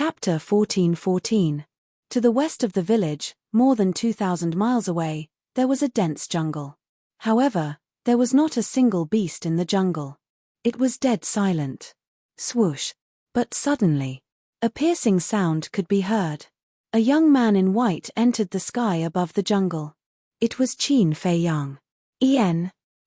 Chapter 14:14. To the west of the village, more than 2,000 miles away, there was a dense jungle. However, there was not a single beast in the jungle. It was dead silent. Swoosh. But suddenly, a piercing sound could be heard. A young man in white entered the sky above the jungle. It was Qin Feiyang.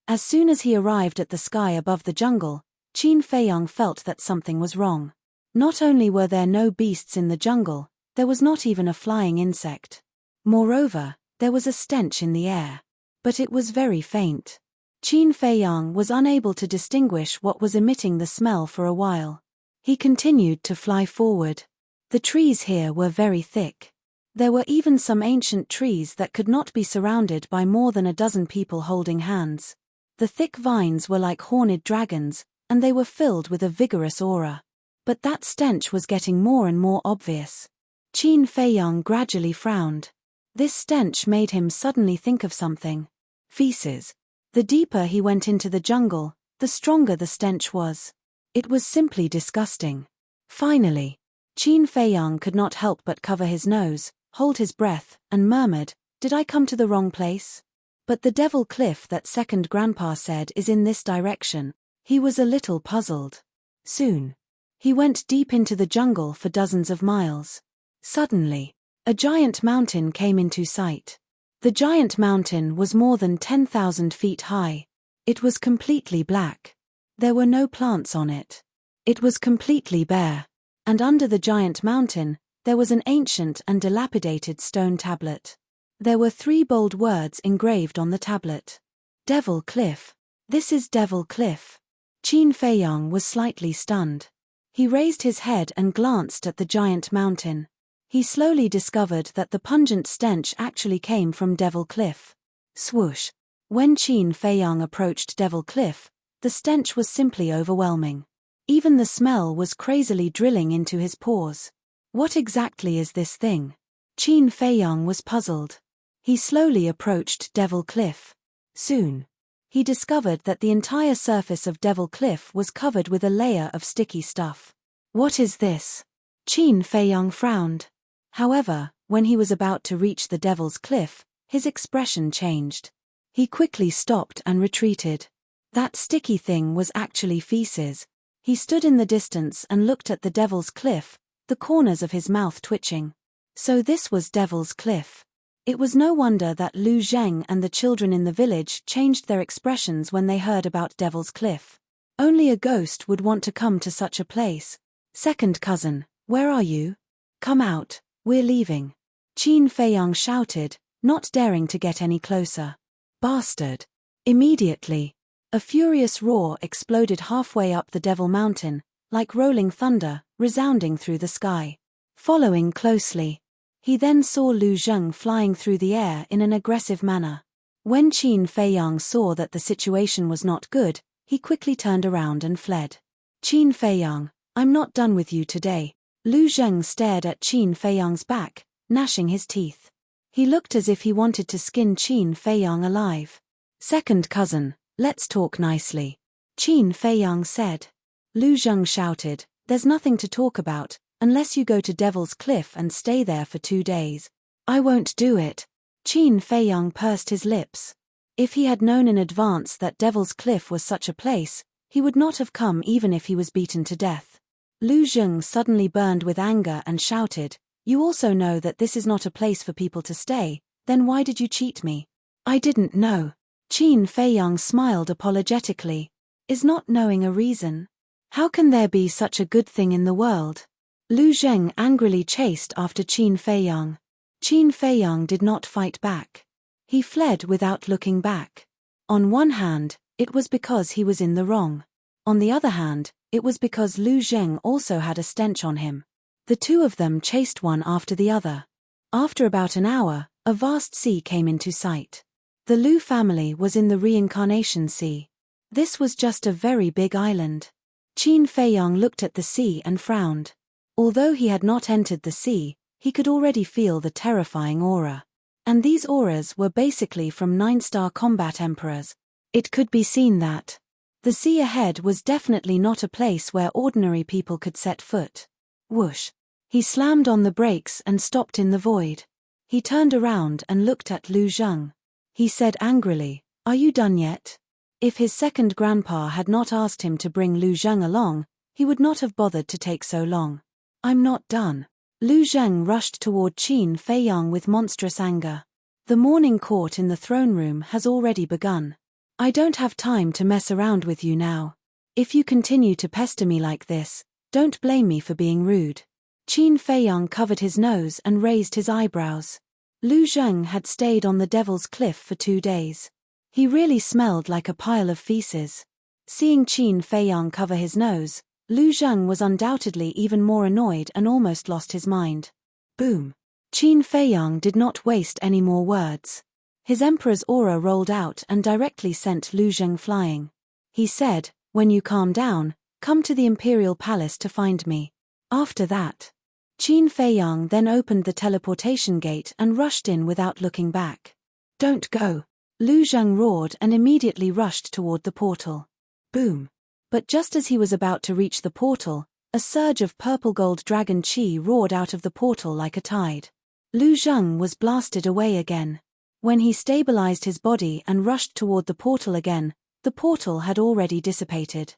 As soon as he arrived at the sky above the jungle, Qin Feiyang felt that something was wrong. Not only were there no beasts in the jungle, there was not even a flying insect. Moreover, there was a stench in the air. But it was very faint. Qin Feiyang was unable to distinguish what was emitting the smell for a while. He continued to fly forward. The trees here were very thick. There were even some ancient trees that could not be surrounded by more than a dozen people holding hands. The thick vines were like horned dragons, and they were filled with a vigorous aura. But that stench was getting more and more obvious. Qin Feiyang gradually frowned. This stench made him suddenly think of something. Feces. The deeper he went into the jungle, the stronger the stench was. It was simply disgusting. Finally, Qin Feiyang could not help but cover his nose, hold his breath, and murmured, "Did I come to the wrong place?" But the Devil Cliff that second grandpa said is in this direction. He was a little puzzled. Soon, he went deep into the jungle for dozens of miles. Suddenly, a giant mountain came into sight. The giant mountain was more than 10,000 feet high. It was completely black. There were no plants on it. It was completely bare. And under the giant mountain, there was an ancient and dilapidated stone tablet. There were 3 bold words engraved on the tablet. Devil Cliff. This is Devil Cliff. Qin Feiyang was slightly stunned. He raised his head and glanced at the giant mountain. He slowly discovered that the pungent stench actually came from Devil Cliff. Swoosh. When Qin Feiyang approached Devil Cliff, the stench was simply overwhelming. Even the smell was crazily drilling into his pores. What exactly is this thing? Qin Feiyang was puzzled. He slowly approached Devil Cliff. Soon, he discovered that the entire surface of Devil Cliff was covered with a layer of sticky stuff. What is this? Qin Feiyang frowned. However, when he was about to reach the Devil's Cliff, his expression changed. He quickly stopped and retreated. That sticky thing was actually feces. He stood in the distance and looked at the Devil's Cliff, the corners of his mouth twitching. So this was Devil's Cliff. It was no wonder that Lu Zheng and the children in the village changed their expressions when they heard about Devil's Cliff. Only a ghost would want to come to such a place. "Second cousin, where are you? Come out, we're leaving," Qin Feiyang shouted, not daring to get any closer. "Bastard!" Immediately, a furious roar exploded halfway up the Devil Mountain, like rolling thunder, resounding through the sky. Following closely, he then saw Lu Zheng flying through the air in an aggressive manner. When Qin Feiyang saw that the situation was not good, he quickly turned around and fled. "Qin Feiyang, I'm not done with you today." Lu Zheng stared at Qin Feiyang's back, gnashing his teeth. He looked as if he wanted to skin Qin Feiyang alive. "Second cousin, let's talk nicely," Qin Feiyang said. Lu Zheng shouted, "There's nothing to talk about, unless you go to Devil's Cliff and stay there for 2 days. "I won't do it." Qin Feiyang pursed his lips. If he had known in advance that Devil's Cliff was such a place, he would not have come even if he was beaten to death. Lu Zheng suddenly burned with anger and shouted, "You also know that this is not a place for people to stay, then why did you cheat me?" "I didn't know." Qin Feiyang smiled apologetically. "Is not knowing a reason? How can there be such a good thing in the world?" Lu Zheng angrily chased after Qin Feiyang. Qin Feiyang did not fight back. He fled without looking back. On one hand, it was because he was in the wrong. On the other hand, it was because Lu Zheng also had a stench on him. The two of them chased one after the other. After about an hour, a vast sea came into sight. The Lu family was in the Reincarnation Sea. This was just a very big island. Qin Feiyang looked at the sea and frowned. Although he had not entered the sea, he could already feel the terrifying aura. And these auras were basically from 9-star combat emperors. It could be seen that the sea ahead was definitely not a place where ordinary people could set foot. Whoosh! He slammed on the brakes and stopped in the void. He turned around and looked at Lu Zheng. He said angrily, "Are you done yet?" If his second grandpa had not asked him to bring Lu Zheng along, he would not have bothered to take so long. "I'm not done." Lu Zheng rushed toward Qin Feiyang with monstrous anger. "The morning court in the throne room has already begun. I don't have time to mess around with you now. If you continue to pester me like this, don't blame me for being rude." Qin Feiyang covered his nose and raised his eyebrows. Lu Zheng had stayed on the Devil's Cliff for 2 days. He really smelled like a pile of feces. Seeing Qin Feiyang cover his nose, Lu Zheng was undoubtedly even more annoyed and almost lost his mind. Boom! Qin Feiyang did not waste any more words. His emperor's aura rolled out and directly sent Lu Zheng flying. He said, "When you calm down, come to the imperial palace to find me." After that, Qin Feiyang then opened the teleportation gate and rushed in without looking back. "Don't go!" Lu Zheng roared and immediately rushed toward the portal. Boom! But just as he was about to reach the portal, a surge of purple-gold dragon chi roared out of the portal like a tide. Lu Zheng was blasted away again. When he stabilized his body and rushed toward the portal again, the portal had already dissipated.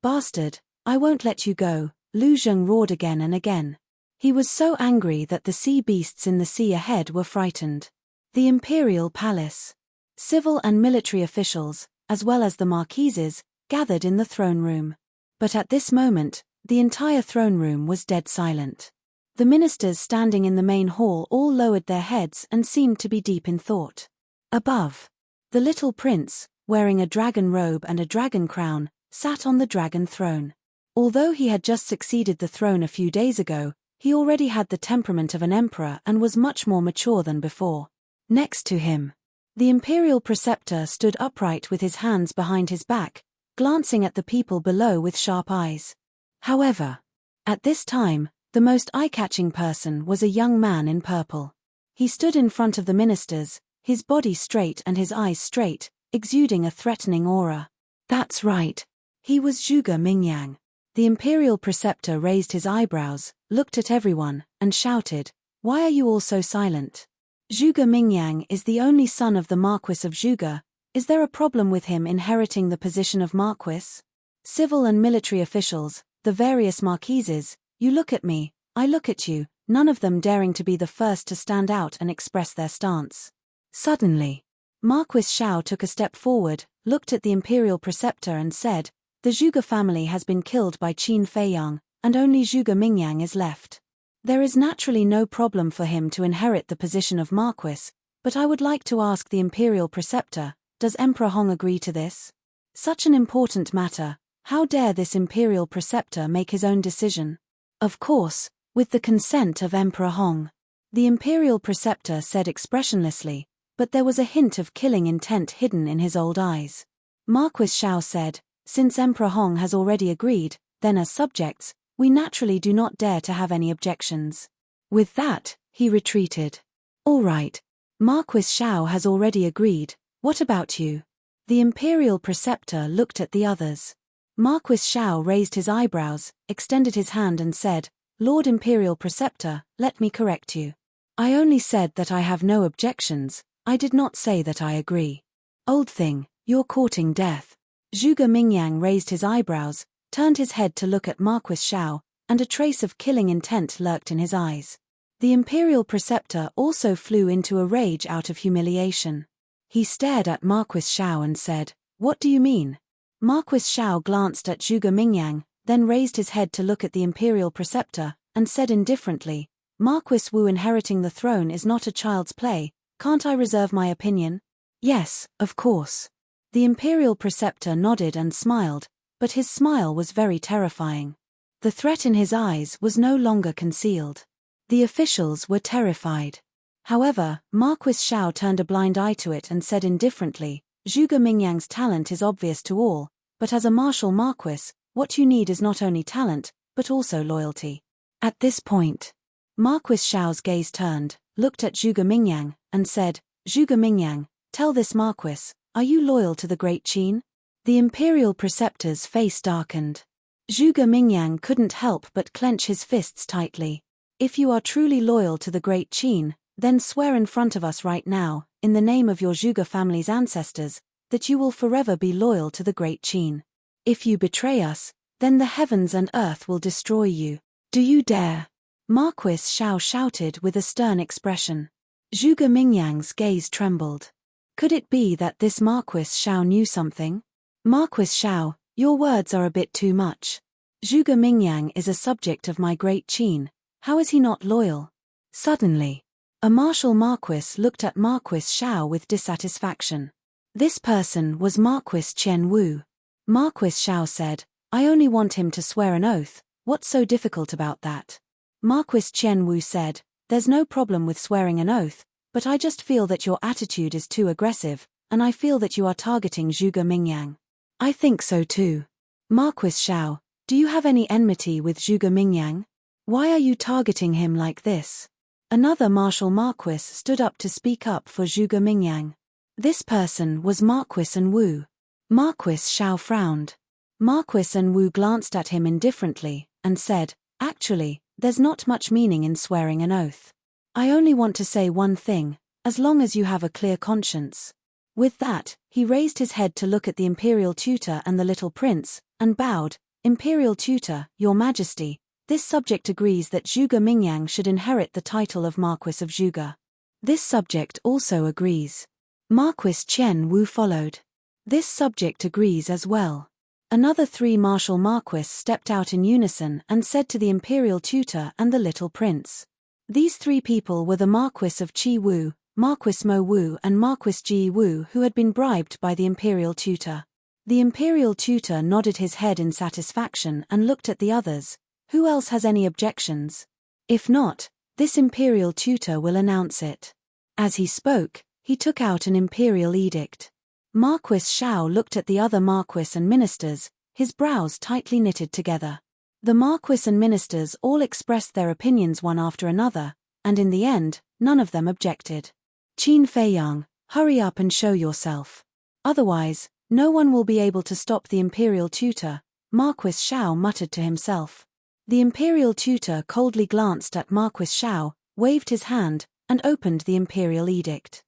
"Bastard, I won't let you go," Lu Zheng roared again and again. He was so angry that the sea beasts in the sea ahead were frightened. The imperial palace. Civil and military officials, as well as the marquises, gathered in the throne room. But at this moment, the entire throne room was dead silent. The ministers standing in the main hall all lowered their heads and seemed to be deep in thought. Above, the little prince, wearing a dragon robe and a dragon crown, sat on the dragon throne. Although he had just succeeded the throne a few days ago, he already had the temperament of an emperor and was much more mature than before. Next to him, the imperial preceptor stood upright with his hands behind his back, glancing at the people below with sharp eyes. However, at this time, the most eye-catching person was a young man in purple. He stood in front of the ministers, his body straight and his eyes straight, exuding a threatening aura. That's right. He was Zhuge Mingyang. The imperial preceptor raised his eyebrows, looked at everyone, and shouted, "Why are you all so silent? Zhuge Mingyang is the only son of the Marquis of Zhuge. Is there a problem with him inheriting the position of Marquis?" Civil and military officials, the various marquises, you look at me, I look at you, none of them daring to be the first to stand out and express their stance. Suddenly, Marquis Shao took a step forward, looked at the imperial preceptor and said, "The Zhuge family has been killed by Qin Feiyang, and only Zhuge Mingyang is left. There is naturally no problem for him to inherit the position of Marquis, but I would like to ask the imperial preceptor, does Emperor Hong agree to this? Such an important matter, how dare this imperial preceptor make his own decision? Of course, with the consent of Emperor Hong." The imperial preceptor said expressionlessly, but there was a hint of killing intent hidden in his old eyes. Marquis Shao said, "Since Emperor Hong has already agreed, then as subjects, we naturally do not dare to have any objections." With that, he retreated. "All right. Marquis Shao has already agreed, what about you?" The imperial preceptor looked at the others. Marquis Shao raised his eyebrows, extended his hand and said, "Lord Imperial Preceptor, let me correct you. I only said that I have no objections, I did not say that I agree. Old thing, you're courting death." Zhuge Mingyang raised his eyebrows, turned his head to look at Marquis Shao, and a trace of killing intent lurked in his eyes. The Imperial Preceptor also flew into a rage out of humiliation. He stared at Marquis Shao and said, "What do you mean?" Marquis Shao glanced at Zhuge Mingyang, then raised his head to look at the Imperial Preceptor, and said indifferently, "Marquis Wu inheriting the throne is not a child's play, can't I reserve my opinion?" "Yes, of course." The Imperial Preceptor nodded and smiled, but his smile was very terrifying. The threat in his eyes was no longer concealed. The officials were terrified. However, Marquis Shao turned a blind eye to it and said indifferently, "Zhuge Mingyang's talent is obvious to all, but as a martial marquis, what you need is not only talent, but also loyalty." At this point, Marquis Shao's gaze turned, looked at Zhuge Mingyang, and said, "Zhuge Mingyang, tell this marquis, are you loyal to the great Qin?" The Imperial Preceptor's face darkened. Zhuge Mingyang couldn't help but clench his fists tightly. If you are truly loyal to the great Qin, then swear in front of us right now, in the name of your Zhuge family's ancestors, that you will forever be loyal to the great Qin. If you betray us, then the heavens and earth will destroy you. Do you dare? Marquis Xiao shouted with a stern expression. Zhuge Mingyang's gaze trembled. Could it be that this Marquis Xiao knew something? Marquis Xiao, your words are a bit too much. Zhuge Mingyang is a subject of my great Qin. How is he not loyal? Suddenly, a martial marquis looked at Marquis Xiao with dissatisfaction. This person was Marquis Qian Wu. Marquis Xiao said, I only want him to swear an oath, what's so difficult about that? Marquis Qian Wu said, there's no problem with swearing an oath, but I just feel that your attitude is too aggressive, and I feel that you are targeting Zhuge Mingyang. I think so too. Marquis Xiao, do you have any enmity with Zhuge Mingyang? Why are you targeting him like this? Another martial marquis stood up to speak up for Zhuge Mingyang. This person was Marquis An Wu. Marquis Xiao frowned. Marquis An Wu glanced at him indifferently, and said, actually, there's not much meaning in swearing an oath. I only want to say one thing, as long as you have a clear conscience. With that, he raised his head to look at the imperial tutor and the little prince, and bowed, Imperial tutor, your majesty, this subject agrees that Zhuge Mingyang should inherit the title of Marquis of Zhuge. This subject also agrees. Marquis Qian Wu followed. This subject agrees as well. Another 3 martial marquis stepped out in unison and said to the imperial tutor and the little prince. These 3 people were the Marquis of Qi Wu, Marquis Mo Wu and Marquis Ji Wu, who had been bribed by the imperial tutor. The imperial tutor nodded his head in satisfaction and looked at the others. Who else has any objections? If not, this imperial tutor will announce it. As he spoke, he took out an imperial edict. Marquis Xiao looked at the other marquis and ministers, his brows tightly knitted together. The marquis and ministers all expressed their opinions one after another, and in the end, none of them objected. Qin Feiyang, hurry up and show yourself. Otherwise, no one will be able to stop the imperial tutor, Marquis Xiao muttered to himself. The imperial tutor coldly glanced at Marquis Xiao, waved his hand, and opened the imperial edict.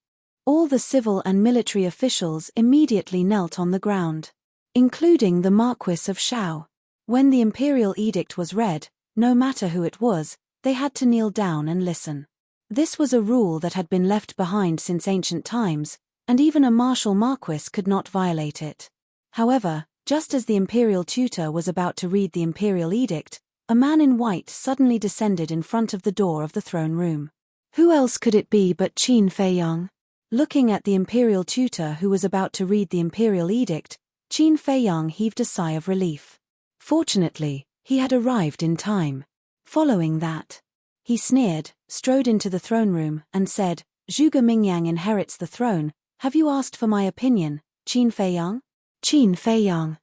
All the civil and military officials immediately knelt on the ground, including the Marquis of Xiao. When the imperial edict was read, no matter who it was, they had to kneel down and listen. This was a rule that had been left behind since ancient times, and even a martial marquis could not violate it. However, just as the imperial tutor was about to read the imperial edict, a man in white suddenly descended in front of the door of the throne room. Who else could it be but Qin Feiyang? Looking at the imperial tutor who was about to read the imperial edict, Qin Feiyang heaved a sigh of relief. Fortunately, he had arrived in time. Following that, he sneered, strode into the throne room, and said, Zhuge Mingyang inherits the throne. Have you asked for my opinion, Qin Feiyang? Qin Feiyang.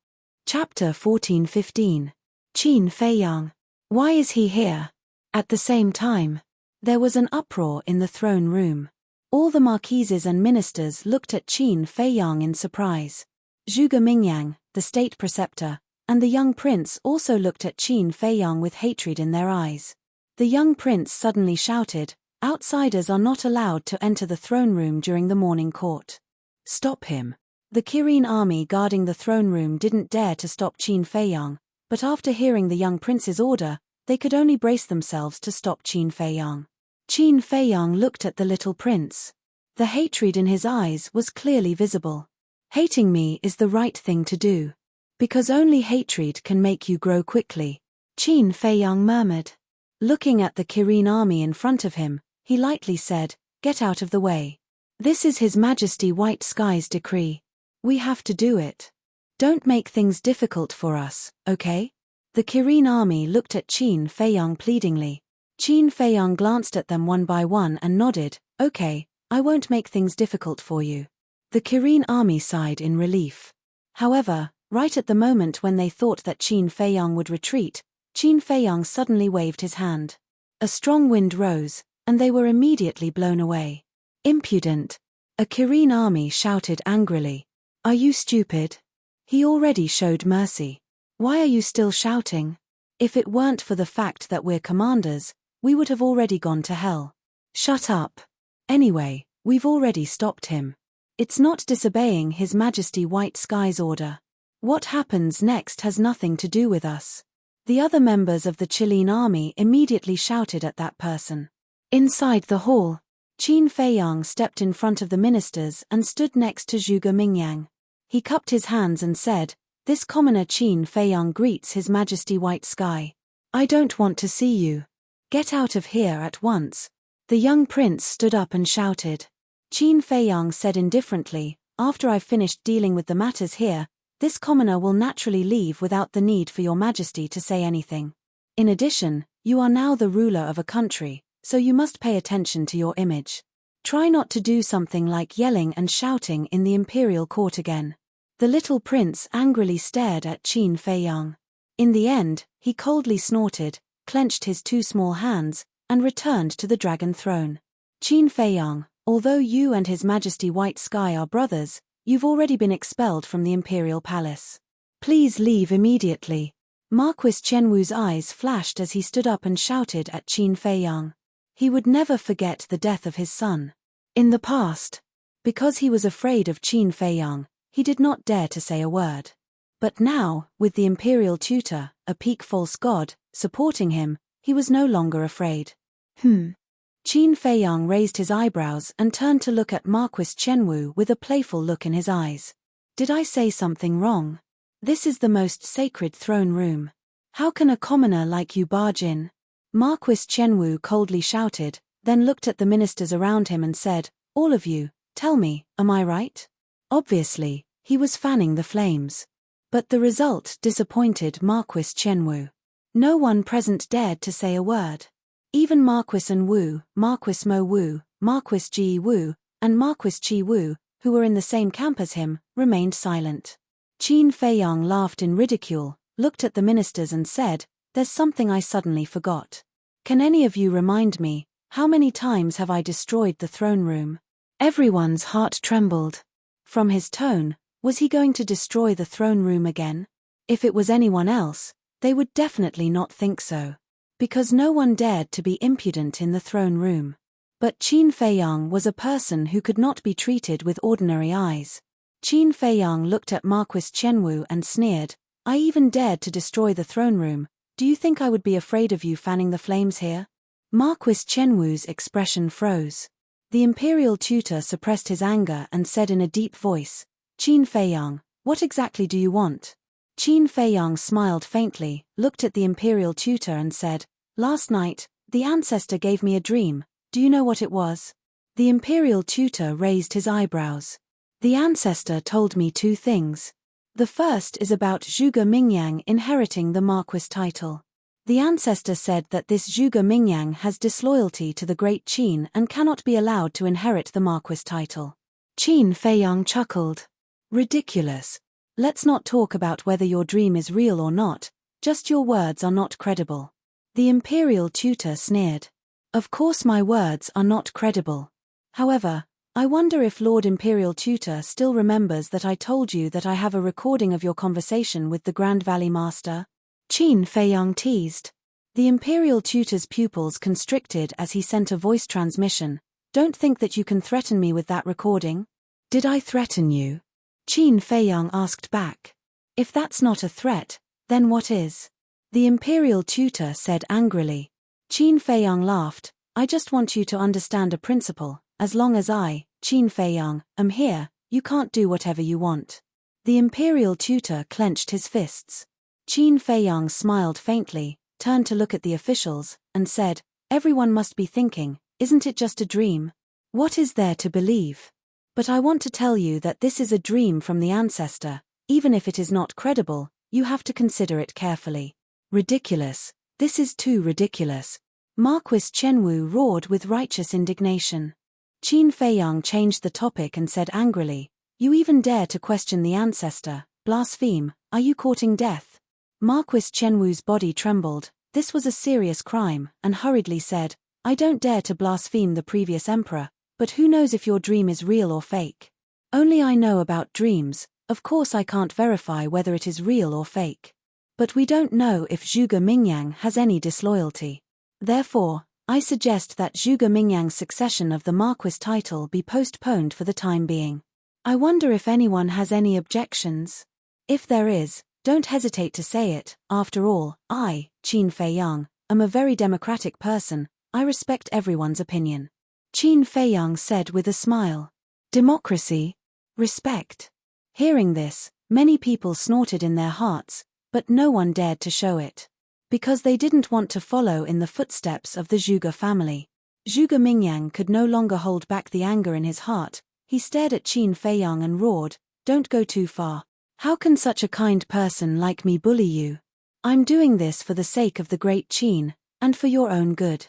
Chapter 14-15. Qin Feiyang. Why is he here? At the same time, there was an uproar in the throne room. All the marquises and ministers looked at Qin Feiyang in surprise. Zhuge Mingyang, the state preceptor, and the young prince also looked at Qin Feiyang with hatred in their eyes. The young prince suddenly shouted, outsiders are not allowed to enter the throne room during the morning court. Stop him. The Kirin army guarding the throne room didn't dare to stop Qin Feiyang, but after hearing the young prince's order, they could only brace themselves to stop Qin Feiyang. Qin Feiyang looked at the little prince. The hatred in his eyes was clearly visible. Hating me is the right thing to do. Because only hatred can make you grow quickly, Qin Feiyang murmured. Looking at the Kirin army in front of him, he lightly said, get out of the way. This is His Majesty White Sky's decree. We have to do it. Don't make things difficult for us, okay? The Kirin army looked at Qin Feiyang pleadingly. Qin Feiyang glanced at them one by one and nodded, okay, I won't make things difficult for you. The Kirin army sighed in relief. However, right at the moment when they thought that Qin Feiyang would retreat, Qin Feiyang suddenly waved his hand. A strong wind rose, and they were immediately blown away. Impudent! A Kirin army shouted angrily. Are you stupid? He already showed mercy. Why are you still shouting? If it weren't for the fact that we're commanders, we would have already gone to hell. Shut up. Anyway, we've already stopped him. It's not disobeying His Majesty White Sky's order. What happens next has nothing to do with us. The other members of the Chilean army immediately shouted at that person. Inside the hall, Qin Feiyang stepped in front of the ministers and stood next to Zhuge Mingyang. He cupped his hands and said, "This commoner Qin Feiyang greets His Majesty White Sky. I don't want to see you. Get out of here at once." The young prince stood up and shouted. Qin Feiyang said indifferently, "After I've finished dealing with the matters here, this commoner will naturally leave without the need for your majesty to say anything. In addition, you are now the ruler of a country, so you must pay attention to your image. Try not to do something like yelling and shouting in the imperial court again." The little prince angrily stared at Qin Feiyang. In the end, he coldly snorted, clenched his two small hands, and returned to the dragon throne. "Qin Feiyang, although you and His Majesty White Sky are brothers, you've already been expelled from the imperial palace. Please leave immediately." Marquis Qianwu's eyes flashed as he stood up and shouted at Qin Feiyang. He would never forget the death of his son. In the past, because he was afraid of Qin Feiyang, he did not dare to say a word. But now, with the imperial tutor, a peak false god, supporting him, he was no longer afraid. Qin Feiyang raised his eyebrows and turned to look at Marquis Qianwu with a playful look in his eyes. "Did I say something wrong? This is the most sacred throne room. How can a commoner like you barge in?" Marquis Qianwu coldly shouted, then looked at the ministers around him and said, "All of you, tell me, am I right?" Obviously, he was fanning the flames. But the result disappointed Marquis Qianwu. No one present dared to say a word. Even Marquis An Wu, Marquis Mo Wu, Marquis Ji Wu, and Marquis Qi Wu, who were in the same camp as him, remained silent. Qin Feiyang laughed in ridicule, looked at the ministers and said, "There's something I suddenly forgot. Can any of you remind me, how many times have I destroyed the throne room?" Everyone's heart trembled. From his tone, was he going to destroy the throne room again? If it was anyone else, they would definitely not think so. Because no one dared to be impudent in the throne room. But Qin Feiyang was a person who could not be treated with ordinary eyes. Qin Feiyang looked at Marquis Qianwu and sneered, "I even dared to destroy the throne room. Do you think I would be afraid of you fanning the flames here?" Marquis Qianwu's expression froze. The imperial tutor suppressed his anger and said in a deep voice, "Qin Feiyang, what exactly do you want?" Qin Feiyang smiled faintly, looked at the imperial tutor and said, "Last night, the ancestor gave me a dream. Do you know what it was?" The imperial tutor raised his eyebrows. "The ancestor told me two things. The first is about Zhuge Mingyang inheriting the Marquis title. The ancestor said that this Zhuge Mingyang has disloyalty to the great Qin and cannot be allowed to inherit the Marquis title." Qin Feiyang chuckled. "Ridiculous. Let's not talk about whether your dream is real or not, just your words are not credible." The imperial tutor sneered. "Of course my words are not credible. However, I wonder if Lord Imperial Tutor still remembers that I told you that I have a recording of your conversation with the Grand Valley Master?" Qin Feiyang teased. The Imperial Tutor's pupils constricted as he sent a voice transmission. "Don't think that you can threaten me with that recording." "Did I threaten you?" Qin Feiyang asked back. "If that's not a threat, then what is?" The Imperial Tutor said angrily. Qin Feiyang laughed. "I just want you to understand a principle. As long as I, Qin Feiyang, am here, you can't do whatever you want." The Imperial Tutor clenched his fists. Qin Feiyang smiled faintly, turned to look at the officials, and said, "Everyone must be thinking, isn't it just a dream? What is there to believe? But I want to tell you that this is a dream from the ancestor. Even if it is not credible, you have to consider it carefully." "Ridiculous. This is too ridiculous." Marquis Qianwu roared with righteous indignation. Qin Feiyang changed the topic and said angrily, "You even dare to question the ancestor, blaspheme, are you courting death?" Marquis Qianwu's body trembled. This was a serious crime, and hurriedly said, "I don't dare to blaspheme the previous emperor, but who knows if your dream is real or fake? Only I know about dreams, of course I can't verify whether it is real or fake. But we don't know if Zhuge Mingyang has any disloyalty. Therefore, I suggest that Zhuge Mingyang's succession of the Marquis title be postponed for the time being. I wonder if anyone has any objections? If there is, don't hesitate to say it. After all, I, Qin Feiyang, am a very democratic person. I respect everyone's opinion. Qin Feiyang said with a smile. Democracy? Respect? Hearing this, many people snorted in their hearts, but no one dared to show it. Because they didn't want to follow in the footsteps of the Zhuge family. Zhuge Mingyang could no longer hold back the anger in his heart. He stared at Qin Feiyang and roared, "Don't go too far. How can such a kind person like me bully you? I'm doing this for the sake of the great Qin, and for your own good.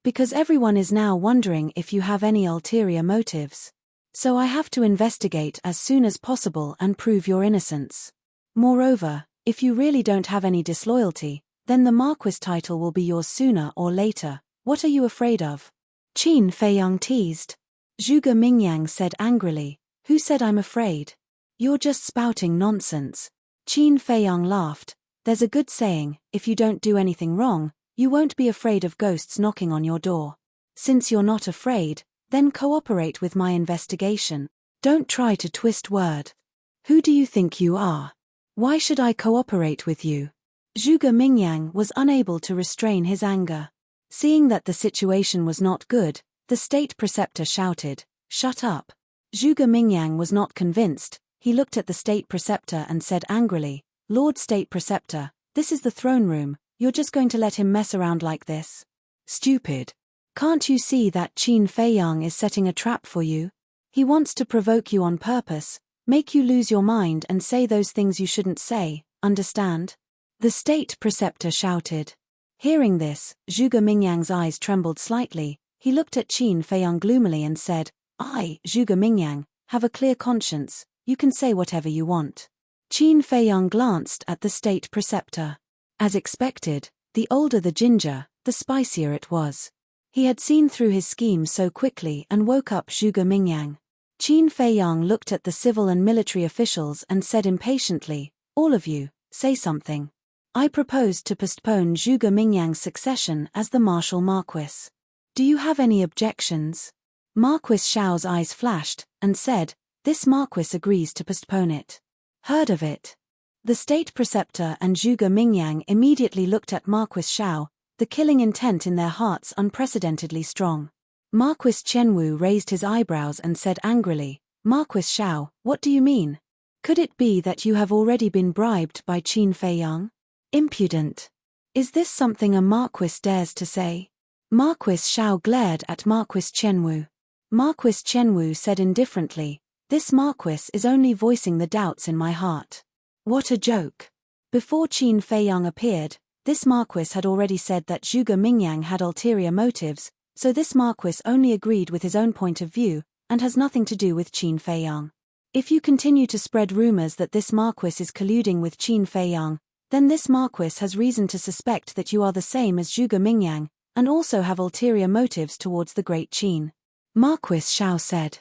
Because everyone is now wondering if you have any ulterior motives. So I have to investigate as soon as possible and prove your innocence. Moreover, if you really don't have any disloyalty, then the Marquis title will be yours sooner or later. What are you afraid of?" Qin Feiyang teased. Zhuge Mingyang said angrily, "Who said I'm afraid? You're just spouting nonsense." Qin Feiyang laughed. "There's a good saying, if you don't do anything wrong, you won't be afraid of ghosts knocking on your door. Since you're not afraid, then cooperate with my investigation. Don't try to twist word. Who do you think you are? Why should I cooperate with you?" Zhuge Mingyang was unable to restrain his anger. Seeing that the situation was not good, the state preceptor shouted, "Shut up." Zhuge Mingyang was not convinced. He looked at the state preceptor and said angrily, "Lord State Preceptor, this is the throne room, you're just going to let him mess around like this? Stupid. Can't you see that Qin Feiyang is setting a trap for you? He wants to provoke you on purpose, make you lose your mind and say those things you shouldn't say, understand?" The state preceptor shouted. Hearing this, Zhuge Mingyang's eyes trembled slightly. He looked at Qin Feiyang gloomily and said, "I, Zhuge Mingyang, have a clear conscience, you can say whatever you want." Qin Feiyang glanced at the state preceptor. As expected, the older the ginger, the spicier it was. He had seen through his scheme so quickly and woke up Zhuge Mingyang. Qin Feiyang looked at the civil and military officials and said impatiently, "All of you, say something. I propose to postpone Zhuge Mingyang's succession as the martial Marquis. Do you have any objections?" Marquis Xiao's eyes flashed, and said, "This Marquis agrees to postpone it. Heard of it?" The state preceptor and Zhuge Mingyang immediately looked at Marquis Xiao, the killing intent in their hearts unprecedentedly strong. Marquis Chenwu raised his eyebrows and said angrily, "Marquis Xiao, what do you mean? Could it be that you have already been bribed by Qin Feiyang? Impudent. Is this something a Marquis dares to say?" Marquis Xiao glared at Marquis Chenwu. Marquis Chenwu said indifferently, "This Marquis is only voicing the doubts in my heart." What a joke. Before Qin Feiyang appeared, this Marquis had already said that Zhuge Mingyang had ulterior motives, so this Marquis only agreed with his own point of view, and has nothing to do with Qin Feiyang. If you continue to spread rumors that this Marquis is colluding with Qin Feiyang, then this Marquis has reason to suspect that you are the same as Zhuge Mingyang, and also have ulterior motives towards the great Qin. Marquis Xiao said.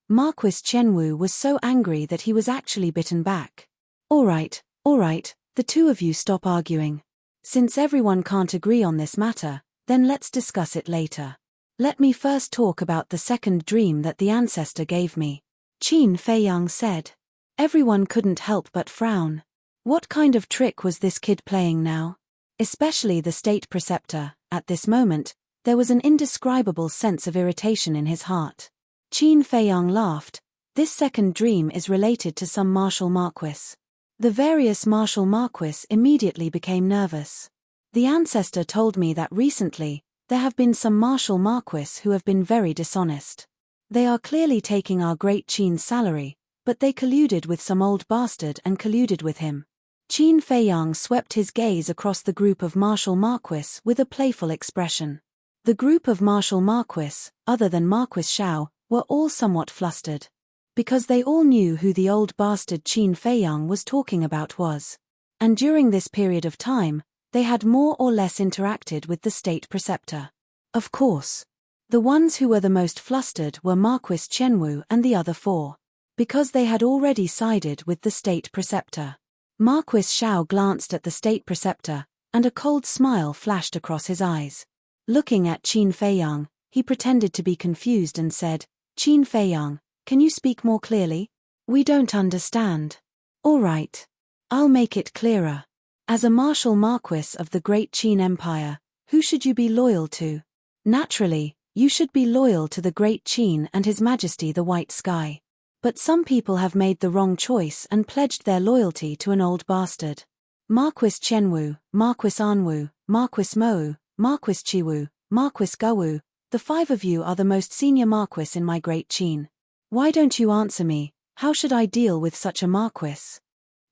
Marquis Chenwu was so angry that he was actually bitten back. All right, the two of you stop arguing. Since everyone can't agree on this matter, then let's discuss it later. Let me first talk about the second dream that the ancestor gave me. Qin Feiyang said. Everyone couldn't help but frown. What kind of trick was this kid playing now? Especially the state preceptor. At this moment, there was an indescribable sense of irritation in his heart. Qin Feiyang laughed. This second dream is related to some martial Marquis. The various martial Marquis immediately became nervous. The ancestor told me that recently, there have been some martial Marquis who have been very dishonest. They are clearly taking our great Qin's salary, but they colluded with some old bastard and colluded with him. Qin Feiyang swept his gaze across the group of martial Marquis with a playful expression. The group of martial Marquis, other than Marquis Xiao, were all somewhat flustered. Because they all knew who the old bastard Qin Feiyang was talking about was. And during this period of time, they had more or less interacted with the state preceptor. Of course. The ones who were the most flustered were Marquis Chenwu and the other four. Because they had already sided with the state preceptor. Marquis Xiao glanced at the state preceptor, and a cold smile flashed across his eyes. Looking at Qin Feiyang, he pretended to be confused and said, "Qin Feiyang, can you speak more clearly? We don't understand." "All right. I'll make it clearer. As a martial marquis of the great Qin Empire, who should you be loyal to? Naturally, you should be loyal to the great Qin and His Majesty the White Sky. But some people have made the wrong choice and pledged their loyalty to an old bastard. Marquis Chenwu, Marquis Anwu, Marquis Mou, Marquis Chiwu, Marquis Gawu, the five of you are the most senior marquis in my great Qin. Why don't you answer me? How should I deal with such a marquis?"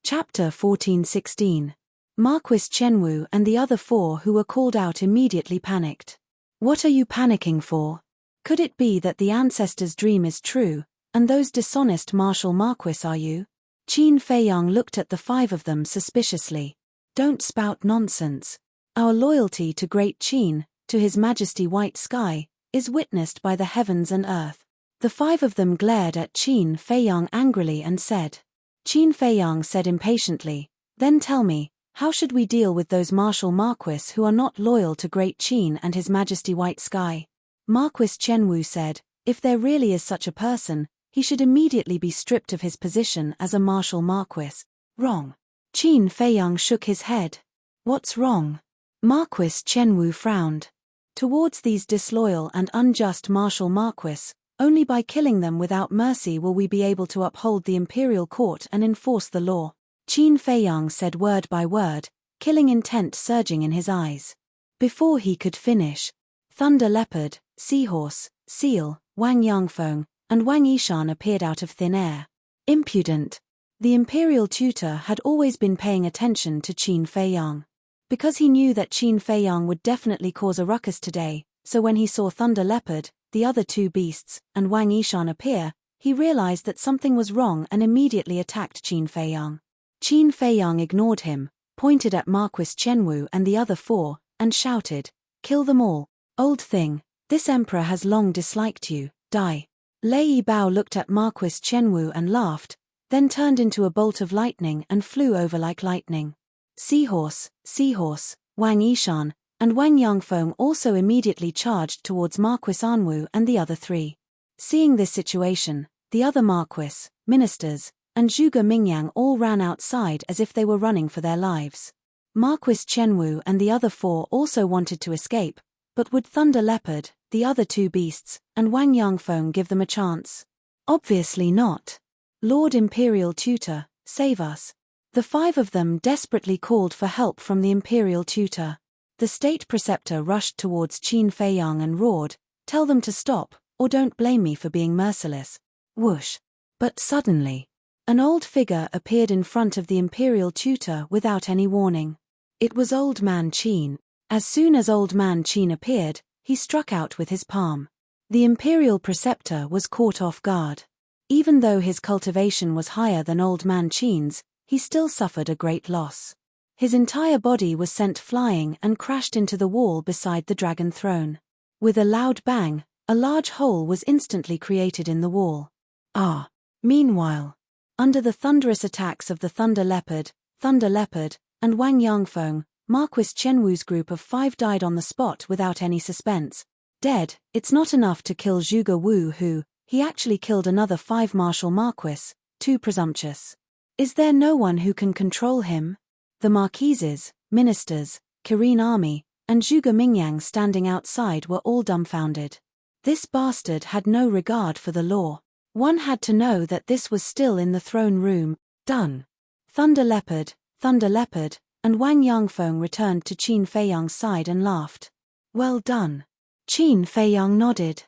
Chapter 14:16. Marquis Chenwu and the other four who were called out immediately panicked. "What are you panicking for? Could it be that the ancestors' dream is true, and those dishonest martial marquis are you?" Qin Feiyang looked at the five of them suspiciously. "Don't spout nonsense. Our loyalty to Great Qin, to His Majesty White Sky, is witnessed by the heavens and earth." The five of them glared at Qin Feiyang angrily and said. Qin Feiyang said impatiently, "Then tell me, how should we deal with those martial marquis who are not loyal to Great Qin and His Majesty White Sky?" Marquis Chenwu said, "If there really is such a person, he should immediately be stripped of his position as a martial marquis." "Wrong." Qin Feiyang shook his head. "What's wrong?" Marquis Chenwu frowned. "Towards these disloyal and unjust martial marquis, only by killing them without mercy will we be able to uphold the imperial court and enforce the law." Qin Feiyang said word by word, killing intent surging in his eyes. Before he could finish, Thunder Leopard, Seahorse, Seal, Wang Yangfeng, and Wang Yishan appeared out of thin air. Impudent. The imperial tutor had always been paying attention to Qin Feiyang. Because he knew that Qin Feiyang would definitely cause a ruckus today, so when he saw Thunder Leopard, the other two beasts, and Wang Yishan appear, he realized that something was wrong and immediately attacked Qin Feiyang. Qin Feiyang ignored him, pointed at Marquis Chenwu and the other four, and shouted, "Kill them all. Old thing, this emperor has long disliked you, die." Lei Bao looked at Marquis Chenwu and laughed, then turned into a bolt of lightning and flew over like lightning. Seahorse, Seahorse, Wang Yishan, and Wang Yangfeng also immediately charged towards Marquis Anwu and the other three. Seeing this situation, the other marquis, ministers, and Zhuge Mingyang all ran outside as if they were running for their lives. Marquis Chenwu and the other four also wanted to escape, but would Thunder Leopard, the other two beasts, and Wang Yangfeng give them a chance? Obviously not. "Lord Imperial Tutor, save us." The five of them desperately called for help from the Imperial Tutor. The state preceptor rushed towards Qin Feiyang and roared, "Tell them to stop, or don't blame me for being merciless." Whoosh. But suddenly, an old figure appeared in front of the Imperial Tutor without any warning. It was Old Man Qin. As soon as Old Man Qin appeared, he struck out with his palm. The Imperial preceptor was caught off guard. Even though his cultivation was higher than Old Man Qin's, he still suffered a great loss. His entire body was sent flying and crashed into the wall beside the dragon throne. With a loud bang, a large hole was instantly created in the wall. Meanwhile, under the thunderous attacks of the Thunder Leopard, and Wang Yangfeng, Marquis Chenwu's group of five died on the spot without any suspense. Dead, it's not enough to kill Zhuge Wu who, he actually killed another five martial marquis, too presumptuous. Is there no one who can control him? The marquises, ministers, Kirin army, and Zhuge Mingyang standing outside were all dumbfounded. This bastard had no regard for the law. One had to know that this was still in the throne room. Done. Thunder Leopard, and Wang Yangfeng returned to Qin Feiyang's side and laughed. "Well done." Qin Feiyang nodded.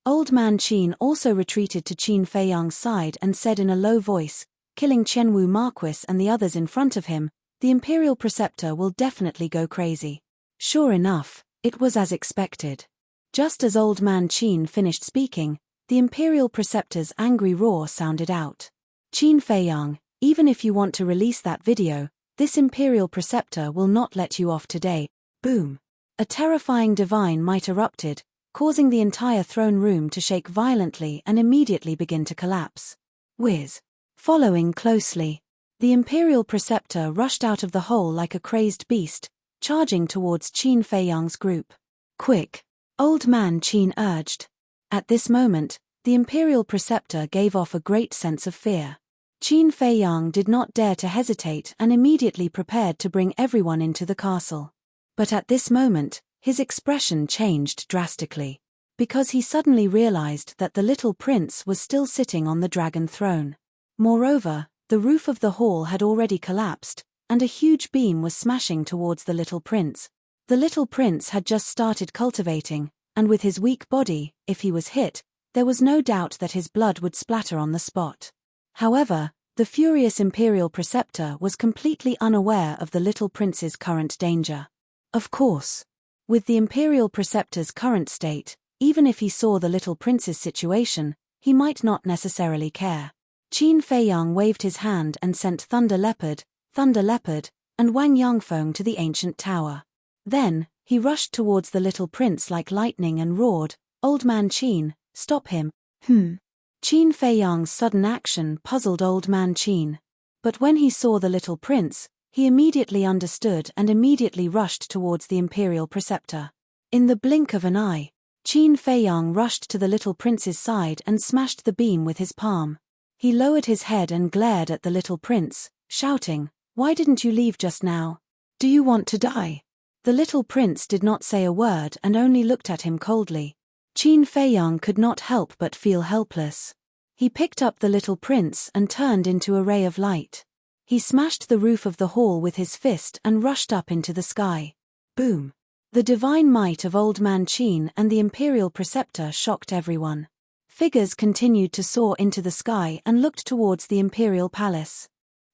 Old Man Qin also retreated to Qin Feiyang's side and said in a low voice, "Killing Chenwu Marquis and the others in front of him, the Imperial Preceptor will definitely go crazy." Sure enough, it was as expected. Just as Old Man Qin finished speaking, the Imperial Preceptor's angry roar sounded out. "Qin Feiyang, even if you want to release that video, this Imperial Preceptor will not let you off today." Boom. A terrifying divine might erupted, causing the entire throne room to shake violently and immediately begin to collapse. Whiz. Following closely, the Imperial Preceptor rushed out of the hole like a crazed beast, charging towards Qin Feiyang's group. Quick! Old Man Qin urged. At this moment, the imperial preceptor gave off a great sense of fear. Qin Feiyang did not dare to hesitate and immediately prepared to bring everyone into the castle. But at this moment, his expression changed drastically, because he suddenly realized that the little prince was still sitting on the dragon throne. Moreover, the roof of the hall had already collapsed, and a huge beam was smashing towards the little prince. The little prince had just started cultivating, and with his weak body, if he was hit, there was no doubt that his blood would splatter on the spot. However, the furious imperial preceptor was completely unaware of the little prince's current danger. Of course, with the imperial preceptor's current state, even if he saw the little prince's situation, he might not necessarily care. Qin Feiyang waved his hand and sent Thunder Leopard, and Wang Yangfeng to the ancient tower. Then, he rushed towards the little prince like lightning and roared, "Old Man Qin, stop him!" Qin Feiyang's sudden action puzzled Old Man Qin. But when he saw the little prince, he immediately understood and immediately rushed towards the imperial preceptor. In the blink of an eye, Qin Feiyang rushed to the little prince's side and smashed the beam with his palm. He lowered his head and glared at the little prince, shouting, "Why didn't you leave just now? Do you want to die?" The little prince did not say a word and only looked at him coldly. Qin Feiyang could not help but feel helpless. He picked up the little prince and turned into a ray of light. He smashed the roof of the hall with his fist and rushed up into the sky. Boom! The divine might of Old Man Qin and the imperial preceptor shocked everyone. Figures continued to soar into the sky and looked towards the imperial palace.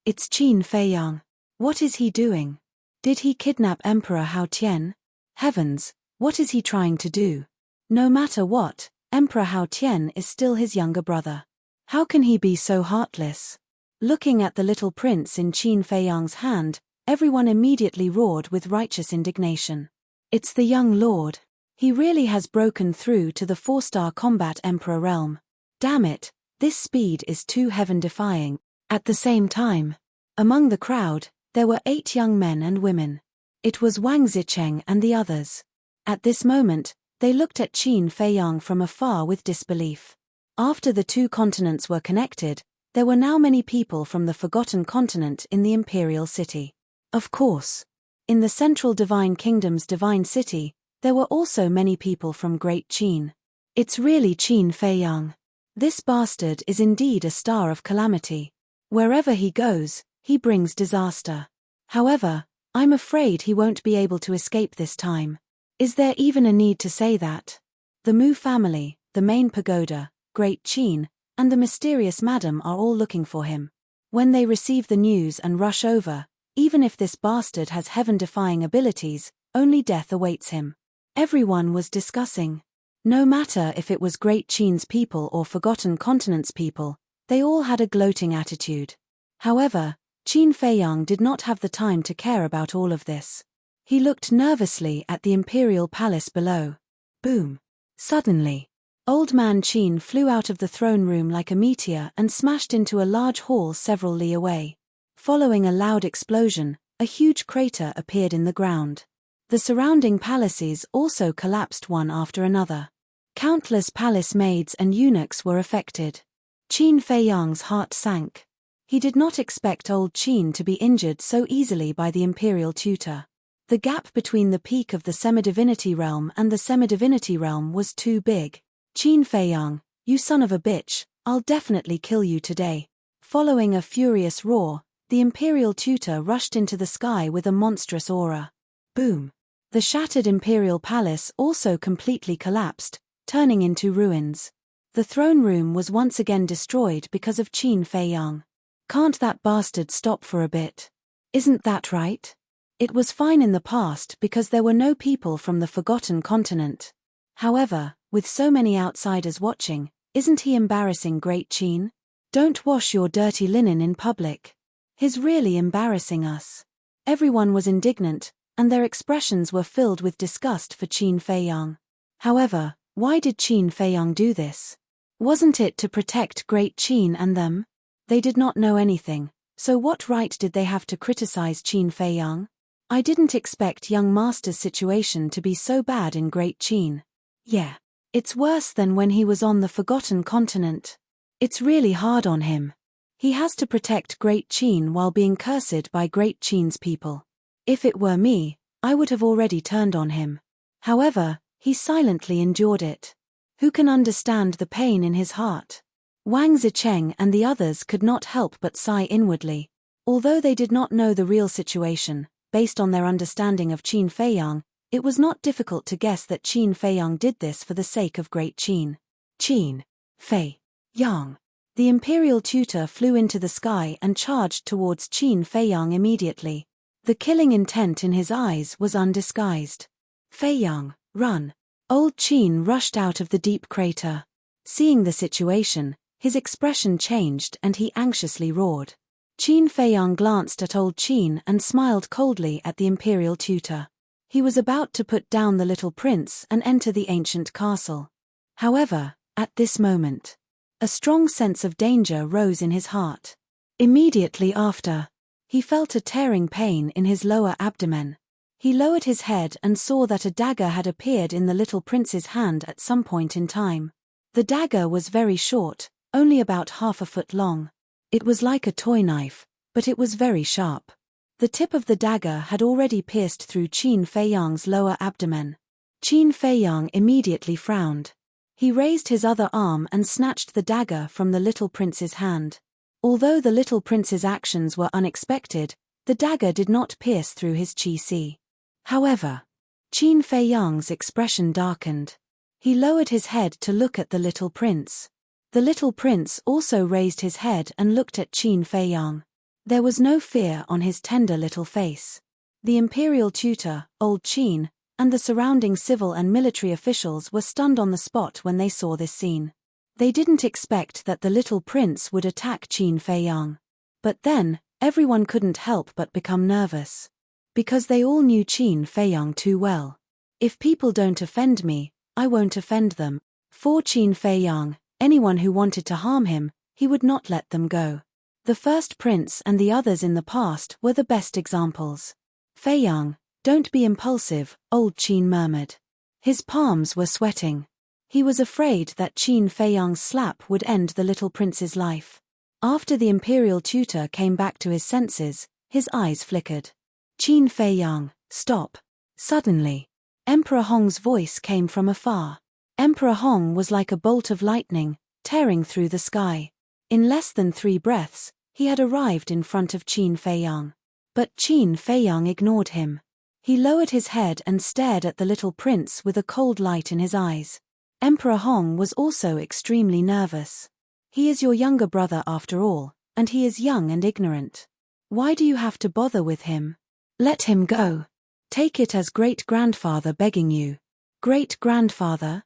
It's Qin Feiyang. What is he doing? Did he kidnap Emperor Hao Tian? Heavens, what is he trying to do? No matter what, Emperor Hao Tian is still his younger brother. How can he be so heartless? Looking at the little prince in Qin Feiyang's hand, everyone immediately roared with righteous indignation. It's the young lord. He really has broken through to the 4-star combat emperor realm. Damn it, this speed is too heaven-defying. At the same time, among the crowd, there were 8 young men and women. It was Wang Zicheng and the others. At this moment, they looked at Qin Feiyang from afar with disbelief. After the 2 continents were connected, there were now many people from the Forgotten Continent in the imperial city. Of course, in the Central Divine Kingdom's Divine City, there were also many people from Great Qin. It's really Qin Feiyang. This bastard is indeed a star of calamity. Wherever he goes, he brings disaster. However, I'm afraid he won't be able to escape this time. Is there even a need to say that? The Mu family, the main pagoda, Great Qin, and the mysterious madam are all looking for him. When they receive the news and rush over, even if this bastard has heaven-defying abilities, only death awaits him. Everyone was discussing. No matter if it was Great Qin's people or Forgotten Continent's people, they all had a gloating attitude. However, Qin Feiyang did not have the time to care about all of this. He looked nervously at the imperial palace below. Boom! Suddenly, Old Man Qin flew out of the throne room like a meteor and smashed into a large hall several li away. Following a loud explosion, a huge crater appeared in the ground. The surrounding palaces also collapsed one after another. Countless palace maids and eunuchs were affected. Qin Feiyang's heart sank. He did not expect old Qin to be injured so easily by the imperial tutor. The gap between the peak of the semi-divinity realm and the semi-divinity realm was too big. Qin Feiyang, you son of a bitch, I'll definitely kill you today. Following a furious roar, the imperial tutor rushed into the sky with a monstrous aura. Boom! The shattered imperial palace also completely collapsed, turning into ruins. The throne room was once again destroyed because of Qin Feiyang. Can't that bastard stop for a bit? Isn't that right? It was fine in the past because there were no people from the Forgotten Continent. However, with so many outsiders watching, isn't he embarrassing Great Qin? Don't wash your dirty linen in public. He's really embarrassing us. Everyone was indignant, and their expressions were filled with disgust for Qin Feiyang. However, why did Qin Feiyang do this? Wasn't it to protect Great Qin and them? They did not know anything, so what right did they have to criticize Qin Feiyang? I didn't expect young master's situation to be so bad in Great Qin. Yeah. It's worse than when he was on the Forgotten Continent. It's really hard on him. He has to protect Great Qin while being cursed by Great Qin's people. If it were me, I would have already turned on him. However, he silently endured it. Who can understand the pain in his heart? Wang Zicheng and the others could not help but sigh inwardly. Although they did not know the real situation, based on their understanding of Qin Feiyang, it was not difficult to guess that Qin Feiyang did this for the sake of Great Qin. Qin Feiyang. The imperial tutor flew into the sky and charged towards Qin Feiyang immediately. The killing intent in his eyes was undisguised. Feiyang, run! Old Qin rushed out of the deep crater. Seeing the situation, his expression changed and he anxiously roared. Qin Feiyang glanced at old Qin and smiled coldly at the imperial tutor. He was about to put down the little prince and enter the ancient castle. However, at this moment, a strong sense of danger rose in his heart. Immediately after, he felt a tearing pain in his lower abdomen. He lowered his head and saw that a dagger had appeared in the little prince's hand at some point in time. The dagger was very short, only about half a foot long. It was like a toy knife, but it was very sharp. The tip of the dagger had already pierced through Qin Feiyang's lower abdomen. Qin Feiyang immediately frowned. He raised his other arm and snatched the dagger from the little prince's hand. Although the little prince's actions were unexpected, the dagger did not pierce through his qi. However, Qin Feiyang's expression darkened. He lowered his head to look at the little prince. The little prince also raised his head and looked at Qin Feiyang. There was no fear on his tender little face. The imperial tutor, old Qin, and the surrounding civil and military officials were stunned on the spot when they saw this scene. They didn't expect that the little prince would attack Qin Feiyang. But then, everyone couldn't help but become nervous. Because they all knew Qin Feiyang too well. If people don't offend me, I won't offend them. For Qin Feiyang, anyone who wanted to harm him, he would not let them go. The first prince and the others in the past were the best examples. Feiyang, don't be impulsive, old Qin murmured. His palms were sweating. He was afraid that Qin Feiyang's slap would end the little prince's life. After the imperial tutor came back to his senses, his eyes flickered. Qin Feiyang, stop. Suddenly, Emperor Hong's voice came from afar. Emperor Hong was like a bolt of lightning, tearing through the sky. In less than 3 breaths, he had arrived in front of Qin Feiyang. But Qin Feiyang ignored him. He lowered his head and stared at the little prince with a cold light in his eyes. Emperor Hong was also extremely nervous. He is your younger brother after all, and he is young and ignorant. Why do you have to bother with him? Let him go. Take it as great-grandfather begging you. Great-grandfather?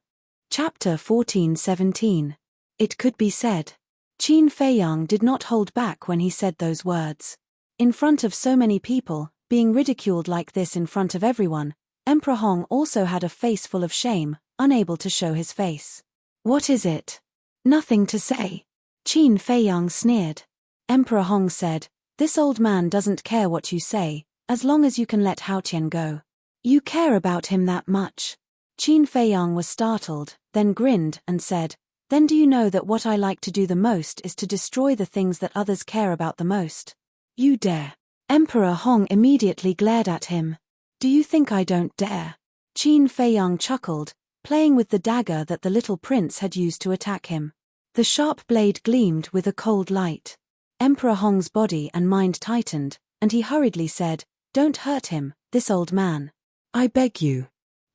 Chapter 14:17. It could be said. Qin Feiyang did not hold back when he said those words. In front of so many people, being ridiculed like this in front of everyone, Emperor Hong also had a face full of shame, unable to show his face. What is it? Nothing to say. Qin Feiyang sneered. Emperor Hong said, this old man doesn't care what you say, as long as you can let Haotian go. You care about him that much. Qin Feiyang was startled, then grinned and said, then do you know that what I like to do the most is to destroy the things that others care about the most? You dare. Emperor Hong immediately glared at him. Do you think I don't dare? Qin Feiyang chuckled, playing with the dagger that the little prince had used to attack him. The sharp blade gleamed with a cold light. Emperor Hong's body and mind tightened, and he hurriedly said, don't hurt him, this old man. I beg you.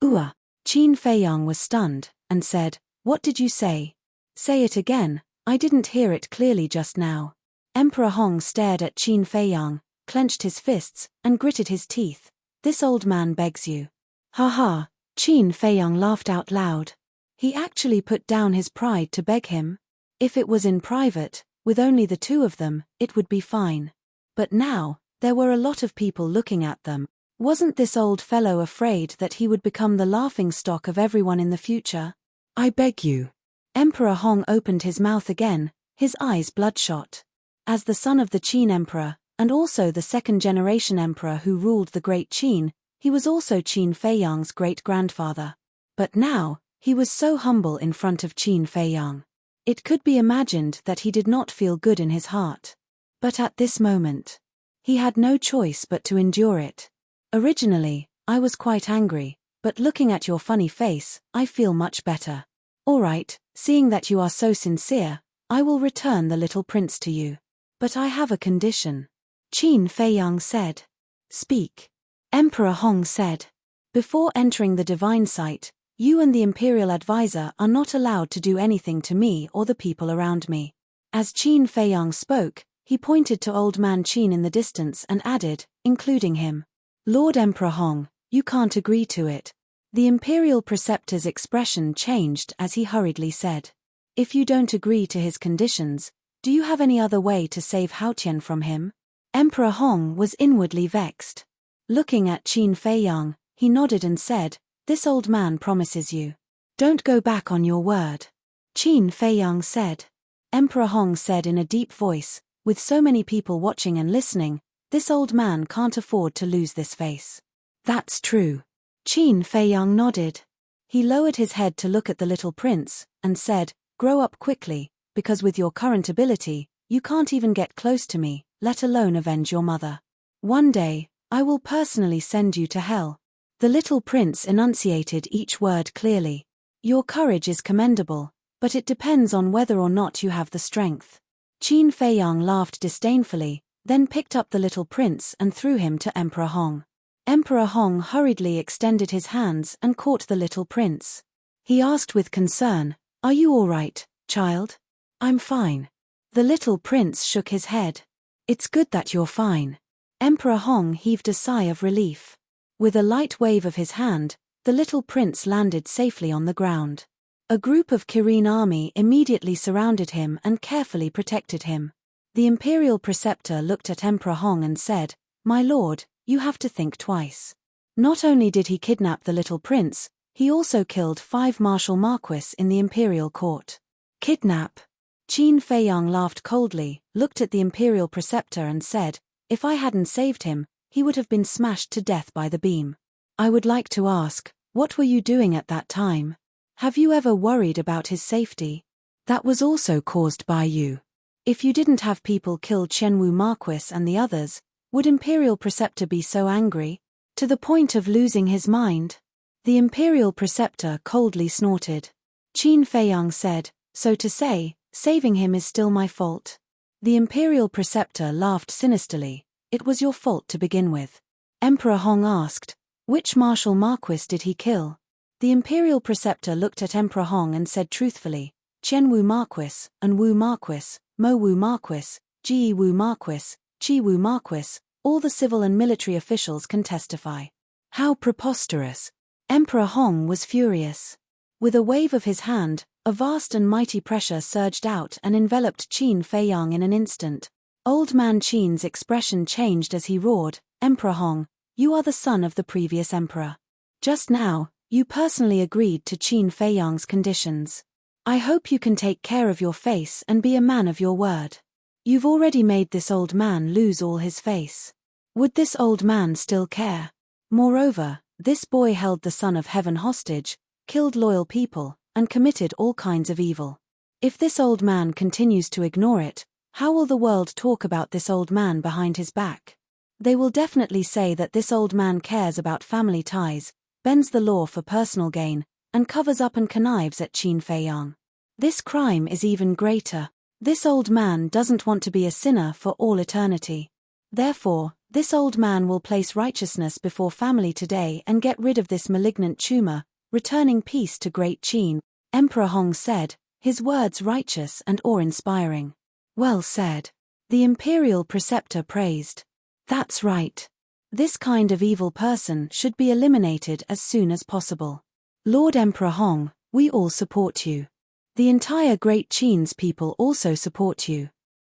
Qin Feiyang was stunned, and said, what did you say? Say it again, I didn't hear it clearly just now. Emperor Hong stared at Qin Feiyang, clenched his fists, and gritted his teeth. This old man begs you. Ha ha, Qin Feiyang laughed out loud. He actually put down his pride to beg him. If it was in private, with only the two of them, it would be fine. But now, there were a lot of people looking at them. Wasn't this old fellow afraid that he would become the laughingstock of everyone in the future? I beg you. Emperor Hong opened his mouth again, his eyes bloodshot. As the son of the Qin emperor, and also the second-generation emperor who ruled the Great Qin. He was also Qin Feiyang's great-grandfather. But now, he was so humble in front of Qin Feiyang. It could be imagined that he did not feel good in his heart. But at this moment, he had no choice but to endure it. Originally, I was quite angry, but looking at your funny face, I feel much better. All right, seeing that you are so sincere, I will return the little prince to you. But I have a condition. Qin Feiyang said. Speak. Emperor Hong said. Before entering the divine site, you and the imperial advisor are not allowed to do anything to me or the people around me. As Qin Feiyang spoke, he pointed to Old Man Qin in the distance and added, including him. Lord Emperor Hong, you can't agree to it. The imperial preceptor's expression changed as he hurriedly said. If you don't agree to his conditions, do you have any other way to save Haotian from him? Emperor Hong was inwardly vexed. Looking at Qin Feiyang, he nodded and said, this old man promises you. Don't go back on your word. Qin Feiyang said. Emperor Hong said in a deep voice, with so many people watching and listening, this old man can't afford to lose this face. That's true. Qin Feiyang nodded. He lowered his head to look at the little prince, and said, grow up quickly, because with your current ability, you can't even get close to me, let alone avenge your mother. One day, I will personally send you to hell. The little prince enunciated each word clearly. Your courage is commendable, but it depends on whether or not you have the strength. Qin Feiyang laughed disdainfully, then picked up the little prince and threw him to Emperor Hong. Emperor Hong hurriedly extended his hands and caught the little prince. He asked with concern, are you all right, child? I'm fine. The little prince shook his head. It's good that you're fine. Emperor Hong heaved a sigh of relief. With a light wave of his hand, the little prince landed safely on the ground. A group of Kirin army immediately surrounded him and carefully protected him. The imperial preceptor looked at Emperor Hong and said, my lord, you have to think twice. Not only did he kidnap the little prince, he also killed 5 martial marquis in the imperial court. Kidnap? Qin Feiyang laughed coldly, looked at the imperial preceptor and said, if I hadn't saved him, he would have been smashed to death by the beam. I would like to ask, what were you doing at that time? Have you ever worried about his safety? That was also caused by you. If you didn't have people kill Qianwu Marquis and the others, would Imperial Preceptor be so angry? To the point of losing his mind? The Imperial Preceptor coldly snorted. Qin Feiyang said, so to say, saving him is still my fault. The Imperial Preceptor laughed sinisterly. It was your fault to begin with. Emperor Hong asked, which martial marquis did he kill? The Imperial Preceptor looked at Emperor Hong and said truthfully, Qianwu Marquis, Anwu Marquis, Mowu Marquis, Jiwu Marquis, Chiwu Marquis, all the civil and military officials can testify. How preposterous! Emperor Hong was furious. With a wave of his hand, a vast and mighty pressure surged out and enveloped Qin Feiyang in an instant. Old Man Qin's expression changed as he roared, Emperor Hong, you are the son of the previous emperor. Just now, you personally agreed to Qin Feiyang's conditions. I hope you can take care of your face and be a man of your word. You've already made this old man lose all his face. Would this old man still care? Moreover, this boy held the Son of Heaven hostage, killed loyal people, and committed all kinds of evil. If this old man continues to ignore it, how will the world talk about this old man behind his back? They will definitely say that this old man cares about family ties, bends the law for personal gain, and covers up and connives at Qin Feiyang. This crime is even greater. This old man doesn't want to be a sinner for all eternity. Therefore, this old man will place righteousness before family today and get rid of this malignant tumor, returning peace to Great Qin. Emperor Hong said, his words righteous and awe-inspiring. Well said. The imperial preceptor praised. That's right. This kind of evil person should be eliminated as soon as possible. Lord Emperor Hong, we all support you. The entire Great Qin's people also support you.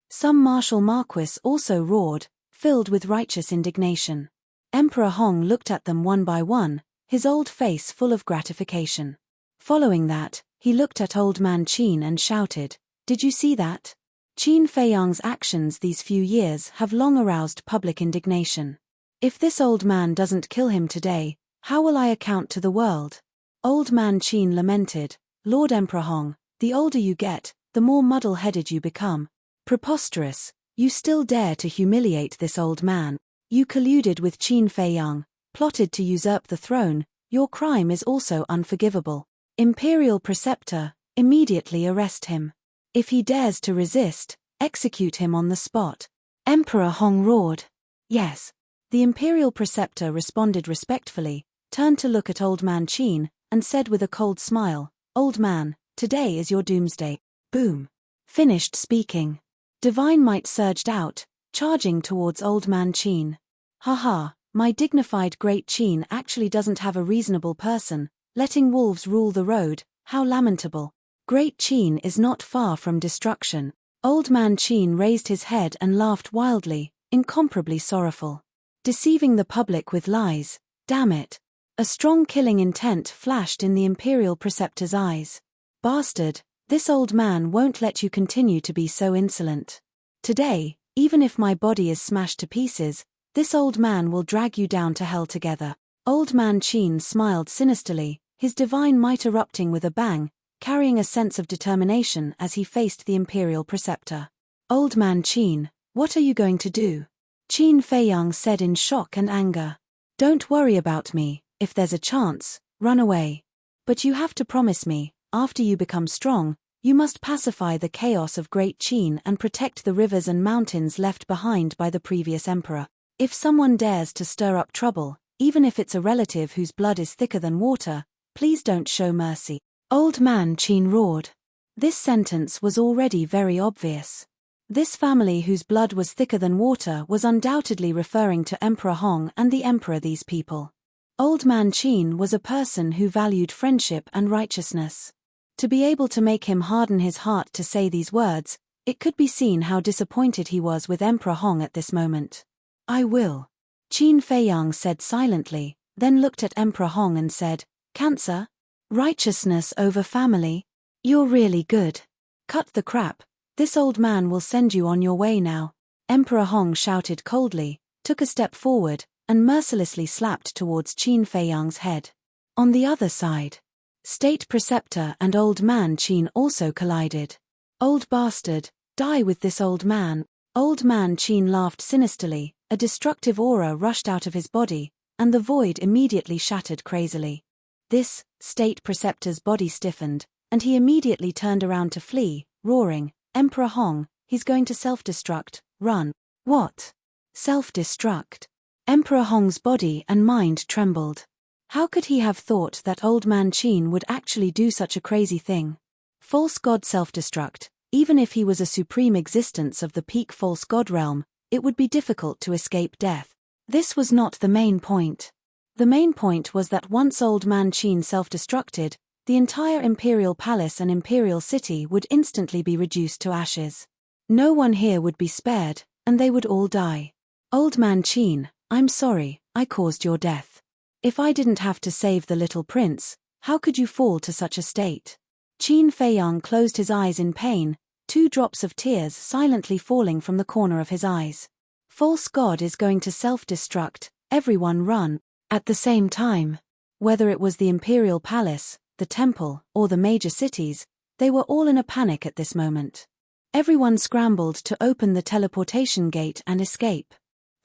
Some martial marquis also roared, filled with righteous indignation. Emperor Hong looked at them one by one, his old face full of gratification. Following that, he looked at Old Man Qin and shouted, did you see that? Qin Feiyang's actions these few years have long aroused public indignation. If this old man doesn't kill him today, how will I account to the world? Old man Qin lamented. Lord Emperor Hong, the older you get, the more muddle-headed you become. Preposterous, you still dare to humiliate this old man. You colluded with Qin Feiyang, plotted to usurp the throne, your crime is also unforgivable. Imperial Preceptor, immediately arrest him. If he dares to resist, execute him on the spot. Emperor Hong roared. Yes. The Imperial Preceptor responded respectfully, turned to look at Old Man Qin, and said with a cold smile, Old man, today is your doomsday. Boom. Finished speaking. Divine might surged out, charging towards Old Man Qin. Haha, my dignified great Qin actually doesn't have a reasonable person, letting wolves rule the road, how lamentable. Great Qin is not far from destruction. Old Man Qin raised his head and laughed wildly, incomparably sorrowful. Deceiving the public with lies, damn it. A strong killing intent flashed in the Imperial Preceptor's eyes. Bastard, this old man won't let you continue to be so insolent. Today, even if my body is smashed to pieces, this old man will drag you down to hell together. Old Man Qin smiled sinisterly, his divine might erupting with a bang, carrying a sense of determination as he faced the Imperial Preceptor. Old Man Qin, what are you going to do? Qin Feiyang said in shock and anger. Don't worry about me, if there's a chance, run away. But you have to promise me, after you become strong, you must pacify the chaos of Great Qin and protect the rivers and mountains left behind by the previous emperor. If someone dares to stir up trouble, even if it's a relative whose blood is thicker than water, please don't show mercy. Old Man Qin roared. This sentence was already very obvious. This family whose blood was thicker than water was undoubtedly referring to Emperor Hong and the emperor these people. Old Man Qin was a person who valued friendship and righteousness. To be able to make him harden his heart to say these words, it could be seen how disappointed he was with Emperor Hong at this moment. I will. Qin Feiyang said silently, then looked at Emperor Hong and said, Cancer? Righteousness over family? You're really good. Cut the crap. This old man will send you on your way now. Emperor Hong shouted coldly, took a step forward, and mercilessly slapped towards Qin Feiyang's head. On the other side, State Preceptor and Old Man Qin also collided. Old bastard, die with this old man. Old Man Qin laughed sinisterly, a destructive aura rushed out of his body, and the void immediately shattered crazily. This, State Preceptor's body stiffened, and he immediately turned around to flee, roaring, Emperor Hong, he's going to self-destruct, run. What? Self-destruct? Emperor Hong's body and mind trembled. How could he have thought that Old Man Qin would actually do such a crazy thing? False god self-destruct, even if he was a supreme existence of the peak false god realm, it would be difficult to escape death. This was not the main point. The main point was that once Old Man Qin self-destructed, the entire imperial palace and imperial city would instantly be reduced to ashes. No one here would be spared, and they would all die. Old Man Qin, I'm sorry, I caused your death. If I didn't have to save the little prince, how could you fall to such a state? Qin Feiyang closed his eyes in pain, 2 drops of tears silently falling from the corner of his eyes. False god is going to self-destruct, everyone run. At the same time, whether it was the imperial palace, the temple, or the major cities, they were all in a panic at this moment. Everyone scrambled to open the teleportation gate and escape.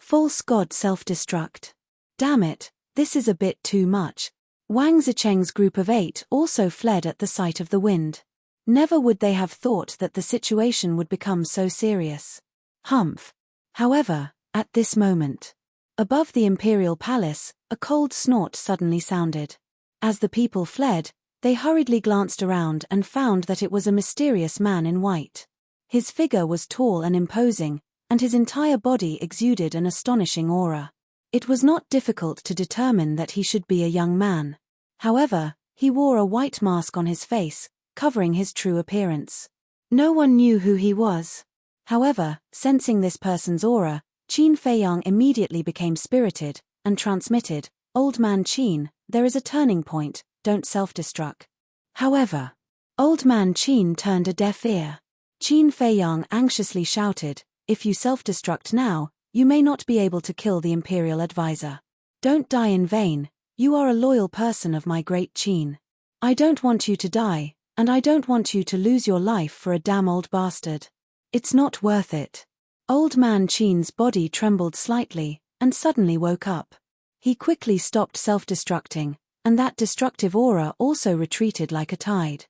False god self-destruct. Damn it, this is a bit too much. Wang Zicheng's group of 8 also fled at the sight of the wind. Never would they have thought that the situation would become so serious. Humph. However, at this moment, above the imperial palace, a cold snort suddenly sounded. As the people fled, they hurriedly glanced around and found that it was a mysterious man in white. His figure was tall and imposing, and his entire body exuded an astonishing aura. It was not difficult to determine that he should be a young man. However, he wore a white mask on his face, covering his true appearance. No one knew who he was. However, sensing this person's aura, Qin Feiyang immediately became spirited, and transmitted, Old Man Qin, there is a turning point, don't self-destruct. However, Old Man Qin turned a deaf ear. Qin Feiyang anxiously shouted, "If you self-destruct now, you may not be able to kill the imperial advisor. Don't die in vain, you are a loyal person of my great Qin. I don't want you to die, and I don't want you to lose your life for a damn old bastard. It's not worth it." Old man Qin's body trembled slightly, and suddenly woke up. He quickly stopped self-destructing, and that destructive aura also retreated like a tide.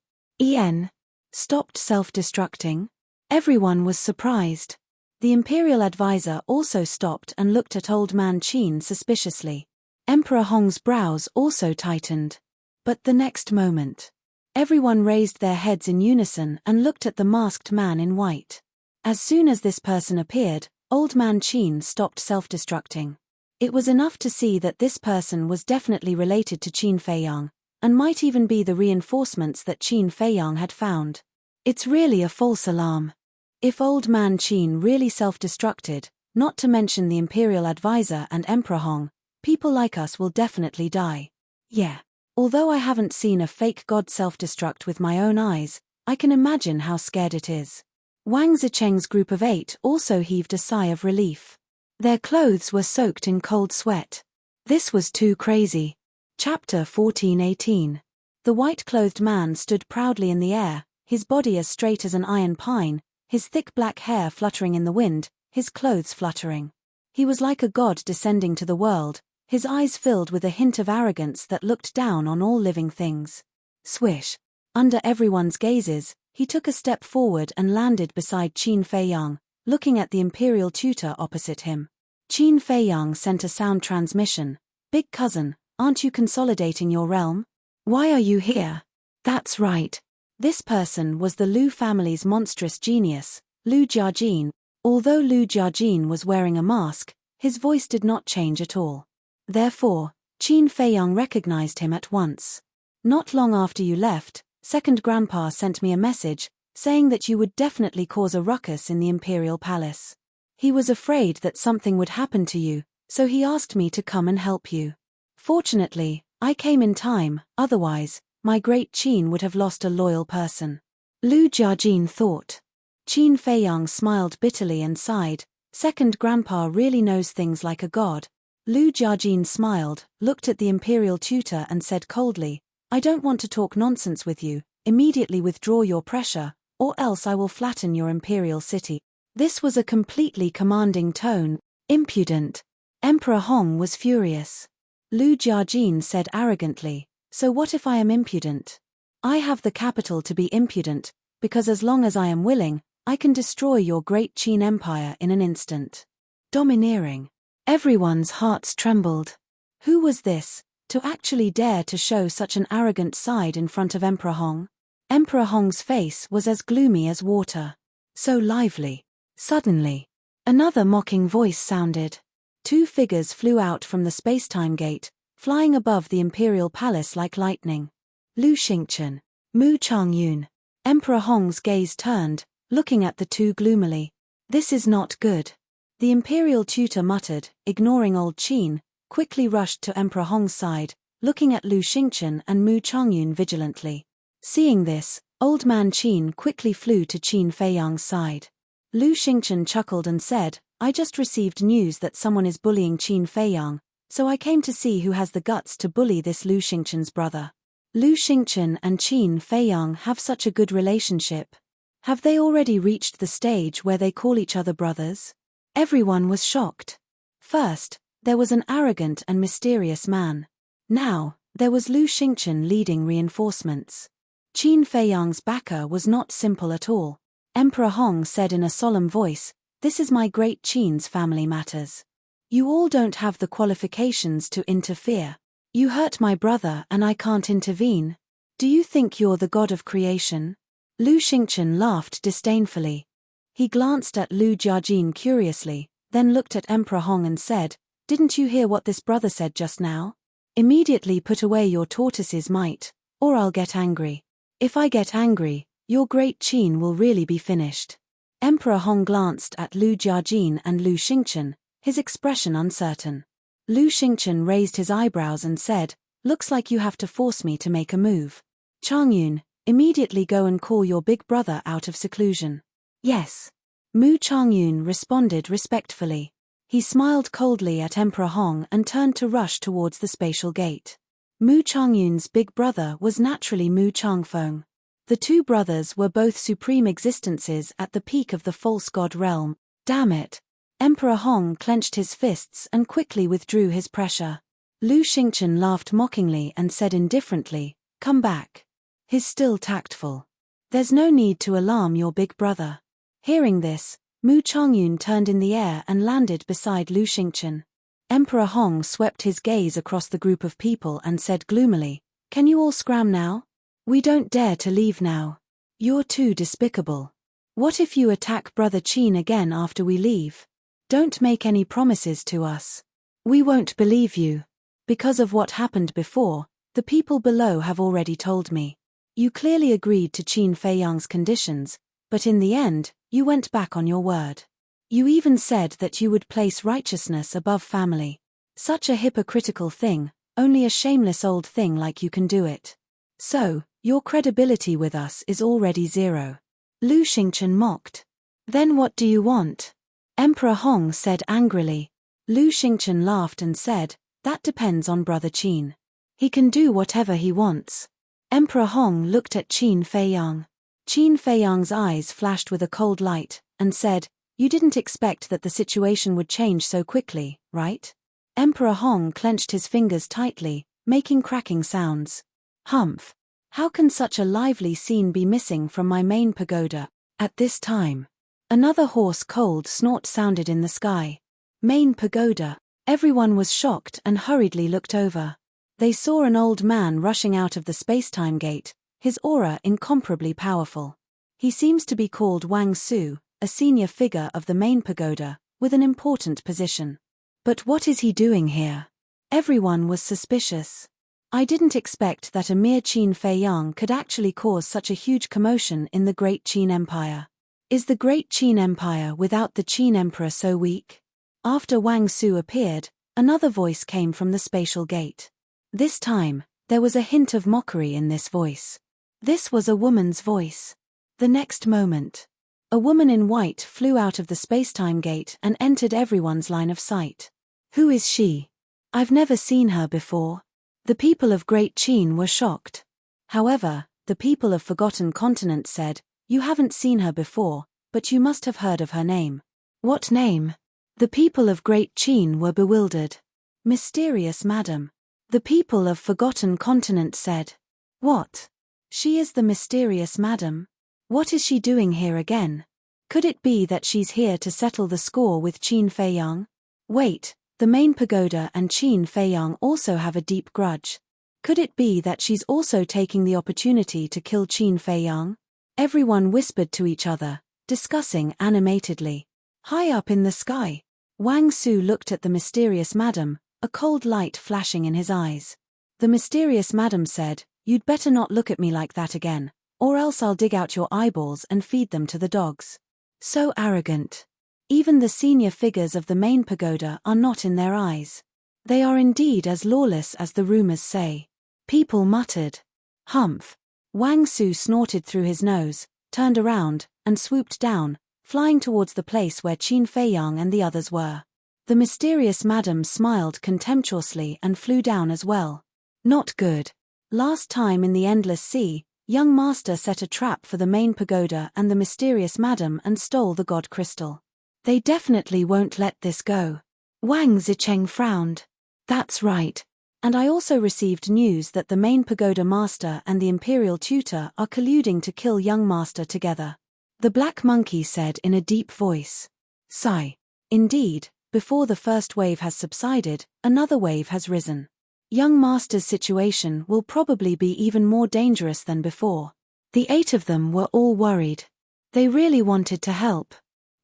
Stopped self-destructing? Everyone was surprised. The imperial advisor also stopped and looked at old man Qin suspiciously. Emperor Hong's brows also tightened. But the next moment, everyone raised their heads in unison and looked at the masked man in white. As soon as this person appeared, old man Qin stopped self-destructing. It was enough to see that this person was definitely related to Qin Feiyang, and might even be the reinforcements that Qin Feiyang had found. It's really a false alarm. If old man Qin really self-destructed, not to mention the imperial advisor and Emperor Hong, people like us will definitely die. Yeah. Although I haven't seen a fake god self-destruct with my own eyes, I can imagine how scared it is. Wang Zicheng's group of 8 also heaved a sigh of relief. Their clothes were soaked in cold sweat. This was too crazy. Chapter 14:18. The white-clothed man stood proudly in the air, his body as straight as an iron pine, his thick black hair fluttering in the wind, his clothes fluttering. He was like a god descending to the world, his eyes filled with a hint of arrogance that looked down on all living things. Swish. Under everyone's gazes, he took a step forward and landed beside Qin Feiyang, looking at the imperial tutor opposite him. Qin Feiyang sent a sound transmission. "Big cousin, aren't you consolidating your realm? Why are you here?" That's right. This person was the Lu family's monstrous genius, Lu Jiajin. Although Lu Jiajin was wearing a mask, his voice did not change at all. Therefore, Qin Feiyang recognized him at once. "Not long after you left, Second Grandpa sent me a message, saying that you would definitely cause a ruckus in the imperial palace. He was afraid that something would happen to you, so he asked me to come and help you. Fortunately, I came in time, otherwise, my great Qin would have lost a loyal person." Lu Jiajin thought. Qin Feiyang smiled bitterly and sighed. Second Grandpa really knows things like a god. Lu Jiajin smiled, looked at the imperial tutor and said coldly, "I don't want to talk nonsense with you, immediately withdraw your pressure, or else I will flatten your imperial city." This was a completely commanding tone. Impudent. Emperor Hong was furious. Lu Jiajin said arrogantly, "So what if I am impudent? I have the capital to be impudent, because as long as I am willing, I can destroy your great Qin empire in an instant." Domineering. Everyone's hearts trembled. Who was this, to actually dare to show such an arrogant side in front of Emperor Hong? Emperor Hong's face was as gloomy as water. So lively. Suddenly, another mocking voice sounded. 2 figures flew out from the space-time gate, flying above the imperial palace like lightning. Lu Xingchen, Mu Changyun. Emperor Hong's gaze turned, looking at the 2 gloomily. "This is not good." The imperial tutor muttered, ignoring old Qin, quickly rushed to Emperor Hong's side, looking at Lu Xingchen and Mu Changyun vigilantly. Seeing this, old man Qin quickly flew to Qin Feiyang's side. Lu Xingchen chuckled and said, "I just received news that someone is bullying Qin Feiyang, so I came to see who has the guts to bully this Lu Xingchen's brother." Lu Xingchen and Qin Feiyang have such a good relationship. Have they already reached the stage where they call each other brothers? Everyone was shocked. First, there was an arrogant and mysterious man. Now, there was Lu Xingchen leading reinforcements. Qin Feiyang's backer was not simple at all. Emperor Hong said in a solemn voice, "This is my great Qin's family matters. You all don't have the qualifications to interfere. You hurt my brother and I can't intervene. Do you think you're the god of creation?" Lu Xingchen laughed disdainfully. He glanced at Lu Jiajin curiously, then looked at Emperor Hong and said, "Didn't you hear what this brother said just now? Immediately put away your tortoise's might, or I'll get angry. If I get angry, your great Qin will really be finished." Emperor Hong glanced at Lu Jiajin and Lu Xingchen, his expression uncertain. Lu Xingchen raised his eyebrows and said, "Looks like you have to force me to make a move. Changyun, immediately go and call your big brother out of seclusion." Yes. Mu Changyun responded respectfully. He smiled coldly at Emperor Hong and turned to rush towards the spatial gate. Mu Changyun's big brother was naturally Mu Changfeng. The two brothers were both supreme existences at the peak of the false god realm. Damn it! Emperor Hong clenched his fists and quickly withdrew his pressure. Lu Xingchen laughed mockingly and said indifferently, "Come back." He's still tactful. There's no need to alarm your big brother. Hearing this, Mu Changyun turned in the air and landed beside Lu Xingchen. Emperor Hong swept his gaze across the group of people and said gloomily, "Can you all scram now? We don't dare to leave now. You're too despicable. What if you attack Brother Qin again after we leave? Don't make any promises to us. We won't believe you. Because of what happened before, the people below have already told me. You clearly agreed to Qin Feiyang's conditions, but in the end, you went back on your word. You even said that you would place righteousness above family. Such a hypocritical thing, only a shameless old thing like you can do it. So, your credibility with us is already zero." Lu Xingchen mocked. "Then what do you want?" Emperor Hong said angrily. Lu Xingchen laughed and said, "That depends on Brother Qin. He can do whatever he wants." Emperor Hong looked at Qin Feiyang. Qin Feiyang's eyes flashed with a cold light, and said, "You didn't expect that the situation would change so quickly, right?" Emperor Hong clenched his fingers tightly, making cracking sounds. "Humph! How can such a lively scene be missing from my main pagoda at this time?" Another hoarse cold snort sounded in the sky. Main pagoda. Everyone was shocked and hurriedly looked over. They saw an old man rushing out of the space-time gate, his aura incomparably powerful. He seems to be called Wang Su, a senior figure of the main pagoda, with an important position. But what is he doing here? Everyone was suspicious. I didn't expect that a mere Qin Feiyang could actually cause such a huge commotion in the Great Qin Empire. Is the Great Qin Empire without the Qin Emperor so weak? After Wang Su appeared, another voice came from the spatial gate. This time, there was a hint of mockery in this voice. This was a woman's voice. The next moment, a woman in white flew out of the spacetime gate and entered everyone's line of sight. Who is she? I've never seen her before. The people of Great Qin were shocked. However, the people of Forgotten Continent said, "You haven't seen her before, but you must have heard of her name." What name? The people of Great Qin were bewildered. Mysterious Madam. The people of Forgotten Continent said. What? She is the Mysterious Madam? What is she doing here again? Could it be that she's here to settle the score with Qin Feiyang? Wait, the main pagoda and Qin Feiyang also have a deep grudge. Could it be that she's also taking the opportunity to kill Qin Feiyang? Everyone whispered to each other, discussing animatedly. High up in the sky, Wang Su looked at the Mysterious Madam, a cold light flashing in his eyes. The Mysterious Madam said, "You'd better not look at me like that again, or else I'll dig out your eyeballs and feed them to the dogs." So arrogant. Even the senior figures of the main pagoda are not in their eyes. They are indeed as lawless as the rumors say. People muttered. Humph. Wang Su snorted through his nose, turned around, and swooped down, flying towards the place where Qin Feiyang and the others were. The Mysterious Madam smiled contemptuously and flew down as well. Not good. Last time in the Endless Sea, young master set a trap for the main pagoda and the Mysterious Madam and stole the God Crystal. They definitely won't let this go. Wang Zicheng frowned. That's right. And I also received news that the main pagoda master and the imperial tutor are colluding to kill young master together. The black monkey said in a deep voice. Sigh. Indeed, before the first wave has subsided, another wave has risen. Young master's situation will probably be even more dangerous than before. The 8 of them were all worried. They really wanted to help.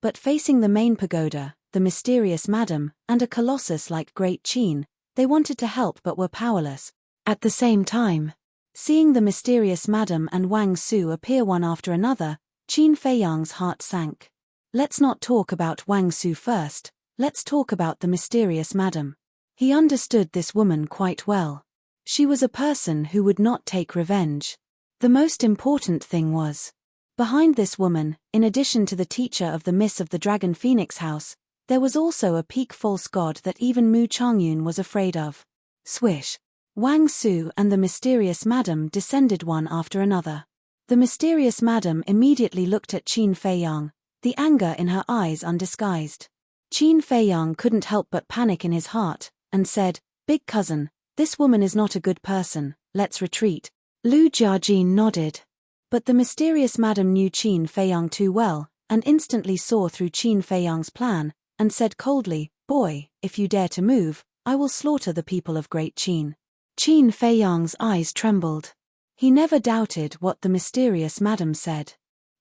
But facing the main pagoda, the Mysterious Madam, and a colossus like Great Qin, they wanted to help but were powerless. At the same time, seeing the Mysterious Madam and Wang Su appear one after another, Qin Feiyang's heart sank. Let's not talk about Wang Su first, let's talk about the Mysterious Madam. He understood this woman quite well. She was a person who would not take revenge. The most important thing was, Behind this woman, in addition to the teacher of the Miss of the Dragon Phoenix House, there was also a peak false god that even Mu Changyun was afraid of. Swish. Wang Su and the mysterious madam descended one after another. The mysterious madam immediately looked at Qin Feiyang, the anger in her eyes undisguised. Qin Feiyang couldn't help but panic in his heart, and said, "Big cousin, this woman is not a good person, let's retreat." Lu Jiajin nodded. But the mysterious madam knew Qin Feiyang too well, and instantly saw through Qin Feiyang's plan, and said coldly, "Boy, if you dare to move, I will slaughter the people of Great Qin." Qin Feiyang's eyes trembled. He never doubted what the mysterious madam said.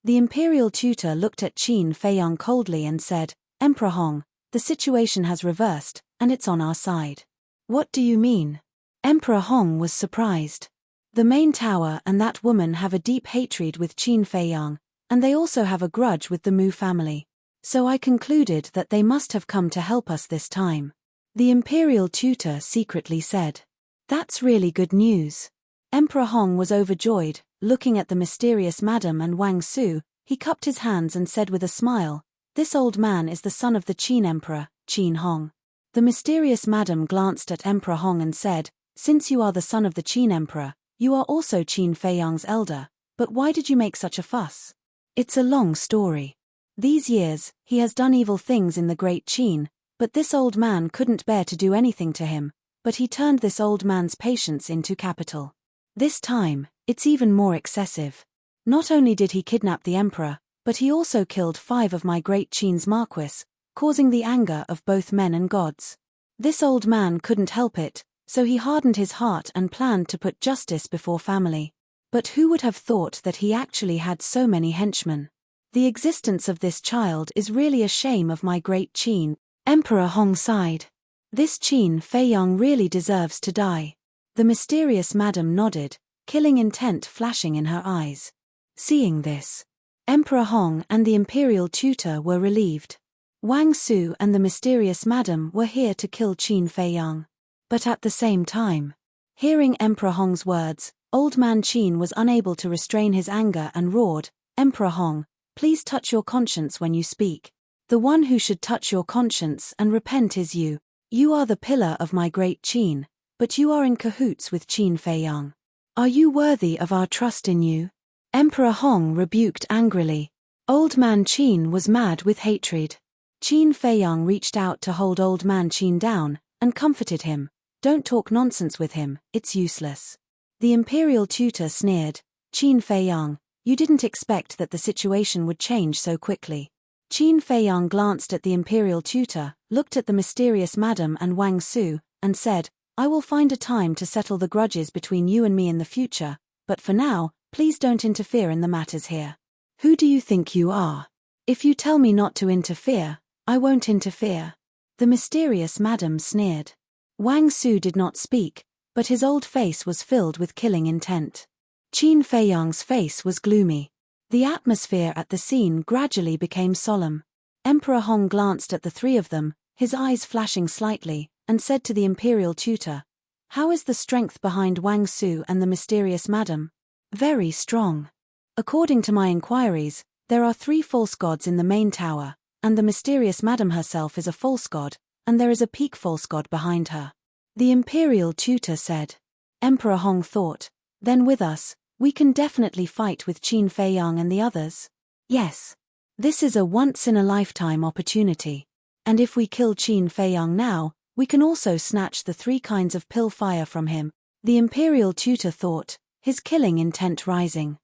The imperial tutor looked at Qin Feiyang coldly and said, "Emperor Hong, the situation has reversed, and it's on our side." "What do you mean?" Emperor Hong was surprised. The main tower and that woman have a deep hatred with Qin Feiyang, and they also have a grudge with the Mu family. So I concluded that they must have come to help us this time. The imperial tutor secretly said. "That's really good news." Emperor Hong was overjoyed, looking at the mysterious madam and Wang Su. He cupped his hands and said with a smile, "This old man is the son of the Qin Emperor, Qin Hong." The mysterious madam glanced at Emperor Hong and said, "Since you are the son of the Qin Emperor, you are also Qin Feiyang's elder, but why did you make such a fuss?" "It's a long story. These years, he has done evil things in the Great Qin, but this old man couldn't bear to do anything to him, but he turned this old man's patience into capital. This time, it's even more excessive. Not only did he kidnap the emperor, but he also killed 5 of my Great Qin's marquis, causing the anger of both men and gods. This old man couldn't help it, so he hardened his heart and planned to put justice before family. But who would have thought that he actually had so many henchmen? The existence of this child is really a shame of my Great Qin." Emperor Hong sighed. "This Qin Feiyang really deserves to die." The mysterious madam nodded, killing intent flashing in her eyes. Seeing this, Emperor Hong and the imperial tutor were relieved. Wang Su and the mysterious madam were here to kill Qin Feiyang. But at the same time, hearing Emperor Hong's words, old man Qin was unable to restrain his anger and roared, "Emperor Hong, please touch your conscience when you speak. The one who should touch your conscience and repent is you. You are the pillar of my Great Qin, but you are in cahoots with Qin Feiyang. Are you worthy of our trust in you?" Emperor Hong rebuked angrily. Old man Qin was mad with hatred. Qin Feiyang reached out to hold old man Qin down, and comforted him. "Don't talk nonsense with him, it's useless." The imperial tutor sneered, "Qin Feiyang, you didn't expect that the situation would change so quickly." Qin Feiyang glanced at the imperial tutor, looked at the mysterious madam and Wang Su, and said, "I will find a time to settle the grudges between you and me in the future, but for now, please don't interfere in the matters here." "Who do you think you are? If you tell me not to interfere, I won't interfere." The mysterious madam sneered. Wang Su did not speak, but his old face was filled with killing intent. Qin Feiyang's face was gloomy. The atmosphere at the scene gradually became solemn. Emperor Hong glanced at the 3 of them, his eyes flashing slightly, and said to the imperial tutor, "How is the strength behind Wang Su and the mysterious madam?" "Very strong. According to my inquiries, there are 3 false gods in the main tower, and the mysterious madam herself is a false god, and there is a peak false god behind her," the imperial tutor said. Emperor Hong thought, "Then with us, we can definitely fight with Qin Feiyang and the others. Yes. This is a once-in-a-lifetime opportunity. And if we kill Qin Feiyang now, we can also snatch the 3 kinds of pill fire from him," the imperial tutor thought, his killing intent rising.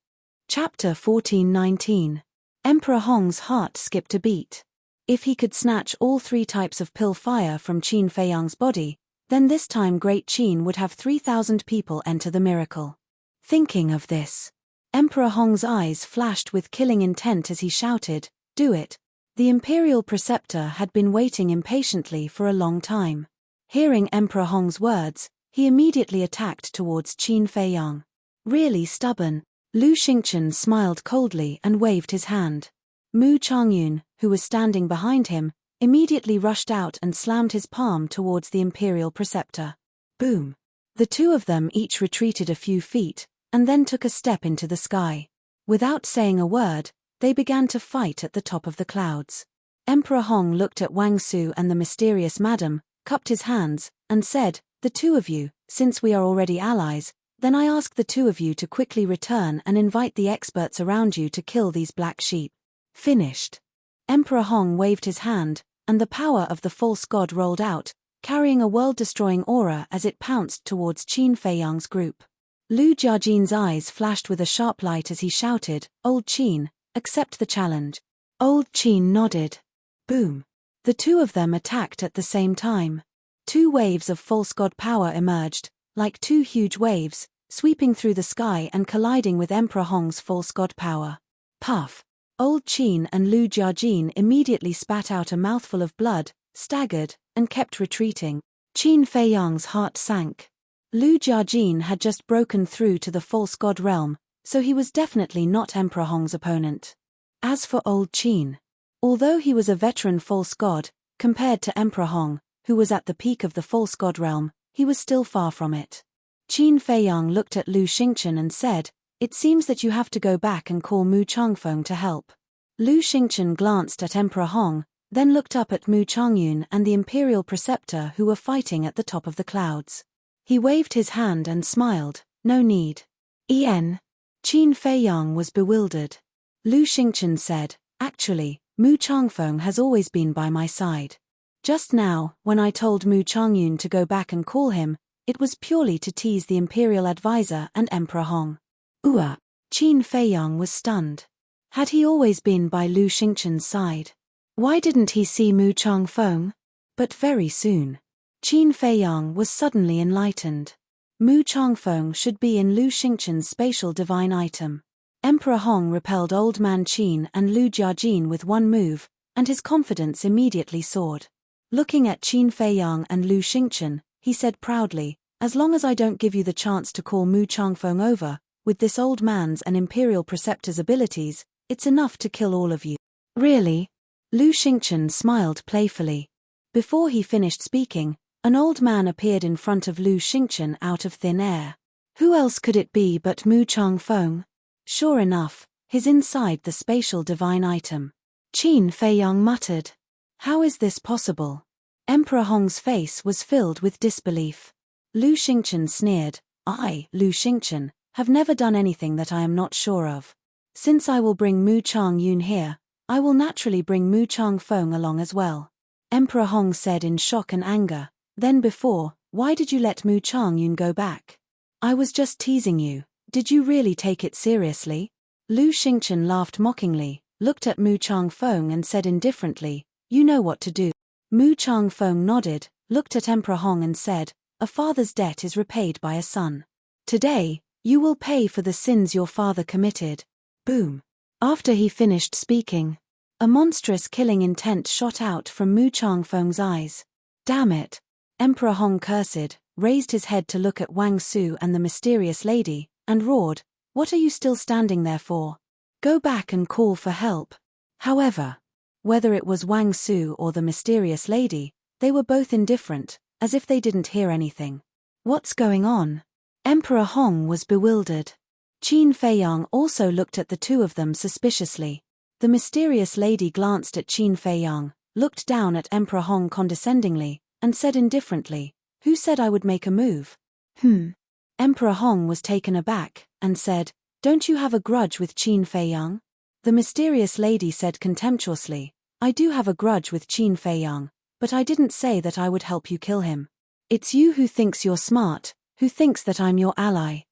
Chapter 14:19. Emperor Hong's heart skipped a beat. If he could snatch all 3 types of pill fire from Qin Feiyang's body, then this time Great Qin would have 3,000 people enter the miracle. Thinking of this, Emperor Hong's eyes flashed with killing intent as he shouted, "Do it." The imperial preceptor had been waiting impatiently for a long time. Hearing Emperor Hong's words, he immediately attacked towards Qin Feiyang. "Really stubborn." Lu Xingchen smiled coldly and waved his hand. Mu Changyun, who was standing behind him, immediately rushed out and slammed his palm towards the imperial preceptor. Boom! The 2 of them each retreated a few feet, and then took a step into the sky. Without saying a word, they began to fight at the top of the clouds. Emperor Hong looked at Wang Su and the mysterious madam, cupped his hands, and said, "The two of you, since we are already allies, then I ask the two of you to quickly return and invite the experts around you to kill these black sheep." Finished. Emperor Hong waved his hand, and the power of the false god rolled out, carrying a world-destroying aura as it pounced towards Qin Feiyang's group. Lu Jiajin's eyes flashed with a sharp light as he shouted, "Old Qin, accept the challenge." Old Qin nodded. Boom. The two of them attacked at the same time. Two waves of false god power emerged, like two huge waves, sweeping through the sky and colliding with Emperor Hong's false god power. Puff. Old Qin and Lu Jiajin immediately spat out a mouthful of blood, staggered, and kept retreating. Qin Feiyang's heart sank. Lu Jiajin had just broken through to the false god realm, so he was definitely not Emperor Hong's opponent. As for Old Qin, although he was a veteran false god, compared to Emperor Hong, who was at the peak of the false god realm, he was still far from it. Qin Feiyang looked at Lu Xingchen and said, "It seems that you have to go back and call Mu Changfeng to help." Lu Xingchen glanced at Emperor Hong, then looked up at Mu Changyun and the imperial preceptor who were fighting at the top of the clouds. He waved his hand and smiled, "No need." Qin Feiyang was bewildered. Lu Xingchen said, "Actually, Mu Changfeng has always been by my side. Just now, when I told Mu Changyun to go back and call him, it was purely to tease the imperial advisor and Emperor Hong." Qin Feiyang was stunned. Had he always been by Lu Xingchen's side? Why didn't he see Mu Changfeng? But very soon, Qin Feiyang was suddenly enlightened. Mu Changfeng should be in Lu Xingchen's spatial divine item. Emperor Hong repelled Old Man Qin and Lu Jiajin with one move, and his confidence immediately soared. Looking at Qin Feiyang and Lu Xingchen, he said proudly, "As long as I don't give you the chance to call Mu Changfeng over, with this old man's and imperial preceptor's abilities, it's enough to kill all of you." "Really?" Lu Xingchen smiled playfully. Before he finished speaking, an old man appeared in front of Lu Xingchen out of thin air. Who else could it be but Mu Changfeng? Sure enough, he's inside the spatial divine item. Qin Feiyang muttered, "How is this possible?" Emperor Hong's face was filled with disbelief. Lu Xingchen sneered, "I, Lu Xingchen, have never done anything that I am not sure of. Since I will bring Mu Changyun here, I will naturally bring Mu Changfeng along as well." Emperor Hong said in shock and anger, "Then before, why did you let Mu Changyun go back?" "I was just teasing you. Did you really take it seriously?" Lu Xingchen laughed mockingly, looked at Mu Changfeng and said indifferently, "You know what to do." Mu Changfeng nodded, looked at Emperor Hong and said, "A father's debt is repaid by a son. Today, you will pay for the sins your father committed." Boom. After he finished speaking, a monstrous killing intent shot out from Mu Changfeng's eyes. "Damn it." Emperor Hong cursed, raised his head to look at Wang Su and the mysterious lady, and roared, "What are you still standing there for? Go back and call for help." However, whether it was Wang Su or the mysterious lady, they were both indifferent, as if they didn't hear anything. What's going on? Emperor Hong was bewildered. Qin Feiyang also looked at the two of them suspiciously. The mysterious lady glanced at Qin Feiyang, looked down at Emperor Hong condescendingly, and said indifferently, "Who said I would make a move?" Emperor Hong was taken aback, and said, "Don't you have a grudge with Qin Feiyang?" The mysterious lady said contemptuously, "I do have a grudge with Qin Feiyang, but I didn't say that I would help you kill him. It's you who thinks you're smart, who thinks that I'm your ally."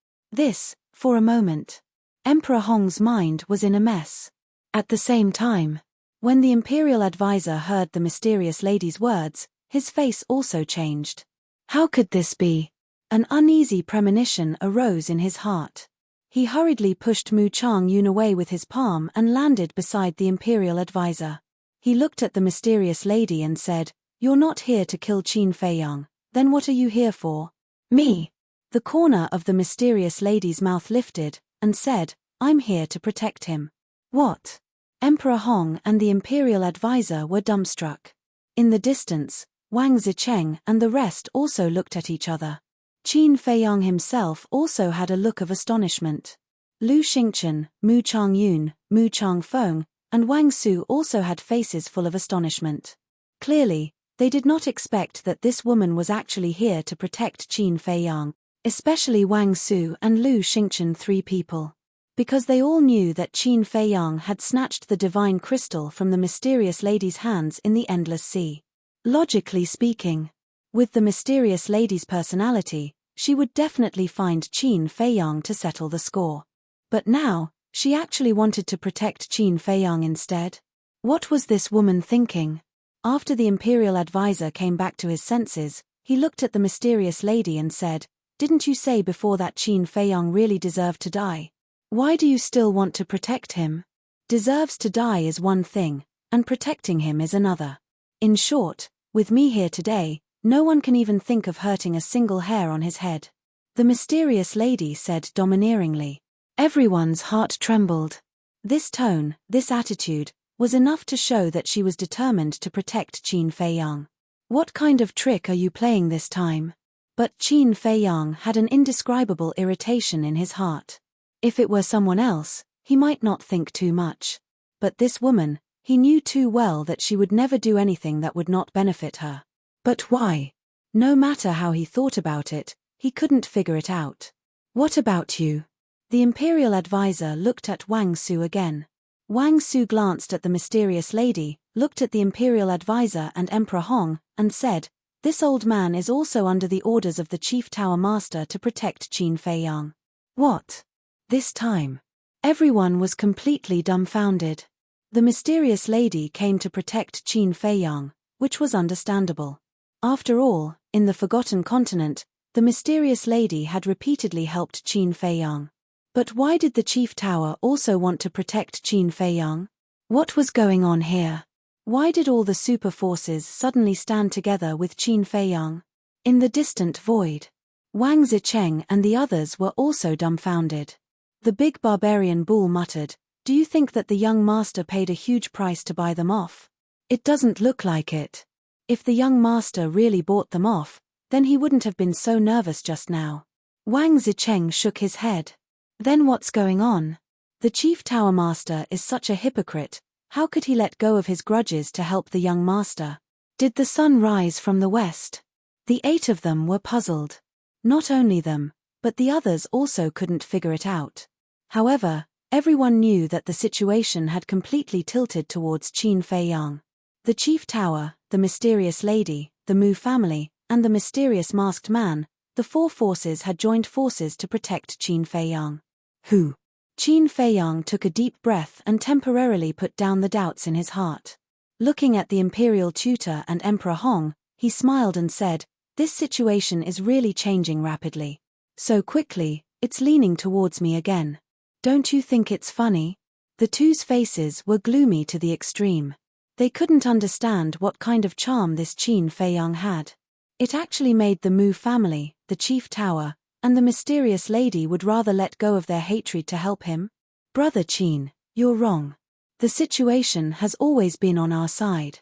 For a moment, Emperor Hong's mind was in a mess. At the same time, when the imperial advisor heard the mysterious lady's words, his face also changed. How could this be? An uneasy premonition arose in his heart. He hurriedly pushed Mu Changyun away with his palm and landed beside the imperial advisor. He looked at the mysterious lady and said, "You're not here to kill Qin Feiyang, then what are you here for?" "Me." The corner of the mysterious lady's mouth lifted, and said, "I'm here to protect him." "What?" Emperor Hong and the imperial advisor were dumbstruck. In the distance, Wang Zicheng and the rest also looked at each other. Qin Feiyang himself also had a look of astonishment. Lu Xingchen, Mu Changyun, Mu Changfeng, and Wang Su also had faces full of astonishment. Clearly, they did not expect that this woman was actually here to protect Qin Feiyang, especially Wang Su and Lu Xingchen, three people. Because they all knew that Qin Feiyang had snatched the divine crystal from the mysterious lady's hands in the endless sea. Logically speaking, with the mysterious lady's personality, she would definitely find Qin Feiyang to settle the score. But now, she actually wanted to protect Qin Feiyang instead? What was this woman thinking? After the imperial advisor came back to his senses, he looked at the mysterious lady and said, "Didn't you say before that Qin Feiyang really deserved to die? Why do you still want to protect him? Deserves to die is one thing, and protecting him is another. In short, with me here today, no one can even think of hurting a single hair on his head," the mysterious lady said domineeringly. Everyone's heart trembled. This tone, this attitude, was enough to show that she was determined to protect Qin Feiyang. What kind of trick are you playing this time? But Qin Feiyang had an indescribable irritation in his heart. If it were someone else, he might not think too much. But this woman, he knew too well that she would never do anything that would not benefit her. But why? No matter how he thought about it, he couldn't figure it out. What about you? The imperial advisor looked at Wang Su again. Wang Su glanced at the mysterious lady, looked at the imperial advisor and Emperor Hong, and said, "This old man is also under the orders of the Chief Tower Master to protect Qin Feiyang." What? This time, everyone was completely dumbfounded. The mysterious lady came to protect Qin Feiyang, which was understandable. After all, in the Forgotten Continent, the mysterious lady had repeatedly helped Qin Feiyang. But why did the Chief Tower also want to protect Qin Feiyang? What was going on here? Why did all the super forces suddenly stand together with Qin Feiyang? In the distant void, Wang Zicheng and the others were also dumbfounded. The big barbarian bull muttered, "Do you think that the young master paid a huge price to buy them off? It doesn't look like it. If the young master really bought them off, then he wouldn't have been so nervous just now." Wang Zicheng shook his head. Then what's going on? The Chief Tower Master is such a hypocrite. How could he let go of his grudges to help the young master? Did the sun rise from the west? The 8 of them were puzzled. Not only them, but the others also couldn't figure it out. However, everyone knew that the situation had completely tilted towards Qin Feiyang. The Chief Tower, the mysterious lady, the Mu family, and the mysterious masked man, the 4 forces had joined forces to protect Qin Feiyang. Who? Qin Feiyang took a deep breath and temporarily put down the doubts in his heart. Looking at the imperial tutor and Emperor Hong, he smiled and said, "This situation is really changing rapidly. So quickly, it's leaning towards me again. Don't you think it's funny?" The two's faces were gloomy to the extreme. They couldn't understand what kind of charm this Qin Feiyang had. It actually made the Mu family, the Chief Tower, and the mysterious lady would rather let go of their hatred to help him. "Brother Qin, you're wrong. The situation has always been on our side.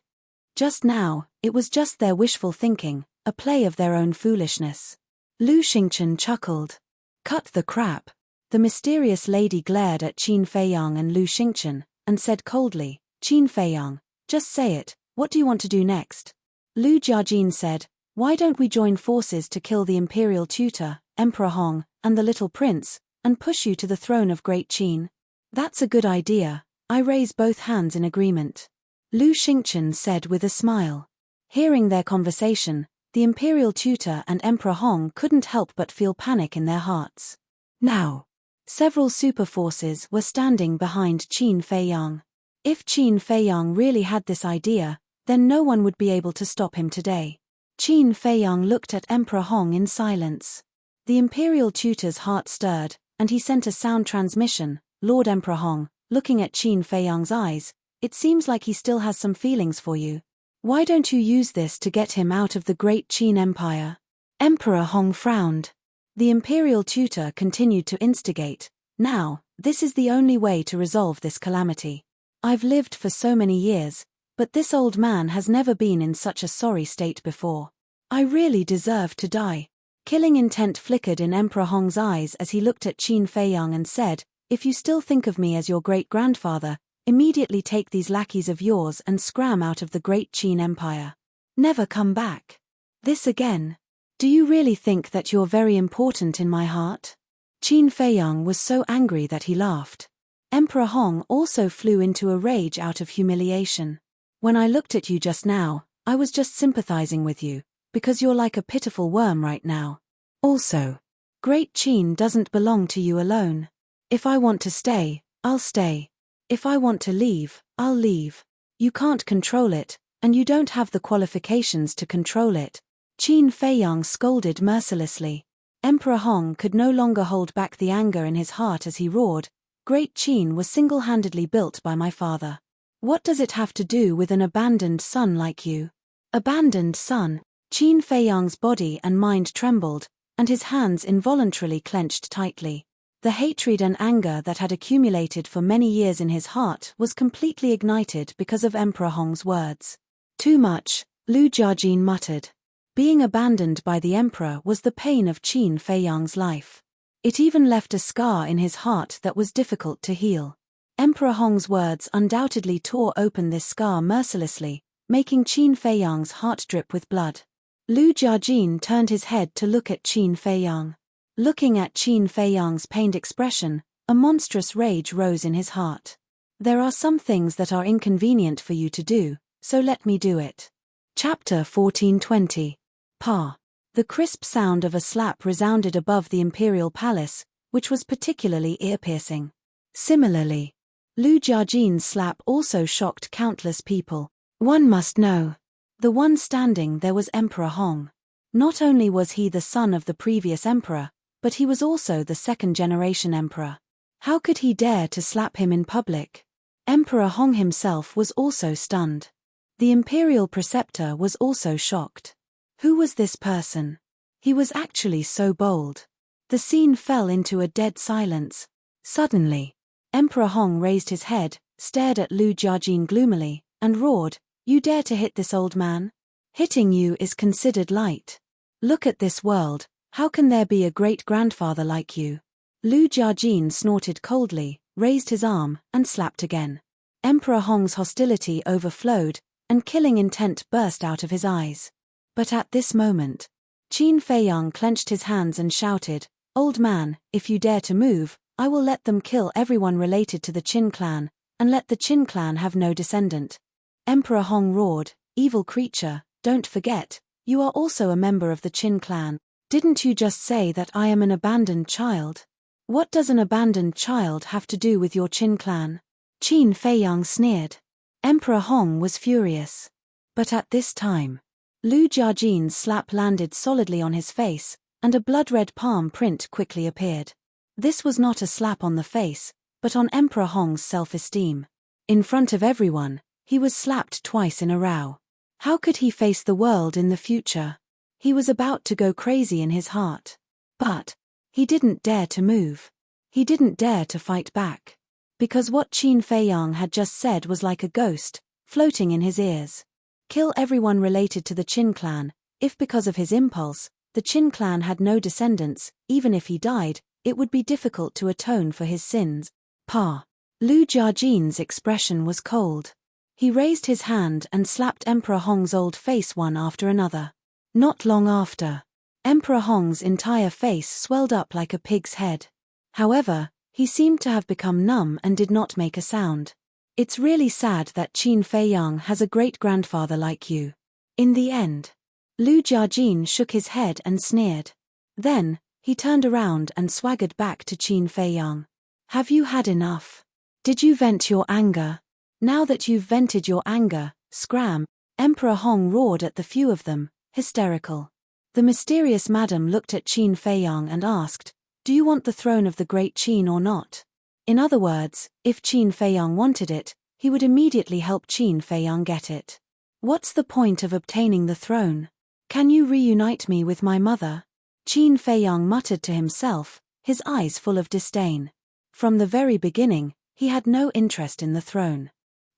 Just now, it was just their wishful thinking, a play of their own foolishness." Lu Xingchen chuckled. "Cut the crap." The mysterious lady glared at Qin Feiyang and Lu Xingchen, and said coldly, "Qin Feiyang, just say it, what do you want to do next?" Lu Jiajin said, "Why don't we join forces to kill the imperial tutor, Emperor Hong, and the little prince, and push you to the throne of Great Qin?" "That's a good idea." I raise both hands in agreement. Lu Xingchen said with a smile. Hearing their conversation, the imperial tutor and Emperor Hong couldn't help but feel panic in their hearts. Now, several super forces were standing behind Qin Feiyang. If Qin Feiyang really had this idea, then no one would be able to stop him today. Qin Feiyang looked at Emperor Hong in silence. The imperial tutor's heart stirred, and he sent a sound transmission. "Lord Emperor Hong, looking at Qin Feiyang's eyes, it seems like he still has some feelings for you. Why don't you use this to get him out of the great Qin Empire?" Emperor Hong frowned. The imperial tutor continued to instigate. "Now, this is the only way to resolve this calamity. I've lived for so many years, but this old man has never been in such a sorry state before. I really deserve to die." Killing intent flickered in Emperor Hong's eyes as he looked at Qin Feiyang and said, If you still think of me as your great-grandfather, immediately take these lackeys of yours and scram out of the great Qin Empire. Never come back. This again. Do you really think that you're very important in my heart? Qin Feiyang was so angry that he laughed. Emperor Hong also flew into a rage out of humiliation. When I looked at you just now, I was just sympathizing with you, because you're like a pitiful worm right now. Also, Great Qin doesn't belong to you alone. If I want to stay, I'll stay. If I want to leave, I'll leave. You can't control it, and you don't have the qualifications to control it. Qin Feiyang scolded mercilessly. Emperor Hong could no longer hold back the anger in his heart as he roared, Great Qin was single-handedly built by my father. What does it have to do with an abandoned son like you? Abandoned son? Qin Feiyang's body and mind trembled, and his hands involuntarily clenched tightly. The hatred and anger that had accumulated for many years in his heart was completely ignited because of Emperor Hong's words. Too much, Lu Jiajin muttered. Being abandoned by the emperor was the pain of Qin Feiyang's life. It even left a scar in his heart that was difficult to heal. Emperor Hong's words undoubtedly tore open this scar mercilessly, making Qin Feiyang's heart drip with blood. Lu Jiajin turned his head to look at Qin Feiyang. Looking at Qin Feiyang's pained expression, a monstrous rage rose in his heart. There are some things that are inconvenient for you to do, so let me do it. Chapter 1420. Pa. The crisp sound of a slap resounded above the imperial palace, which was particularly ear-piercing. Similarly, Lu Jiajin's slap also shocked countless people. One must know. The one standing there was Emperor Hong. Not only was he the son of the previous emperor, but he was also the second-generation emperor. How could he dare to slap him in public? Emperor Hong himself was also stunned. The imperial preceptor was also shocked. Who was this person? He was actually so bold. The scene fell into a dead silence. Suddenly, Emperor Hong raised his head, stared at Lu Jiajin gloomily, and roared, You dare to hit this old man? Hitting you is considered light. Look at this world. How can there be a great-grandfather like you? Lu Jiajin snorted coldly, raised his arm, and slapped again. Emperor Hong's hostility overflowed, and killing intent burst out of his eyes. But at this moment, Qin Feiyang clenched his hands and shouted, Old man, if you dare to move, I will let them kill everyone related to the Qin clan, and let the Qin clan have no descendant. Emperor Hong roared, Evil creature, don't forget, you are also a member of the Qin clan. Didn't you just say that I am an abandoned child? What does an abandoned child have to do with your Qin clan? Qin Feiyang sneered. Emperor Hong was furious. But at this time, Lu Jiajin's slap landed solidly on his face, and a blood-red palm print quickly appeared. This was not a slap on the face, but on Emperor Hong's self-esteem. In front of everyone, he was slapped twice in a row. How could he face the world in the future? He was about to go crazy in his heart. But he didn't dare to move. He didn't dare to fight back. Because what Qin Feiyang had just said was like a ghost, floating in his ears. Kill everyone related to the Qin clan. If because of his impulse, the Qin clan had no descendants, even if he died, it would be difficult to atone for his sins. Pa. Lu Jiajin's expression was cold. He raised his hand and slapped Emperor Hong's old face one after another. Not long after, Emperor Hong's entire face swelled up like a pig's head. However, he seemed to have become numb and did not make a sound. It's really sad that Qin Feiyang has a great-grandfather like you. In the end, Lu Jiajin shook his head and sneered. Then, he turned around and swaggered back to Qin Feiyang. Have you had enough? Did you vent your anger? Now that you've vented your anger, scram, Emperor Hong roared at the few of them, hysterical. The mysterious madam looked at Qin Feiyang and asked, Do you want the throne of the great Qin or not? In other words, if Qin Feiyang wanted it, he would immediately help Qin Feiyang get it. What's the point of obtaining the throne? Can you reunite me with my mother? Qin Feiyang muttered to himself, his eyes full of disdain. From the very beginning, he had no interest in the throne.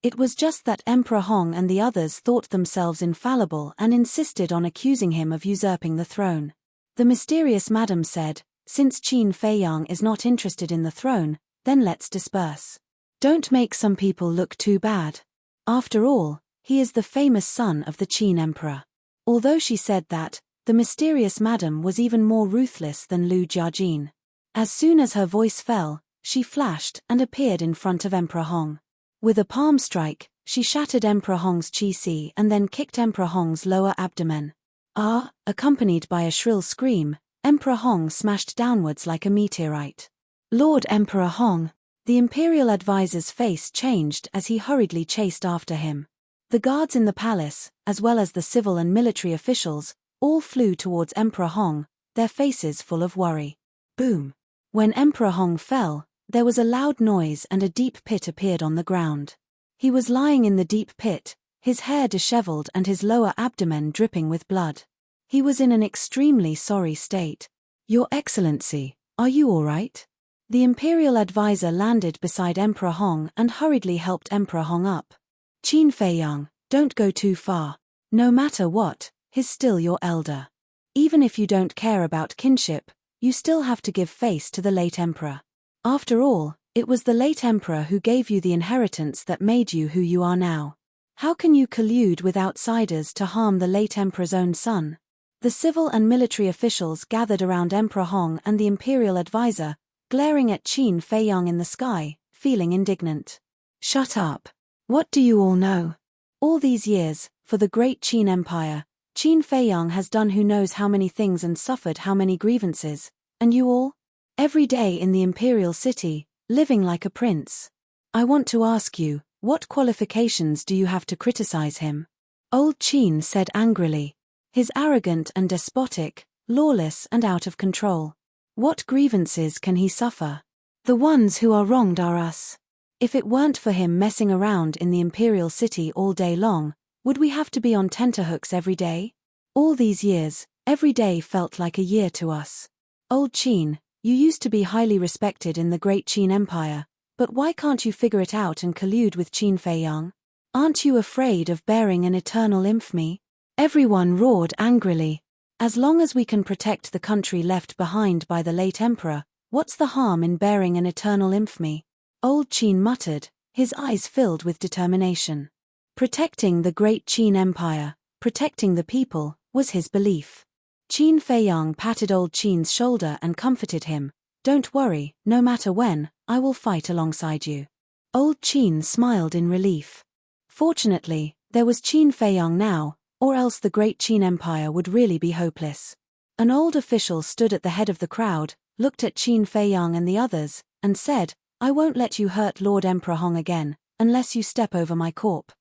It was just that Emperor Hong and the others thought themselves infallible and insisted on accusing him of usurping the throne. The mysterious madam said, Since Qin Feiyang is not interested in the throne, then let's disperse. Don't make some people look too bad. After all, he is the famous son of the Qin emperor. Although she said that, the mysterious madam was even more ruthless than Lu Jiajin. As soon as her voice fell, she flashed and appeared in front of Emperor Hong. With a palm strike, she shattered Emperor Hong's qi and then kicked Emperor Hong's lower abdomen. Ah! Accompanied by a shrill scream, Emperor Hong smashed downwards like a meteorite. Lord Emperor Hong! The imperial advisor's face changed as he hurriedly chased after him. The guards in the palace, as well as the civil and military officials, all flew towards Emperor Hong, their faces full of worry. Boom! When Emperor Hong fell, there was a loud noise and a deep pit appeared on the ground. He was lying in the deep pit, his hair disheveled and his lower abdomen dripping with blood. He was in an extremely sorry state. Your Excellency, are you all right? The imperial advisor landed beside Emperor Hong and hurriedly helped Emperor Hong up. Qin Feiyang, don't go too far. No matter what, he's still your elder. Even if you don't care about kinship, you still have to give face to the late emperor. After all, it was the late emperor who gave you the inheritance that made you who you are now. How can you collude with outsiders to harm the late emperor's own son? The civil and military officials gathered around Emperor Hong and the imperial advisor, glaring at Qin Feiyang in the sky, feeling indignant. Shut up. What do you all know? All these years, for the great Qin Empire, Qin Feiyang has done who knows how many things and suffered how many grievances, and you all? Every day in the imperial city, living like a prince. I want to ask you, what qualifications do you have to criticize him? Old Qin said angrily. He's arrogant and despotic, lawless and out of control. What grievances can he suffer? The ones who are wronged are us. If it weren't for him messing around in the imperial city all day long, would we have to be on tenterhooks every day? All these years, every day felt like a year to us. Old Qin, you used to be highly respected in the great Qin Empire, but why can't you figure it out and collude with Qin Feiyang? Aren't you afraid of bearing an eternal infamy? Everyone roared angrily. As long as we can protect the country left behind by the late emperor, what's the harm in bearing an eternal infamy? Old Qin muttered, his eyes filled with determination. Protecting the great Qin Empire, protecting the people, was his belief. Qin Feiyang patted old Qin's shoulder and comforted him. Don't worry, no matter when, I will fight alongside you. Old Qin smiled in relief. Fortunately, there was Qin Feiyang now, or else the great Qin Empire would really be hopeless. An old official stood at the head of the crowd, looked at Qin Feiyang and the others, and said, I won't let you hurt Lord Emperor Hong again, unless you step over my corp.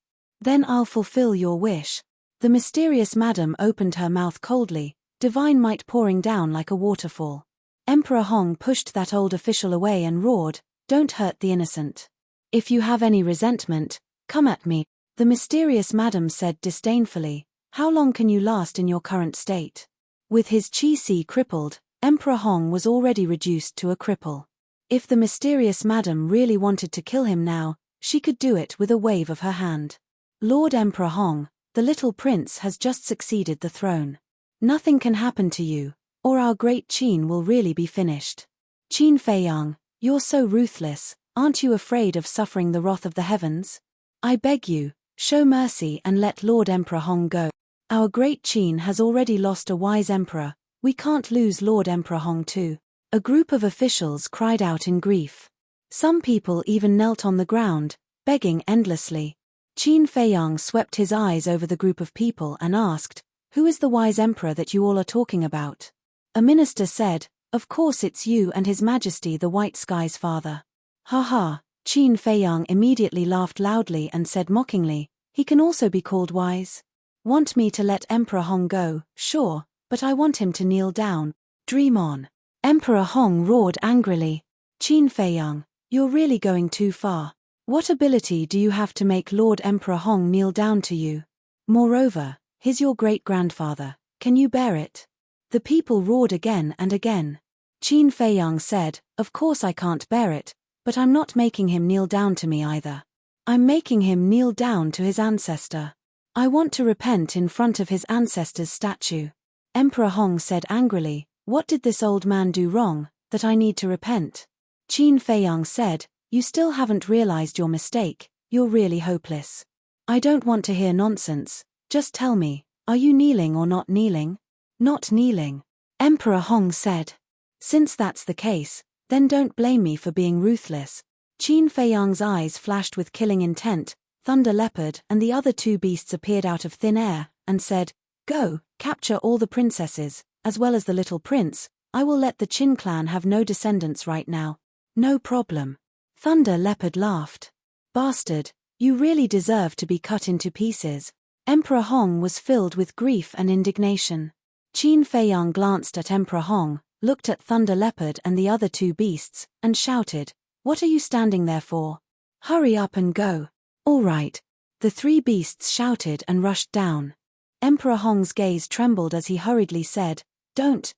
Then I'll fulfill your wish. The mysterious madam opened her mouth coldly, divine might pouring down like a waterfall. Emperor Hong pushed that old official away and roared, Don't hurt the innocent. If you have any resentment, come at me. The mysterious madam said disdainfully, How long can you last in your current state? With his qi crippled, Emperor Hong was already reduced to a cripple. If the mysterious madam really wanted to kill him now, she could do it with a wave of her hand. Lord Emperor Hong, the little prince has just succeeded the throne. Nothing can happen to you, or our great Qin will really be finished. Qin Feiyang, you're so ruthless, aren't you afraid of suffering the wrath of the heavens? I beg you, show mercy and let Lord Emperor Hong go. Our great Qin has already lost a wise emperor, we can't lose Lord Emperor Hong too. A group of officials cried out in grief. Some people even knelt on the ground, begging endlessly. Qin Feiyang swept his eyes over the group of people and asked, Who is the wise emperor that you all are talking about? A minister said, Of course it's you and His Majesty the White Sky's father. Ha ha, Qin Feiyang immediately laughed loudly and said mockingly, He can also be called wise. Want me to let Emperor Hong go? Sure, but I want him to kneel down. Dream on. Emperor Hong roared angrily. Qin Feiyang, you're really going too far. What ability do you have to make Lord Emperor Hong kneel down to you? Moreover, he's your great-grandfather, can you bear it? The people roared again and again. Qin Feiyang said, Of course I can't bear it, but I'm not making him kneel down to me either. I'm making him kneel down to his ancestor. I want to repent in front of his ancestor's statue. Emperor Hong said angrily, What did this old man do wrong, that I need to repent? Qin Feiyang said, "You still haven't realized your mistake, you're really hopeless. I don't want to hear nonsense, just tell me, are you kneeling or not kneeling?" "Not kneeling," Emperor Hong said. "Since that's the case, then don't blame me for being ruthless." Qin Feiyang's eyes flashed with killing intent. Thunder Leopard and the other two beasts appeared out of thin air, and said, "Go, capture all the princesses, as well as the little prince. I will let the Qin clan have no descendants right now." "No problem." Thunder Leopard laughed. "Bastard, you really deserve to be cut into pieces." Emperor Hong was filled with grief and indignation. Qin Feiyang glanced at Emperor Hong, looked at Thunder Leopard and the other two beasts, and shouted, "What are you standing there for? Hurry up and go." "All right." The three beasts shouted and rushed down. Emperor Hong's gaze trembled as he hurriedly said, Don't,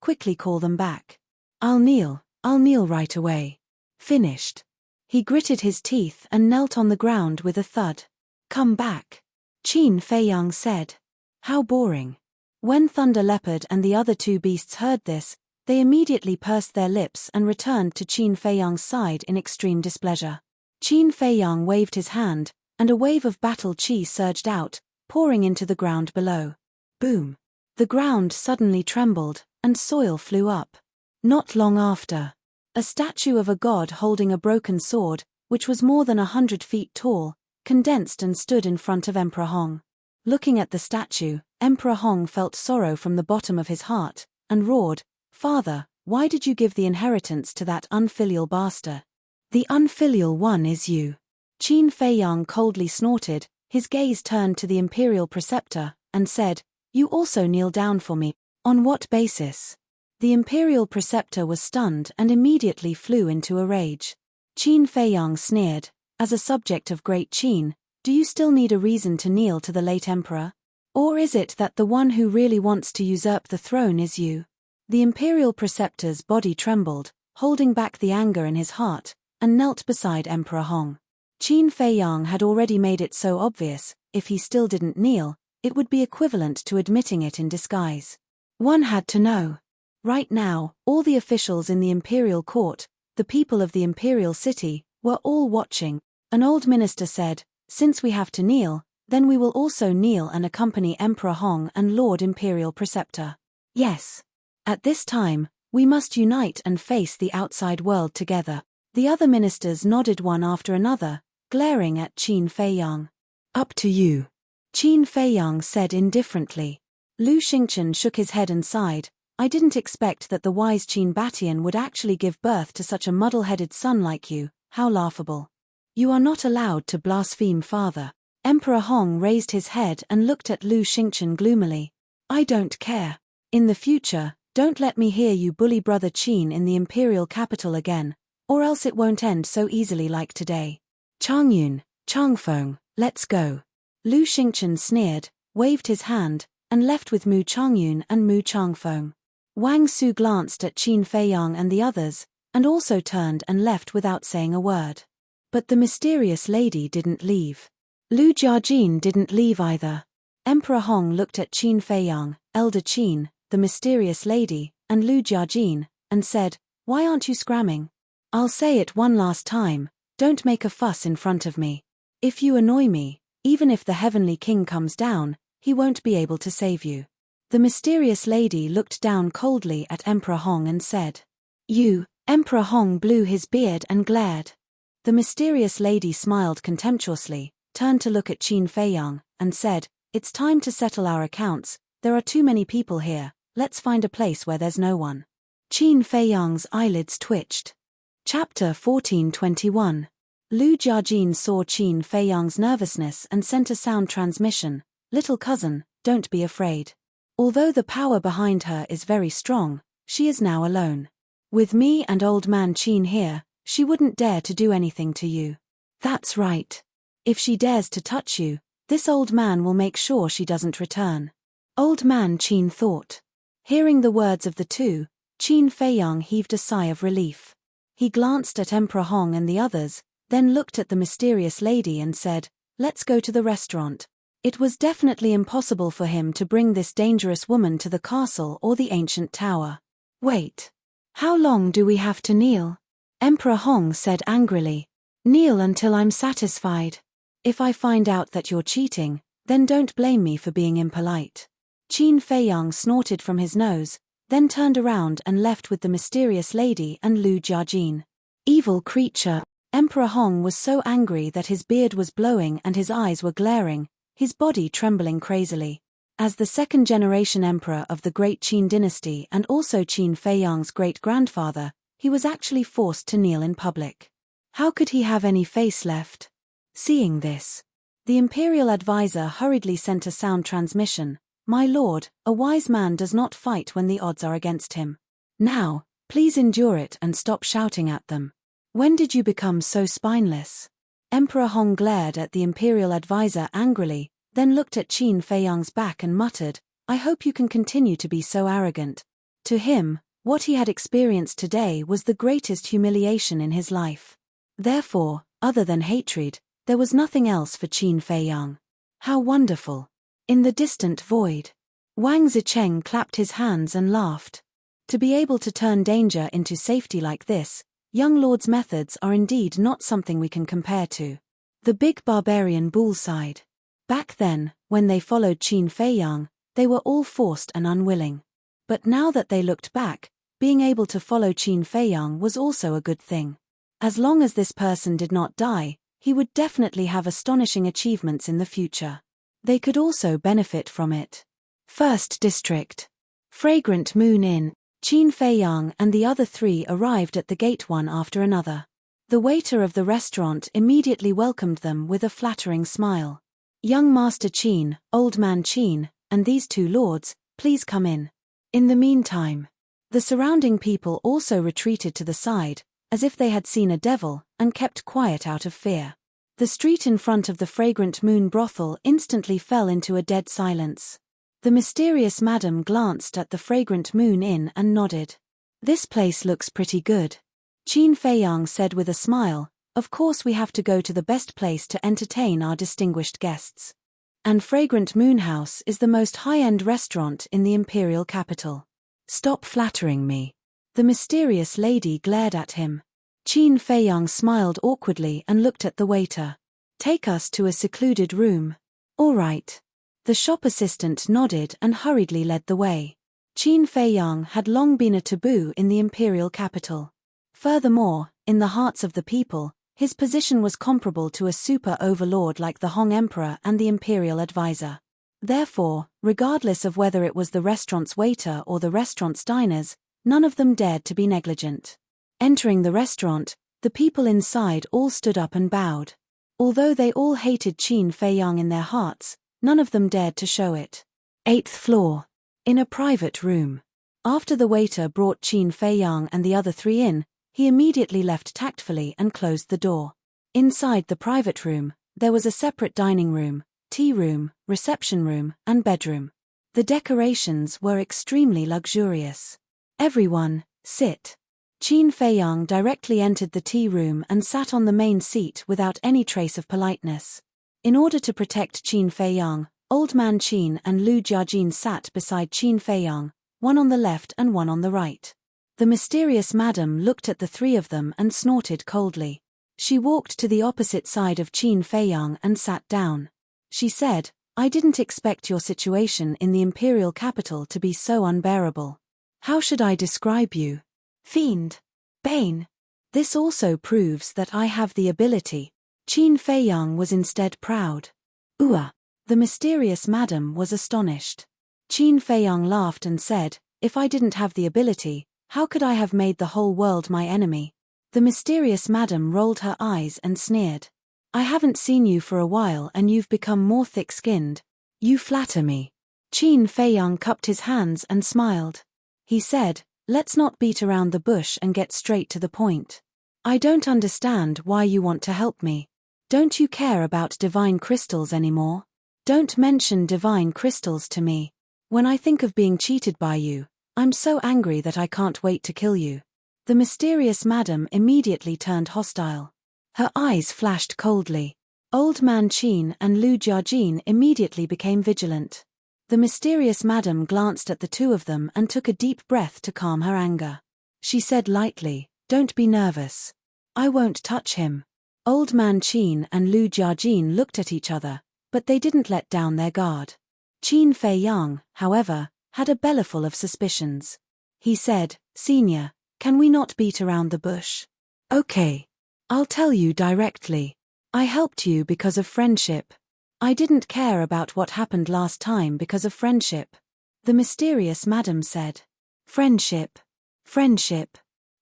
quickly call them back. I'll kneel right away." Finished. He gritted his teeth and knelt on the ground with a thud. "Come back," Qin Feiyang said. "How boring." When Thunder Leopard and the other two beasts heard this, they immediately pursed their lips and returned to Qin Feiyang's side in extreme displeasure. Qin Feiyang waved his hand, and a wave of battle chi surged out, pouring into the ground below. Boom! The ground suddenly trembled, and soil flew up. Not long after, a statue of a god holding a broken sword, which was more than 100 feet tall, condensed and stood in front of Emperor Hong. Looking at the statue, Emperor Hong felt sorrow from the bottom of his heart, and roared, "Father, why did you give the inheritance to that unfilial bastard?" "The unfilial one is you." Qin Feiyang coldly snorted, his gaze turned to the imperial preceptor, and said, "You also kneel down for me." "On what basis?" The imperial preceptor was stunned and immediately flew into a rage. Qin Feiyang sneered, "As a subject of great Qin, do you still need a reason to kneel to the late emperor? Or is it that the one who really wants to usurp the throne is you?" The imperial preceptor's body trembled, holding back the anger in his heart, and knelt beside Emperor Hong. Qin Feiyang had already made it so obvious, if he still didn't kneel, it would be equivalent to admitting it in disguise. One had to know. Right now, all the officials in the imperial court, the people of the imperial city, were all watching. An old minister said, "Since we have to kneel, then we will also kneel and accompany Emperor Hong and Lord Imperial Preceptor. Yes. At this time, we must unite and face the outside world together." The other ministers nodded one after another, glaring at Qin Feiyang. "Up to you," Qin Feiyang said indifferently. Lu Xingchen shook his head and sighed. "I didn't expect that the wise Qin Batian would actually give birth to such a muddle-headed son like you. How laughable. You are not allowed to blaspheme, father." Emperor Hong raised his head and looked at Lu Xingchen gloomily. "I don't care. In the future, don't let me hear you bully brother Qin in the imperial capital again, or else it won't end so easily like today. Changyun, Changfeng, let's go." Lu Xingchen sneered, waved his hand, and left with Mu Changyun and Mu Changfeng. Wang Su glanced at Qin Feiyang and the others, and also turned and left without saying a word. But the mysterious lady didn't leave. Lu Jiajin didn't leave either. Emperor Hong looked at Qin Feiyang, Elder Qin, the mysterious lady, and Lu Jiajin, and said, "Why aren't you scramming? I'll say it one last time, don't make a fuss in front of me. If you annoy me, even if the Heavenly King comes down, he won't be able to save you." The mysterious lady looked down coldly at Emperor Hong and said, "You." Emperor Hong blew his beard and glared. The mysterious lady smiled contemptuously, turned to look at Qin Feiyang, and said, "It's time to settle our accounts, there are too many people here, let's find a place where there's no one." Qin Feiyang's eyelids twitched. Chapter 1421. Lu Jiajin saw Qin Feiyang's nervousness and sent a sound transmission, "Little cousin, don't be afraid. Although the power behind her is very strong, she is now alone. With me and old man Qin here, she wouldn't dare to do anything to you." "That's right. If she dares to touch you, this old man will make sure she doesn't return." Old man Qin thought. Hearing the words of the two, Qin Feiyang heaved a sigh of relief. He glanced at Emperor Hong and the others, then looked at the mysterious lady and said, "Let's go to the restaurant." It was definitely impossible for him to bring this dangerous woman to the castle or the ancient tower. Wait. How long do we have to kneel? Emperor Hong said angrily. Kneel until I'm satisfied. If I find out that you're cheating, then don't blame me for being impolite. Qin Feiyang snorted from his nose, then turned around and left with the mysterious lady and Lu Jiajin. Evil creature. Emperor Hong was so angry that his beard was blowing and his eyes were glaring, his body trembling crazily. As the second-generation emperor of the Great Qin dynasty and also Qin Feiyang's great-grandfather, he was actually forced to kneel in public. How could he have any face left? Seeing this, the imperial advisor hurriedly sent a sound transmission. My lord, a wise man does not fight when the odds are against him. Now, please endure it and stop shouting at them. When did you become so spineless? Emperor Hong glared at the imperial advisor angrily, then looked at Qin Feiyang's back and muttered, I hope you can continue to be so arrogant. To him, what he had experienced today was the greatest humiliation in his life. Therefore, other than hatred, there was nothing else for Qin Feiyang. How wonderful! In the distant void, Wang Zicheng clapped his hands and laughed. To be able to turn danger into safety like this, young lord's methods are indeed not something we can compare to. The big barbarian bull sighed. Back then, when they followed Qin Feiyang, they were all forced and unwilling. But now that they looked back, being able to follow Qin Feiyang was also a good thing. As long as this person did not die, he would definitely have astonishing achievements in the future. They could also benefit from it. First District. Fragrant Moon Inn. Qin Feiyang and the other three arrived at the gate one after another. The waiter of the restaurant immediately welcomed them with a flattering smile. Young Master Qin, Old Man Qin, and these two lords, please come in. In the meantime, the surrounding people also retreated to the side, as if they had seen a devil, and kept quiet out of fear. The street in front of the Fragrant Moon brothel instantly fell into a dead silence. The mysterious madam glanced at the Fragrant Moon Inn and nodded. This place looks pretty good. Qin Feiyang said with a smile, of course we have to go to the best place to entertain our distinguished guests. And Fragrant Moon House is the most high-end restaurant in the imperial capital. Stop flattering me. The mysterious lady glared at him. Qin Feiyang smiled awkwardly and looked at the waiter. Take us to a secluded room. All right. The shop assistant nodded and hurriedly led the way. Qin Feiyang had long been a taboo in the imperial capital. Furthermore, in the hearts of the people, his position was comparable to a super overlord like the Hong Emperor and the imperial advisor. Therefore, regardless of whether it was the restaurant's waiter or the restaurant's diners, none of them dared to be negligent. Entering the restaurant, the people inside all stood up and bowed. Although they all hated Qin Feiyang in their hearts, none of them dared to show it. 8th floor. In a private room. After the waiter brought Qin Feiyang and the other three in, he immediately left tactfully and closed the door. Inside the private room, there was a separate dining room, tea room, reception room, and bedroom. The decorations were extremely luxurious. Everyone, sit. Qin Feiyang directly entered the tea room and sat on the main seat without any trace of politeness. In order to protect Qin Feiyang, Old Man Qin and Lu Jiajin sat beside Qin Feiyang, one on the left and one on the right. The mysterious madam looked at the three of them and snorted coldly. She walked to the opposite side of Qin Feiyang and sat down. She said, I didn't expect your situation in the imperial capital to be so unbearable. How should I describe you? Fiend. Bane. This also proves that I have the ability. Qin Feiyang was instead proud. The mysterious madam was astonished. Qin Feiyang laughed and said, if I didn't have the ability, how could I have made the whole world my enemy? The mysterious madam rolled her eyes and sneered. I haven't seen you for a while and you've become more thick-skinned. You flatter me. Qin Feiyang cupped his hands and smiled. He said, let's not beat around the bush and get straight to the point. I don't understand why you want to help me. Don't you care about divine crystals anymore? Don't mention divine crystals to me. When I think of being cheated by you, I'm so angry that I can't wait to kill you. The mysterious madam immediately turned hostile. Her eyes flashed coldly. Old Man Qin and Lu Jiajin immediately became vigilant. The mysterious madam glanced at the two of them and took a deep breath to calm her anger. She said lightly, "Don't be nervous. I won't touch him." Old Man Qin and Lu Jiajin looked at each other, but they didn't let down their guard. Qin Feiyang, however, had a bellyful of suspicions. He said, "Senior, can we not beat around the bush? Okay. I'll tell you directly. I helped you because of friendship. I didn't care about what happened last time because of friendship." The mysterious madam said. "Friendship? Friendship?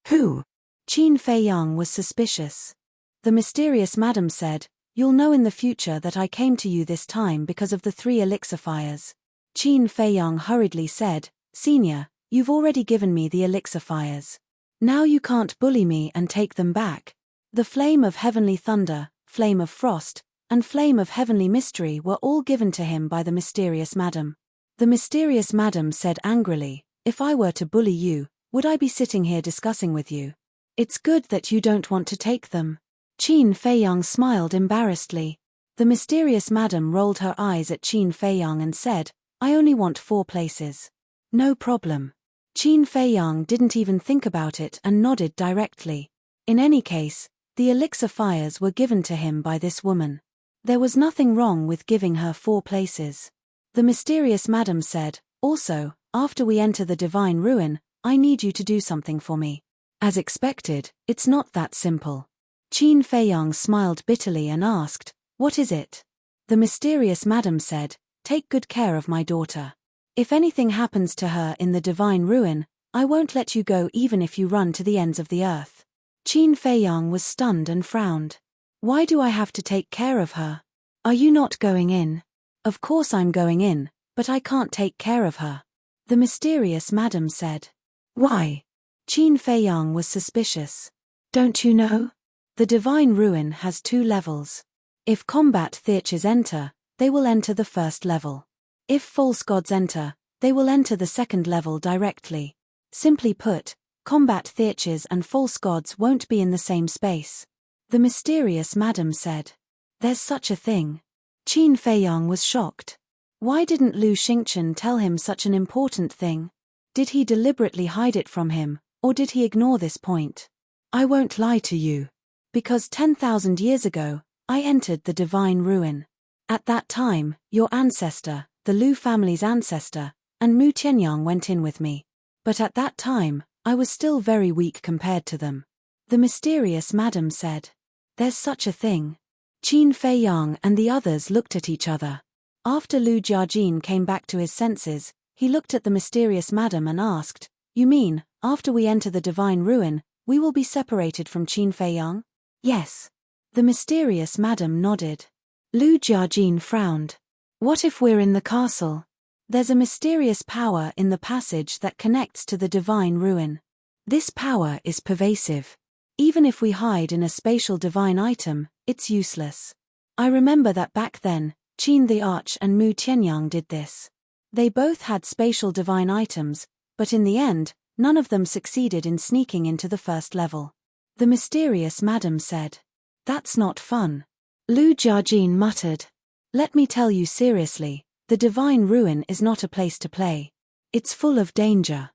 Who?" Qin Feiyang was suspicious. The mysterious madam said, "You'll know in the future that I came to you this time because of the 3 elixir fires." Qin Feiyang hurriedly said, "Senior, you've already given me the elixir fires. Now you can't bully me and take them back." The flame of heavenly thunder, flame of frost, and flame of heavenly mystery were all given to him by the mysterious madam. The mysterious madam said angrily, "If I were to bully you, would I be sitting here discussing with you? It's good that you don't want to take them." Qin Feiyang smiled embarrassedly. The mysterious madam rolled her eyes at Qin Feiyang and said, "I only want 4 places." "No problem." Qin Feiyang didn't even think about it and nodded directly. In any case, the elixir fires were given to him by this woman. There was nothing wrong with giving her 4 places. The mysterious madam said, "Also, after we enter the divine ruin, I need you to do something for me." As expected, it's not that simple. Qin Feiyang smiled bitterly and asked, "What is it?" The mysterious madam said, "Take good care of my daughter. If anything happens to her in the divine ruin, I won't let you go even if you run to the ends of the earth." Qin Feiyang was stunned and frowned. "Why do I have to take care of her? Are you not going in?" "Of course I'm going in, but I can't take care of her." The mysterious madam said. "Why?" Qin Feiyang was suspicious. "Don't you know? The divine ruin has 2 levels. If combat theatres enter, they will enter the 1st level. If false gods enter, they will enter the 2nd level directly. Simply put, combat theatres and false gods won't be in the same space." The mysterious madam said. "There's such a thing?" Qin Feiyang was shocked. Why didn't Lu Xingchen tell him such an important thing? Did he deliberately hide it from him, or did he ignore this point? "I won't lie to you. Because 10,000 years ago, I entered the divine ruin. At that time, your ancestor, the Lu family's ancestor, and Mu Tianyang went in with me. But at that time, I was still very weak compared to them." The mysterious madam said. "There's such a thing?" Qin Feiyang and the others looked at each other. After Lu Jiajin came back to his senses, he looked at the mysterious madam and asked, "You mean, after we enter the divine ruin, we will be separated from Qin Feiyang?" "Yes." The mysterious madam nodded. Lu Jiajin frowned. "What if we're in the castle? There's a mysterious power in the passage that connects to the divine ruin. This power is pervasive. Even if we hide in a spatial divine item, it's useless. I remember that back then, Qin the Arch and Mu Tianyang did this. They both had spatial divine items, but in the end, none of them succeeded in sneaking into the 1st level." The mysterious madam said. "That's not fun." Lu Jiajin muttered. "Let me tell you seriously, the divine ruin is not a place to play. It's full of danger.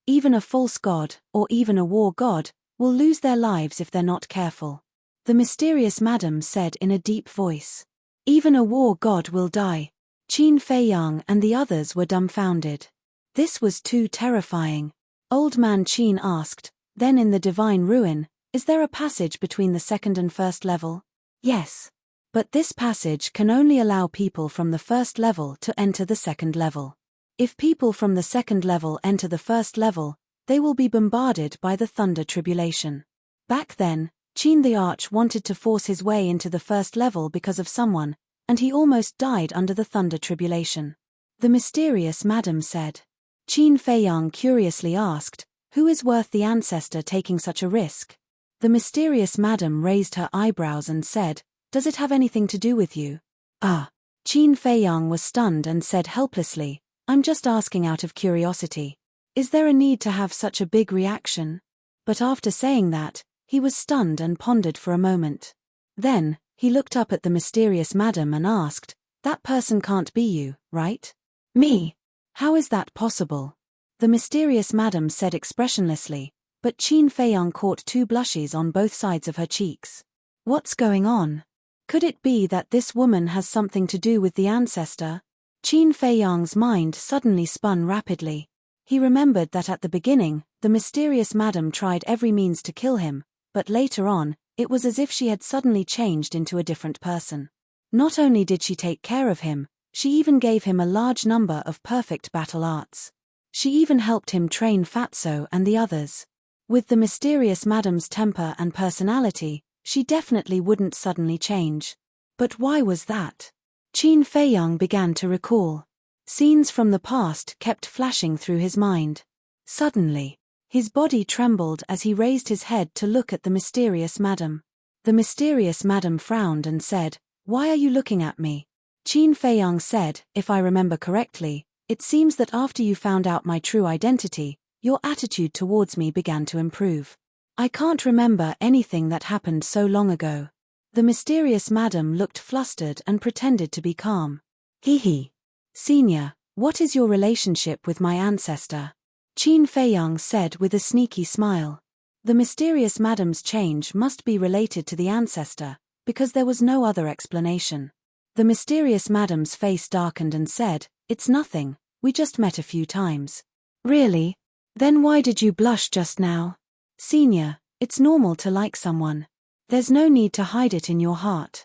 Even a false god, or even a war god, will lose their lives if they're not careful." The mysterious madam said in a deep voice. "Even a war god will die." Qin Feiyang and the others were dumbfounded. This was too terrifying. Old Man Qin asked, "Then in the divine ruin, is there a passage between the 2nd and 1st level?" "Yes. But this passage can only allow people from the 1st level to enter the 2nd level. If people from the 2nd level enter the 1st level, they will be bombarded by the thunder tribulation." Back then, Qin the Arch wanted to force his way into the 1st level because of someone, and he almost died under the thunder tribulation. The mysterious madam said. Qin Feiyang curiously asked, "Who is worth the ancestor taking such a risk?" The mysterious madam raised her eyebrows and said, "Does it have anything to do with you?" "Ah." Qin Feiyang was stunned and said helplessly, "I'm just asking out of curiosity. Is there a need to have such a big reaction?" But after saying that, he was stunned and pondered for a moment. Then, he looked up at the mysterious madam and asked, "That person can't be you, right?" "Me? How is that possible?" The mysterious madam said expressionlessly, but Qin Feiyang caught 2 blushes on both sides of her cheeks. What's going on? Could it be that this woman has something to do with the ancestor? Qin Feiyang's mind suddenly spun rapidly. He remembered that at the beginning, the mysterious madam tried every means to kill him, but later on, it was as if she had suddenly changed into a different person. Not only did she take care of him, she even gave him a large number of perfect battle arts. She even helped him train Fatso and the others. With the mysterious madam's temper and personality, she definitely wouldn't suddenly change. But why was that? Qin Feiyang began to recall. Scenes from the past kept flashing through his mind. Suddenly, his body trembled as he raised his head to look at the mysterious madam. The mysterious madam frowned and said, "Why are you looking at me?" Qin Feiyang said, "If I remember correctly, it seems that after you found out my true identity, your attitude towards me began to improve. I can't remember anything that happened so long ago." The mysterious madam looked flustered and pretended to be calm. "Hee. Senior, what is your relationship with my ancestor?" Qin Feiyang said with a sneaky smile. The mysterious madam's change must be related to the ancestor, because there was no other explanation. The mysterious madam's face darkened and said, "It's nothing, we just met a few times." "Really? Then why did you blush just now?" "Senior, it's normal to like someone. There's no need to hide it in your heart."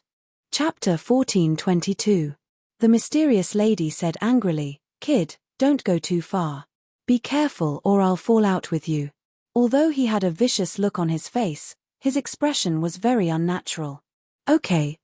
Chapter 14:22. The mysterious lady said angrily, "Kid, don't go too far. Be careful or I'll fall out with you." Although he had a vicious look on his face, his expression was very unnatural. Okay,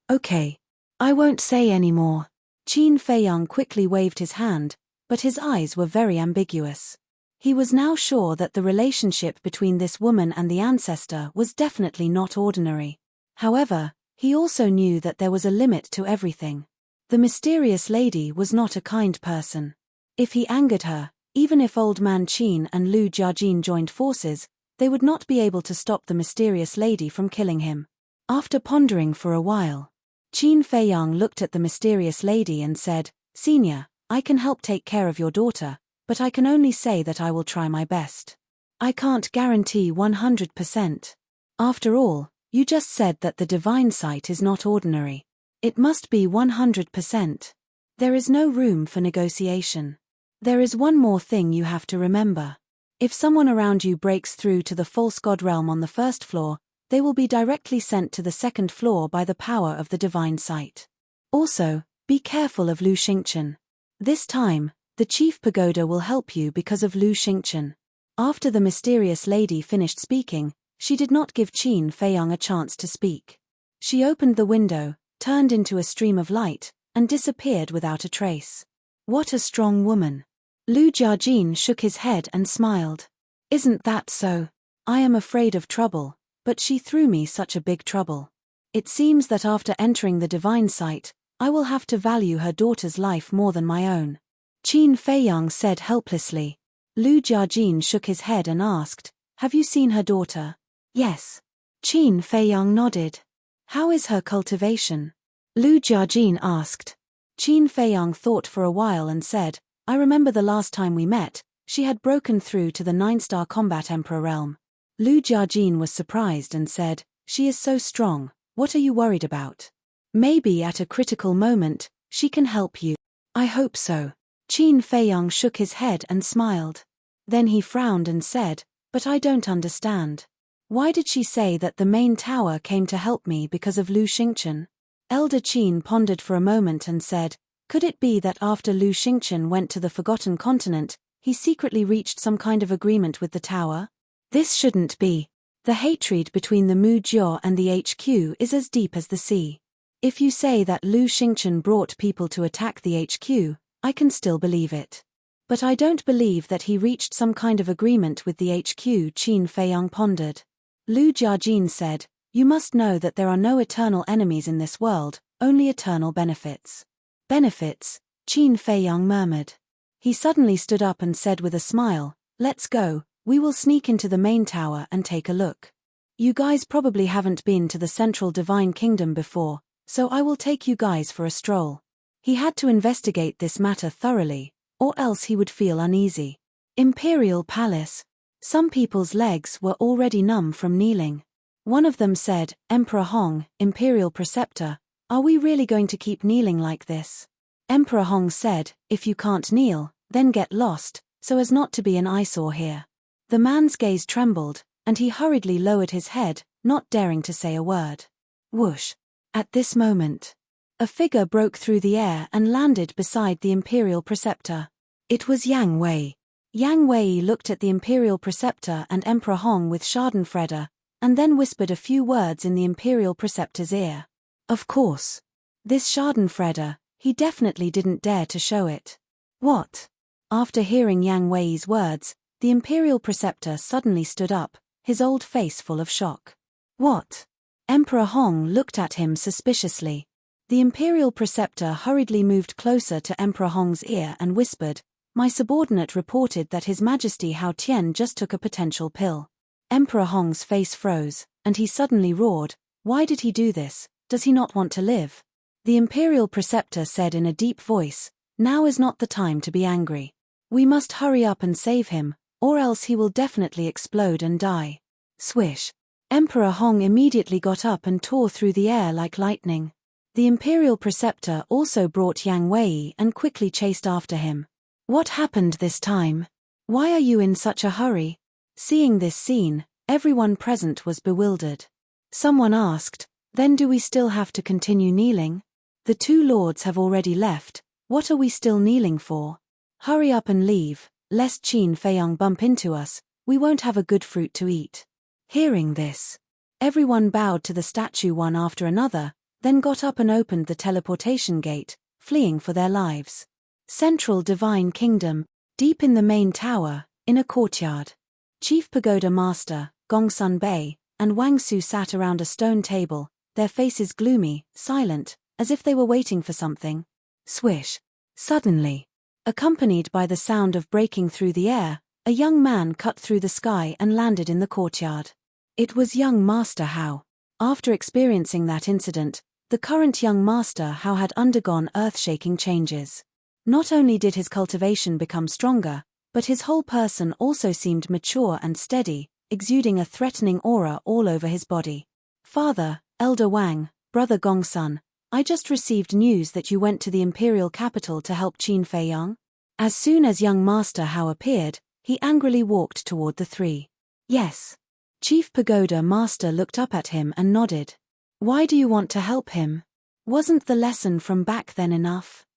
I won't say any more." Qin Feiyang quickly waved his hand, but his eyes were very ambiguous. He was now sure that the relationship between this woman and the ancestor was definitely not ordinary. However, he also knew that there was a limit to everything. The mysterious lady was not a kind person. If he angered her, even if Old Man Qin and Lu Jiajin joined forces, they would not be able to stop the mysterious lady from killing him. After pondering for a while, Qin Feiyang looked at the mysterious lady and said, "Senior, I can help take care of your daughter, but I can only say that I will try my best. I can't guarantee 100%. After all, you just said that the divine sight is not ordinary. It must be 100%. There is no room for negotiation. There is one more thing you have to remember. If someone around you breaks through to the false god realm on the 1st floor, they will be directly sent to the 2nd floor by the power of the divine sight. Also, be careful of Lu Xingchen. This time, the chief pagoda will help you because of Lu Xingchen." After the mysterious lady finished speaking, she did not give Qin Feiyang a chance to speak. She opened the window, turned into a stream of light, and disappeared without a trace. What a strong woman. Lu Jiajin shook his head and smiled. "Isn't that so? I am afraid of trouble, but she threw me such a big trouble. It seems that after entering the divine sight, I will have to value her daughter's life more than my own." Qin Feiyang said helplessly. Lu Jiajin shook his head and asked, "Have you seen her daughter?" "Yes." Qin Feiyang nodded. "How is her cultivation?" Lu Jiajin asked. Qin Feiyang thought for a while and said, "I remember the last time we met, she had broken through to the 9-star combat emperor realm." Lu Jiajin was surprised and said, "She is so strong, what are you worried about? Maybe at a critical moment, she can help you." "I hope so." Qin Feiyang shook his head and smiled. Then he frowned and said, "But I don't understand. Why did she say that the main tower came to help me because of Lu Xingchen?" Elder Qin pondered for a moment and said, "Could it be that after Lu Xingchen went to the Forgotten Continent, he secretly reached some kind of agreement with the tower? This shouldn't be. The hatred between the Mu Jiao and the HQ is as deep as the sea. If you say that Lu Xingchen brought people to attack the HQ, I can still believe it. But I don't believe that he reached some kind of agreement with the HQ." Qin Feiyang pondered. Lu Jiajin said, "You must know that there are no eternal enemies in this world, only eternal benefits." "Benefits?" Qin Feiyang murmured. He suddenly stood up and said with a smile, "Let's go, we will sneak into the main tower and take a look. You guys probably haven't been to the Central Divine Kingdom before, so I will take you guys for a stroll." He had to investigate this matter thoroughly, or else he would feel uneasy. Imperial Palace. Some people's legs were already numb from kneeling. One of them said, "Emperor Hong, Imperial Preceptor, are we really going to keep kneeling like this?" Emperor Hong said, "If you can't kneel, then get lost, so as not to be an eyesore here." The man's gaze trembled, and he hurriedly lowered his head, not daring to say a word. Whoosh! At this moment, a figure broke through the air and landed beside the Imperial Preceptor. It was Yang Wei. Yang Wei looked at the Imperial Preceptor and Emperor Hong with schadenfreude, and then whispered a few words in the Imperial Preceptor's ear. Of course. This schadenfreude, he definitely didn't dare to show it. What? After hearing Yang Wei's words, the Imperial Preceptor suddenly stood up, his old face full of shock. What? Emperor Hong looked at him suspiciously. The Imperial Preceptor hurriedly moved closer to Emperor Hong's ear and whispered, "My subordinate reported that His Majesty Hao Tian just took a potential pill." Emperor Hong's face froze, and he suddenly roared, "Why did he do this? Does he not want to live?" The Imperial Preceptor said in a deep voice, "Now is not the time to be angry. We must hurry up and save him, or else he will definitely explode and die." Swish! Emperor Hong immediately got up and tore through the air like lightning. The Imperial Preceptor also brought Yang Wei and quickly chased after him. What happened this time? Why are you in such a hurry? Seeing this scene, everyone present was bewildered. Someone asked, "Then do we still have to continue kneeling? The two lords have already left, what are we still kneeling for? Hurry up and leave, lest Qin Feiyang bump into us, we won't have a good fruit to eat." Hearing this, everyone bowed to the statue one after another, then got up and opened the teleportation gate, fleeing for their lives. Central Divine Kingdom, deep in the main tower, in a courtyard. Chief Pagoda Master, Gongsun Bei, and Wang Su sat around a stone table, their faces gloomy, silent, as if they were waiting for something. Swish! Suddenly, accompanied by the sound of breaking through the air, a young man cut through the sky and landed in the courtyard. It was young Master Hao. After experiencing that incident, the current young Master Hao had undergone earth-shaking changes. Not only did his cultivation become stronger, but his whole person also seemed mature and steady, exuding a threatening aura all over his body. "Father, Elder Wang, Brother Gongsun, I just received news that you went to the imperial capital to help Qin Feiyang." As soon as young Master Hao appeared, he angrily walked toward the three. "Yes." Chief Pagoda Master looked up at him and nodded. "Why do you want to help him? Wasn't the lesson from back then enough?"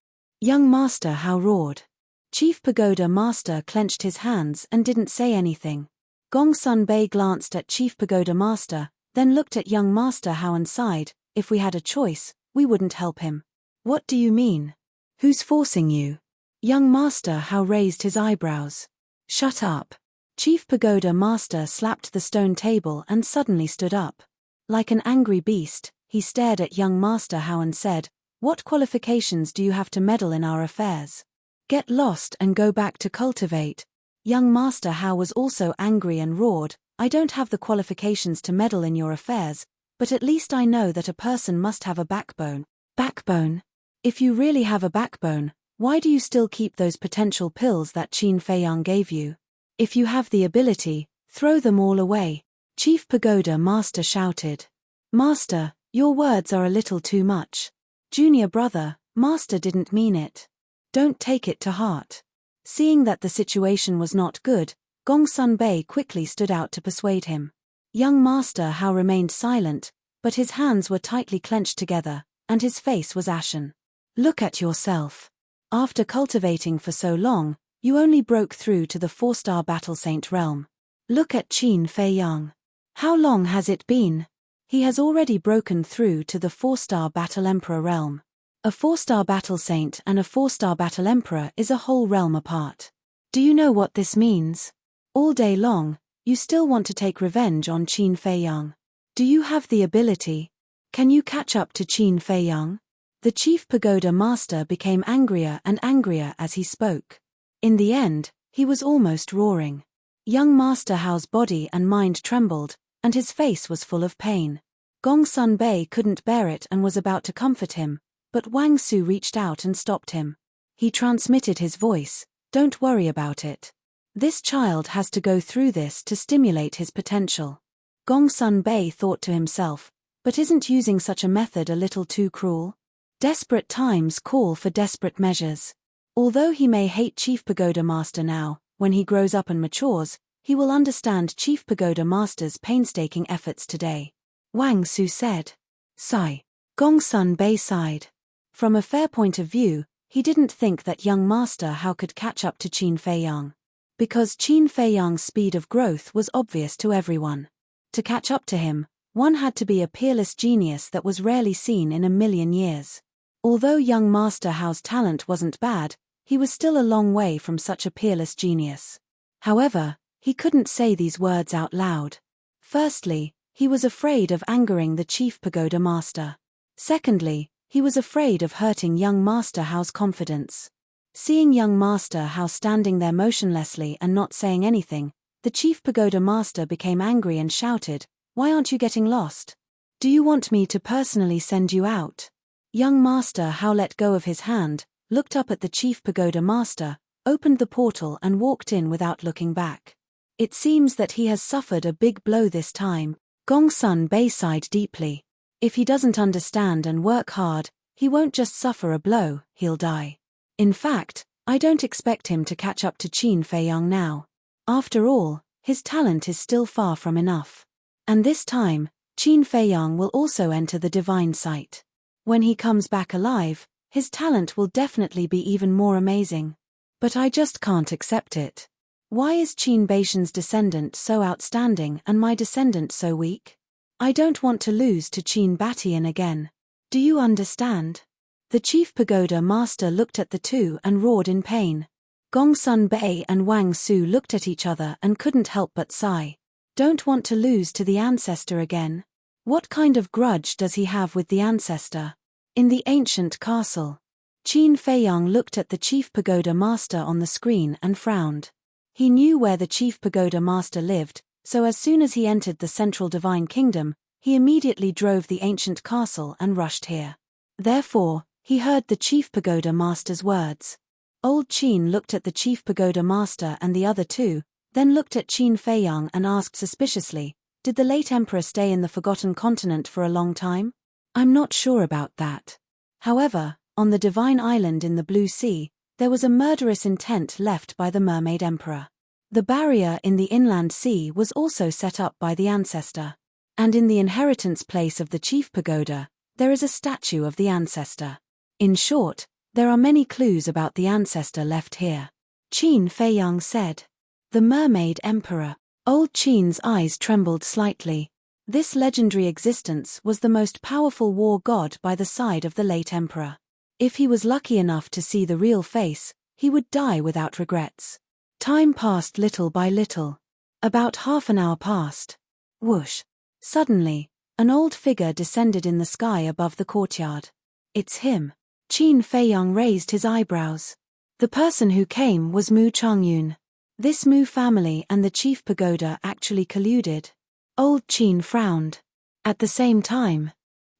Young Master Hao roared. Chief Pagoda Master clenched his hands and didn't say anything. Gongsun Bei glanced at Chief Pagoda Master, then looked at young Master Hao and sighed, "If we had a choice, we wouldn't help him." "What do you mean? Who's forcing you?" Young Master Hao raised his eyebrows. "Shut up." Chief Pagoda Master slapped the stone table and suddenly stood up. Like an angry beast, he stared at young Master Hao and said, "What qualifications do you have to meddle in our affairs? Get lost and go back to cultivate." Young Master Hao was also angry and roared, "I don't have the qualifications to meddle in your affairs, but at least I know that a person must have a backbone." Backbone? If you really have a backbone, why do you still keep those potential pills that Qin Feiyang gave you? If you have the ability, throw them all away. Chief Pagoda Master shouted. "Master, your words are a little too much. Junior brother, Master didn't mean it. Don't take it to heart." Seeing that the situation was not good, Gongsun Bei quickly stood out to persuade him. Young Master Hao remained silent, but his hands were tightly clenched together, and his face was ashen. "Look at yourself. After cultivating for so long, you only broke through to the 4-star Battle Saint realm. Look at Qin Feiyang. How long has it been? He has already broken through to the 4-star Battle Emperor realm. A 4-star Battle Saint and a 4-star Battle Emperor is a whole realm apart. Do you know what this means? All day long, you still want to take revenge on Qin Feiyang. Do you have the ability? Can you catch up to Qin Feiyang?" The Chief Pagoda Master became angrier and angrier as he spoke. In the end, he was almost roaring. Young Master Hao's body and mind trembled, and his face was full of pain. Gongsun Bei couldn't bear it and was about to comfort him, but Wang Su reached out and stopped him. He transmitted his voice, "Don't worry about it. This child has to go through this to stimulate his potential. Gongsun Bei thought to himself, but isn't using such a method a little too cruel? Desperate times call for desperate measures. Although he may hate Chief Pagoda Master now, when he grows up and matures, he will understand Chief Pagoda Master's painstaking efforts today. Wang Su said. Sigh. Gongsun Bei sighed. From a fair point of view, he didn't think that young Master Hao could catch up to Qin Feiyang. Because Qin Feiyang's speed of growth was obvious to everyone. To catch up to him, one had to be a peerless genius that was rarely seen in a million years. Although young Master Hao's talent wasn't bad, he was still a long way from such a peerless genius. However, he couldn't say these words out loud. Firstly, he was afraid of angering the Chief Pagoda Master. Secondly, he was afraid of hurting young Master Hao's confidence. Seeing young Master Hao standing there motionlessly and not saying anything, the Chief Pagoda Master became angry and shouted, "Why aren't you getting lost? Do you want me to personally send you out?" Young Master Hao let go of his hand, looked up at the Chief Pagoda Master, opened the portal and walked in without looking back. It seems that he has suffered a big blow this time. Gongsun Bei sighed deeply. If he doesn't understand and work hard, he won't just suffer a blow, he'll die. In fact, I don't expect him to catch up to Qin Feiyang now. After all, his talent is still far from enough. And this time, Qin Feiyang will also enter the divine sight. When he comes back alive, his talent will definitely be even more amazing. But I just can't accept it. Why is Qin Beishan's descendant so outstanding and my descendant so weak? I don't want to lose to Qin Batian again. Do you understand? The Chief Pagoda Master looked at the two and roared in pain. Gongsun Bei and Wang Su looked at each other and couldn't help but sigh. Don't want to lose to the ancestor again? What kind of grudge does he have with the ancestor? In the ancient castle. Qin Feiyang looked at the Chief Pagoda Master on the screen and frowned. He knew where the Chief Pagoda Master lived, so as soon as he entered the Central Divine Kingdom, he immediately drove the ancient castle and rushed here. Therefore, he heard the Chief Pagoda Master's words. Old Qin looked at the Chief Pagoda Master and the other two, then looked at Qin Feiyang and asked suspiciously, "Did the late emperor stay in the Forgotten Continent for a long time?" "I'm not sure about that. However, on the Divine Island in the Blue Sea, there was a murderous intent left by the Mermaid Emperor. The barrier in the inland sea was also set up by the ancestor. And in the inheritance place of the Chief Pagoda, there is a statue of the ancestor. In short, there are many clues about the ancestor left here." Qin Feiyang said. The Mermaid Emperor. Old Qin's eyes trembled slightly. This legendary existence was the most powerful war god by the side of the late emperor. If he was lucky enough to see the real face, he would die without regrets. Time passed little by little. About half an hour passed. Whoosh. Suddenly, an old figure descended in the sky above the courtyard. "It's him." Qin Feiyang raised his eyebrows. The person who came was Mu Chongyun. This Mu family and the Chief Pagoda actually colluded. Old Qin frowned. At the same time.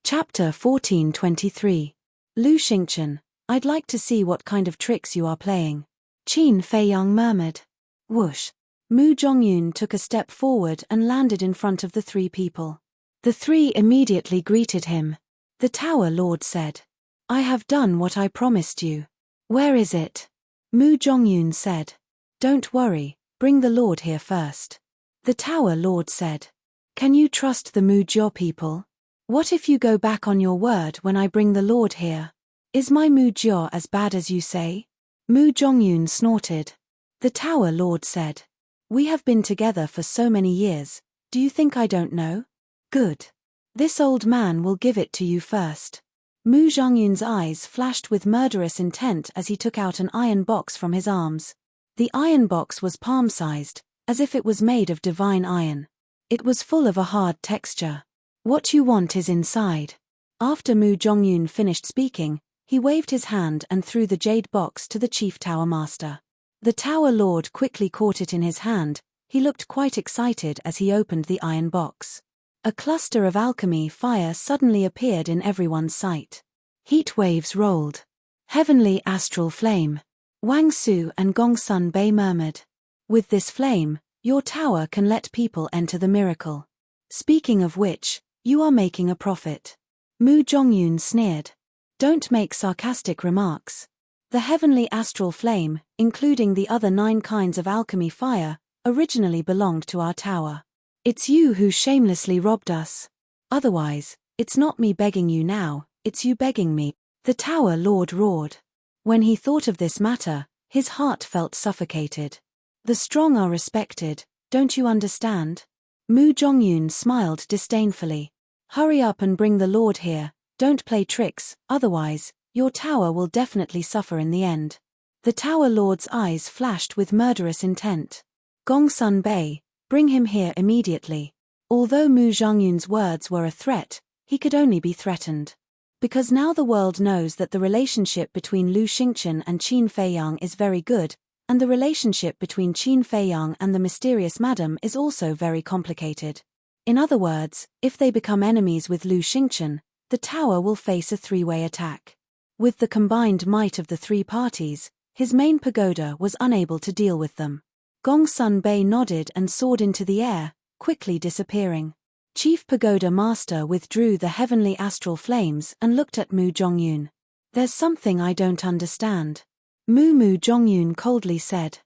Chapter 1423. Lu Xingchen, I'd like to see what kind of tricks you are playing. Qin Feiyang murmured. Whoosh. Mu Zhongyun took a step forward and landed in front of the three people. The three immediately greeted him. The Tower Lord said, "I have done what I promised you." "Where is it?" Mu Zhongyun said. "Don't worry, bring the Lord here first." The Tower Lord said, "Can you trust the Mu Jiao people? What if you go back on your word when I bring the Lord here? Is my Mu Jiao as bad as you say?" Mu Zhongyun snorted. The Tower Lord said, "We have been together for so many years, do you think I don't know? Good. This old man will give it to you first." Mu Zhongyun's eyes flashed with murderous intent as he took out an iron box from his arms. The iron box was palm-sized, as if it was made of divine iron. It was full of a hard texture. "What you want is inside." After Mu Zhongyun finished speaking, he waved his hand and threw the jade box to the Chief Tower Master. The Tower Lord quickly caught it in his hand. He looked quite excited as he opened the iron box. A cluster of alchemy fire suddenly appeared in everyone's sight. Heat waves rolled. Heavenly astral flame. Wang Su and Gongsun Bei murmured. With this flame, your tower can let people enter the miracle. Speaking of which, you are making a profit. Mu Jongyun sneered. Don't make sarcastic remarks. The heavenly astral flame, including the other 9 kinds of alchemy fire, originally belonged to our tower. It's you who shamelessly robbed us. Otherwise, it's not me begging you now, it's you begging me. The tower lord roared. When he thought of this matter, his heart felt suffocated. The strong are respected, don't you understand? Mu Jongyun smiled disdainfully. Hurry up and bring the lord here, don't play tricks, otherwise, your tower will definitely suffer in the end. The tower lord's eyes flashed with murderous intent. Gongsun Bei, bring him here immediately. Although Mu Jongyun's words were a threat, he could only be threatened. Because now the world knows that the relationship between Lu Xingchen and Qin Feiyang is very good, and the relationship between Qin Feiyang and the mysterious madam is also very complicated. In other words, if they become enemies with Lu Xingchen, the tower will face a 3-way attack. With the combined might of the 3 parties, his main pagoda was unable to deal with them. Gongsun Bei nodded and soared into the air, quickly disappearing. Chief Pagoda Master withdrew the heavenly astral flames and looked at Mu Jongyun. There's something I don't understand. Mu Jongyun coldly said.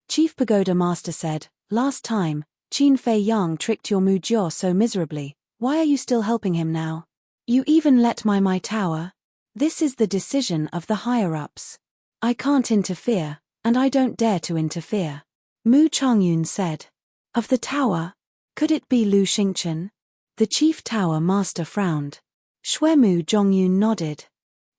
Chief Pagoda Master said, last time, Qin Feiyang tricked your Mu Jiao so miserably, why are you still helping him now? You even let my tower? This is the decision of the higher-ups. I can't interfere, and I don't dare to interfere. Mu Changyun said. Of the tower? Could it be Lu Xingchen? The chief tower master frowned. Mu Jongyun nodded.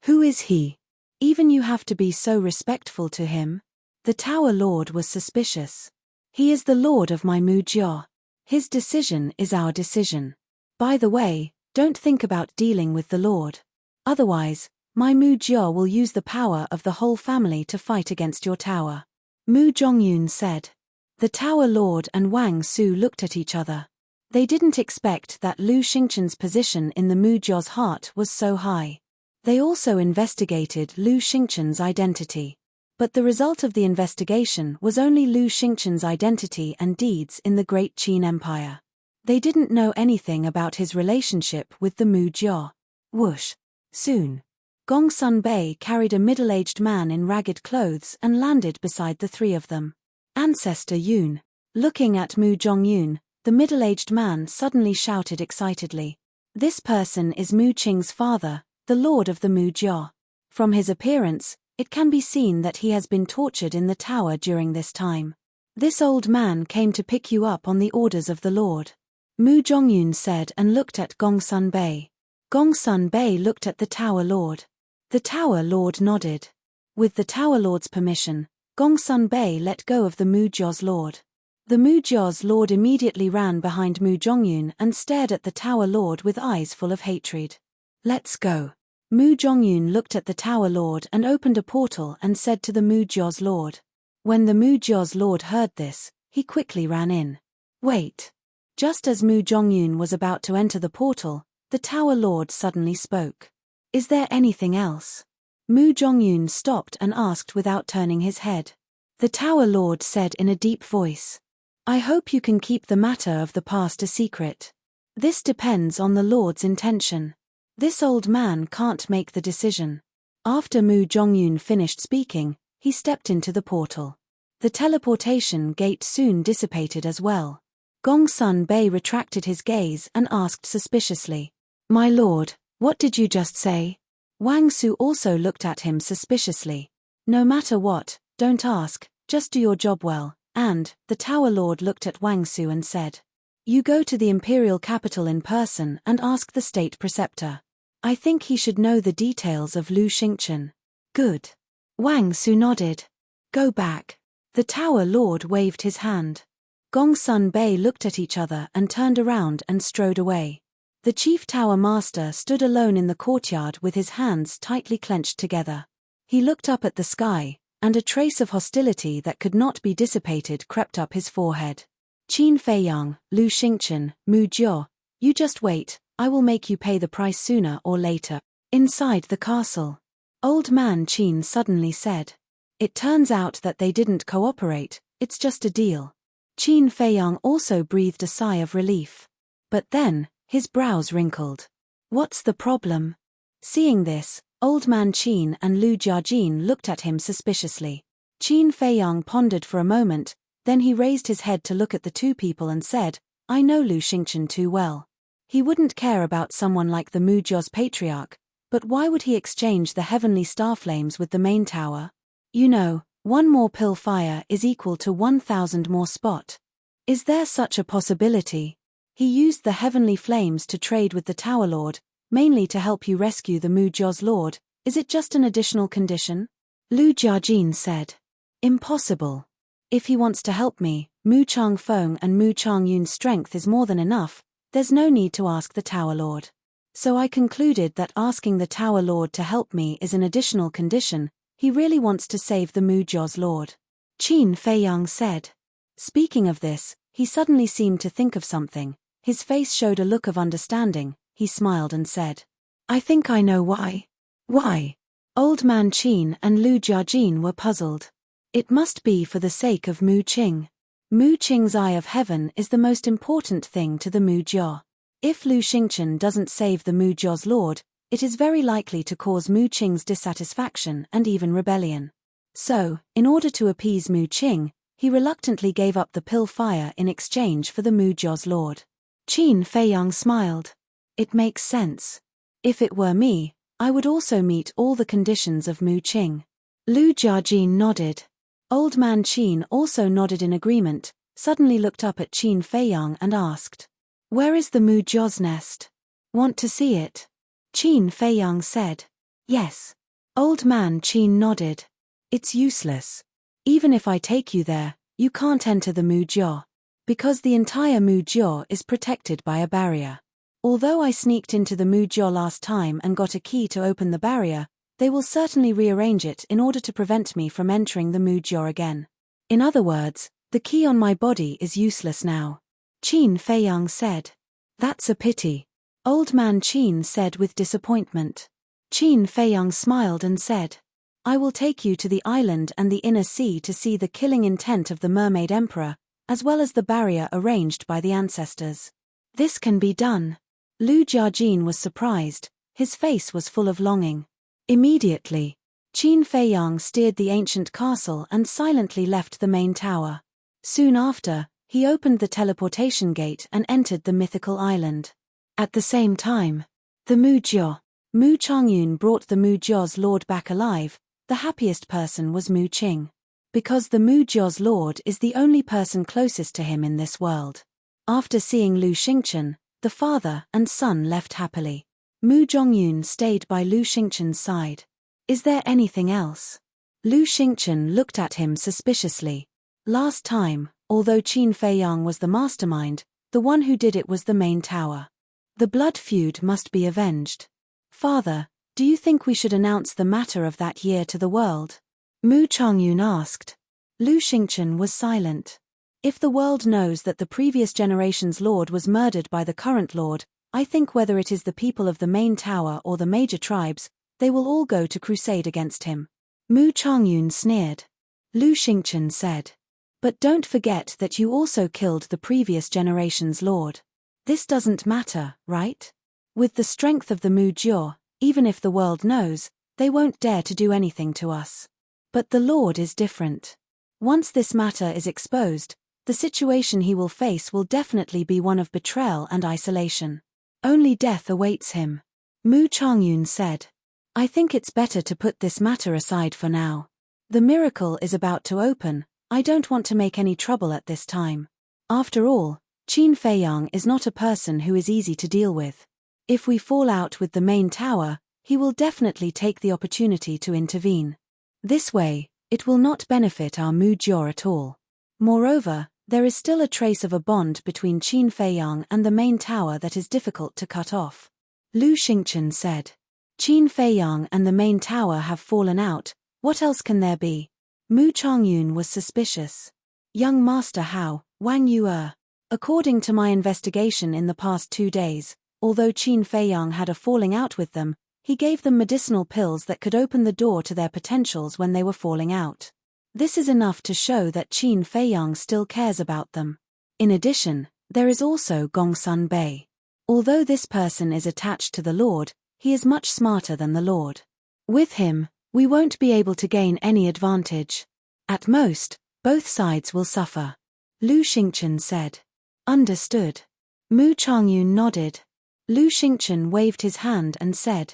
Who is he? Even you have to be so respectful to him? The tower lord was suspicious. He is the lord of my Mu Jiao. His decision is our decision. By the way, don't think about dealing with the lord. Otherwise, my Mu Jiao will use the power of the whole family to fight against your tower. Mu Jongyun said. The tower lord and Wang Su looked at each other. They didn't expect that Lu Xingchen's position in the Mu Jiao's heart was so high. They also investigated Lu Xingchen's identity. But the result of the investigation was only Lu Xingchen's identity and deeds in the Great Qin Empire. They didn't know anything about his relationship with the Mu Jiao. Whoosh. Soon. Gongsun Bei carried a middle-aged man in ragged clothes and landed beside the 3 of them. Ancestor Yun. Looking at Mu Jongyun, the middle-aged man suddenly shouted excitedly. This person is Mu Qing's father, the lord of the Mu Jiao. From his appearance, it can be seen that he has been tortured in the tower during this time. This old man came to pick you up on the orders of the lord. Mu Jongyun said and looked at Gongsun Bei. Gongsun Bei looked at the tower lord. The tower lord nodded. With the tower lord's permission, Gongsun Bei let go of the Mu Jiao's lord. The Mu Jiao's lord immediately ran behind Mu Jongyun and stared at the tower lord with eyes full of hatred. Let's go. Mu Jongyun looked at the tower lord and opened a portal and said to the Mu Jiao's lord. When the Mu Jiao's lord heard this, he quickly ran in. Wait. Just as Mu Jongyun was about to enter the portal, the tower lord suddenly spoke. Is there anything else? Mu Jongyun stopped and asked without turning his head. The tower lord said in a deep voice. I hope you can keep the matter of the past a secret. This depends on the lord's intention. This old man can't make the decision. After Mu Jongyun finished speaking, he stepped into the portal. The teleportation gate soon dissipated as well. Gongsun Bei retracted his gaze and asked suspiciously. My lord, what did you just say? Wang Su also looked at him suspiciously. No matter what, don't ask, just do your job well, and, the tower lord looked at Wang Su and said. You go to the imperial capital in person and ask the state preceptor. I think he should know the details of Lu Xingchen. Good. Wang Su nodded. Go back. The tower lord waved his hand. Gongsun Bei looked at each other and turned around and strode away. The chief tower master stood alone in the courtyard with his hands tightly clenched together. He looked up at the sky, and a trace of hostility that could not be dissipated crept up his forehead. Qin Feiyang, Lu Xingchen, Mu Jiao, you just wait, I will make you pay the price sooner or later. Inside the castle. Old man Qin suddenly said. It turns out that they didn't cooperate, It's just a deal. Qin Feiyang also breathed a sigh of relief. But then, his brows wrinkled. What's the problem? Seeing this, Old Man Qin and Lu Jiajin looked at him suspiciously. Qin Feiyang pondered for a moment, then he raised his head to look at the two people and said, I know Lu Xingchen too well. He wouldn't care about someone like the Muzhou's patriarch, but why would he exchange the heavenly star flames with the main tower? You know, one more pill fire is equal to 1,000 more spot. Is there such a possibility? He used the heavenly flames to trade with the Tower Lord, mainly to help you rescue the Muzhou's Lord. Is it just an additional condition? Lu Jiajin said. Impossible. If he wants to help me, Mu Changfeng and Mu Changyun's strength is more than enough, there's no need to ask the Tower Lord. So I concluded that asking the Tower Lord to help me is an additional condition. He really wants to save the Muzhou's Lord. Qin Feiyang said. Speaking of this, he suddenly seemed to think of something. His face showed a look of understanding. He smiled and said, I think I know why. Why? Old Man Qin and Lu Jiajin were puzzled. It must be for the sake of Mu Qing. Mu Qing's eye of heaven is the most important thing to the Muzhou. If Lu Xingchen doesn't save the Muzhou's Lord, it is very likely to cause Mu Qing's dissatisfaction and even rebellion. So, in order to appease Mu Qing, he reluctantly gave up the pill fire in exchange for the Muzhou's Lord. Qin Feiyang smiled. It makes sense. If it were me, I would also meet all the conditions of Mu Qing. Lu Jiajin nodded. Old Man Qin also nodded in agreement, suddenly looked up at Qin Feiyang and asked, Where is the Muzhou's nest? Want to see it? Qin Feiyang said. Yes. Old Man Qin nodded. It's useless. Even if I take you there, you can't enter the Muzhou. Because the entire Muzhou is protected by a barrier. Although I sneaked into the Muzhou last time and got a key to open the barrier, they will certainly rearrange it in order to prevent me from entering the Muzhou again. In other words, the key on my body is useless now. Qin Feiyang said. That's a pity. Old Man Qin said with disappointment. Qin Feiyang smiled and said, I will take you to the island and the inner sea to see the killing intent of the Mermaid Emperor, as well as the barrier arranged by the ancestors. This can be done. Lu Jiajin was surprised, his face was full of longing. Immediately, Qin Feiyang steered the ancient castle and silently left the main tower. Soon after, he opened the teleportation gate and entered the mythical island. At the same time, the Muzhou, Mu Changyun brought the Muzhou's Lord back alive. The happiest person was Mu Qing. Because the Muzhou's Lord is the only person closest to him in this world. After seeing Lu Xingchen, the father and son left happily. Mu Zhongyun stayed by Lu Xingchen's side. Is there anything else? Lu Xingchen looked at him suspiciously. Last time, although Qin Feiyang was the mastermind, the one who did it was the main tower. The blood feud must be avenged. Father, do you think we should announce the matter of that year to the world? Mu Changyun asked. Lu Xingchen was silent. If the world knows that the previous generation's lord was murdered by the current lord, I think whether it is the people of the main tower or the major tribes, they will all go to crusade against him. Mu Changyun sneered. Lu Xingchen said. But don't forget that you also killed the previous generation's lord. This doesn't matter, right? With the strength of the Muzhou, even if the world knows, they won't dare to do anything to us. But the lord is different. Once this matter is exposed, the situation he will face will definitely be one of betrayal and isolation. Only death awaits him. Mu Changyun said. I think it's better to put this matter aside for now. The miracle is about to open. I don't want to make any trouble at this time. After all, Qin Feiyang is not a person who is easy to deal with. If we fall out with the main tower, he will definitely take the opportunity to intervene. This way, it will not benefit our Muzhou at all. Moreover, there is still a trace of a bond between Qin Feiyang and the main tower that is difficult to cut off. Lu Xingchen said. Qin Feiyang and the main tower have fallen out, what else can there be? Mu Changyun was suspicious. Young Master Hao, Wang Yue. According to my investigation in the past 2 days, although Qin Feiyang had a falling out with them, he gave them medicinal pills that could open the door to their potentials when they were falling out. This is enough to show that Qin Feiyang still cares about them. In addition, there is also Gongsun Bei. Although this person is attached to the Lord, he is much smarter than the Lord. With him, we won't be able to gain any advantage. At most, both sides will suffer. Lu Xingchen said. Understood. Mu Changyun nodded. Lu Xingchen waved his hand and said,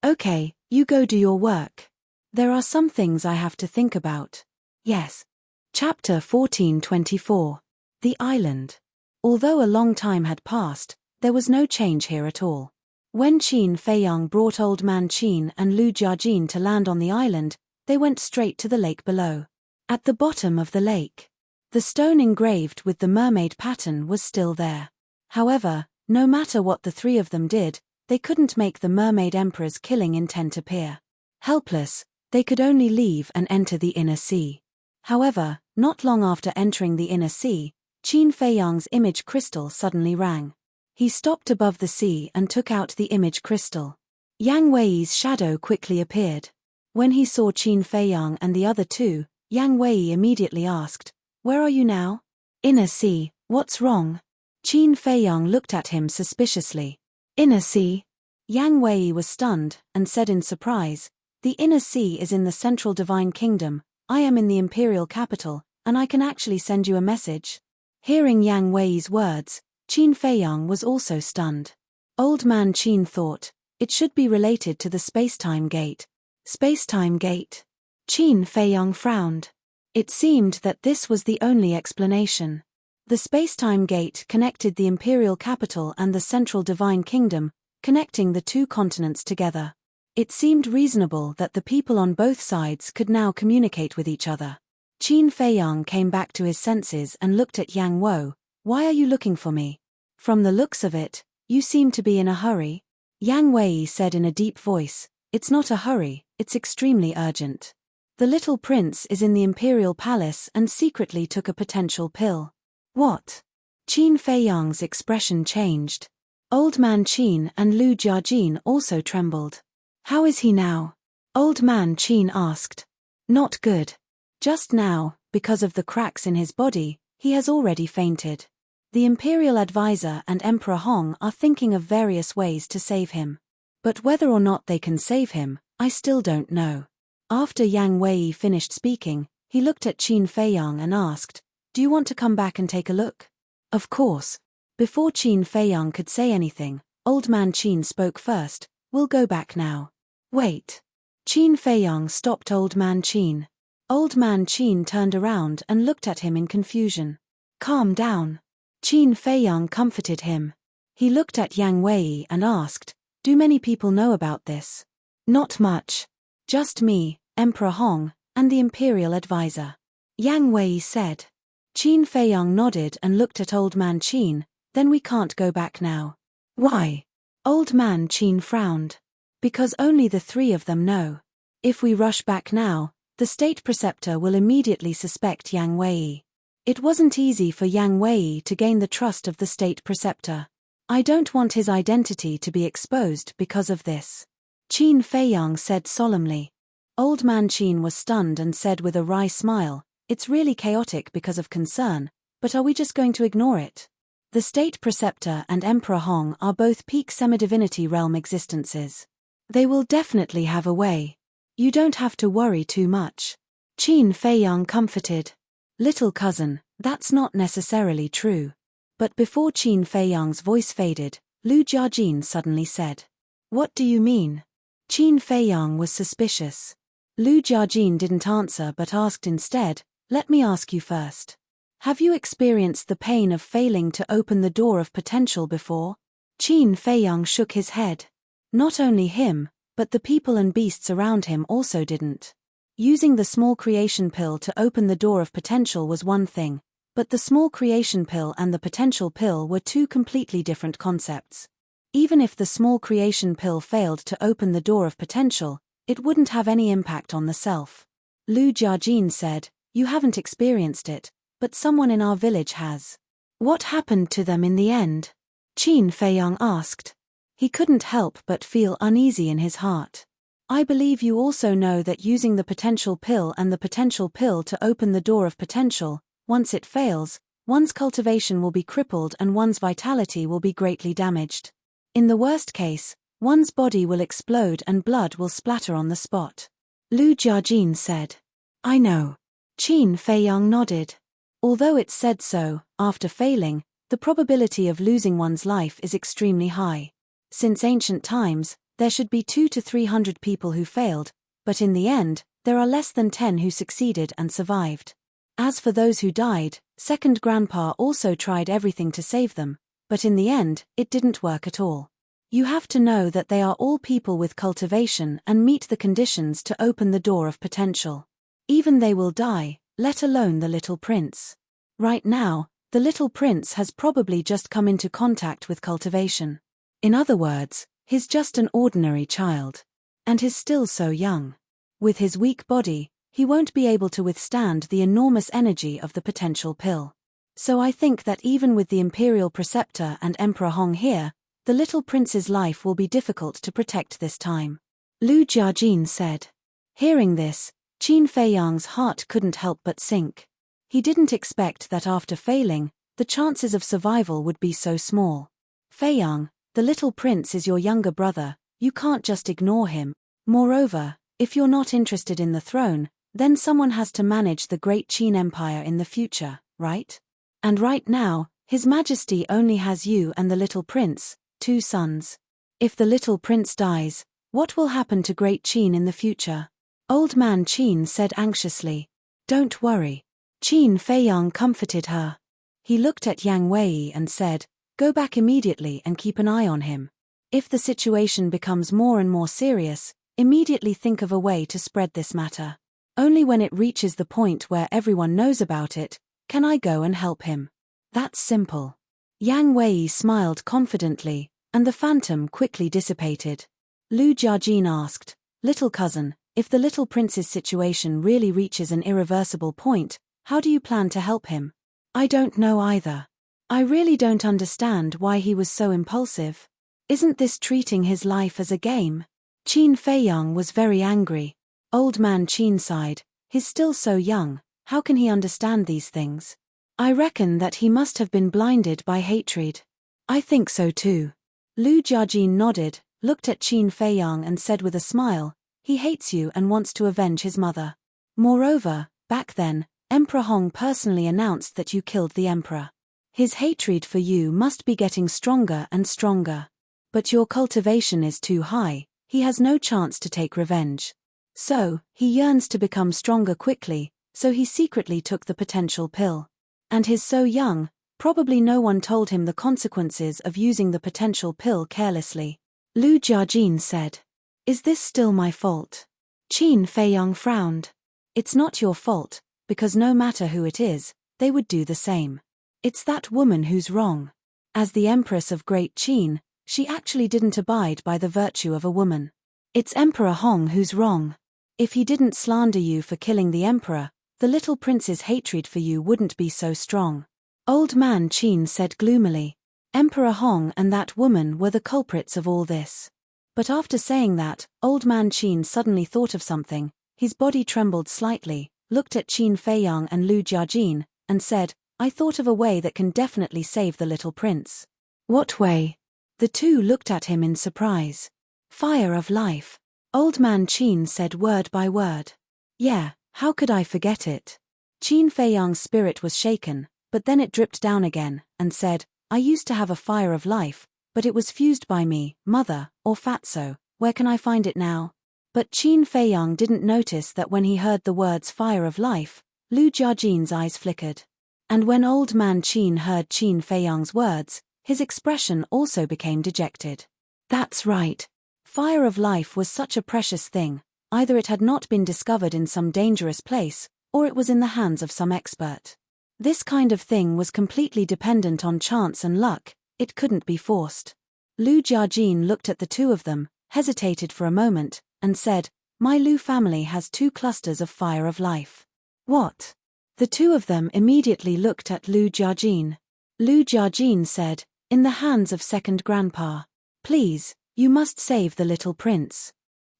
Okay, you go do your work. There are some things I have to think about. Yes. Chapter 14:24. The Island. Although a long time had passed, there was no change here at all. When Qin Feiyang brought Old Man Qin and Lu Jiajin to land on the island, they went straight to the lake below. At the bottom of the lake, the stone engraved with the mermaid pattern was still there. However, no matter what the three of them did, they couldn't make the mermaid emperor's killing intent appear. Helpless, they could only leave and enter the inner sea. However, not long after entering the inner sea, Qin Feiyang's image crystal suddenly rang. He stopped above the sea and took out the image crystal. Yang Wei's shadow quickly appeared. When he saw Qin Feiyang and the other two, Yang Wei immediately asked, Where are you now? Inner sea, what's wrong? Qin Feiyang looked at him suspiciously. Inner sea? Yang Wei was stunned and said in surprise, The inner sea is in the central divine kingdom. I am in the imperial capital, and I can actually send you a message. Hearing Yang Wei's words, Qin Feiyang was also stunned. Old Man Qin thought, it should be related to the space-time gate. Space-time gate? Qin Feiyang frowned. It seemed that this was the only explanation. The space-time gate connected the imperial capital and the central divine kingdom, connecting the two continents together. It seemed reasonable that the people on both sides could now communicate with each other. Qin Feiyang came back to his senses and looked at Yang Wo. Why are you looking for me? From the looks of it, you seem to be in a hurry. Yang Wei said in a deep voice, It's not a hurry, it's extremely urgent. The little prince is in the imperial palace and secretly took a potential pill. What? Qin Feiyang's expression changed. Old Man Qin and Lu Jiajin also trembled. How is he now? Old Man Qin asked. Not good. Just now, because of the cracks in his body, he has already fainted. The imperial advisor and Emperor Hong are thinking of various ways to save him. But whether or not they can save him, I still don't know. After Yang Wei finished speaking, he looked at Qin Feiyang and asked, Do you want to come back and take a look? Of course. Before Qin Feiyang could say anything, Old Man Qin spoke first. We'll go back now. Wait. Qin Feiyang stopped Old Man Qin. Old Man Qin turned around and looked at him in confusion. Calm down. Qin Feiyang comforted him. He looked at Yang Wei and asked, Do many people know about this? Not much. Just me, Emperor Hong, and the imperial advisor. Yang Wei said. Qin Feiyang nodded and looked at Old Man Qin. Then we can't go back now. Why? Old Man Qin frowned. Because only the three of them know. If we rush back now, the state preceptor will immediately suspect Yang Wei. It wasn't easy for Yang Wei to gain the trust of the state preceptor. I don't want his identity to be exposed because of this. Qin Feiyang said solemnly. Old Man Qin was stunned and said with a wry smile, It's really chaotic because of concern, but are we just going to ignore it? The state preceptor and Emperor Hong are both peak semi-divinity realm existences. They will definitely have a way. You don't have to worry too much. Qin Feiyang comforted. Little cousin, that's not necessarily true. But before Qin Feiyang's voice faded, Lu Jiajin suddenly said. What do you mean? Qin Feiyang was suspicious. Lu Jiajin didn't answer but asked instead, Let me ask you first. Have you experienced the pain of failing to open the door of potential before? Qin Feiyang shook his head. Not only him, but the people and beasts around him also didn't. Using the small creation pill to open the door of potential was one thing, but the small creation pill and the potential pill were two completely different concepts. Even if the small creation pill failed to open the door of potential, it wouldn't have any impact on the self. Lu Jiajin said, You haven't experienced it, but someone in our village has. What happened to them in the end? Qin Feiyang asked. He couldn't help but feel uneasy in his heart. I believe you also know that using the potential pill and the potential pill to open the door of potential, once it fails, one's cultivation will be crippled and one's vitality will be greatly damaged. In the worst case, one's body will explode and blood will splatter on the spot. Lu Jiajin said. I know. Qin Feiyang nodded. Although it's said so, after failing, the probability of losing one's life is extremely high. Since ancient times, there should be 200 to 300 people who failed, but in the end, there are less than 10 who succeeded and survived. As for those who died, second grandpa also tried everything to save them, but in the end, it didn't work at all. You have to know that they are all people with cultivation and meet the conditions to open the door of potential. Even they will die, let alone the little prince. Right now, the little prince has probably just come into contact with cultivation. In other words, he's just an ordinary child. And he's still so young. With his weak body, he won't be able to withstand the enormous energy of the potential pill. So I think that even with the Imperial Preceptor and Emperor Hong here, the little prince's life will be difficult to protect this time. Lu Jiajin said. Hearing this, Qin Feiyang's heart couldn't help but sink. He didn't expect that after failing, the chances of survival would be so small. Feiyang, the little prince is your younger brother, you can't just ignore him. Moreover, if you're not interested in the throne, then someone has to manage the great Qin Empire in the future, right? And right now, His Majesty only has you and the little prince, 2 sons. If the little prince dies, what will happen to great Qin in the future? Old man Qin said anxiously. Don't worry. Qin Feiyang comforted her. He looked at Yang Wei and said, go back immediately and keep an eye on him. If the situation becomes more and more serious, immediately think of a way to spread this matter. Only when it reaches the point where everyone knows about it, can I go and help him. That's simple. Yang Wei smiled confidently, and the phantom quickly dissipated. Lu Jiajin asked, little cousin, if the little prince's situation really reaches an irreversible point, how do you plan to help him? I don't know either. I really don't understand why he was so impulsive. Isn't this treating his life as a game? Qin Feiyang was very angry. Old man Qin sighed, he's still so young, how can he understand these things? I reckon that he must have been blinded by hatred. I think so too. Lu Jiajin nodded, looked at Qin Feiyang and said with a smile, he hates you and wants to avenge his mother. Moreover, back then, Emperor Hong personally announced that you killed the emperor. His hatred for you must be getting stronger and stronger. But your cultivation is too high, he has no chance to take revenge. So, he yearns to become stronger quickly, so he secretly took the potential pill. And he's so young, probably no one told him the consequences of using the potential pill carelessly. Lu Jiajin said. Is this still my fault? Qin Feiyang frowned. It's not your fault, because no matter who it is, they would do the same. It's that woman who's wrong. As the Empress of Great Qin, she actually didn't abide by the virtue of a woman. It's Emperor Hong who's wrong. If he didn't slander you for killing the emperor, the little prince's hatred for you wouldn't be so strong. Old man Qin said gloomily. Emperor Hong and that woman were the culprits of all this. But after saying that, old man Qin suddenly thought of something, his body trembled slightly, looked at Qin Feiyang and Lu Jiajin, and said, I thought of a way that can definitely save the little prince. What way? The two looked at him in surprise. Fire of life. Old man Qin said word by word. Yeah, how could I forget it? Qin Feiyang's spirit was shaken, but then it dripped down again, and said, I used to have a fire of life, but it was fused by me, mother, or fatso, where can I find it now? But Qin Feiyang didn't notice that when he heard the words fire of life, Lu Jiajin's eyes flickered. And when old man Qin heard Qin Feiyang's words, his expression also became dejected. That's right. Fire of life was such a precious thing, either it had not been discovered in some dangerous place, or it was in the hands of some expert. This kind of thing was completely dependent on chance and luck, it couldn't be forced. Lu Jiajin looked at the two of them, hesitated for a moment, and said, My Lu family has 2 clusters of fire of life. What? The two of them immediately looked at Lu Jiajin. Lu Jiajin said, in the hands of second grandpa. Please, you must save the little prince.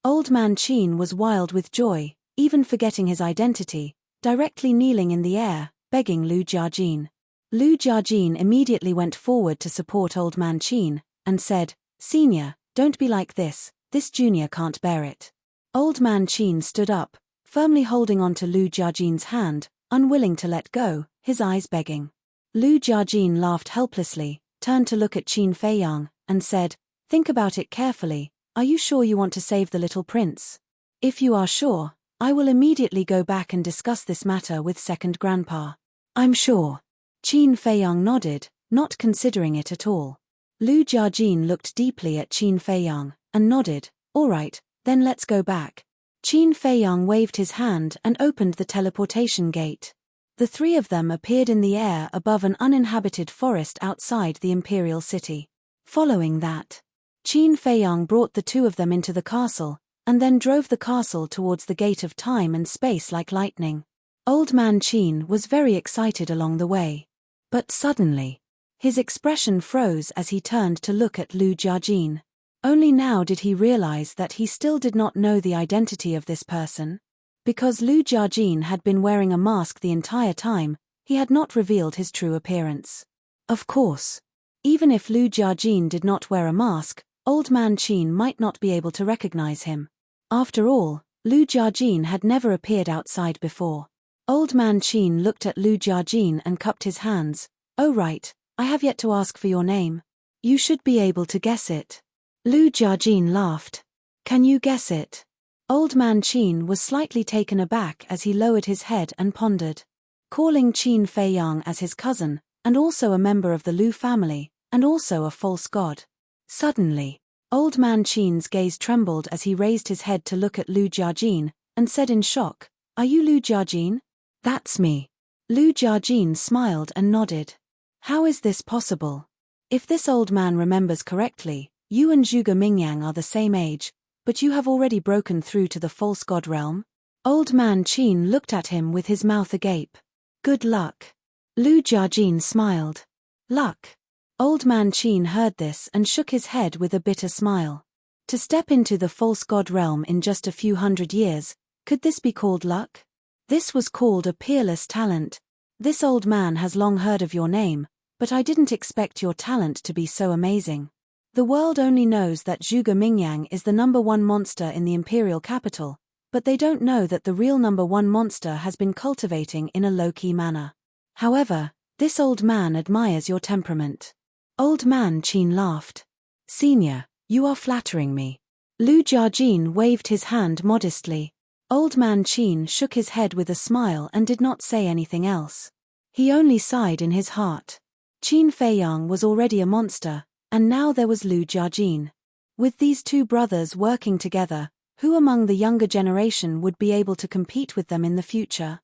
Old Man Qin was wild with joy, even forgetting his identity, directly kneeling in the air, begging Lu Jiajin. Lu Jiajin immediately went forward to support Old Man Qin, and said, "Senior, don't be like this junior can't bear it." Old Man Qin stood up, firmly holding on to Lu Jiajin's hand, unwilling to let go, his eyes begging. Lu Jiajin laughed helplessly, turned to look at Qin Feiyang, and said, "Think about it carefully. Are you sure you want to save the little prince? If you are sure, I will immediately go back and discuss this matter with second grandpa." "I'm sure." Qin Feiyang nodded, not considering it at all. Lu Jiajin looked deeply at Qin Feiyang, and nodded, "All right, then let's go back." Qin Feiyang waved his hand and opened the teleportation gate. The three of them appeared in the air above an uninhabited forest outside the imperial city. Following that, Qin Feiyang brought the two of them into the castle, and then drove the castle towards the gate of time and space like lightning. Old Man Qin was very excited along the way. But suddenly, his expression froze as he turned to look at Lu Jiajin. Only now did he realize that he still did not know the identity of this person. Because Lu Jiajin had been wearing a mask the entire time, he had not revealed his true appearance. Of course, even if Lu Jiajin did not wear a mask, Old Man Qin might not be able to recognize him. After all, Lu Jiajin had never appeared outside before. Old Man Qin looked at Lu Jiajin and cupped his hands. "Oh right, I have yet to ask for your name. You should be able to guess it." Lu Jiajin laughed. "Can you guess it?" Old Man Qin was slightly taken aback as he lowered his head and pondered. Calling Qin Feiyang as his cousin, and also a member of the Lu family, and also a false god. Suddenly, Old Man Qin's gaze trembled as he raised his head to look at Lu Jiajin, and said in shock, "Are you Lu Jiajin?" "That's me." Lu Jiajin smiled and nodded. "How is this possible? If this old man remembers correctly, you and Zhuge Mingyang are the same age, but you have already broken through to the false god realm?" Old Man Qin looked at him with his mouth agape. "Good luck." Lu Jiajin smiled. "Luck?" Old Man Qin heard this and shook his head with a bitter smile. To step into the false god realm in just a few hundred years, could this be called luck? This was called a peerless talent. "This old man has long heard of your name, but I didn't expect your talent to be so amazing. The world only knows that Zhuge Mingyang is the #1 monster in the imperial capital, but they don't know that the real #1 monster has been cultivating in a low-key manner. However, this old man admires your temperament." Old Man Qin laughed. "Senior, you are flattering me." Lu Jiajin waved his hand modestly. Old Man Qin shook his head with a smile and did not say anything else. He only sighed in his heart. Qin Feiyang was already a monster, and now there was Lu Jiajin. With these two brothers working together, who among the younger generation would be able to compete with them in the future?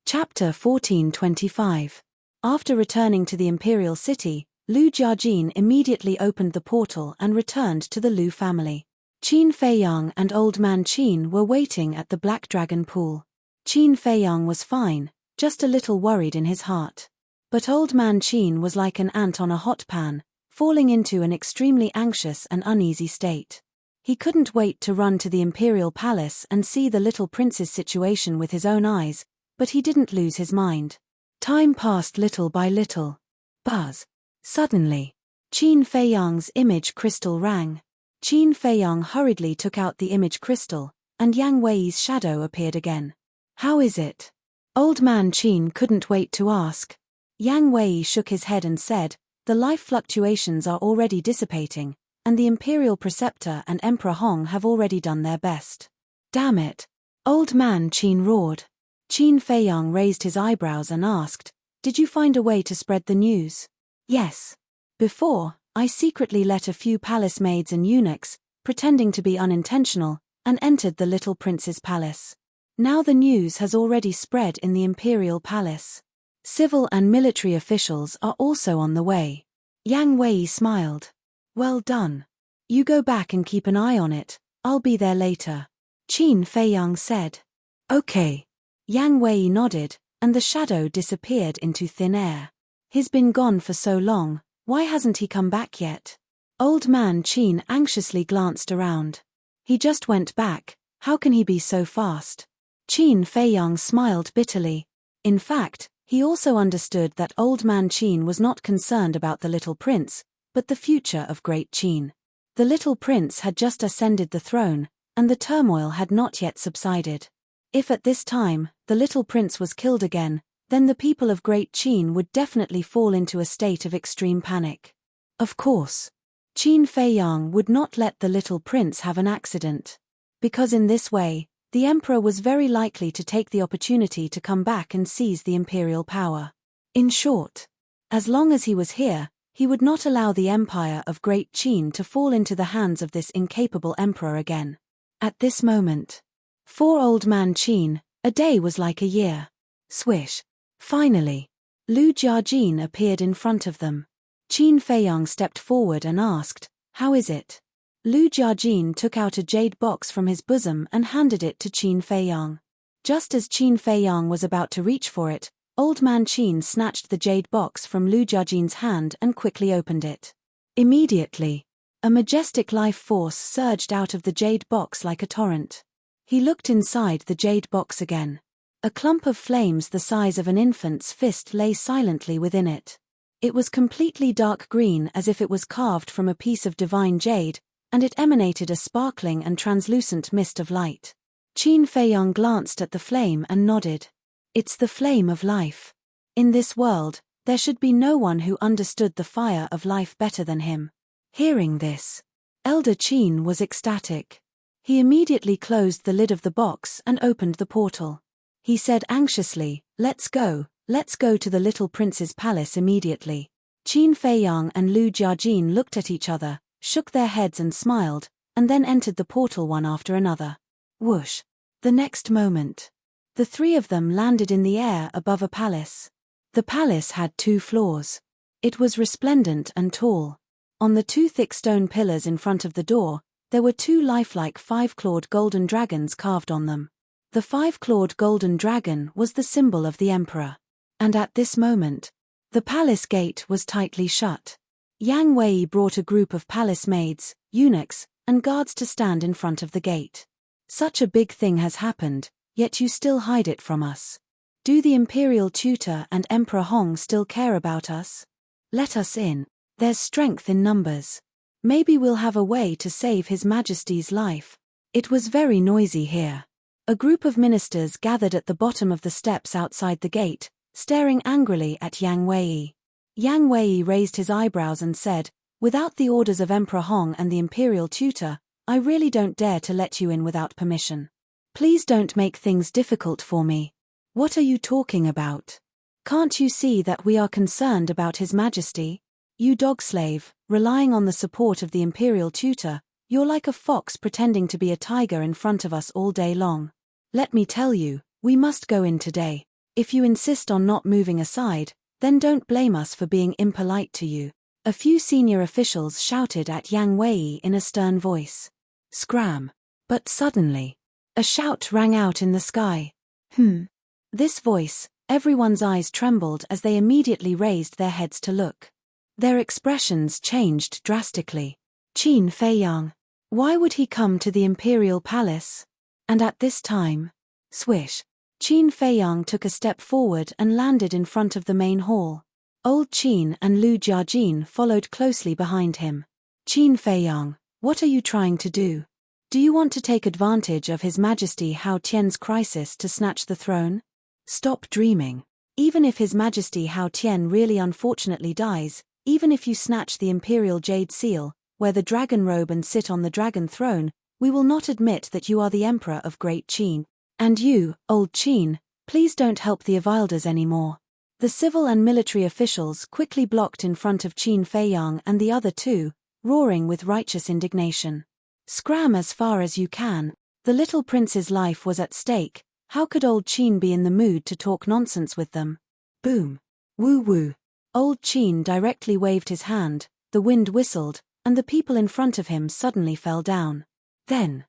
Chapter 1425. After returning to the imperial city, Lu Jiajin immediately opened the portal and returned to the Lu family. Qin Feiyang and Old Man Qin were waiting at the Black Dragon pool. Qin Feiyang was fine, just a little worried in his heart. But Old Man Qin was like an ant on a hot pan, falling into an extremely anxious and uneasy state. He couldn't wait to run to the imperial palace and see the little prince's situation with his own eyes, but he didn't lose his mind. Time passed little by little. Buzz. Suddenly, Qin Feiyang's image crystal rang. Qin Feiyang hurriedly took out the image crystal, and Yang Wei's shadow appeared again. "How is it?" Old Man Qin couldn't wait to ask. Yang Wei shook his head and said, "The life fluctuations are already dissipating, and the Imperial Preceptor and Emperor Hong have already done their best." "Damn it!" Old Man Qin roared. Qin Feiyang raised his eyebrows and asked, "Did you find a way to spread the news?" "Yes. Before, I secretly let a few palace maids and eunuchs, pretending to be unintentional, and entered the little prince's palace. Now the news has already spread in the imperial palace. Civil and military officials are also on the way." Yang Wei smiled. "Well done. You go back and keep an eye on it, I'll be there later," Qin Feiyang said. "Okay." Yang Wei nodded, and the shadow disappeared into thin air. "He's been gone for so long, why hasn't he come back yet?" Old Man Qin anxiously glanced around. He just went back, how can he be so fast? Qin Feiyang smiled bitterly. In fact, he also understood that old man Qin was not concerned about the little prince, but the future of great Qin. The little prince had just ascended the throne, and the turmoil had not yet subsided. If at this time, the little prince was killed again, then the people of Great Qin would definitely fall into a state of extreme panic. Of course, Qin Feiyang would not let the little prince have an accident. Because in this way, the emperor was very likely to take the opportunity to come back and seize the imperial power. In short, as long as he was here, he would not allow the empire of Great Qin to fall into the hands of this incapable emperor again. At this moment, for old man Qin, a day was like a year. Swish. Finally, Lu Jiajin appeared in front of them. Qin Feiyang stepped forward and asked, "How is it?" Lu Jiajin took out a jade box from his bosom and handed it to Qin Feiyang. Just as Qin Feiyang was about to reach for it, old man Qin snatched the jade box from Lu Jiajin's hand and quickly opened it. Immediately, a majestic life force surged out of the jade box like a torrent. He looked inside the jade box again. A clump of flames the size of an infant's fist lay silently within it. It was completely dark green as if it was carved from a piece of divine jade, and it emanated a sparkling and translucent mist of light. Qin Feiyang glanced at the flame and nodded. It's the flame of life. In this world, there should be no one who understood the fire of life better than him. Hearing this, Elder Qin was ecstatic. He immediately closed the lid of the box and opened the portal. He said anxiously, let's go to the little prince's palace immediately." Qin Feiyang and Lu Jiajin looked at each other, shook their heads and smiled, and then entered the portal one after another. Whoosh! The next moment, the three of them landed in the air above a palace. The palace had 2 floors. It was resplendent and tall. On the 2 thick stone pillars in front of the door, there were 2 lifelike 5-clawed golden dragons carved on them. The 5-clawed golden dragon was the symbol of the emperor. And at this moment, the palace gate was tightly shut. Yang Wei brought a group of palace maids, eunuchs, and guards to stand in front of the gate. Such a big thing has happened, yet you still hide it from us. Do the imperial tutor and Emperor Hong still care about us? Let us in. There's strength in numbers. Maybe we'll have a way to save His Majesty's life. It was very noisy here. A group of ministers gathered at the bottom of the steps outside the gate, staring angrily at Yang Wei. Yang Wei raised his eyebrows and said, "Without the orders of Emperor Hong and the imperial tutor, I really don't dare to let you in without permission. Please don't make things difficult for me." "What are you talking about? Can't you see that we are concerned about His Majesty? You dog slave, relying on the support of the imperial tutor, you're like a fox pretending to be a tiger in front of us all day long. Let me tell you, we must go in today. If you insist on not moving aside, then don't blame us for being impolite to you." A few senior officials shouted at Yang Wei in a stern voice. Scram! But suddenly, a shout rang out in the sky. This voice, everyone's eyes trembled as they immediately raised their heads to look. Their expressions changed drastically. Qin Feiyang. Why would he come to the imperial palace? And at this time, swish, Qin Feiyang took a step forward and landed in front of the main hall. Old Qin and Lu Jiajin followed closely behind him. Qin Feiyang, what are you trying to do? Do you want to take advantage of His Majesty Hao Tian's crisis to snatch the throne? Stop dreaming. Even if His Majesty Hao Tian really unfortunately dies, even if you snatch the imperial jade seal, wear the dragon robe and sit on the dragon throne, we will not admit that you are the emperor of Great Qin. And you, old Qin, please don't help the Avilders anymore. The civil and military officials quickly blocked in front of Qin Feiyang and the other 2, roaring with righteous indignation. Scram as far as you can. The little prince's life was at stake. How could old Qin be in the mood to talk nonsense with them? Boom. Woo woo. Old Qin directly waved his hand, the wind whistled, and the people in front of him suddenly fell down. Then,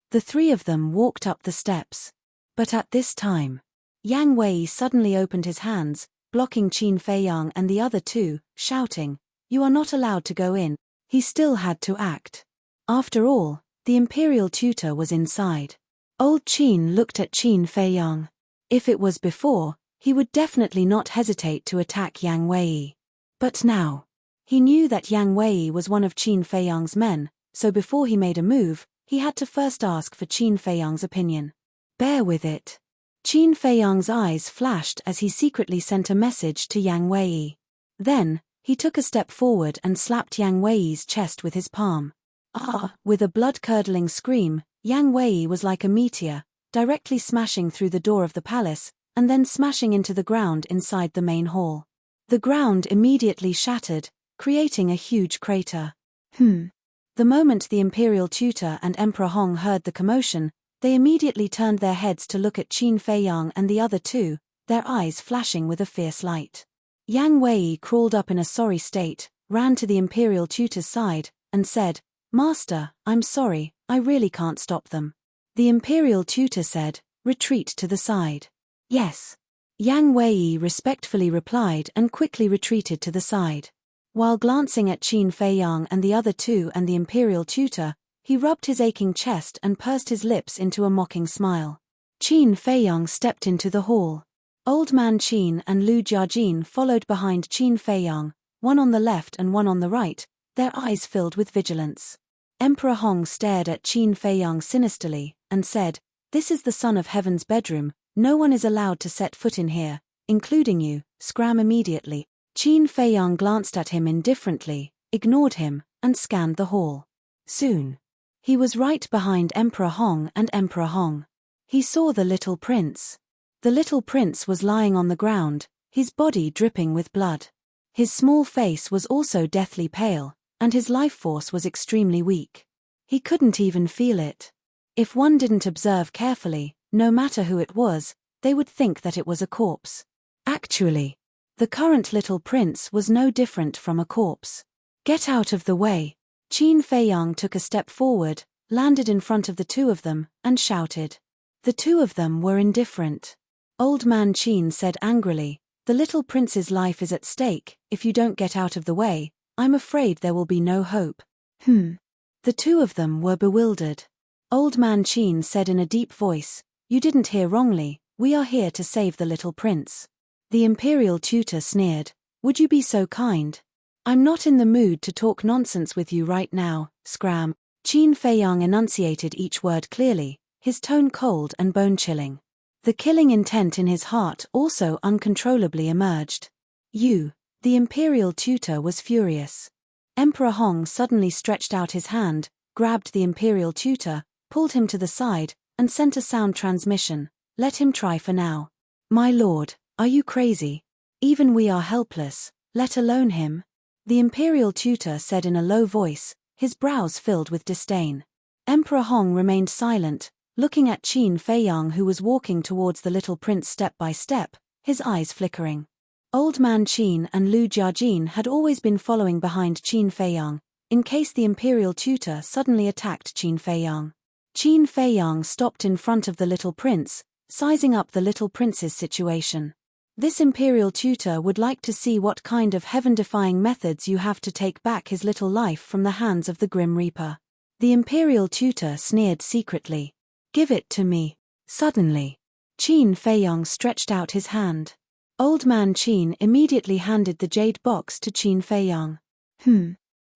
the 3 of them walked up the steps. But at this time, Yang Wei suddenly opened his hands, blocking Qin Feiyang and the other 2, shouting, "You are not allowed to go in." He still had to act. After all, The imperial tutor was inside. Old Qin looked at Qin Feiyang. If it was before, he would definitely not hesitate to attack Yang Wei. But now, he knew that Yang Wei was one of Qin Feiyang's men, so before he made a move, he had to first ask for Qin Feiyang's opinion. Bear with it. Qin Feiyang's eyes flashed as he secretly sent a message to Yang Wei. Then, he took a step forward and slapped Yang Wei's chest with his palm. Ah! With a blood-curdling scream, Yang Wei was like a meteor, directly smashing through the door of the palace, and then smashing into the ground inside the main hall. The ground immediately shattered, creating a huge crater. The moment the imperial tutor and Emperor Hong heard the commotion, they immediately turned their heads to look at Qin Feiyang and the other two, their eyes flashing with a fierce light. Yang Wei crawled up in a sorry state, ran to the imperial tutor's side, and said, "Master, I'm sorry, I really can't stop them." The imperial tutor said, "Retreat to the side." "Yes." Yang Wei respectfully replied and quickly retreated to the side. While glancing at Qin Feiyang and the other two and the imperial tutor, he rubbed his aching chest and pursed his lips into a mocking smile. Qin Feiyang stepped into the hall. Old Man Qin and Lu Jiajin followed behind Qin Feiyang, one on the left and one on the right, their eyes filled with vigilance. Emperor Hong stared at Qin Feiyang sinisterly, and said, "This is the Son of Heaven's bedroom, no one is allowed to set foot in here, including you, scram immediately." Qin Feiyang glanced at him indifferently, ignored him, and scanned the hall. Soon, he was right behind Emperor Hong and Emperor Hong. He saw the little prince. The little prince was lying on the ground, his body dripping with blood. His small face was also deathly pale, and his life force was extremely weak. He couldn't even feel it. If one didn't observe carefully, no matter who it was, they would think that it was a corpse. Actually, the current little prince was no different from a corpse. "Get out of the way." Qin Feiyang took a step forward, landed in front of the two of them, and shouted. The two of them were indifferent. Old Man Qin said angrily, "The little prince's life is at stake, if you don't get out of the way, I'm afraid there will be no hope." The two of them were bewildered. Old Man Qin said in a deep voice, "You didn't hear wrongly, we are here to save the little prince." The imperial tutor sneered, "Would you be so kind? I'm not in the mood to talk nonsense with you right now, scram." Qin Feiyang enunciated each word clearly, his tone cold and bone-chilling. The killing intent in his heart also uncontrollably emerged. "You." The imperial tutor was furious. Emperor Hong suddenly stretched out his hand, grabbed the imperial tutor, pulled him to the side, and sent a sound transmission, "Let him try for now." "My lord, are you crazy? Even we are helpless, let alone him." The imperial tutor said in a low voice, his brows filled with disdain. Emperor Hong remained silent, looking at Qin Feiyang who was walking towards the little prince step by step, his eyes flickering. Old Man Qin and Lu Jiajin had always been following behind Qin Feiyang, in case the imperial tutor suddenly attacked Qin Feiyang. Qin Feiyang stopped in front of the little prince, sizing up the little prince's situation. "This imperial tutor would like to see what kind of heaven-defying methods you have to take back his little life from the hands of the Grim Reaper." The imperial tutor sneered secretly. "Give it to me." Suddenly, Qin Feiyang stretched out his hand. Old Man Qin immediately handed the jade box to Qin Feiyang.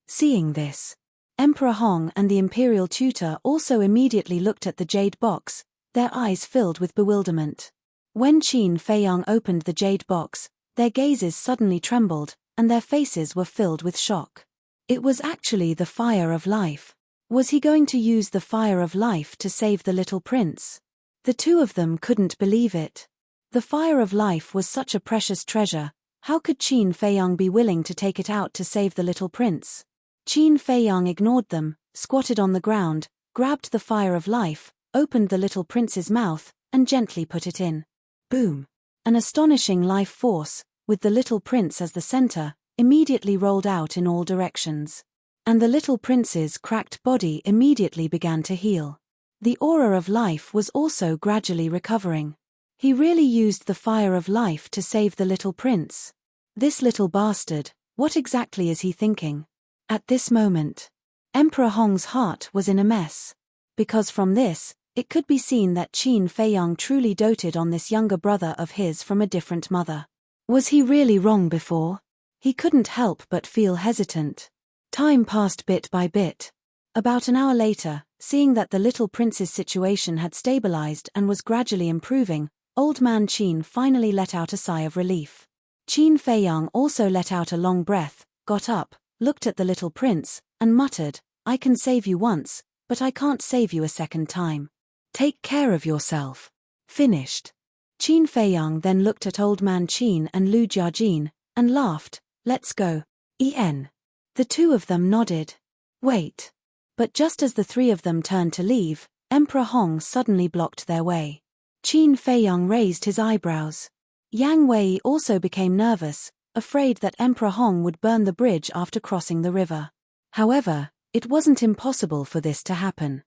Seeing this, Emperor Hong and the imperial tutor also immediately looked at the jade box, their eyes filled with bewilderment. When Qin Feiyang opened the jade box, their gazes suddenly trembled, and their faces were filled with shock. It was actually the fire of life. Was he going to use the fire of life to save the little prince? The two of them couldn't believe it. The fire of life was such a precious treasure, how could Qin Feiyang be willing to take it out to save the little prince? Qin Feiyang ignored them, squatted on the ground, grabbed the fire of life, opened the little prince's mouth, and gently put it in. Boom! An astonishing life force, with the little prince as the center, immediately rolled out in all directions. And the little prince's cracked body immediately began to heal. The aura of life was also gradually recovering. He really used the fire of life to save the little prince. This little bastard, what exactly is he thinking? At this moment, Emperor Hong's heart was in a mess. because from this, it could be seen that Qin Feiyang truly doted on this younger brother of his from a different mother. Was he really wrong before? He couldn't help but feel hesitant. Time passed bit by bit. About an hour later, seeing that the little prince's situation had stabilized and was gradually improving, old man Qin finally let out a sigh of relief. Qin Feiyang also let out a long breath, got up, looked at the little prince, and muttered, "I can save you once, but I can't save you a second time. Take care of yourself." Finished. Qin Feiyang then looked at old man Qin and Lu Jiajin, and laughed, "Let's go. En." The two of them nodded. Wait. But just as the three of them turned to leave, Emperor Hong suddenly blocked their way. Qin Feiyang raised his eyebrows. Yang Wei also became nervous, afraid that Emperor Hong would burn the bridge after crossing the river. However, it wasn't impossible for this to happen.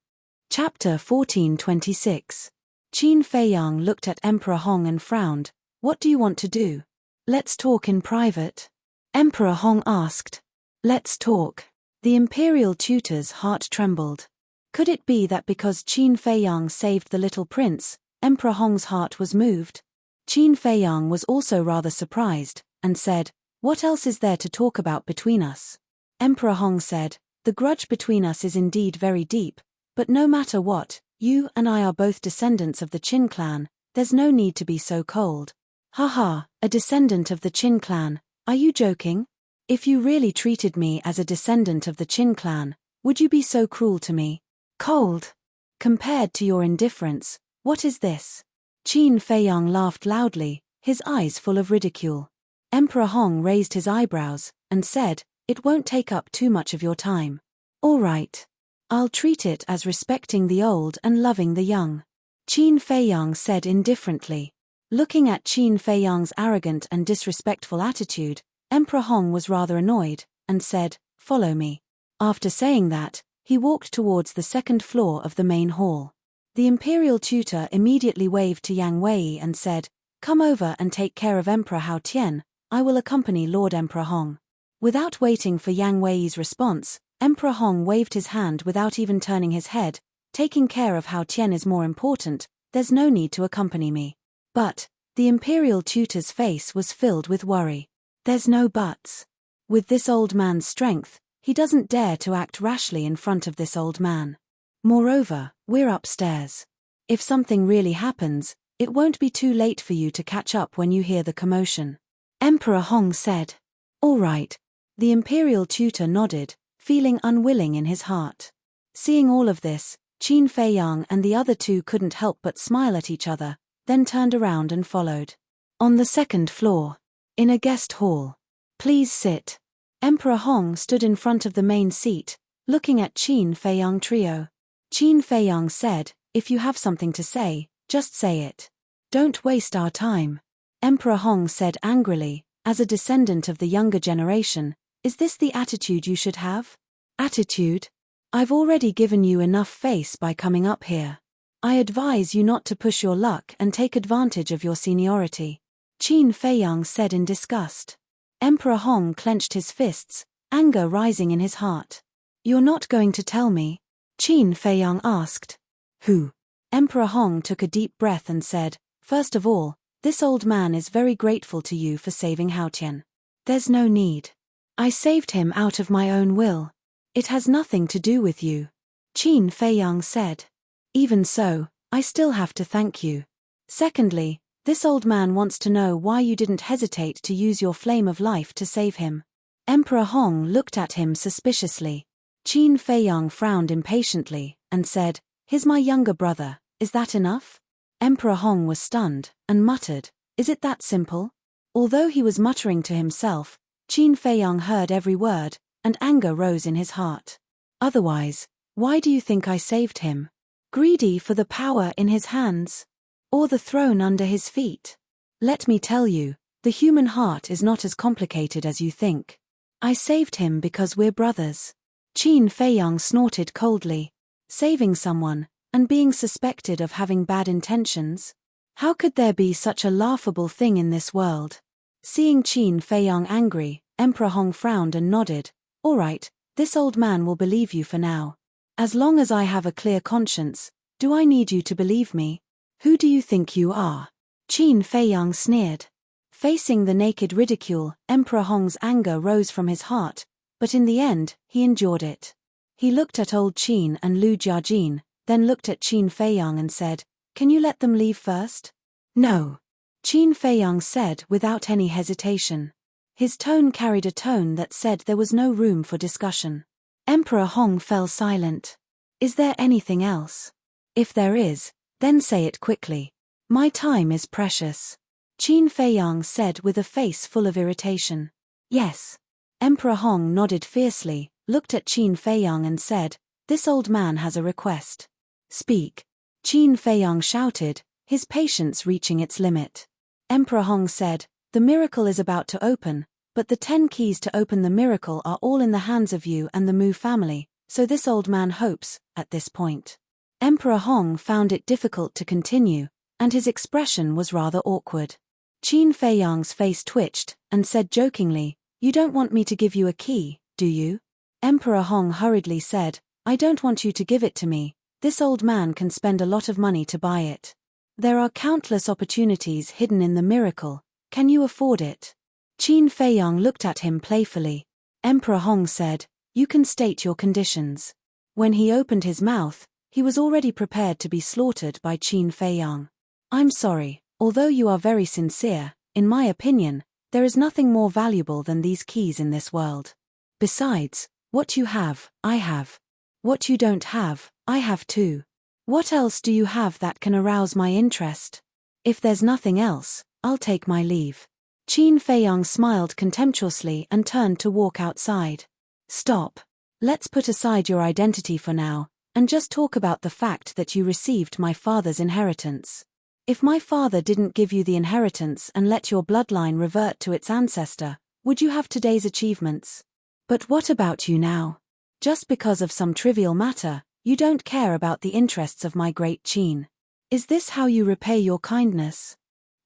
Chapter 1426. Qin Feiyang looked at Emperor Hong and frowned. "What do you want to do? Let's talk in private." Emperor Hong asked. "Let's talk." The imperial tutor's heart trembled. Could it be that because Qin Feiyang saved the little prince, Emperor Hong's heart was moved? Qin Feiyang was also rather surprised, and said, "What else is there to talk about between us?" Emperor Hong said, "The grudge between us is indeed very deep, but no matter what, you and I are both descendants of the Qin clan, there's no need to be so cold." "Haha, a descendant of the Qin clan, are you joking? If you really treated me as a descendant of the Qin clan, would you be so cruel to me? Cold? Compared to your indifference, what is this?" Qin Feiyang laughed loudly, his eyes full of ridicule. Emperor Hong raised his eyebrows, and said, "It won't take up too much of your time. All right. I'll treat it as respecting the old and loving the young," Qin Feiyang said indifferently. Looking at Qin Feiyang's arrogant and disrespectful attitude, Emperor Hong was rather annoyed, and said, "Follow me." After saying that, he walked towards the second floor of the main hall. The imperial tutor immediately waved to Yang Wei and said, "Come over and take care of Emperor Hao Tian, I will accompany Lord Emperor Hong." Without waiting for Yang Wei's response, Emperor Hong waved his hand without even turning his head. "Taking care of Hao Tian is more important, there's no need to accompany me." But the imperial tutor's face was filled with worry. There's no buts. With this old man's strength, he doesn't dare to act rashly in front of this old man. Moreover, we're upstairs. If something really happens, it won't be too late for you to catch up when you hear the commotion. Emperor Hong said. "All right." The imperial tutor nodded, feeling unwilling in his heart. Seeing all of this, Qin Feiyang and the other two couldn't help but smile at each other, then turned around and followed. On the second floor, in a guest hall. "Please sit." Emperor Hong stood in front of the main seat, looking at Qin Feiyang trio. Qin Feiyang said, "If you have something to say, just say it. Don't waste our time." Emperor Hong said angrily, "As a descendant of the younger generation, is this the attitude you should have? Attitude? I've already given you enough face by coming up here. I advise you not to push your luck and take advantage of your seniority," Qin Feiyang said in disgust. Emperor Hong clenched his fists, anger rising in his heart. "You're not going to tell me?" Qin Feiyang asked. "Who?" Emperor Hong took a deep breath and said, "First of all, this old man is very grateful to you for saving Hao Tian. There's no need. I saved him out of my own will. It has nothing to do with you," Qin Feiyang said. "Even so, I still have to thank you. Secondly, this old man wants to know why you didn't hesitate to use your flame of life to save him." Emperor Hong looked at him suspiciously. Qin Feiyang frowned impatiently, and said, "He's my younger brother, is that enough?" Emperor Hong was stunned, and muttered, "Is it that simple?" Although he was muttering to himself, Qin Feiyang heard every word, and anger rose in his heart. "Otherwise, why do you think I saved him? Greedy for the power in his hands? Or the throne under his feet? Let me tell you, the human heart is not as complicated as you think. I saved him because we're brothers." Qin Feiyang snorted coldly. Saving someone, and being suspected of having bad intentions? How could there be such a laughable thing in this world? Seeing Qin Feiyang angry, Emperor Hong frowned and nodded. "All right, this old man will believe you for now. As long as I have a clear conscience, do I need you to believe me? Who do you think you are? Qin Feiyang sneered. Facing the naked ridicule, Emperor Hong's anger rose from his heart, but in the end, he endured it. He looked at old Qin and Lu Jiajin, then looked at Qin Feiyang and said, "Can you let them leave first?" "No," Qin Feiyang said without any hesitation. His tone carried a tone that said there was no room for discussion. Emperor Hong fell silent. "Is there anything else? If there is, then say it quickly. My time is precious." Qin Feiyang said with a face full of irritation. "Yes." Emperor Hong nodded fiercely, looked at Qin Feiyang and said, "This old man has a request." "Speak." Qin Feiyang shouted, his patience reaching its limit. Emperor Hong said, "The miracle is about to open, but the 10 keys to open the miracle are all in the hands of you and the Mu family, so this old man hopes," at this point. Emperor Hong found it difficult to continue, and his expression was rather awkward. Qin Feiyang's face twitched, and said jokingly, "You don't want me to give you a key, do you?" Emperor Hong hurriedly said, "I don't want you to give it to me. This old man can spend a lot of money to buy it. There are countless opportunities hidden in the miracle. Can you afford it?" Qin Feiyang looked at him playfully. Emperor Hong said, "You can state your conditions." When he opened his mouth, he was already prepared to be slaughtered by Qin Feiyang. "I'm sorry, although you are very sincere, in my opinion, there is nothing more valuable than these keys in this world. Besides, what you have, I have. What you don't have, I have too. What else do you have that can arouse my interest? If there's nothing else, I'll take my leave." Qin Feiyang smiled contemptuously and turned to walk outside. "Stop. Let's put aside your identity for now, and just talk about the fact that you received my father's inheritance. If my father didn't give you the inheritance and let your bloodline revert to its ancestor, would you have today's achievements? But what about you now? Just because of some trivial matter, you don't care about the interests of my great Qin. Is this how you repay your kindness?"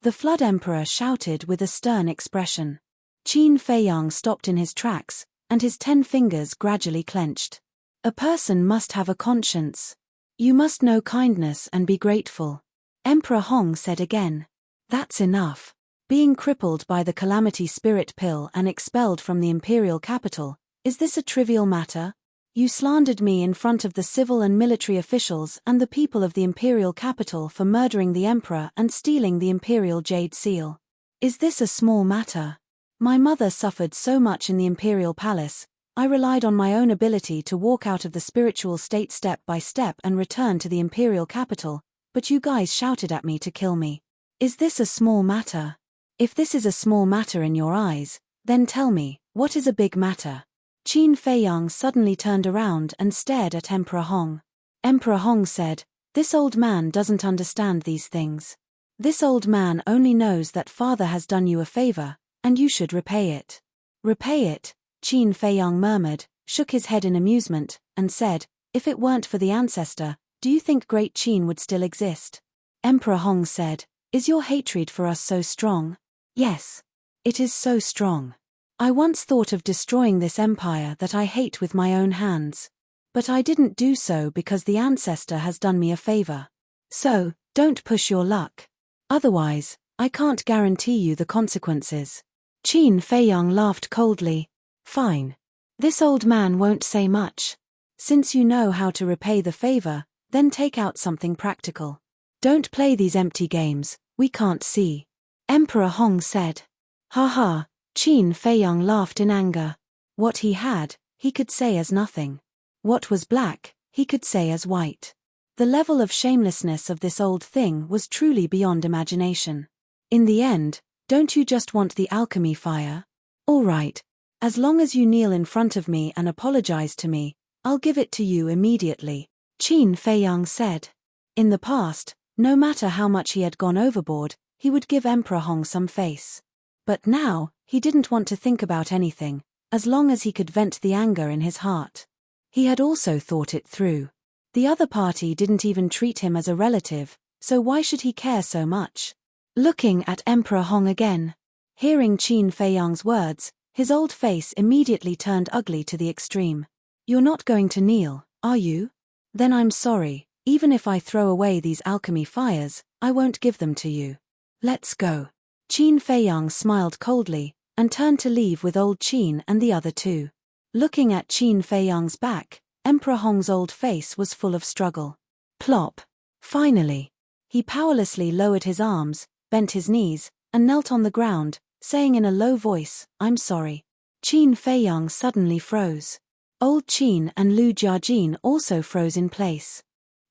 The Flood Emperor shouted with a stern expression. Qin Feiyang stopped in his tracks, and his 10 fingers gradually clenched. "A person must have a conscience. You must know kindness and be grateful," Emperor Hong said again. "That's enough. Being crippled by the Calamity Spirit Pill and expelled from the imperial capital, is this a trivial matter? You slandered me in front of the civil and military officials and the people of the imperial capital for murdering the emperor and stealing the imperial jade seal. Is this a small matter? My mother suffered so much in the imperial palace. I relied on my own ability to walk out of the spiritual state step by step and return to the imperial capital, but you guys shouted at me to kill me. Is this a small matter? If this is a small matter in your eyes, then tell me, what is a big matter?" Qin Feiyang suddenly turned around and stared at Emperor Hong. Emperor Hong said, "This old man doesn't understand these things. This old man only knows that father has done you a favor, and you should repay it." "Repay it?" Qin Feiyang murmured, shook his head in amusement, and said, "If it weren't for the ancestor, do you think Great Qin would still exist?" Emperor Hong said, "Is your hatred for us so strong?" "Yes. It is so strong. I once thought of destroying this empire that I hate with my own hands. But I didn't do so because the ancestor has done me a favor. So, don't push your luck. Otherwise, I can't guarantee you the consequences." Qin Feiyang laughed coldly. "Fine. This old man won't say much. Since you know how to repay the favor, then take out something practical. Don't play these empty games, we can't see," Emperor Hong said. "Ha ha," Qin Feiyang laughed in anger. What he had, he could say as nothing. What was black, he could say as white. The level of shamelessness of this old thing was truly beyond imagination. In the end, don't you just want the alchemy fire? All right. As long as you kneel in front of me and apologize to me, I'll give it to you immediately, Qin Feiyang said. In the past, no matter how much he had gone overboard, he would give Emperor Hong some face. But now, he didn't want to think about anything, as long as he could vent the anger in his heart. He had also thought it through. The other party didn't even treat him as a relative, so why should he care so much? Looking at Emperor Hong again. Hearing Qin Feiyang's words, his old face immediately turned ugly to the extreme. "You're not going to kneel, are you?" Then I'm sorry, even if I throw away these alchemy fires, I won't give them to you. Let's go. Qin Feiyang smiled coldly, and turned to leave with old Qin and the other two. Looking at Qin Feiyang's back, Emperor Hong's old face was full of struggle. Plop. Finally. He powerlessly lowered his arms, bent his knees, and knelt on the ground, saying in a low voice, "I'm sorry." Qin Feiyang suddenly froze. Old Qin and Lu Jiajin also froze in place.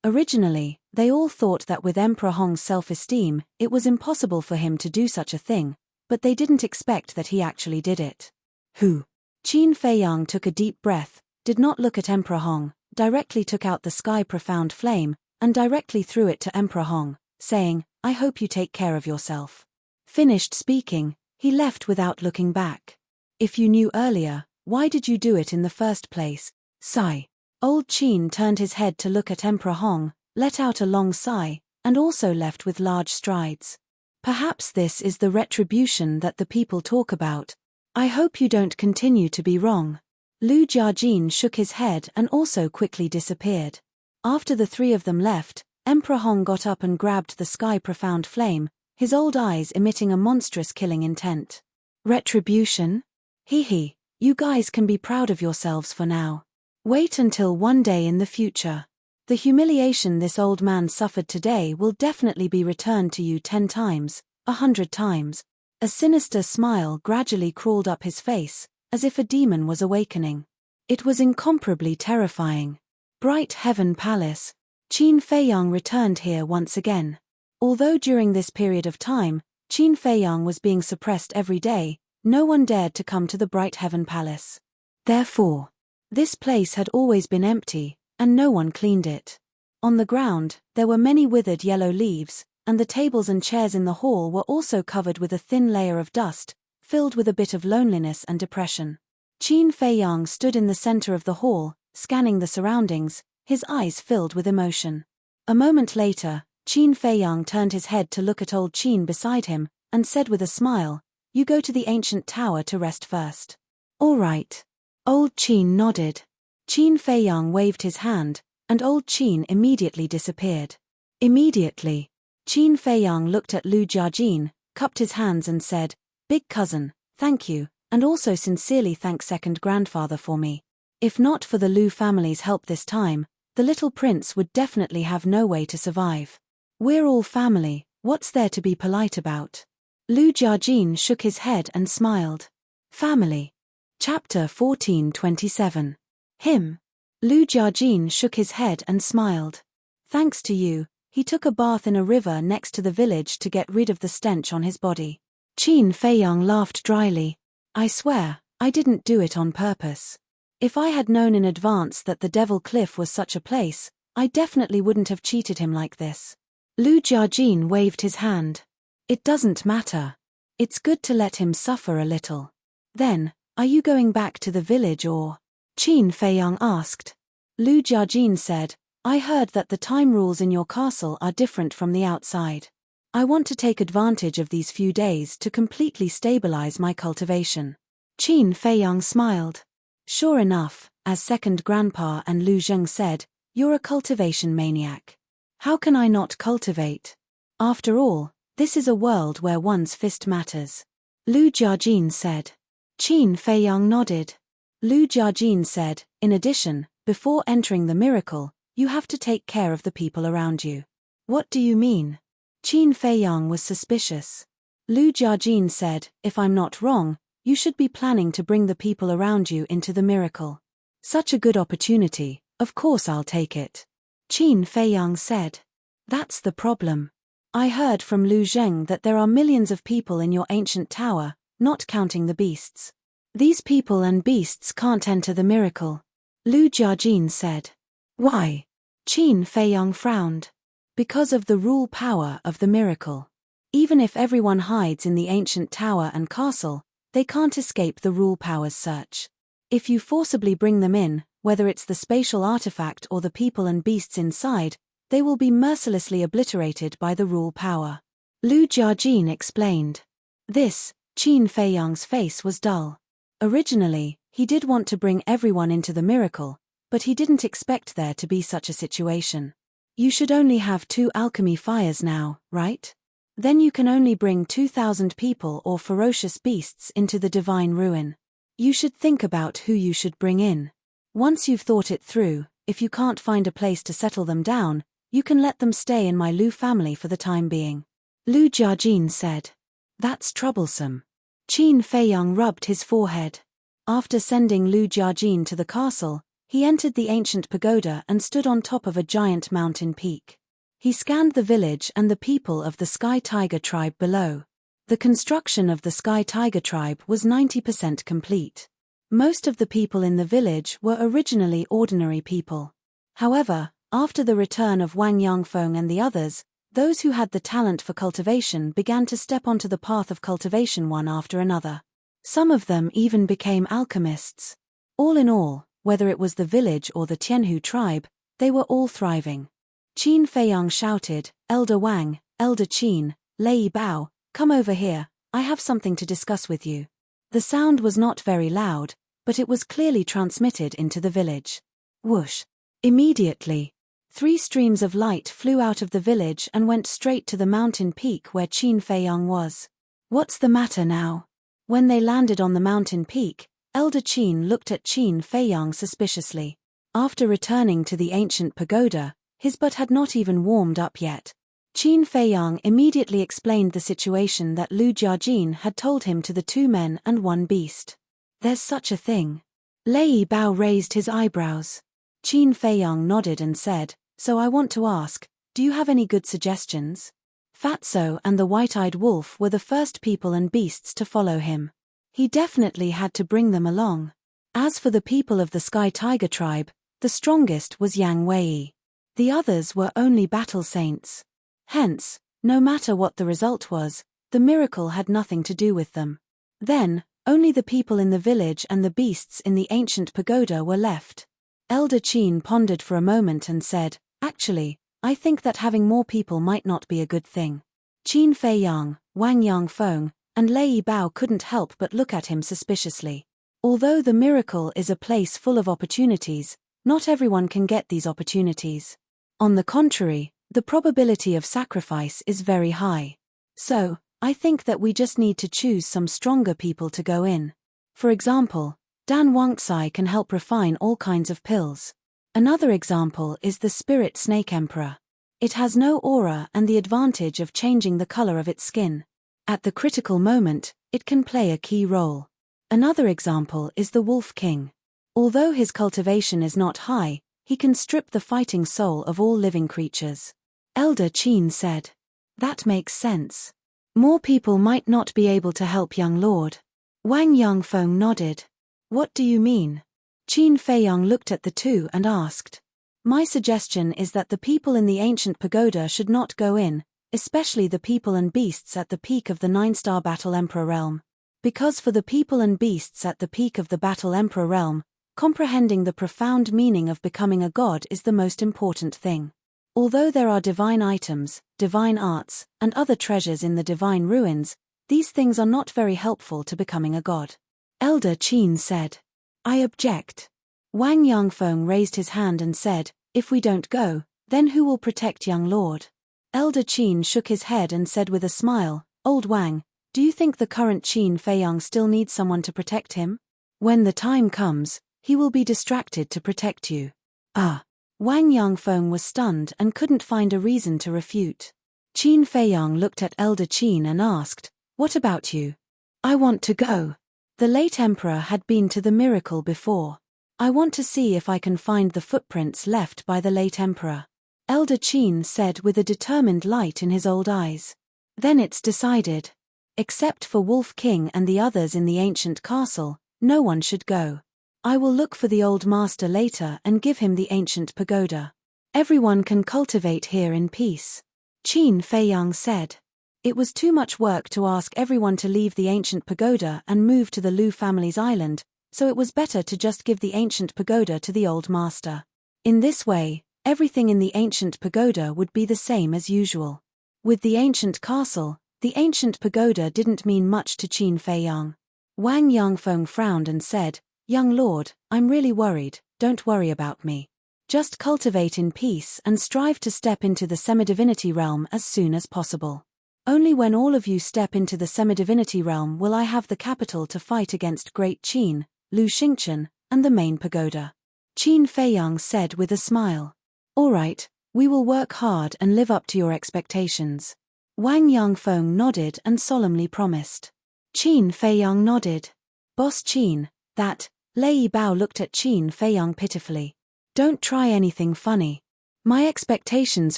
Originally, they all thought that with Emperor Hong's self-esteem, it was impossible for him to do such a thing, but they didn't expect that he actually did it. Who? Qin Feiyang took a deep breath, did not look at Emperor Hong, directly took out the sky profound flame, and directly threw it to Emperor Hong, saying, "I hope you take care of yourself." Finished speaking, he left without looking back. If you knew earlier, why did you do it in the first place? Sigh. Old Qin turned his head to look at Emperor Hong, let out a long sigh, and also left with large strides. Perhaps this is the retribution that the people talk about. I hope you don't continue to be wrong. Lu Jiajin shook his head and also quickly disappeared. After the three of them left, Emperor Hong got up and grabbed the sky profound flame, his old eyes emitting a monstrous killing intent. Retribution? Hee, you guys can be proud of yourselves for now. Wait until one day in the future. The humiliation this old man suffered today will definitely be returned to you 10 times, 100 times. A sinister smile gradually crawled up his face, as if a demon was awakening. It was incomparably terrifying. Bright Heaven Palace. Qin Feiyang returned here once again. Although during this period of time, Qin Feiyang was being suppressed every day, no one dared to come to the Bright Heaven Palace. Therefore, this place had always been empty, and no one cleaned it. On the ground, there were many withered yellow leaves, and the tables and chairs in the hall were also covered with a thin layer of dust, filled with a bit of loneliness and depression. Qin Feiyang stood in the center of the hall, scanning the surroundings, his eyes filled with emotion. A moment later, Qin Feiyang turned his head to look at old Qin beside him, and said with a smile, "You go to the ancient tower to rest first." "All right." Old Qin nodded. Qin Feiyang waved his hand, and old Qin immediately disappeared. Immediately, Qin Feiyang looked at Lu Jiajin, cupped his hands and said, "Big cousin, thank you, and also sincerely thank second grandfather for me. If not for the Lu family's help this time, the little prince would definitely have no way to survive. We're all family, what's there to be polite about?" Lu Jiajin shook his head and smiled. Family. Chapter 1427. Him. Lu Jiajin shook his head and smiled. Thanks to you, he took a bath in a river next to the village to get rid of the stench on his body. Qin Feiyang laughed dryly. I swear, I didn't do it on purpose. If I had known in advance that the Devil Cliff was such a place, I definitely wouldn't have cheated him like this. Lu Jiajin waved his hand. It doesn't matter. It's good to let him suffer a little. Then, are you going back to the village or? Qin Feiyang asked. Lu Jiajin said, I heard that the time rules in your castle are different from the outside. I want to take advantage of these few days to completely stabilize my cultivation. Qin Feiyang smiled. Sure enough, as second grandpa and Lu Zheng said, you're a cultivation maniac. How can I not cultivate? After all, this is a world where one's fist matters. Lu Jiajin said. Qin Feiyang nodded. Lu Jiajin said, in addition, before entering the miracle, you have to take care of the people around you. What do you mean? Qin Feiyang was suspicious. Lu Jiajin said, if I'm not wrong, you should be planning to bring the people around you into the miracle. Such a good opportunity, of course I'll take it. Qin Feiyang said. That's the problem. I heard from Lu Zheng that there are millions of people in your ancient tower, not counting the beasts. These people and beasts can't enter the miracle. Lu Jiajin said. Why? Qin Feiyang frowned. Because of the rule power of the miracle. Even if everyone hides in the ancient tower and castle, they can't escape the rule power's search. If you forcibly bring them in, whether it's the spatial artifact or the people and beasts inside, they will be mercilessly obliterated by the rule power. Lu Jiajin explained. This, Qin Feiyang's face was dull. Originally, he did want to bring everyone into the miracle, but he didn't expect there to be such a situation. You should only have 2 alchemy fires now, right? Then you can only bring 2,000 people or ferocious beasts into the divine ruin. You should think about who you should bring in. Once you've thought it through, if you can't find a place to settle them down, you can let them stay in my Lu family for the time being. Lu Jiajin said. That's troublesome. Qin Feiyang rubbed his forehead. After sending Lu Jiajin to the castle, he entered the ancient pagoda and stood on top of a giant mountain peak. He scanned the village and the people of the Sky Tiger tribe below. The construction of the Sky Tiger tribe was 90% complete. Most of the people in the village were originally ordinary people. However, after the return of Wang Yangfeng and the others, those who had the talent for cultivation began to step onto the path of cultivation one after another. Some of them even became alchemists. All in all, whether it was the village or the Tianhu tribe, they were all thriving. Qin Feiyang shouted, "Elder Wang, Elder Qin, Lei Bao, come over here, I have something to discuss with you." The sound was not very loud, but it was clearly transmitted into the village. Whoosh! Immediately, 3 streams of light flew out of the village and went straight to the mountain peak where Qin Feiyang was. What's the matter now? When they landed on the mountain peak, Elder Qin looked at Qin Feiyang suspiciously. After returning to the ancient pagoda, his butt had not even warmed up yet. Qin Feiyang immediately explained the situation that Lu Jiajin had told him to the 2 men and 1 beast. There's such a thing. Lei Bao raised his eyebrows. Qin Feiyang nodded and said, so I want to ask, do you have any good suggestions? Fatso and the white-eyed wolf were the first people and beasts to follow him. He definitely had to bring them along. As for the people of the Sky Tiger tribe, the strongest was Yang Wei. The others were only battle saints. Hence, no matter what the result was, the miracle had nothing to do with them. Then, only the people in the village and the beasts in the ancient pagoda were left. Elder Qin pondered for a moment and said, actually, I think that having more people might not be a good thing. Qin Feiyang, Wang Yangfeng, and Lei Bao couldn't help but look at him suspiciously. Although the miracle is a place full of opportunities, not everyone can get these opportunities. On the contrary, the probability of sacrifice is very high. So, I think that we just need to choose some stronger people to go in. For example, Dan Wangxai can help refine all kinds of pills. Another example is the Spirit Snake Emperor. It has no aura and the advantage of changing the color of its skin. At the critical moment, it can play a key role. Another example is the Wolf King. Although his cultivation is not high, he can strip the fighting soul of all living creatures. Elder Qin said. That makes sense. More people might not be able to help young lord. Wang Yangfeng nodded. What do you mean? Qin Feiyang looked at the 2 and asked. My suggestion is that the people in the ancient pagoda should not go in, especially the people and beasts at the peak of the 9-star Battle Emperor realm. Because for the people and beasts at the peak of the Battle Emperor realm, comprehending the profound meaning of becoming a god is the most important thing. Although there are divine items, divine arts, and other treasures in the divine ruins, these things are not very helpful to becoming a god. Elder Qin said. I object. Wang Yangfeng raised his hand and said, if we don't go, then who will protect young lord? Elder Qin shook his head and said with a smile, Old Wang, do you think the current Qin Feiyang still needs someone to protect him? When the time comes, he will be distracted to protect you. Ah. Wang Yangfeng was stunned and couldn't find a reason to refute. Qin Feiyang looked at Elder Qin and asked, what about you? I want to go. The late emperor had been to the miracle before. I want to see if I can find the footprints left by the late emperor. Elder Qin said with a determined light in his old eyes. Then it's decided. Except for Wolf King and the others in the ancient castle, no one should go. I will look for the old master later and give him the ancient pagoda. Everyone can cultivate here in peace. Qin Feiyang said. It was too much work to ask everyone to leave the ancient pagoda and move to the Lu family's island, so it was better to just give the ancient pagoda to the old master. In this way, everything in the ancient pagoda would be the same as usual. With the ancient castle, the ancient pagoda didn't mean much to Qin Feiyang. Wang Yangfeng frowned and said, Young lord, I'm really worried, don't worry about me. Just cultivate in peace and strive to step into the semi-divinity realm as soon as possible. Only when all of you step into the semi-divinity realm will I have the capital to fight against Great Qin, Lu Xingchen, and the main pagoda. Qin Feiyang said with a smile. All right, we will work hard and live up to your expectations. Wang Yangfeng nodded and solemnly promised. Qin Feiyang nodded. Boss Qin, that, Lei Bao looked at Qin Feiyang pitifully. Don't try anything funny. My expectations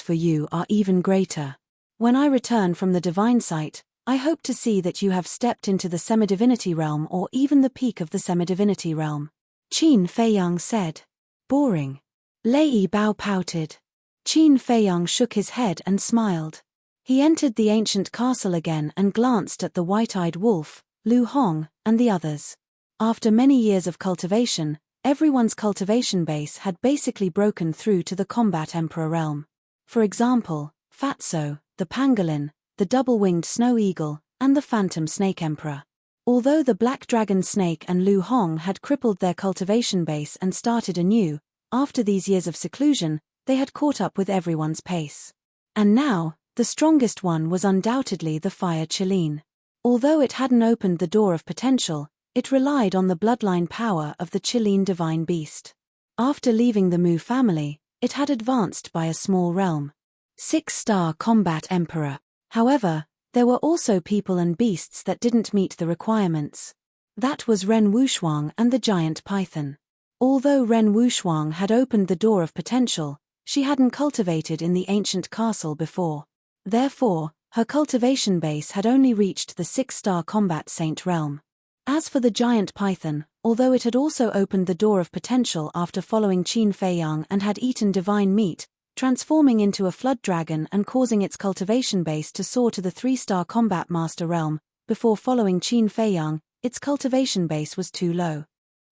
for you are even greater. When I return from the divine site, I hope to see that you have stepped into the semi-divinity realm or even the peak of the semi-divinity realm. Qin Feiyang said. Boring. Lei Bao pouted. Qin Feiyang shook his head and smiled. He entered the ancient castle again and glanced at the white-eyed wolf, Lu Hong, and the others. After many years of cultivation, everyone's cultivation base had basically broken through to the combat emperor realm. For example, Fatso, the pangolin, the double-winged snow eagle, and the phantom snake emperor. Although the black dragon snake and Lu Hong had crippled their cultivation base and started anew, after these years of seclusion, they had caught up with everyone's pace. And now, the strongest one was undoubtedly the fire Qilin. Although it hadn't opened the door of potential, it relied on the bloodline power of the Qilin divine beast. After leaving the Mu family, it had advanced by a small realm. 6-star combat emperor. However, there were also people and beasts that didn't meet the requirements. That was Ren Wushuang and the giant python. Although Ren Wushuang had opened the door of potential, she hadn't cultivated in the ancient castle before. Therefore, her cultivation base had only reached the 6-star combat saint realm. As for the giant python, although it had also opened the door of potential after following Qin Feiyang and had eaten divine meat, transforming into a flood dragon and causing its cultivation base to soar to the 3-star combat master realm, before following Qin Feiyang, its cultivation base was too low.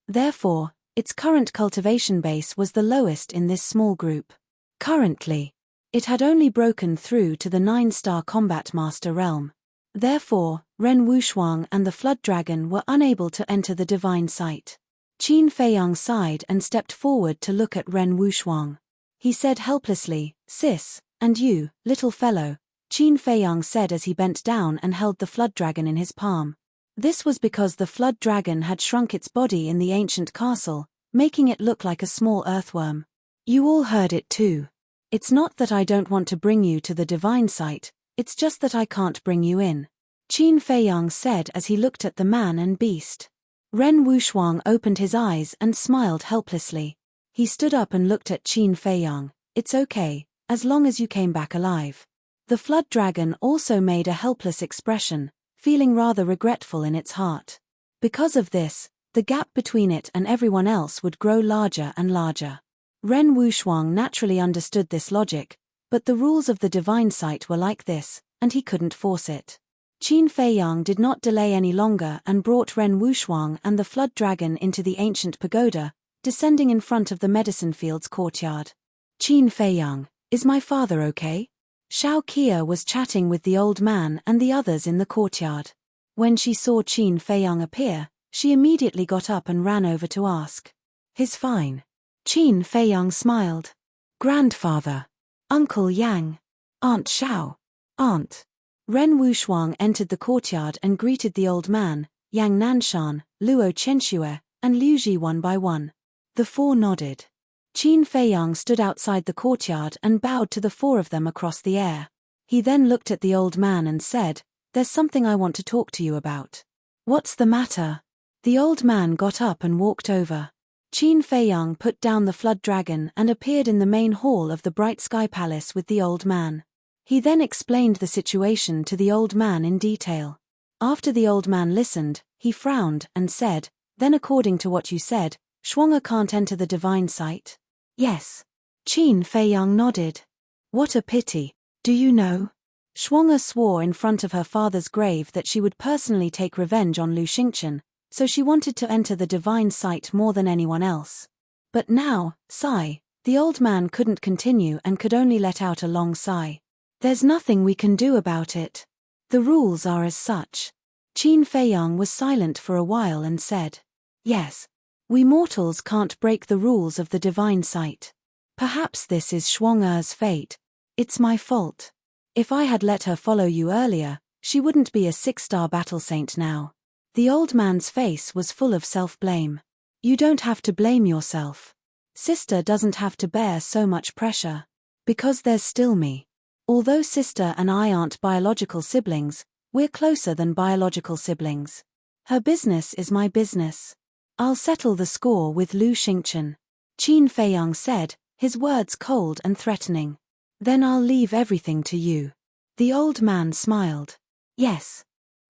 Therefore, its current cultivation base was the lowest in this small group. Currently, it had only broken through to the 9-star combat master realm. Therefore, Ren Wushuang and the flood dragon were unable to enter the divine site. Qin Feiyang sighed and stepped forward to look at Ren Wushuang. He said helplessly, "Sis, and you, little fellow," Qin Feiyang said as he bent down and held the flood dragon in his palm. This was because the flood dragon had shrunk its body in the ancient castle, making it look like a small earthworm. You all heard it too. It's not that I don't want to bring you to the divine site, it's just that I can't bring you in, Qin Feiyang said as he looked at the man and beast. Ren Wushuang opened his eyes and smiled helplessly. He stood up and looked at Qin Feiyang. It's okay, as long as you came back alive. The flood dragon also made a helpless expression, feeling rather regretful in its heart. Because of this, the gap between it and everyone else would grow larger and larger. Ren Wushuang naturally understood this logic, but the rules of the divine site were like this, and he couldn't force it. Qin Feiyang did not delay any longer and brought Ren Wushuang and the flood dragon into the ancient pagoda, descending in front of the medicine field's courtyard. Qin Feiyang, is my father okay? Xiao Qia was chatting with the old man and the others in the courtyard. When she saw Qin Feiyang appear, she immediately got up and ran over to ask. He's fine. Qin Feiyang smiled. Grandfather. Uncle Yang. Aunt Xiao. Aunt. Ren Wushuang entered the courtyard and greeted the old man, Yang Nanshan, Luo Chenxue, and Liu Ji one by one. The four nodded. Qin Feiyang stood outside the courtyard and bowed to the four of them across the air. He then looked at the old man and said, "There's something I want to talk to you about." "What's the matter?" The old man got up and walked over. Qin Feiyang put down the flood dragon and appeared in the main hall of the Bright Sky Palace with the old man. He then explained the situation to the old man in detail. After the old man listened, he frowned and said, "Then according to what you said, Shuang'er can't enter the divine site?" "Yes." Qin Feiyang nodded. "What a pity. Do you know? Shuang'er swore in front of her father's grave that she would personally take revenge on Lu Xingchen, so she wanted to enter the divine site more than anyone else. But now, sigh, the old man couldn't continue and could only let out a long sigh. There's nothing we can do about it. The rules are as such." Qin Feiyang was silent for a while and said, "Yes. We mortals can't break the rules of the divine sight. Perhaps this is Zhuang-Er's fate. It's my fault. If I had let her follow you earlier, she wouldn't be a 6-star battle saint now. The old man's face was full of self-blame. You don't have to blame yourself. Sister doesn't have to bear so much pressure. Because there's still me. Although sister and I aren't biological siblings, we're closer than biological siblings. Her business is my business. I'll settle the score with Lu Xingchen. Qin Feiyang said, his words cold and threatening. Then I'll leave everything to you. The old man smiled. Yes.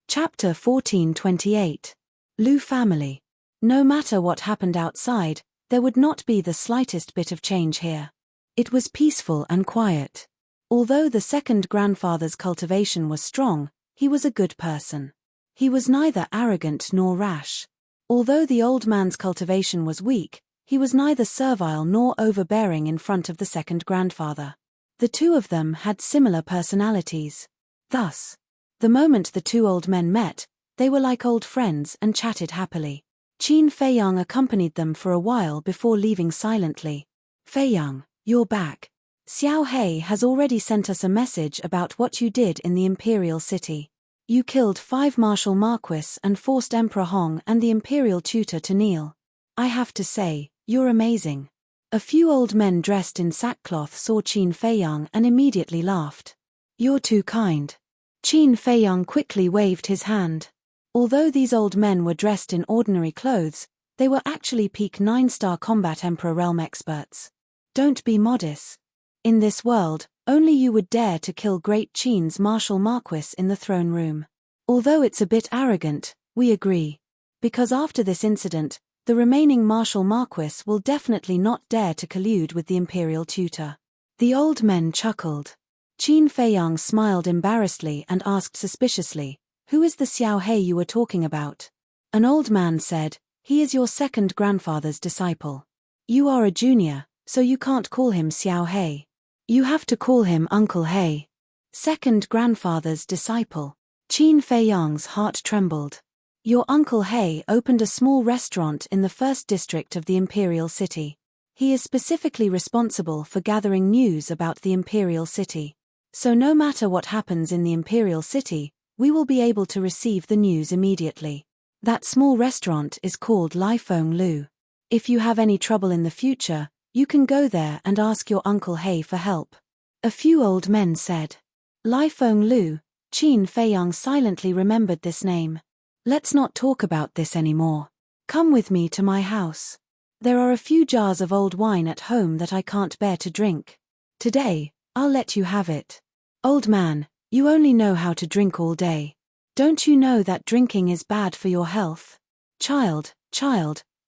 Chapter 1428. Lu family. No matter what happened outside, there would not be the slightest bit of change here. It was peaceful and quiet. Although the second grandfather's cultivation was strong, he was a good person. He was neither arrogant nor rash. Although the old man's cultivation was weak, he was neither servile nor overbearing in front of the second grandfather. The two of them had similar personalities. Thus, the moment the two old men met, they were like old friends and chatted happily. Qin Feiyang accompanied them for a while before leaving silently. Feiyang, you're back. Xiao He has already sent us a message about what you did in the imperial city. You killed 5 martial marquis and forced Emperor Hong and the imperial tutor to kneel. I have to say, you're amazing. A few old men dressed in sackcloth saw Qin Feiyang and immediately laughed. You're too kind. Qin Feiyang quickly waved his hand. Although these old men were dressed in ordinary clothes, they were actually peak 9-star combat Emperor realm experts. Don't be modest. In this world, only you would dare to kill Great Qin's martial marquis in the throne room. Although it's a bit arrogant, we agree. Because after this incident, the remaining martial marquis will definitely not dare to collude with the imperial tutor. The old men chuckled. Qin Feiyang smiled embarrassedly and asked suspiciously, who is the Xiao He you were talking about? An old man said, he is your second grandfather's disciple. You are a junior, so you can't call him Xiao He. You have to call him Uncle He. Second grandfather's disciple. Qin Feiyang's heart trembled. Your Uncle He opened a small restaurant in the first district of the imperial city. He is specifically responsible for gathering news about the imperial city. So no matter what happens in the imperial city, we will be able to receive the news immediately. That small restaurant is called Lai Feng Lu. If you have any trouble in the future, you can go there and ask your Uncle He for help. A few old men said. Lai Feng Lu. Qin Feiyang silently remembered this name. Let's not talk about this anymore. Come with me to my house. There are a few jars of old wine at home that I can't bear to drink. Today, I'll let you have it. Old man, you only know how to drink all day. Don't you know that drinking is bad for your health? Child,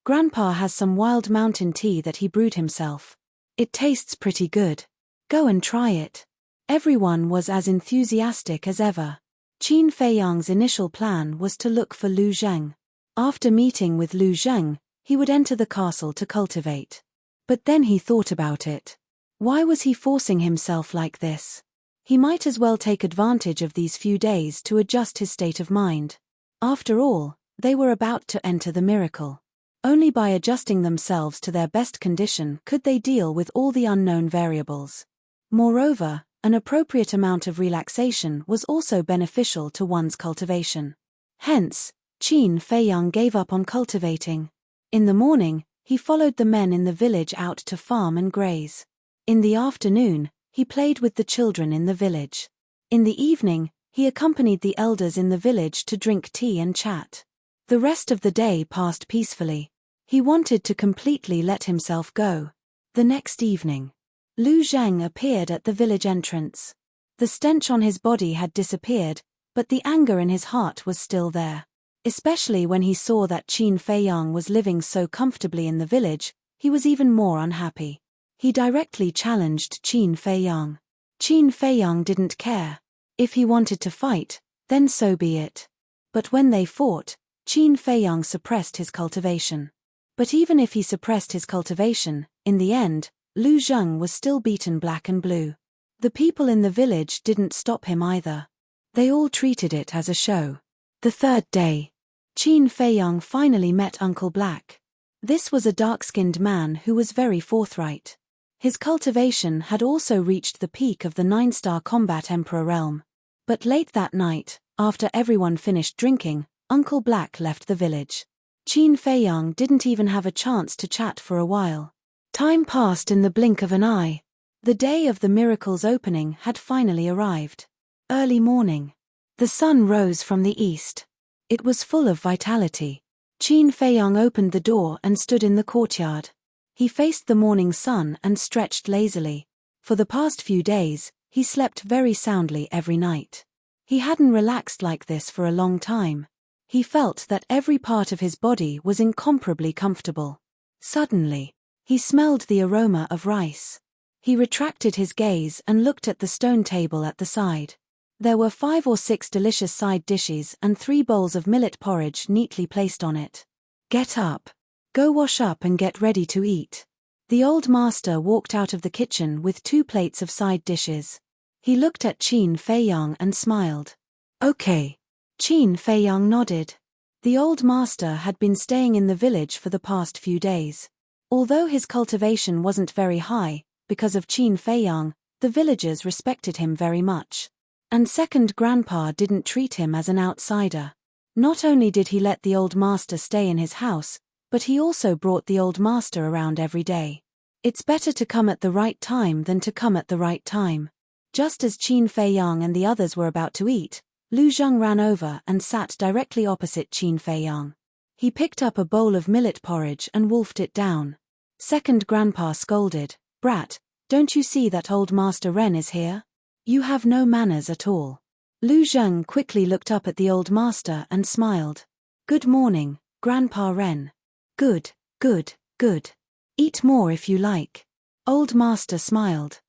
Grandpa has some wild mountain tea that he brewed himself. It tastes pretty good. Go and try it. Everyone was as enthusiastic as ever. Qin Feiyang's initial plan was to look for Lu Zheng. After meeting with Lu Zheng, he would enter the castle to cultivate. But then he thought about it. Why was he forcing himself like this? He might as well take advantage of these few days to adjust his state of mind. After all, they were about to enter the miracle. Only by adjusting themselves to their best condition could they deal with all the unknown variables. Moreover, an appropriate amount of relaxation was also beneficial to one's cultivation. Hence, Qin Feiyang gave up on cultivating. In the morning, he followed the men in the village out to farm and graze. In the afternoon, he played with the children in the village. In the evening, he accompanied the elders in the village to drink tea and chat. The rest of the day passed peacefully. He wanted to completely let himself go. The next evening, Lu Zheng appeared at the village entrance. The stench on his body had disappeared, but the anger in his heart was still there. Especially when he saw that Qin Feiyang was living so comfortably in the village, he was even more unhappy. He directly challenged Qin Feiyang. Qin Feiyang didn't care. If he wanted to fight, then so be it. But when they fought, Qin Feiyang suppressed his cultivation. But even if he suppressed his cultivation, in the end, Lu Zheng was still beaten black and blue. The people in the village didn't stop him either. They all treated it as a show. The third day, Qin Feiyang finally met Uncle Black. This was a dark-skinned man who was very forthright. His cultivation had also reached the peak of the 9-star combat emperor realm. But late that night, after everyone finished drinking, Uncle Black left the village. Qin Feiyang didn't even have a chance to chat for a while. Time passed in the blink of an eye. The day of the miracle's opening had finally arrived. Early morning. The sun rose from the east. It was full of vitality. Qin Feiyang opened the door and stood in the courtyard. He faced the morning sun and stretched lazily. For the past few days, he slept very soundly every night. He hadn't relaxed like this for a long time. He felt that every part of his body was incomparably comfortable. Suddenly, he smelled the aroma of rice. He retracted his gaze and looked at the stone table at the side. There were 5 or 6 delicious side dishes and 3 bowls of millet porridge neatly placed on it. Get up. Go wash up and get ready to eat. The old master walked out of the kitchen with 2 plates of side dishes. He looked at Qin Feiyang and smiled. Okay. Qin Feiyang nodded. The old master had been staying in the village for the past few days. Although his cultivation wasn't very high, because of Qin Feiyang, the villagers respected him very much. And second grandpa didn't treat him as an outsider. Not only did he let the old master stay in his house, but he also brought the old master around every day. It's better to come at the right time than to come at the right time. Just as Qin Feiyang and the others were about to eat, Lu Zheng ran over and sat directly opposite Qin Feiyang. He picked up a bowl of millet porridge and wolfed it down. Second grandpa scolded, "Brat, don't you see that old Master Ren is here? You have no manners at all." Lu Zheng quickly looked up at the old master and smiled. "Good morning, Grandpa Ren." Good, good, good. Eat more if you like." Old master smiled.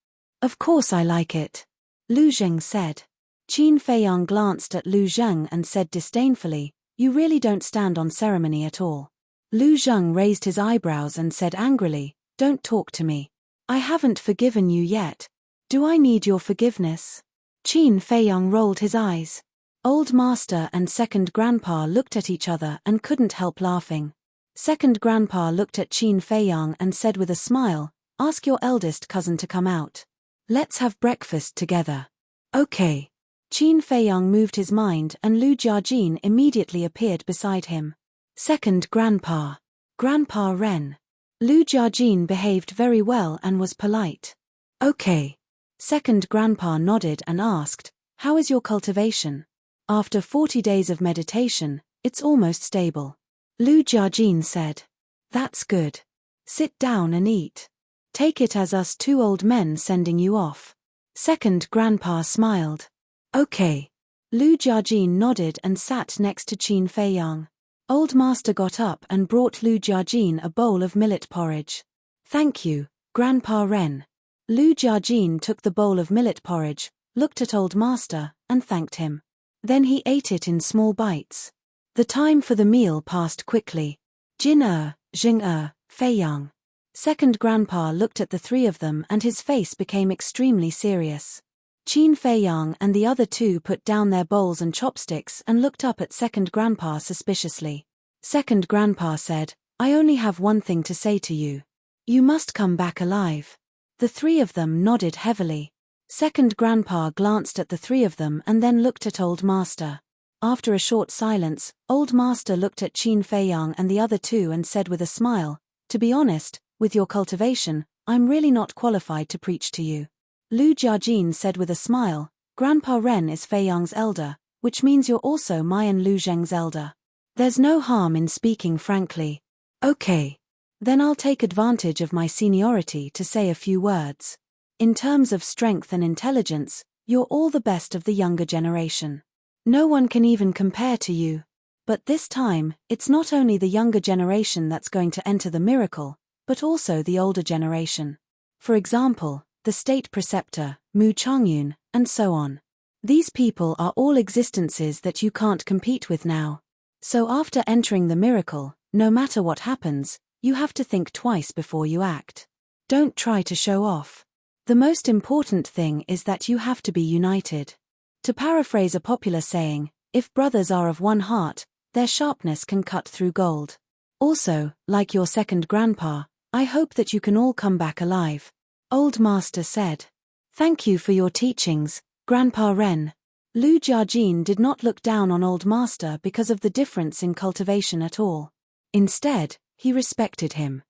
"Of course I like it," Lu Zheng said. Qin Feiyang glanced at Lu Zheng and said disdainfully, "You really don't stand on ceremony at all." Lu Zheng raised his eyebrows and said angrily, "Don't talk to me. I haven't forgiven you yet. Do I need your forgiveness?" Qin Feiyang rolled his eyes. Old master and second grandpa looked at each other and couldn't help laughing. Second grandpa looked at Qin Feiyang and said with a smile, "Ask your eldest cousin to come out. Let's have breakfast together." "Okay." Qin Feiyang moved his mind and Lu Jiajin immediately appeared beside him. "Second grandpa. Grandpa Ren." Lu Jiajin behaved very well and was polite. "Okay." Second grandpa nodded and asked, "How is your cultivation?" "After 40 days of meditation, it's almost stable." Lu Jiajin said. "That's good. Sit down and eat. Take it as us 2 old men sending you off." Second grandpa smiled. "Okay." Lu Jiajin nodded and sat next to Qin Feiyang. Old master got up and brought Lu Jiajin a bowl of millet porridge. "Thank you, Grandpa Ren." Lu Jiajin took the bowl of millet porridge, looked at old master, and thanked him. Then he ate it in small bites. The time for the meal passed quickly. Jin Jing Feiyang. Second grandpa looked at the 3 of them and his face became extremely serious. Qin Feiyang and the other 2 put down their bowls and chopsticks and looked up at second grandpa suspiciously. Second grandpa said, "I only have one thing to say to you. You must come back alive." The 3 of them nodded heavily. Second grandpa glanced at the 3 of them and then looked at old master. After a short silence, old master looked at Qin Feiyang and the other 2 and said with a smile, "To be honest, with your cultivation, I'm really not qualified to preach to you." Lu Jiajin said with a smile, "Grandpa Ren is Feiyang's elder, which means you're also my and Lu Zheng's elder. There's no harm in speaking frankly." "Okay. Then I'll take advantage of my seniority to say a few words. In terms of strength and intelligence, you're all the best of the younger generation. No one can even compare to you. But this time, it's not only the younger generation that's going to enter the miracle, but also the older generation. For example, the state preceptor, Mu Changyun, and so on. These people are all existences that you can't compete with now. So after entering the miracle, no matter what happens, you have to think twice before you act. Don't try to show off. The most important thing is that you have to be united. To paraphrase a popular saying, if brothers are of one heart, their sharpness can cut through gold. Also, like your second grandpa, I hope that you can all come back alive. Old Master said. Thank you for your teachings, Grandpa Ren. Lu Jiajin did not look down on Old Master because of the difference in cultivation at all. Instead, he respected him.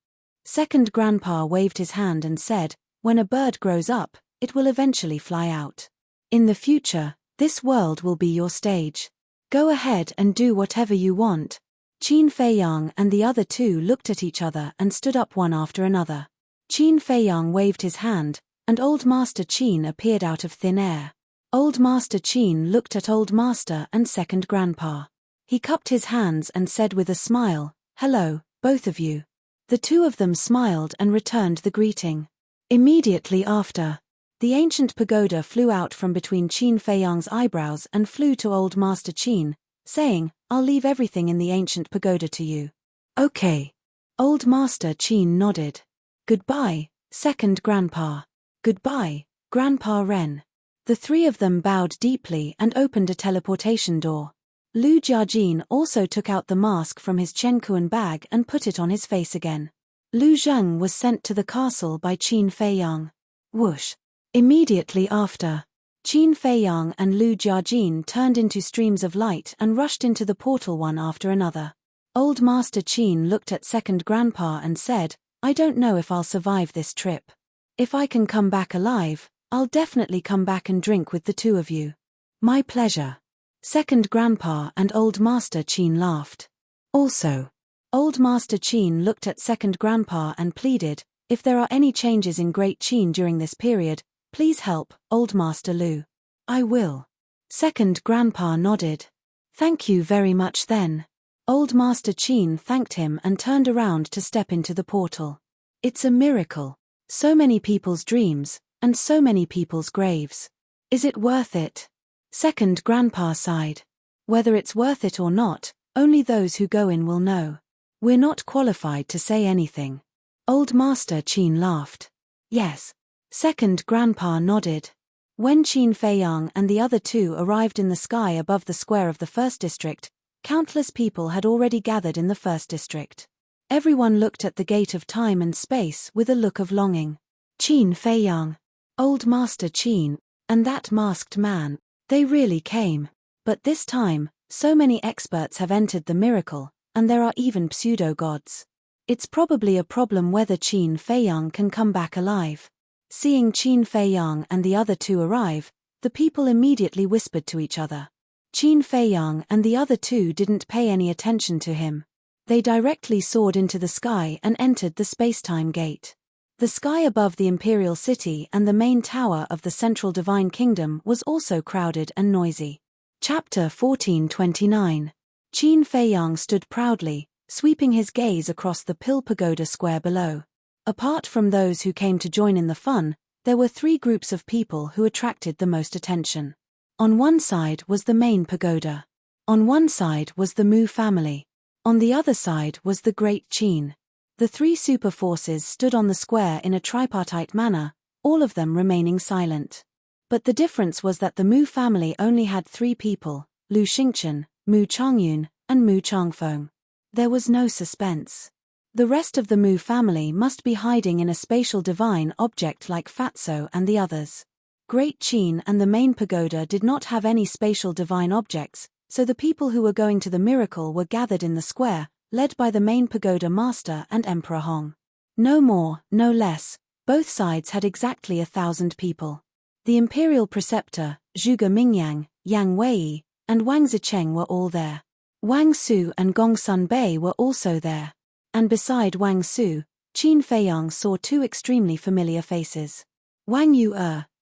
Second Grandpa waved his hand and said, when a bird grows up, it will eventually fly out. In the future, this world will be your stage. Go ahead and do whatever you want. Qin Feiyang and the other two looked at each other and stood up one after another. Qin Feiyang waved his hand, and Old Master Qin appeared out of thin air. Old Master Qin looked at Old Master and Second Grandpa. He cupped his hands and said with a smile, "Hello, both of you." The two of them smiled and returned the greeting. Immediately after, the ancient pagoda flew out from between Qin Feiyang's eyebrows and flew to Old Master Qin, saying, "I'll leave everything in the ancient pagoda to you." Okay. Old Master Qin nodded. Goodbye, Second Grandpa. Goodbye, Grandpa Ren. The three of them bowed deeply and opened a teleportation door. Lu Jiajin also took out the mask from his Chenkuan bag and put it on his face again. Lu Zheng was sent to the castle by Qin Feiyang. Whoosh. Immediately after, Qin Feiyang and Lu Jiajin turned into streams of light and rushed into the portal one after another. Old Master Qin looked at Second Grandpa and said, "I don't know if I'll survive this trip. If I can come back alive, I'll definitely come back and drink with the two of you." My pleasure. Second Grandpa and Old Master Qin laughed. Also, Old Master Qin looked at Second Grandpa and pleaded, "If there are any changes in Great Qin during this period, please help, Old Master Lu." "I will." Second Grandpa nodded. "Thank you very much then." Old Master Qin thanked him and turned around to step into the portal. It's a miracle. So many people's dreams, and so many people's graves. Is it worth it? Second Grandpa sighed. Whether it's worth it or not, only those who go in will know. We're not qualified to say anything. Old Master Qin laughed. Yes. Second Grandpa nodded. When Qin Feiyang and the other two arrived in the sky above the square of the first district, countless people had already gathered in the first district. Everyone looked at the gate of time and space with a look of longing. Qin Feiyang, Old Master Qin, and that masked man, they really came. But this time, so many experts have entered the miracle, and there are even pseudo-gods. It's probably a problem whether Qin Feiyang can come back alive. Seeing Qin Feiyang and the other two arrive, the people immediately whispered to each other. Qin Feiyang and the other two didn't pay any attention to him. They directly soared into the sky and entered the space-time gate. The sky above the Imperial City and the main tower of the Central Divine Kingdom was also crowded and noisy. Chapter 1429. Qin Feiyang stood proudly, sweeping his gaze across the Pill Pagoda square below. Apart from those who came to join in the fun, there were three groups of people who attracted the most attention. On one side was the main pagoda. On one side was the Mu family. On the other side was the Great Qin. The three super forces stood on the square in a tripartite manner, all of them remaining silent. But the difference was that the Mu family only had three people, Lu Xingchen, Mu Changyun, and Mu Changfeng. There was no suspense. The rest of the Mu family must be hiding in a spatial divine object like Fatso and the others. Great Qin and the main pagoda did not have any spatial divine objects, so the people who were going to the miracle were gathered in the square, led by the main pagoda master and Emperor Hong. No more, no less, both sides had exactly 1,000 people. The imperial preceptor, Zhuge Mingyang, Yang Wei, and Wang Zicheng were all there. Wang Su and Gong Sun Bei were also there. And beside Wang Su, Qin Feiyang saw two extremely familiar faces. Wang Yu,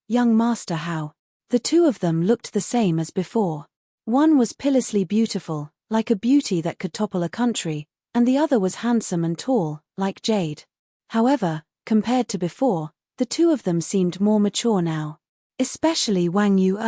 young Master Hao. The two of them looked the same as before. One was pitilessly beautiful, like a beauty that could topple a country, and the other was handsome and tall, like jade. However, compared to before, the two of them seemed more mature now. Especially Wang Yu.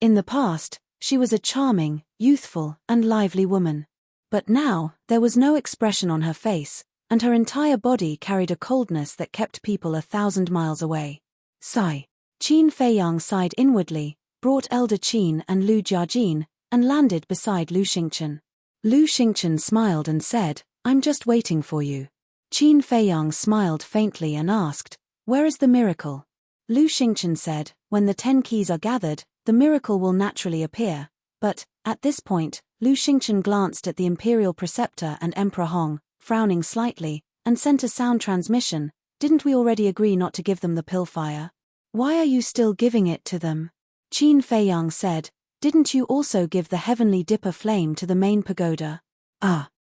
In the past, she was a charming, youthful, and lively woman. But now, there was no expression on her face, and her entire body carried a coldness that kept people 1,000 miles away. Sigh. Qin Feiyang sighed inwardly, brought Elder Qin and Lu Jiajin, and landed beside Lu Xingchen. Lu Xingchen smiled and said, I'm just waiting for you. Qin Feiyang smiled faintly and asked, where is the miracle? Lu Xingchen said, when the 10 keys are gathered, the miracle will naturally appear. But, at this point, Lu Xingchen glanced at the imperial preceptor and Emperor Hong, frowning slightly, and sent a sound transmission. Didn't we already agree not to give them the pill fire? Why are you still giving it to them? Qin Feiyang said, didn't you also give the heavenly dipper flame to the main pagoda?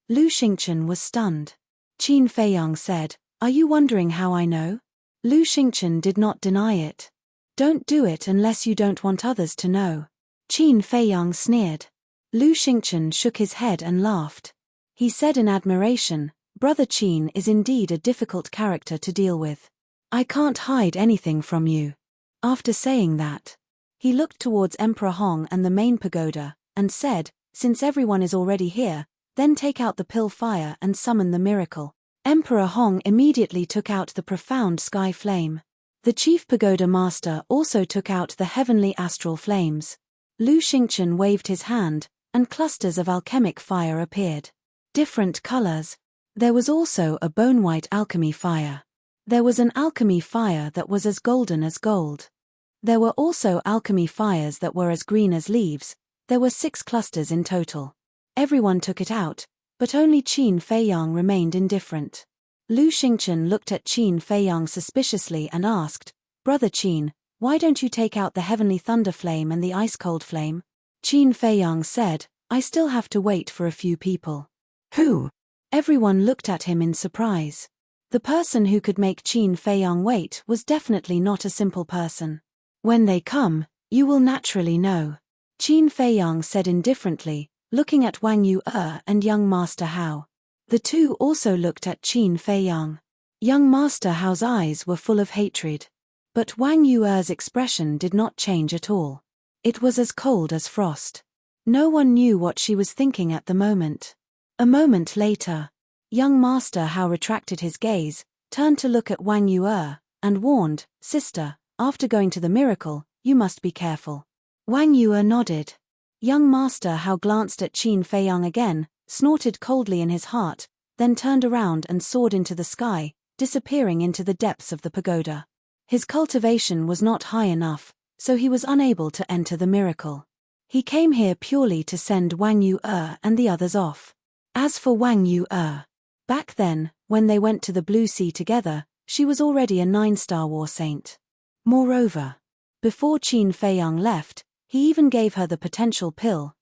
Lu Xingchen was stunned. Qin Feiyang said, are you wondering how I know? Lu Xingchen did not deny it. Don't do it unless you don't want others to know. Qin Feiyang sneered. Lu Xingchen shook his head and laughed. He said in admiration, Brother Qin is indeed a difficult character to deal with. I can't hide anything from you. After saying that, he looked towards Emperor Hong and the main pagoda, and said, since everyone is already here, then take out the pill fire and summon the miracle. Emperor Hong immediately took out the profound sky flame. The chief pagoda master also took out the heavenly astral flames. Lu Xingchen waved his hand, and clusters of alchemic fire appeared. Different colors. There was also a bone-white alchemy fire. There was an alchemy fire that was as golden as gold. There were also alchemy fires that were as green as leaves. There were 6 clusters in total. Everyone took it out, but only Qin Feiyang remained indifferent. Lu Xingchen looked at Qin Feiyang suspiciously and asked, Brother Qin, why don't you take out the heavenly thunder flame and the ice-cold flame? Qin Feiyang said, I still have to wait for a few people. Who? Everyone looked at him in surprise. The person who could make Qin Feiyang wait was definitely not a simple person. When they come, you will naturally know. Qin Feiyang said indifferently, looking at Wang Yu and young Master Hao. The two also looked at Qin Feiyang. Young Master Hao's eyes were full of hatred. But Wang Yu's expression did not change at all. It was as cold as frost. No one knew what she was thinking at the moment. A moment later, young Master Hao retracted his gaze, turned to look at Wang Yu, and warned, Sister, after going to the miracle, you must be careful. Wang Yu nodded. Young Master Hao glanced at Qin Feiyang again, snorted coldly in his heart, then turned around and soared into the sky, disappearing into the depths of the pagoda. His cultivation was not high enough, so he was unable to enter the miracle. He came here purely to send Wang Yu and the others off. As for Wang Yu, back then, when they went to the Blue Sea together, she was already a 9-star war saint. Moreover, before Qin Feiyang left, he even gave her the potential pill,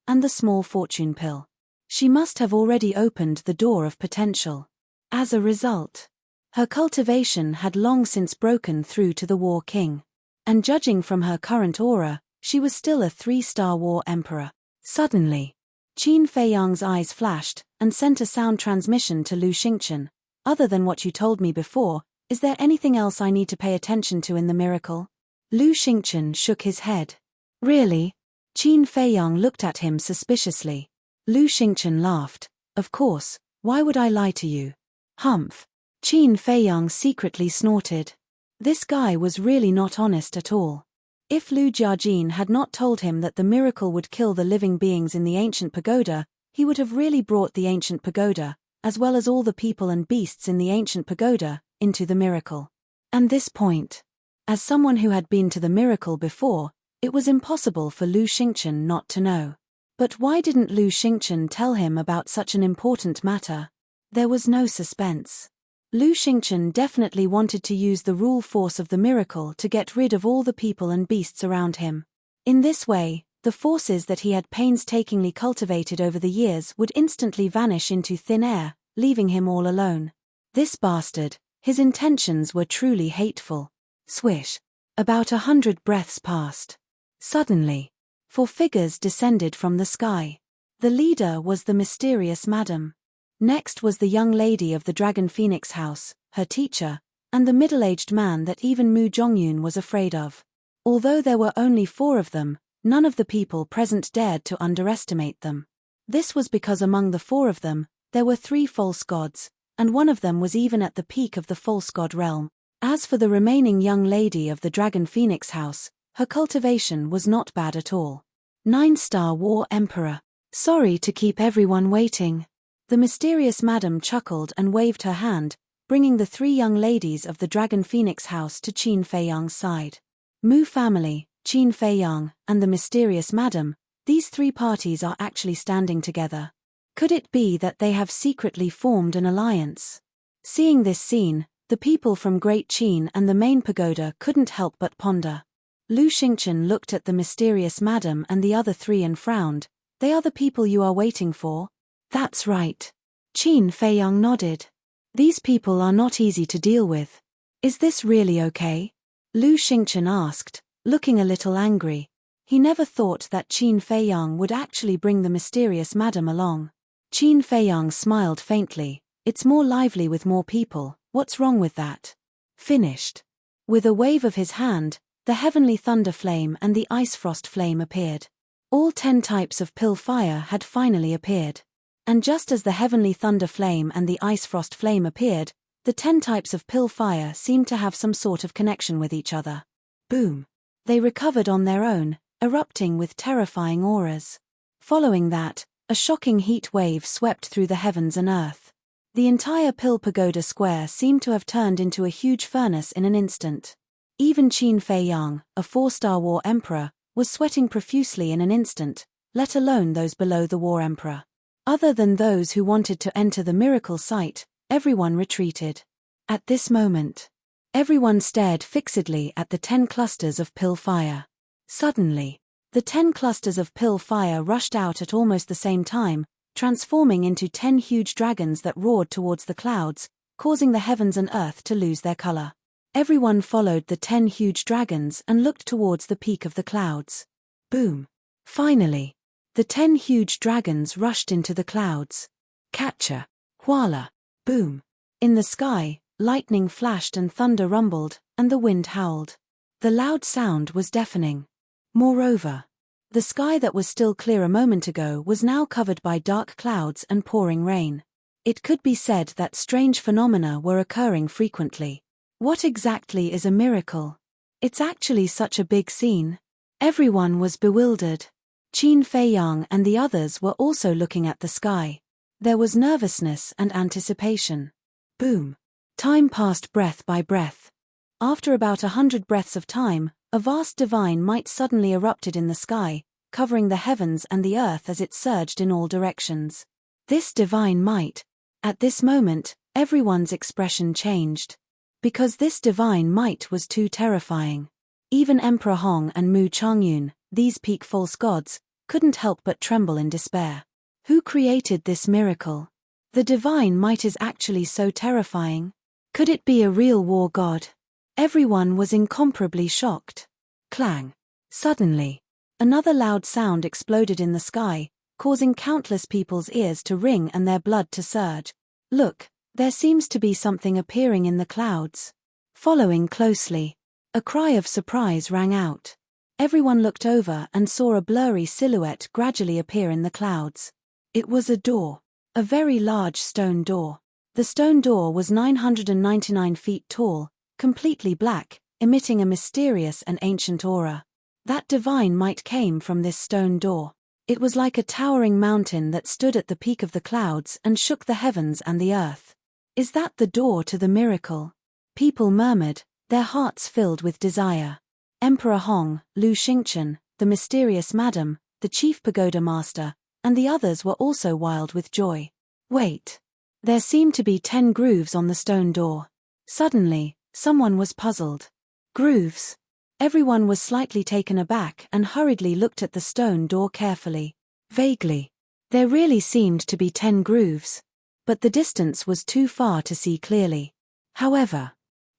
and the small fortune pill. She must have already opened the door of potential. As a result, her cultivation had long since broken through to the War King. And judging from her current aura, she was still a 3-star war emperor. Suddenly, Qin Feiyang's eyes flashed, and sent a sound transmission to Lu Xingchen. Other than what you told me before, is there anything else I need to pay attention to in the miracle? Lu Xingchen shook his head. Really? Qin Feiyang looked at him suspiciously. Lu Xingchen laughed. Of course, why would I lie to you? Humph. Qin Feiyang secretly snorted. This guy was really not honest at all. If Lu Jiajin had not told him that the miracle would kill the living beings in the ancient pagoda, he would have really brought the ancient pagoda, as well as all the people and beasts in the ancient pagoda, into the miracle. And this point, as someone who had been to the miracle before, it was impossible for Lu Xingchen not to know. But why didn't Lu Xingchen tell him about such an important matter? There was no suspense. Lu Xingchen definitely wanted to use the rule force of the miracle to get rid of all the people and beasts around him. In this way, the forces that he had painstakingly cultivated over the years would instantly vanish into thin air, leaving him all alone. This bastard, his intentions were truly hateful. Swish. About 100 breaths passed. Suddenly, 4 figures descended from the sky. The leader was the mysterious madam. Next was the young lady of the Dragon Phoenix house, her teacher, and the middle-aged man that even Mu Zhongyun was afraid of. Although there were only 4 of them, none of the people present dared to underestimate them. This was because among the 4 of them, there were 3 false gods, and one of them was even at the peak of the false god realm. As for the remaining young lady of the Dragon Phoenix house, her cultivation was not bad at all. 9-star war emperor. Sorry to keep everyone waiting. The The mysterious madam chuckled and waved her hand, bringing the three young ladies of the Dragon Phoenix house to Qin Feiyang's side. Mu family, Qin Feiyang, and the mysterious madam, these three parties are actually standing together. Could it be that they have secretly formed an alliance? Seeing this scene, the people from Great Qin and the main pagoda couldn't help but ponder. Lu Xingchen looked at the mysterious madam and the other three and frowned. They are the people you are waiting for? That's right. Qin Feiyang nodded. These people are not easy to deal with. Is this really okay? Lu Xingchen asked, looking a little angry. He never thought that Qin Feiyang would actually bring the mysterious madam along. Qin Feiyang smiled faintly. It's more lively with more people, what's wrong with that? Finished. With a wave of his hand, the heavenly thunder flame and the ice frost flame appeared. All 10 types of pill fire had finally appeared. And just as the heavenly thunder flame and the ice frost flame appeared, the 10 types of pill fire seemed to have some sort of connection with each other. Boom. They recovered on their own, erupting with terrifying auras. Following that, a shocking heat wave swept through the heavens and earth. The entire Pill Pagoda Square seemed to have turned into a huge furnace in an instant. Even Qin Feiyang, a 4-star war emperor, was sweating profusely in an instant, let alone those below the war emperor. Other than those who wanted to enter the miracle site, everyone retreated. At this moment, everyone stared fixedly at the 10 clusters of pill fire. Suddenly, the 10 clusters of pill fire rushed out at almost the same time, transforming into 10 huge dragons that roared towards the clouds, causing the heavens and earth to lose their color. Everyone followed the 10 huge dragons and looked towards the peak of the clouds. Boom. Finally, the 10 huge dragons rushed into the clouds. Catcha. Huala. Boom. In the sky, lightning flashed and thunder rumbled, and the wind howled. The loud sound was deafening. Moreover, the sky that was still clear a moment ago was now covered by dark clouds and pouring rain. It could be said that strange phenomena were occurring frequently. What exactly is a miracle? It's actually such a big scene. Everyone was bewildered. Qin Feiyang and the others were also looking at the sky. There was nervousness and anticipation. Boom. Time passed breath by breath. After about 100 breaths of time, a vast divine might suddenly erupted in the sky, covering the heavens and the earth as it surged in all directions. This divine might. At this moment, everyone's expression changed. Because this divine might was too terrifying. Even Emperor Hong and Mu Changyun, these peak false gods, couldn't help but tremble in despair. Who created this miracle? The divine might is actually so terrifying. Could it be a real war god? Everyone was incomparably shocked. Clang. Suddenly, another loud sound exploded in the sky, causing countless people's ears to ring and their blood to surge. Look, there seems to be something appearing in the clouds. Following closely, a cry of surprise rang out. Everyone looked over and saw a blurry silhouette gradually appear in the clouds. It was a door. A very large stone door. The stone door was 999 feet tall, completely black, emitting a mysterious and ancient aura. That divine might came from this stone door. It was like a towering mountain that stood at the peak of the clouds and shook the heavens and the earth. Is that the door to the miracle? People murmured, their hearts filled with desire. Emperor Hong, Lu Xingchen, the mysterious madam, the chief pagoda master, and the others were also wild with joy. Wait. There seemed to be 10 grooves on the stone door. Suddenly, someone was puzzled. Grooves? Everyone was slightly taken aback and hurriedly looked at the stone door carefully. Vaguely. There really seemed to be 10 grooves. But the distance was too far to see clearly. However,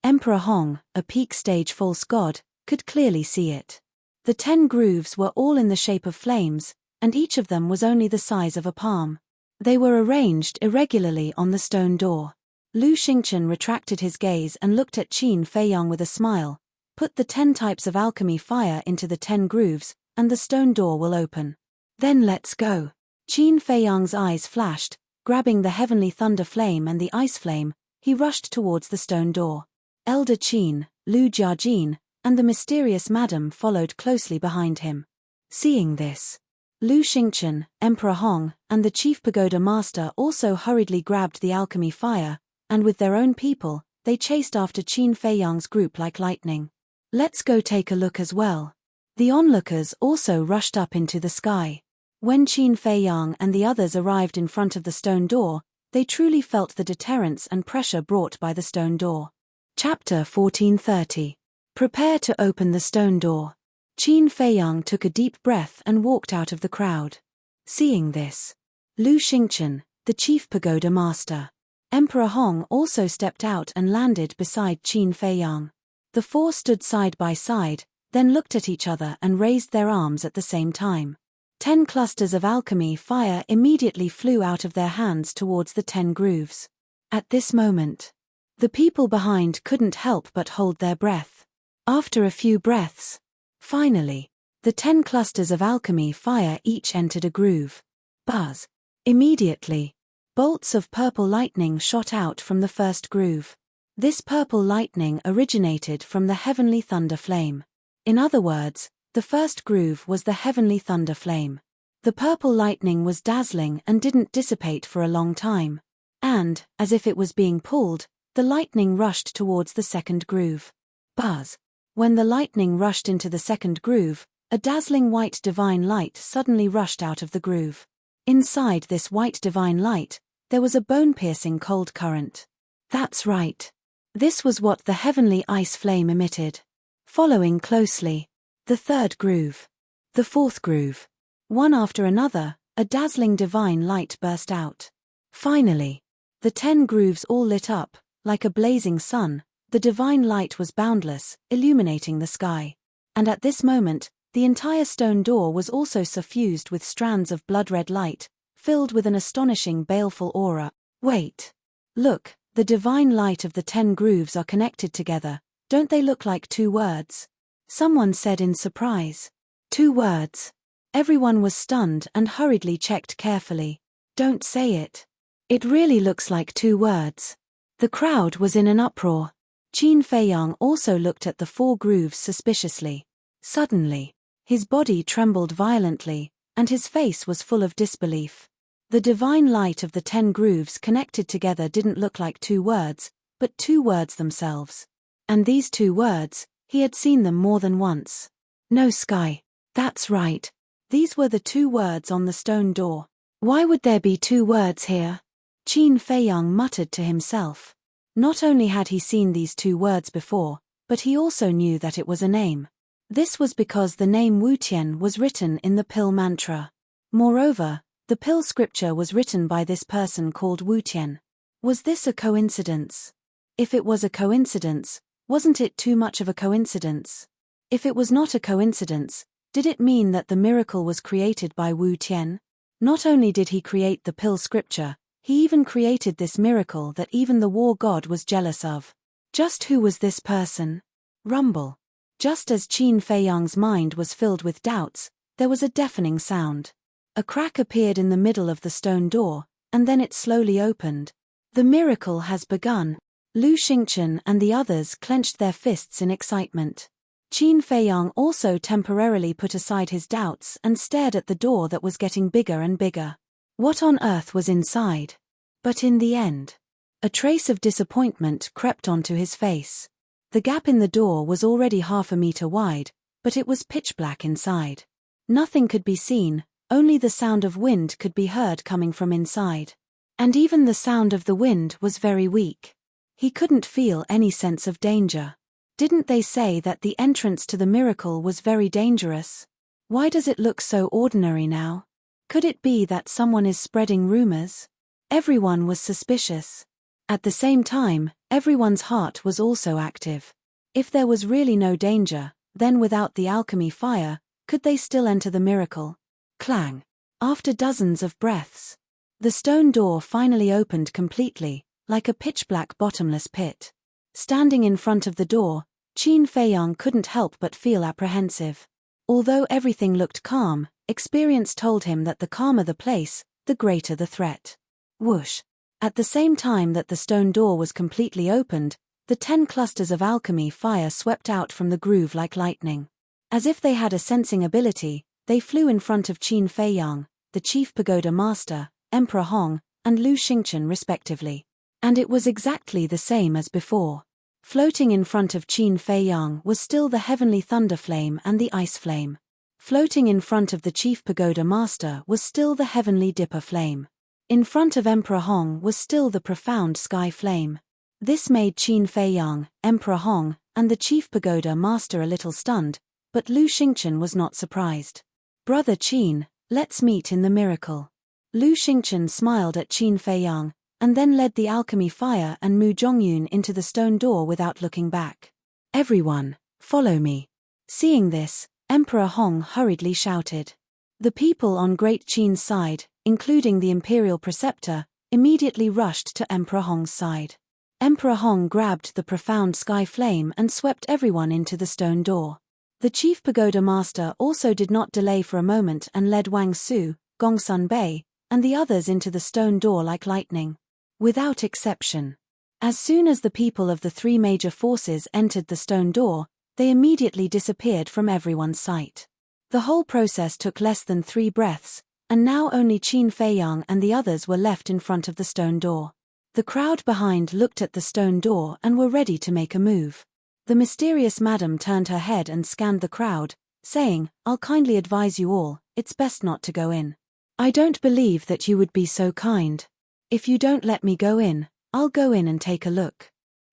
Emperor Hong, a peak stage false god, could clearly see it. The 10 grooves were all in the shape of flames, and each of them was only the size of a palm. They were arranged irregularly on the stone door. Lu Xingchen retracted his gaze and looked at Qin Feiyang with a smile. Put the 10 types of alchemy fire into the 10 grooves, and the stone door will open. Then let's go. Qin Feiyang's eyes flashed. Grabbing the heavenly thunder flame and the ice flame, he rushed towards the stone door. Elder Qin, Lu Jiajin, and the mysterious madam followed closely behind him. Seeing this, Lu Xingchen, Emperor Hong, and the chief pagoda master also hurriedly grabbed the alchemy fire, and with their own people, they chased after Qin Feiyang's group like lightning. Let's go take a look as well. The onlookers also rushed up into the sky. When Qin Feiyang and the others arrived in front of the stone door, they truly felt the deterrence and pressure brought by the stone door. Chapter 1430. Prepare to open the stone door. Qin Feiyang took a deep breath and walked out of the crowd. Seeing this, Lu Xingchen, the chief pagoda master, Emperor Hong also stepped out and landed beside Qin Feiyang. The four stood side by side, then looked at each other and raised their arms at the same time. 10 clusters of alchemy fire immediately flew out of their hands towards the 10 grooves. At this moment, the people behind couldn't help but hold their breath. After a few breaths, finally, the 10 clusters of alchemy fire each entered a groove. Buzz! Immediately, bolts of purple lightning shot out from the first groove. This purple lightning originated from the heavenly thunder flame. In other words, the first groove was the heavenly thunder flame. The purple lightning was dazzling and didn't dissipate for a long time. And, as if it was being pulled, the lightning rushed towards the second groove. Buzz! When the lightning rushed into the second groove, a dazzling white divine light suddenly rushed out of the groove. Inside this white divine light, there was a bone-piercing cold current. That's right. This was what the heavenly ice flame emitted. Following closely, the third groove, the fourth groove. One after another, a dazzling divine light burst out. Finally, the 10 grooves all lit up, like a blazing sun. The divine light was boundless, illuminating the sky. And at this moment, the entire stone door was also suffused with strands of blood-red light, filled with an astonishing baleful aura. Wait. Look, the divine light of the 10 grooves are connected together. Don't they look like 2 words? Someone said in surprise. 2 words. Everyone was stunned and hurriedly checked carefully. Don't say it. It really looks like 2 words. The crowd was in an uproar. Qin Feiyang also looked at the 4 grooves suspiciously. Suddenly, his body trembled violently, and his face was full of disbelief. The divine light of the 10 grooves connected together didn't look like 2 words, but 2 words themselves. And these 2 words, he had seen them more than once. No sky. That's right. These were the 2 words on the stone door. Why would there be 2 words here? Qin Feiyang muttered to himself. Not only had he seen these 2 words before, but he also knew that it was a name. This was because the name Wu Tian was written in the pill mantra. Moreover, the pill scripture was written by this person called Wu Tian. Was this a coincidence? If it was a coincidence, wasn't it too much of a coincidence? If it was not a coincidence, did it mean that the miracle was created by Wu Tian? Not only did he create the pill scripture, he even created this miracle that even the war god was jealous of. Just who was this person? Rumble. Just as Qin Feiyang's mind was filled with doubts, there was a deafening sound. A crack appeared in the middle of the stone door, and then it slowly opened. The miracle has begun. Lu Xingchen and the others clenched their fists in excitement. Qin Feiyang also temporarily put aside his doubts and stared at the door that was getting bigger and bigger. What on earth was inside? But in the end, a trace of disappointment crept onto his face. The gap in the door was already half a meter wide, but it was pitch black inside. Nothing could be seen, only the sound of wind could be heard coming from inside. And even the sound of the wind was very weak. He couldn't feel any sense of danger. Didn't they say that the entrance to the miracle was very dangerous? Why does it look so ordinary now? Could it be that someone is spreading rumors? Everyone was suspicious. At the same time, everyone's heart was also active. If there was really no danger, then without the alchemy fire, could they still enter the miracle? Clang. After dozens of breaths, the stone door finally opened completely, like a pitch-black bottomless pit. Standing in front of the door, Qin Feiyang couldn't help but feel apprehensive. Although everything looked calm, experience told him that the calmer the place, the greater the threat. Whoosh! At the same time that the stone door was completely opened, the 10 clusters of alchemy fire swept out from the groove like lightning. As if they had a sensing ability, They flew in front of Qin Feiyang, the chief pagoda master, Emperor Hong, and Lu Xingchen respectively. And it was exactly the same as before. Floating in front of Qin Feiyang was still the heavenly thunder flame and the ice flame. Floating in front of the chief pagoda master was still the heavenly dipper flame. In front of Emperor Hong was still the profound sky flame. This made Qin Feiyang, Emperor Hong, and the chief pagoda master a little stunned, but Lu Xingchen was not surprised. "Brother Qin, let's meet in the miracle." Lu Xingchen smiled at Qin Feiyang, and then led the alchemy fire and Mu Zhongyun into the stone door without looking back. "Everyone, follow me." Seeing this, Emperor Hong hurriedly shouted. The people on Great Qin's side, including the imperial preceptor, immediately rushed to Emperor Hong's side. Emperor Hong grabbed the profound sky flame and swept everyone into the stone door. The chief pagoda master also did not delay for a moment and led Wang Su, Gongsun Bei, and the others into the stone door like lightning. Without exception. As soon as the people of the three major forces entered the stone door, they immediately disappeared from everyone's sight. The whole process took less than 3 breaths, and now only Qin Feiyang and the others were left in front of the stone door. The crowd behind looked at the stone door and were ready to make a move. The mysterious madam turned her head and scanned the crowd, saying, "I'll kindly advise you all, it's best not to go in. I don't believe that you would be so kind. If you don't let me go in, I'll go in and take a look."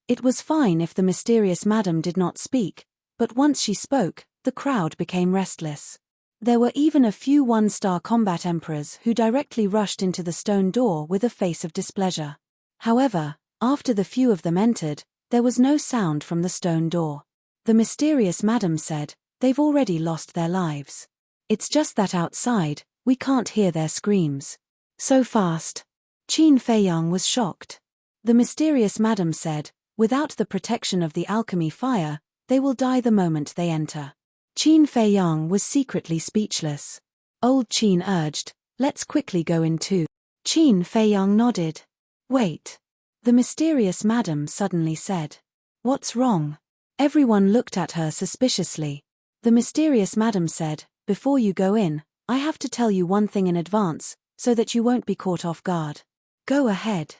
It was fine if the mysterious madam did not speak, but once she spoke, the crowd became restless. There were even a few one-star combat emperors who directly rushed into the stone door with a face of displeasure. However, after the few of them entered, there was no sound from the stone door. The mysterious madam said, "They've already lost their lives. It's just that outside, we can't hear their screams." "So fast?" Qin Feiyang was shocked. The mysterious madam said, "Without the protection of the alchemy fire, they will die the moment they enter." Qin Feiyang was secretly speechless. Old Qin urged, "Let's quickly go in too." Qin Feiyang nodded. "Wait." The mysterious madam suddenly said. "What's wrong?" Everyone looked at her suspiciously. The mysterious madam said, "Before you go in, I have to tell you one thing in advance, so that you won't be caught off guard." "Go ahead."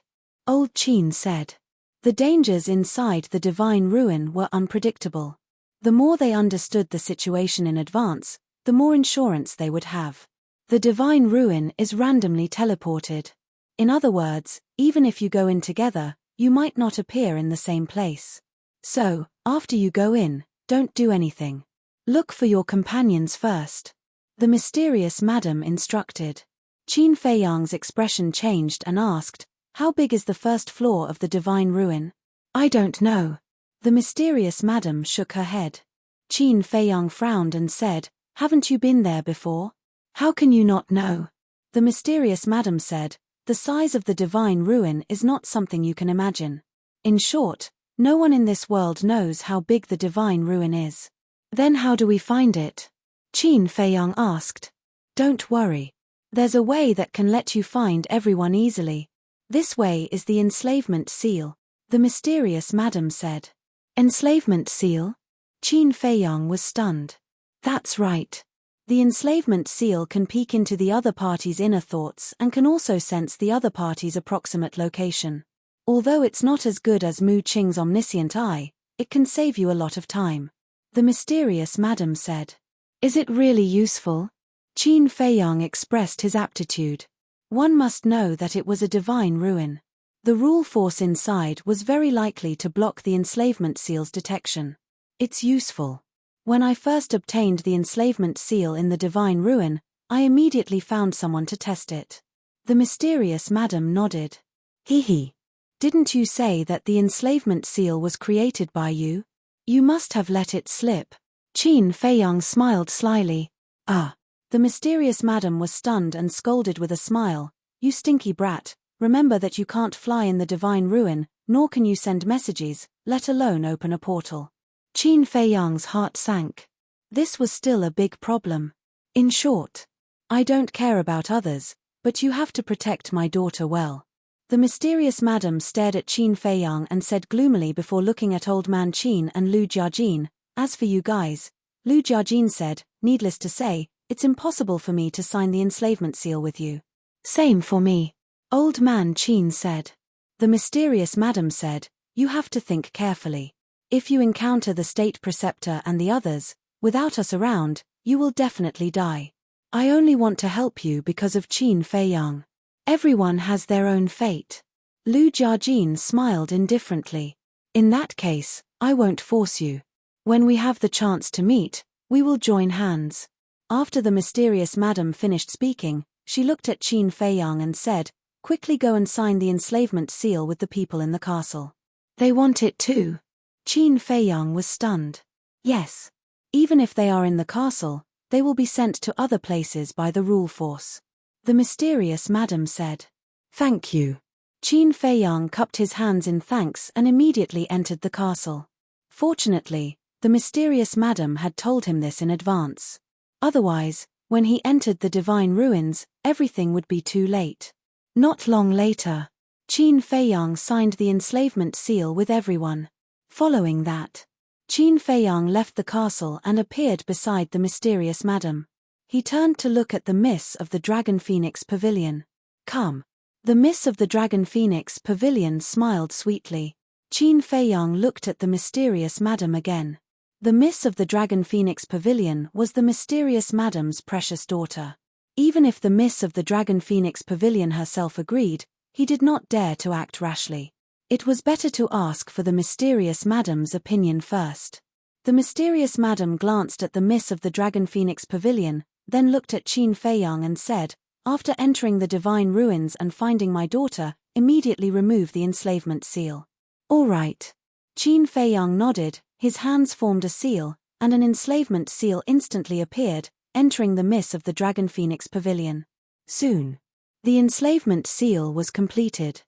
Old Qin said. The dangers inside the divine ruin were unpredictable. The more they understood the situation in advance, the more insurance they would have. The divine ruin is randomly teleported. In other words, even if you go in together, you might not appear in the same place. So, after you go in, don't do anything. Look for your companions first. The mysterious madam instructed. Qin Feiyang's expression changed and asked, "How big is the first floor of the divine ruin?" "I don't know." The mysterious madam shook her head. Qin Feiyang frowned and said, "Haven't you been there before? How can you not know?" The mysterious madam said, "The size of the divine ruin is not something you can imagine. In short, no one in this world knows how big the divine ruin is." "Then how do we find it?" Qin Feiyang asked. "Don't worry. There's a way that can let you find everyone easily. This way is the enslavement seal," the mysterious madam said. "Enslavement seal?" Qin Feiyang was stunned. "That's right. The enslavement seal can peek into the other party's inner thoughts and can also sense the other party's approximate location. Although it's not as good as Mu Qing's omniscient eye, it can save you a lot of time," the mysterious madam said. "Is it really useful?" Qin Feiyang expressed his aptitude. One must know that it was a divine ruin. The rule force inside was very likely to block the enslavement seal's detection. "It's useful. When I first obtained the enslavement seal in the divine ruin, I immediately found someone to test it." The mysterious madam nodded. "Hee. Didn't you say that the enslavement seal was created by you? You must have let it slip." Qin Feiyang smiled slyly. "Ah." The mysterious madam was stunned and scolded with a smile. "You stinky brat, remember that you can't fly in the divine ruin, nor can you send messages, let alone open a portal." Qin Feiyang's heart sank. This was still a big problem. "In short, I don't care about others, but you have to protect my daughter well." The mysterious madam stared at Qin Feiyang and said gloomily before looking at Old Man Qin and Lu Jiajin, "As for you guys," Lu Jiajin said, "needless to say, it's impossible for me to sign the enslavement seal with you. Same for me. Old man Qin said. The mysterious madam said, you have to think carefully. If you encounter the state preceptor and the others, without us around, you will definitely die. I only want to help you because of Qin Feiyang. Everyone has their own fate. Lu Jiajin smiled indifferently. In that case, I won't force you. When we have the chance to meet, we will join hands. After the mysterious madam finished speaking, she looked at Qin Feiyang and said, quickly go and sign the enslavement seal with the people in the castle. They want it too. Qin Feiyang was stunned. Yes. Even if they are in the castle, they will be sent to other places by the rule force. The mysterious madam said. Thank you. Qin Feiyang cupped his hands in thanks and immediately entered the castle. Fortunately, the mysterious madam had told him this in advance. Otherwise, when he entered the divine ruins, everything would be too late. Not long later, Qin Feiyang signed the enslavement seal with everyone. Following that, Qin Feiyang left the castle and appeared beside the mysterious madam. He turned to look at the Miss of the Dragon Phoenix Pavilion. Come. The Miss of the Dragon Phoenix Pavilion smiled sweetly. Qin Feiyang looked at the mysterious madam again. The Miss of the Dragon Phoenix Pavilion was the mysterious madam's precious daughter. Even if the Miss of the Dragon Phoenix Pavilion herself agreed, he did not dare to act rashly. It was better to ask for the mysterious madam's opinion first. The mysterious madam glanced at the Miss of the Dragon Phoenix Pavilion, then looked at Qin Feiyang and said, after entering the divine ruins and finding my daughter, immediately remove the enslavement seal. All right. Qin Feiyang nodded, his hands formed a seal, and an enslavement seal instantly appeared, entering the Miss of the Dragon Phoenix Pavilion. Soon, the enslavement seal was completed.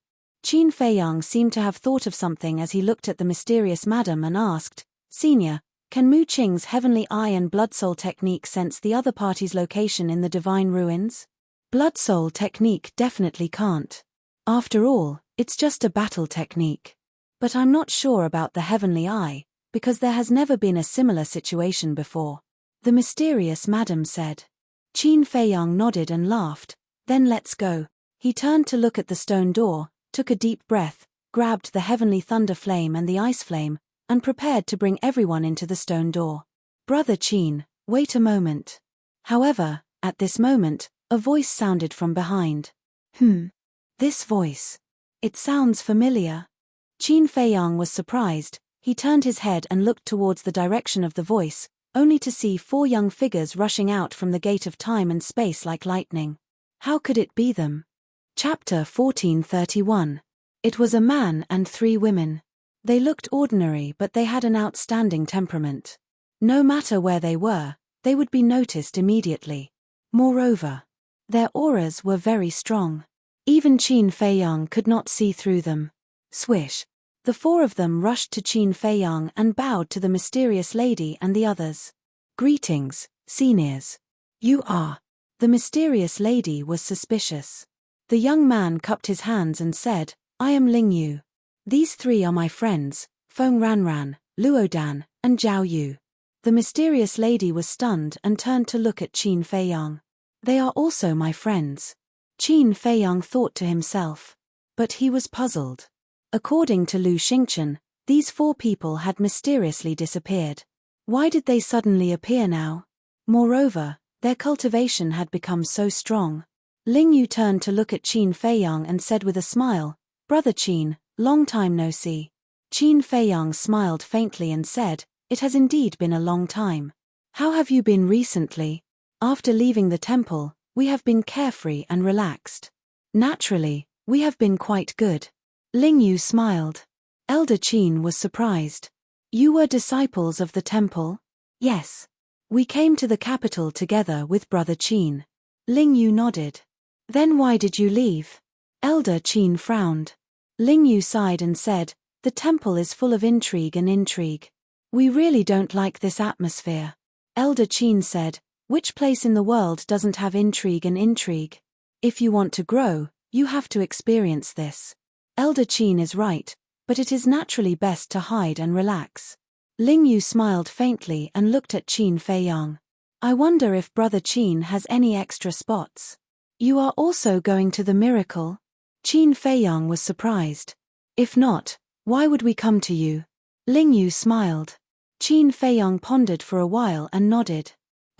Qin Feiyang seemed to have thought of something as he looked at the mysterious madam and asked, Senior, can Mu Qing's heavenly eye and blood soul technique sense the other party's location in the divine ruins? Blood soul technique definitely can't. After all, it's just a battle technique. But I'm not sure about the heavenly eye, because there has never been a similar situation before. The mysterious madam said. Qin Feiyang nodded and laughed, then let's go. He turned to look at the stone door, took a deep breath, grabbed the heavenly thunder flame and the ice flame, and prepared to bring everyone into the stone door. Brother Qin, wait a moment. However, at this moment, a voice sounded from behind. This voice. It sounds familiar. Qin Feiyang was surprised. He turned his head and looked towards the direction of the voice, only to see 4 young figures rushing out from the gate of time and space like lightning. How could it be them? Chapter 1431. It was a man and 3 women. They looked ordinary, but they had an outstanding temperament. No matter where they were, they would be noticed immediately. Moreover, their auras were very strong. Even Qin Feiyang could not see through them. Swish. The 4 of them rushed to Qin Feiyang and bowed to the mysterious lady and the others. Greetings, seniors. You are. The mysterious lady was suspicious. The young man cupped his hands and said, I am Ling Yu. These 3 are my friends, Feng Ranran, Luodan, and Zhao Yu. The mysterious lady was stunned and turned to look at Qin Feiyang. They are also my friends. Qin Feiyang thought to himself. But he was puzzled. According to Lu Xingchen, these 4 people had mysteriously disappeared. Why did they suddenly appear now? Moreover, their cultivation had become so strong. Ling Yu turned to look at Qin Feiyang and said with a smile, Brother Qin, long time no see. Qin Feiyang smiled faintly and said, It has indeed been a long time. How have you been recently? After leaving the temple, we have been carefree and relaxed. Naturally, we have been quite good. Ling Yu smiled. Elder Qin was surprised. You were disciples of the temple? Yes. We came to the capital together with Brother Qin. Ling Yu nodded. Then why did you leave? Elder Qin frowned. Ling Yu sighed and said, The temple is full of intrigue and intrigue. We really don't like this atmosphere. Elder Qin said, Which place in the world doesn't have intrigue and intrigue? If you want to grow, you have to experience this. Elder Qin is right, but it is naturally best to hide and relax. Ling Yu smiled faintly and looked at Qin Feiyang. I wonder if Brother Qin has any extra spots. You are also going to the miracle? Qin Feiyang was surprised. If not, why would we come to you? Ling Yu smiled. Qin Feiyang pondered for a while and nodded.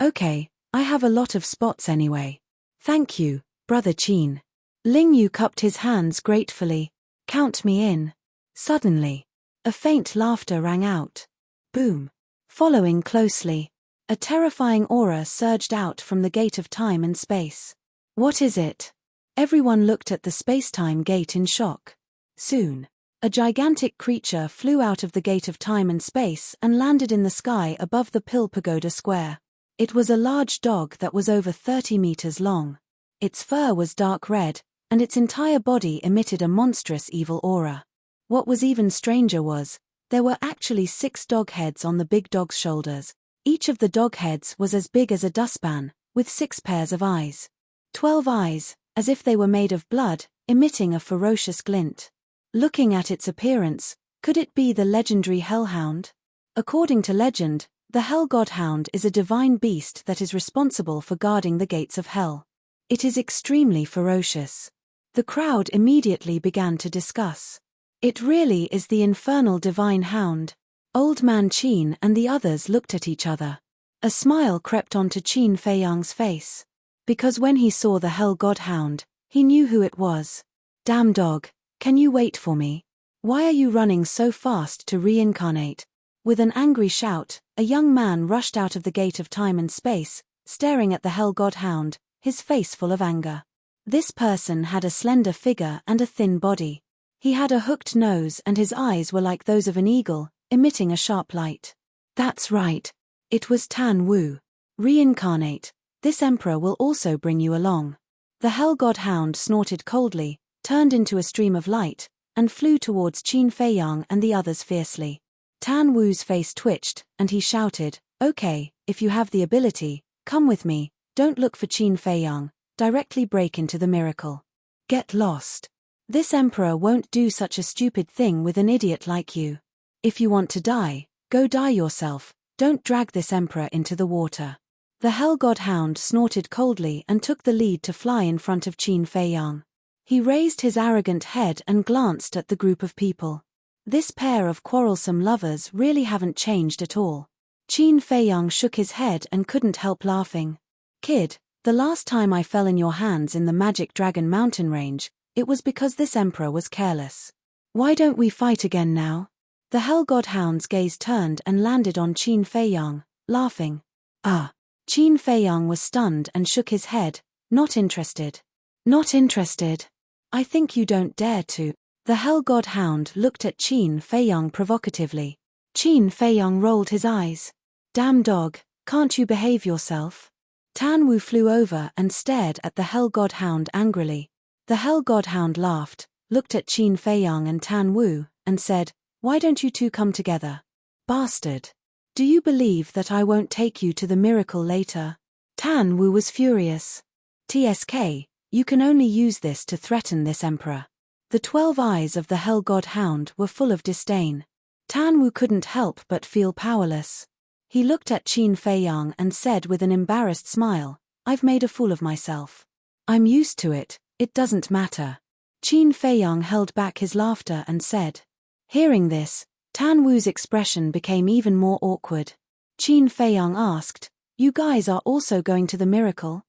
Okay, I have a lot of spots anyway. Thank you, Brother Qin. Ling Yu cupped his hands gratefully. Count me in. Suddenly, a faint laughter rang out. Boom. Following closely, a terrifying aura surged out from the gate of time and space. What is it? Everyone looked at the space-time gate in shock. Soon, a gigantic creature flew out of the gate of time and space and landed in the sky above the Pill Pagoda Square. It was a large dog that was over 30 meters long. Its fur was dark red, and its entire body emitted a monstrous evil aura. What was even stranger was, there were actually 6 dog heads on the big dog's shoulders. Each of the dog heads was as big as a dustpan, with 6 pairs of eyes. 12 eyes, as if they were made of blood, emitting a ferocious glint. Looking at its appearance, could it be the legendary hellhound? According to legend, the Hell Godhound is a divine beast that is responsible for guarding the gates of hell. It is extremely ferocious. The crowd immediately began to discuss. It really is the infernal divine hound. Old Man Qin and the others looked at each other. A smile crept onto Qin Feiyang's face. Because when he saw the Hell Godhound, he knew who it was. Damn dog, can you wait for me? Why are you running so fast to reincarnate? With an angry shout, a young man rushed out of the gate of time and space, staring at the Hell Godhound, his face full of anger. This person had a slender figure and a thin body. He had a hooked nose and his eyes were like those of an eagle, emitting a sharp light. That's right. It was Tan Wu. Reincarnate. This emperor will also bring you along. The Hell Godhound snorted coldly, turned into a stream of light, and flew towards Qin Feiyang and the others fiercely. Tan Wu's face twitched, and he shouted, Okay, if you have the ability, come with me, don't look for Qin Feiyang, directly break into the miracle. Get lost. This emperor won't do such a stupid thing with an idiot like you. If you want to die, go die yourself, don't drag this emperor into the water. The Hell Godhound snorted coldly and took the lead to fly in front of Qin Feiyang. He raised his arrogant head and glanced at the group of people. This pair of quarrelsome lovers really haven't changed at all. Qin Feiyang shook his head and couldn't help laughing. Kid, the last time I fell in your hands in the Magic Dragon mountain range, it was because this emperor was careless. Why don't we fight again now? The Hell Godhound's gaze turned and landed on Qin Feiyang, laughing. Qin Feiyang was stunned and shook his head, not interested. Not interested? I think you don't dare to. The Hell Godhound looked at Qin Feiyang provocatively. Qin Feiyang rolled his eyes. Damn dog, can't you behave yourself? Tan Wu flew over and stared at the Hell Godhound angrily. The Hell Godhound laughed, looked at Qin Feiyang and Tan Wu, and said, Why don't you two come together? Bastard. Do you believe that I won't take you to the miracle later? Tan Wu was furious. TSK, you can only use this to threaten this emperor. The 12 eyes of the Hell Godhound were full of disdain. Tan Wu couldn't help but feel powerless. He looked at Qin Feiyang and said with an embarrassed smile, I've made a fool of myself. I'm used to it, it doesn't matter. Qin Feiyang held back his laughter and said. Hearing this, Tan Wu's expression became even more awkward. Qin Feiyang asked, You guys are also going to the miracle?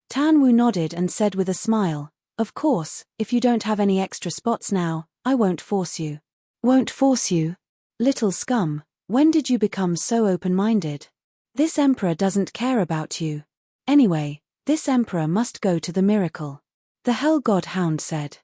Tan Wu nodded and said with a smile, Of course, if you don't have any extra spots now, I won't force you. Won't force you? Little scum, when did you become so open-minded? This emperor doesn't care about you. Anyway, this emperor must go to the miracle. The Hell Godhound said.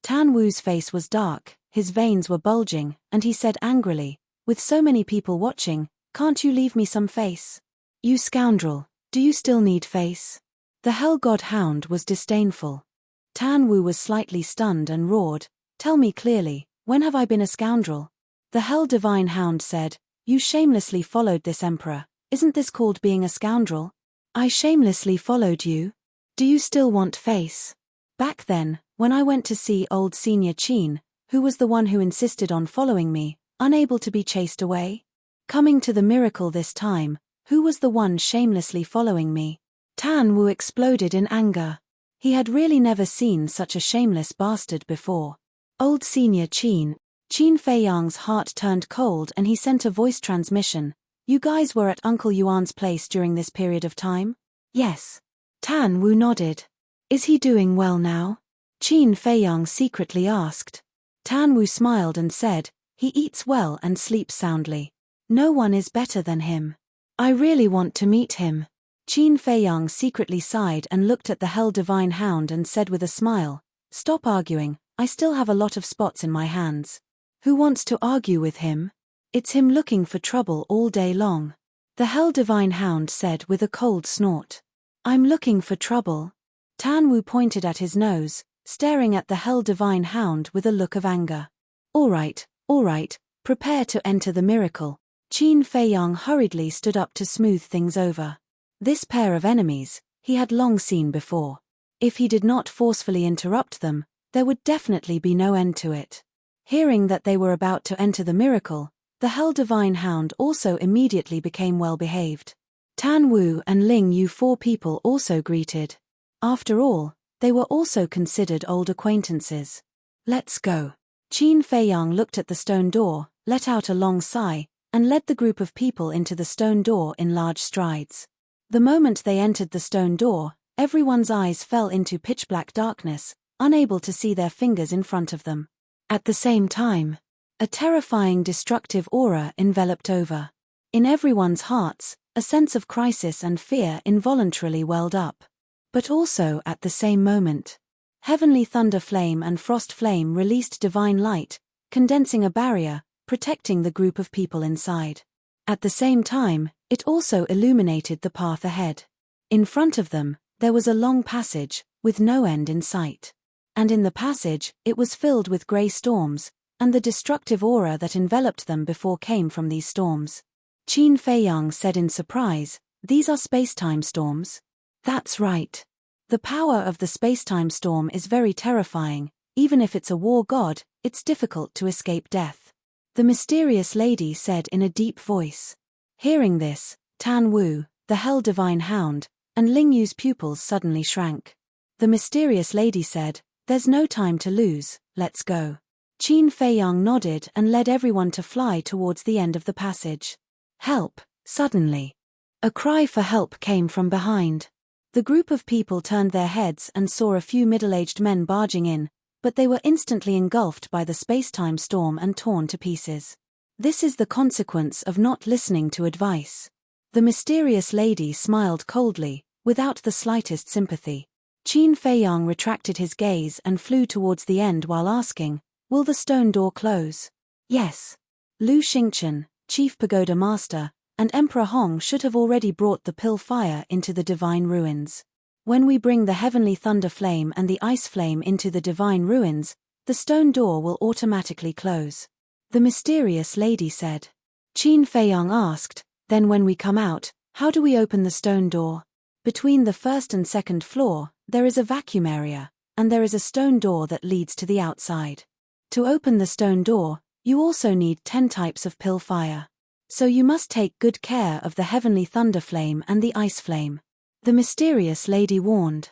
Tan Wu's face was dark, his veins were bulging, and he said angrily, With so many people watching, can't you leave me some face? You scoundrel, do you still need face? The Hell Godhound was disdainful. Tan Wu was slightly stunned and roared, Tell me clearly, when have I been a scoundrel? The Hell Divine Hound said, You shamelessly followed this emperor, isn't this called being a scoundrel? I shamelessly followed you? Do you still want face? Back then, when I went to see old Senior Qin, who was the one who insisted on following me, unable to be chased away? Coming to the miracle this time, Who was the one shamelessly following me? Tan Wu exploded in anger. He had really never seen such a shameless bastard before. Old Senior Qin Feiyang's heart turned cold and he sent a voice transmission. You guys were at Uncle Yuan's place during this period of time? Yes. Tan Wu nodded. Is he doing well now? Qin Feiyang secretly asked. Tan Wu smiled and said, he eats well and sleeps soundly. No one is better than him. I really want to meet him. Qin Feiyang secretly sighed and looked at the Hell Divine Hound and said with a smile, stop arguing, I still have a lot of spots in my hands. Who wants to argue with him? It's him looking for trouble all day long. The Hell Divine Hound said with a cold snort. I'm looking for trouble. Tan Wu pointed at his nose, staring at the Hell Divine Hound with a look of anger. All right, prepare to enter the miracle. Qin Feiyang hurriedly stood up to smooth things over. This pair of enemies, he had long seen before. If he did not forcefully interrupt them, there would definitely be no end to it. Hearing that they were about to enter the miracle, the Hell Divine Hound also immediately became well behaved. Tan Wu and Ling Yu, 4 people, also greeted. After all, they were also considered old acquaintances. Let's go. Qin Feiyang looked at the stone door, let out a long sigh, and led the group of people into the stone door in large strides. The moment they entered the stone door, everyone's eyes fell into pitch-black darkness, unable to see their fingers in front of them. At the same time, a terrifying destructive aura enveloped over. In everyone's hearts, a sense of crisis and fear involuntarily welled up. But also at the same moment, heavenly thunder flame and frost flame released divine light, condensing a barrier, protecting the group of people inside. At the same time, it also illuminated the path ahead. In front of them, there was a long passage, with no end in sight. And in the passage, it was filled with grey storms, and the destructive aura that enveloped them before came from these storms. Qin Feiyang said in surprise, these are space-time storms? That's right. The power of the space-time storm is very terrifying. Even if it's a war god, it's difficult to escape death. The mysterious lady said in a deep voice. Hearing this, Tan Wu, the Hell Divine Hound, and Ling Yu's pupils suddenly shrank. The mysterious lady said, there's no time to lose, let's go. Qin Feiyang nodded and led everyone to fly towards the end of the passage. Help! Suddenly, a cry for help came from behind. The group of people turned their heads and saw a few middle-aged men barging in, but they were instantly engulfed by the space-time storm and torn to pieces. This is the consequence of not listening to advice. The mysterious lady smiled coldly, without the slightest sympathy. Qin Feiyang retracted his gaze and flew towards the end while asking, will the stone door close? Yes. Lu Xingchen, Chief Pagoda Master, and Emperor Hong should have already brought the pill fire into the divine ruins. When we bring the heavenly thunder flame and the ice flame into the divine ruins, the stone door will automatically close. The mysterious lady said. Qin Feiyang asked, then when we come out, how do we open the stone door? Between the first and second floor, there is a vacuum area, and there is a stone door that leads to the outside. To open the stone door, you also need 10 types of pill fire. So you must take good care of the heavenly thunder flame and the ice flame. The mysterious lady warned.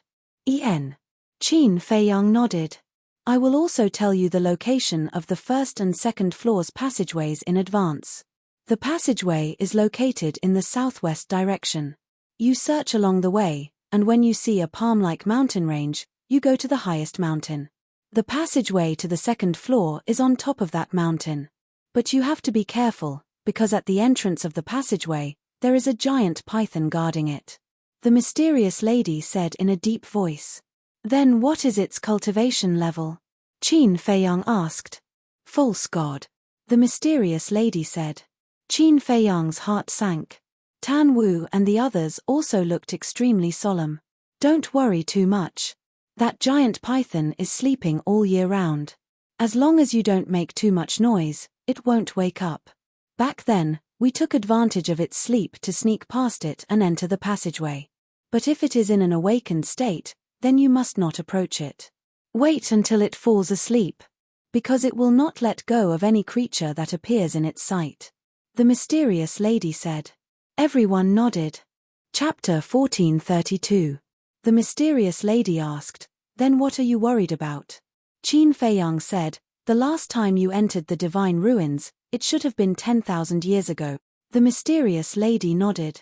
Qin Feiyang nodded. I will also tell you the location of the first and second floor's passageways in advance. The passageway is located in the southwest direction. You search along the way, and when you see a palm-like mountain range, you go to the highest mountain. The passageway to the second floor is on top of that mountain. But you have to be careful, because at the entrance of the passageway, there is a giant python guarding it. The mysterious lady said in a deep voice. Then what is its cultivation level? Qin Feiyang asked. False god. The mysterious lady said. Qin Feiyang's heart sank. Tan Wu and the others also looked extremely solemn. Don't worry too much. That giant python is sleeping all year round. As long as you don't make too much noise, it won't wake up. Back then, we took advantage of its sleep to sneak past it and enter the passageway. But if it is in an awakened state, then you must not approach it. Wait until it falls asleep. Because it will not let go of any creature that appears in its sight. The mysterious lady said. Everyone nodded. Chapter 1432. The mysterious lady asked, "Then what are you worried about?" Qin Feiyang said, "The last time you entered the divine ruins, it should have been 10,000 years ago." The mysterious lady nodded.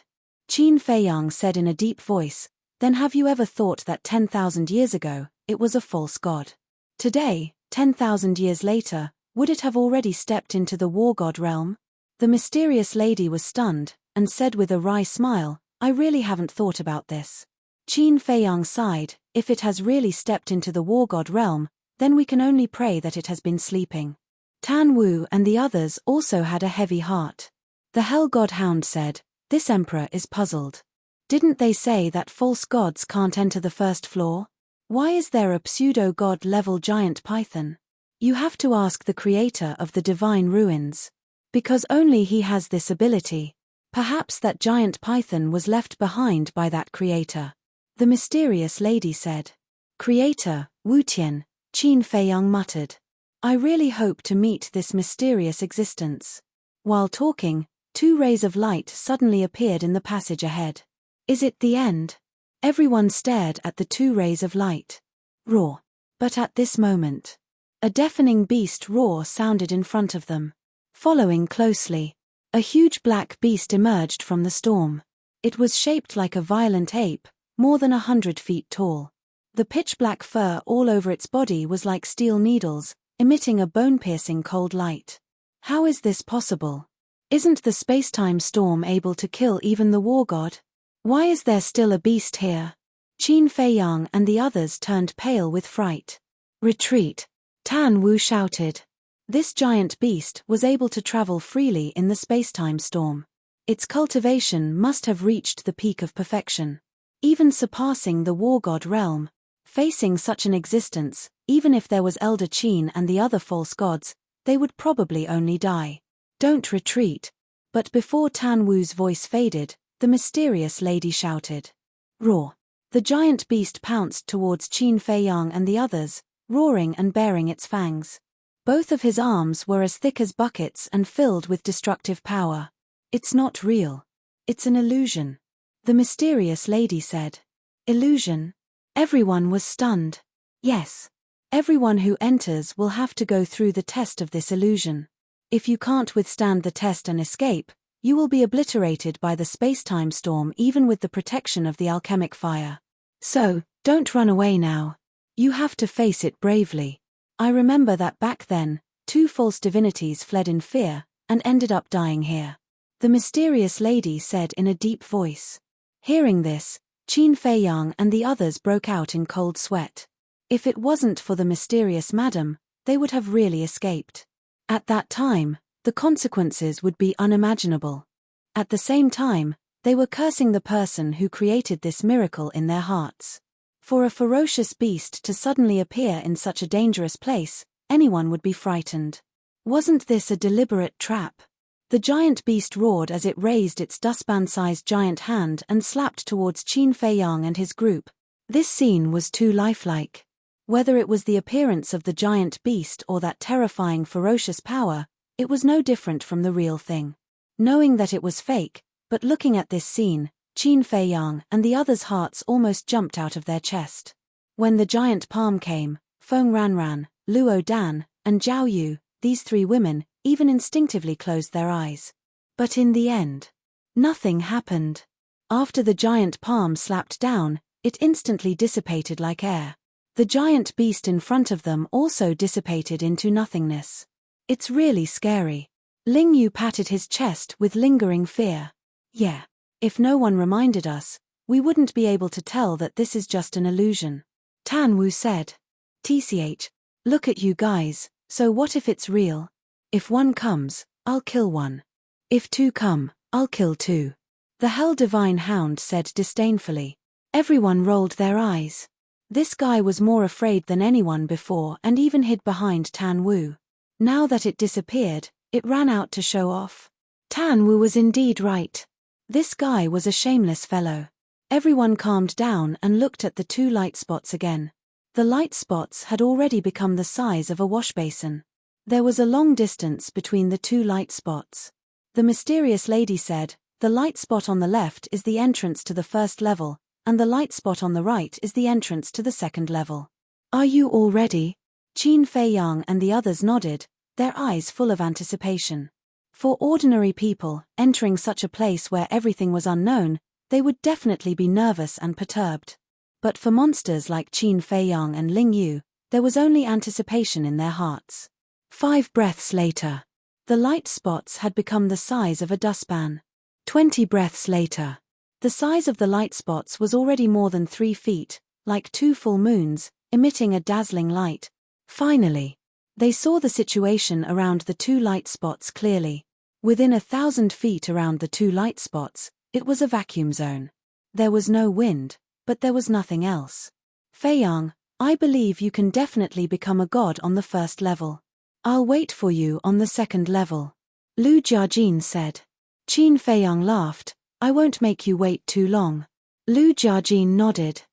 Qin Feiyang said in a deep voice, "Then have you ever thought that 10,000 years ago, it was a false god? Today, 10,000 years later, would it have already stepped into the war god realm?" The mysterious lady was stunned, and said with a wry smile, "I really haven't thought about this." Qin Feiyang sighed, "If it has really stepped into the war god realm, then we can only pray that it has been sleeping." Tan Wu and the others also had a heavy heart. The Hell God Hound said, "This emperor is puzzled. Didn't they say that false gods can't enter the first floor? Why is there a pseudo-god level giant python? You have to ask the creator of the divine ruins. Because only he has this ability. Perhaps that giant python was left behind by that creator." The mysterious lady said. "Creator, Wu Tian," Qin Feiyang muttered. "I really hope to meet this mysterious existence." While talking, two rays of light suddenly appeared in the passage ahead. "Is it the end?" Everyone stared at the two rays of light. Roar. But at this moment, a deafening beast roar sounded in front of them. Following closely, a huge black beast emerged from the storm. It was shaped like a violent ape, more than 100 feet tall. The pitch-black fur all over its body was like steel needles, emitting a bone-piercing cold light. How is this possible? Isn't the space-time storm able to kill even the war god? Why is there still a beast here? Qin Feiyang and the others turned pale with fright. "Retreat!" Tan Wu shouted. This giant beast was able to travel freely in the space-time storm. Its cultivation must have reached the peak of perfection, even surpassing the war god realm. Facing such an existence, even if there was Elder Qin and the other false gods, they would probably only die. "Don't retreat." But before Tan Wu's voice faded, the mysterious lady shouted. Roar. The giant beast pounced towards Qin Feiyang and the others, roaring and baring its fangs. Both of his arms were as thick as buckets and filled with destructive power. "It's not real. It's an illusion," the mysterious lady said. "Illusion?" Everyone was stunned. "Yes. Everyone who enters will have to go through the test of this illusion. If you can't withstand the test and escape, you will be obliterated by the space-time storm even with the protection of the alchemic fire. So, don't run away now. You have to face it bravely. I remember that back then, 2 false divinities fled in fear, and ended up dying here," the mysterious lady said in a deep voice. Hearing this, Qin Feiyang and the others broke out in cold sweat. If it wasn't for the mysterious madam, they would have really escaped. At that time, the consequences would be unimaginable. At the same time, they were cursing the person who created this miracle in their hearts. For a ferocious beast to suddenly appear in such a dangerous place, anyone would be frightened. Wasn't this a deliberate trap? The giant beast roared as it raised its dustpan-sized giant hand and slapped towards Qin Feiyang and his group. This scene was too lifelike. Whether it was the appearance of the giant beast or that terrifying ferocious power, it was no different from the real thing. Knowing that it was fake, but looking at this scene, Qin Feiyang and the others' hearts almost jumped out of their chest. When the giant palm came, Feng Ranran, Luo Dan, and Zhao Yu, these 3 women, even instinctively closed their eyes. But in the end, nothing happened. After the giant palm slapped down, it instantly dissipated like air. The giant beast in front of them also dissipated into nothingness. "It's really scary." Ling Yu patted his chest with lingering fear. "Yeah. If no one reminded us, we wouldn't be able to tell that this is just an illusion," Tan Wu said. "TCH. Look at you guys, so what if it's real? If 1 comes, I'll kill 1. If 2 come, I'll kill 2. The Hell Divine Hound said disdainfully. Everyone rolled their eyes. This guy was more afraid than anyone before and even hid behind Tan Wu. Now that it disappeared, it ran out to show off. Tan Wu was indeed right. This guy was a shameless fellow. Everyone calmed down and looked at the 2 light spots again. The light spots had already become the size of a washbasin. There was a long distance between the 2 light spots. The mysterious lady said, The light spot on the left is the entrance to the first level, and the light spot on the right is the entrance to the second level. Are you all ready? Qin Feiyang and the others nodded, their eyes full of anticipation. For ordinary people, entering such a place where everything was unknown, they would definitely be nervous and perturbed. But for monsters like Qin Feiyang and Ling Yu, there was only anticipation in their hearts. 5 breaths later. The light spots had become the size of a dustpan. 20 breaths later. The size of the light spots was already more than 3 feet, like 2 full moons, emitting a dazzling light. Finally, they saw the situation around the 2 light spots clearly. Within 1,000 feet around the 2 light spots, it was a vacuum zone. There was no wind, but there was nothing else. Feiyang, I believe you can definitely become a god on the first level. I'll wait for you on the second level. Lu Jiajin said. Qin Feiyang laughed, I won't make you wait too long. Lu Jiajin nodded.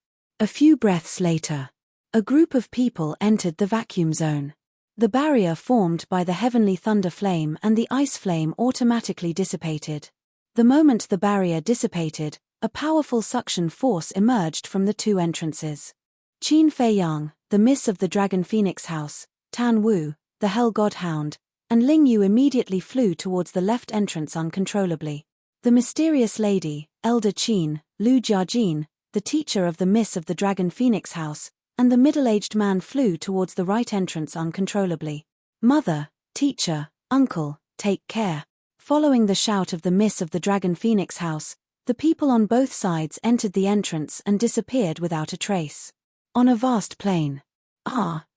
A few breaths later, a group of people entered the vacuum zone. The barrier formed by the heavenly thunder flame and the ice flame automatically dissipated. The moment the barrier dissipated, a powerful suction force emerged from the 2 entrances. Qin Feiyang, the miss of the Dragon Phoenix House, Tan Wu, the Hell Godhound, and Ling Yu immediately flew towards the left entrance uncontrollably. The mysterious lady, Elder Qin, Lu Jiajin, the teacher of the miss of the Dragon Phoenix House, and the middle-aged man flew towards the right entrance uncontrollably. Mother, teacher, uncle, take care. Following the shout of the miss of the Dragon Phoenix House, the people on both sides entered the entrance and disappeared without a trace. On a vast plain.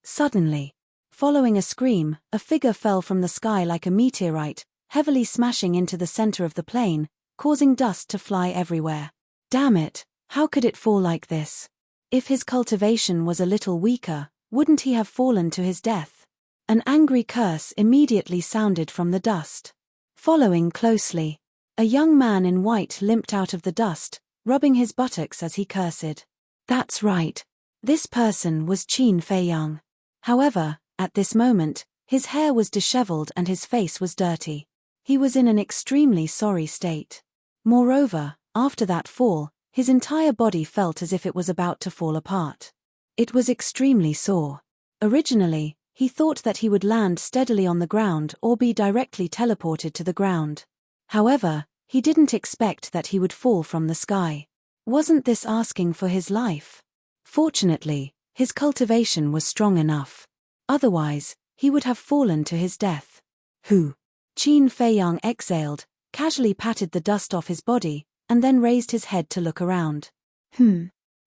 Suddenly. Following a scream, a figure fell from the sky like a meteorite, heavily smashing into the center of the plain, causing dust to fly everywhere. Damn it, how could it fall like this? If his cultivation was a little weaker, wouldn't he have fallen to his death? An angry curse immediately sounded from the dust. Following closely, a young man in white limped out of the dust, rubbing his buttocks as he cursed. That's right. This person was Qin Feiyang. However, at this moment, his hair was disheveled and his face was dirty. He was in an extremely sorry state. Moreover, after that fall, his entire body felt as if it was about to fall apart. It was extremely sore. Originally, he thought that he would land steadily on the ground or be directly teleported to the ground. However, he didn't expect that he would fall from the sky. Wasn't this asking for his life? Fortunately, his cultivation was strong enough. Otherwise, he would have fallen to his death. Who? Qin Feiyang exhaled, casually patted the dust off his body, and then raised his head to look around.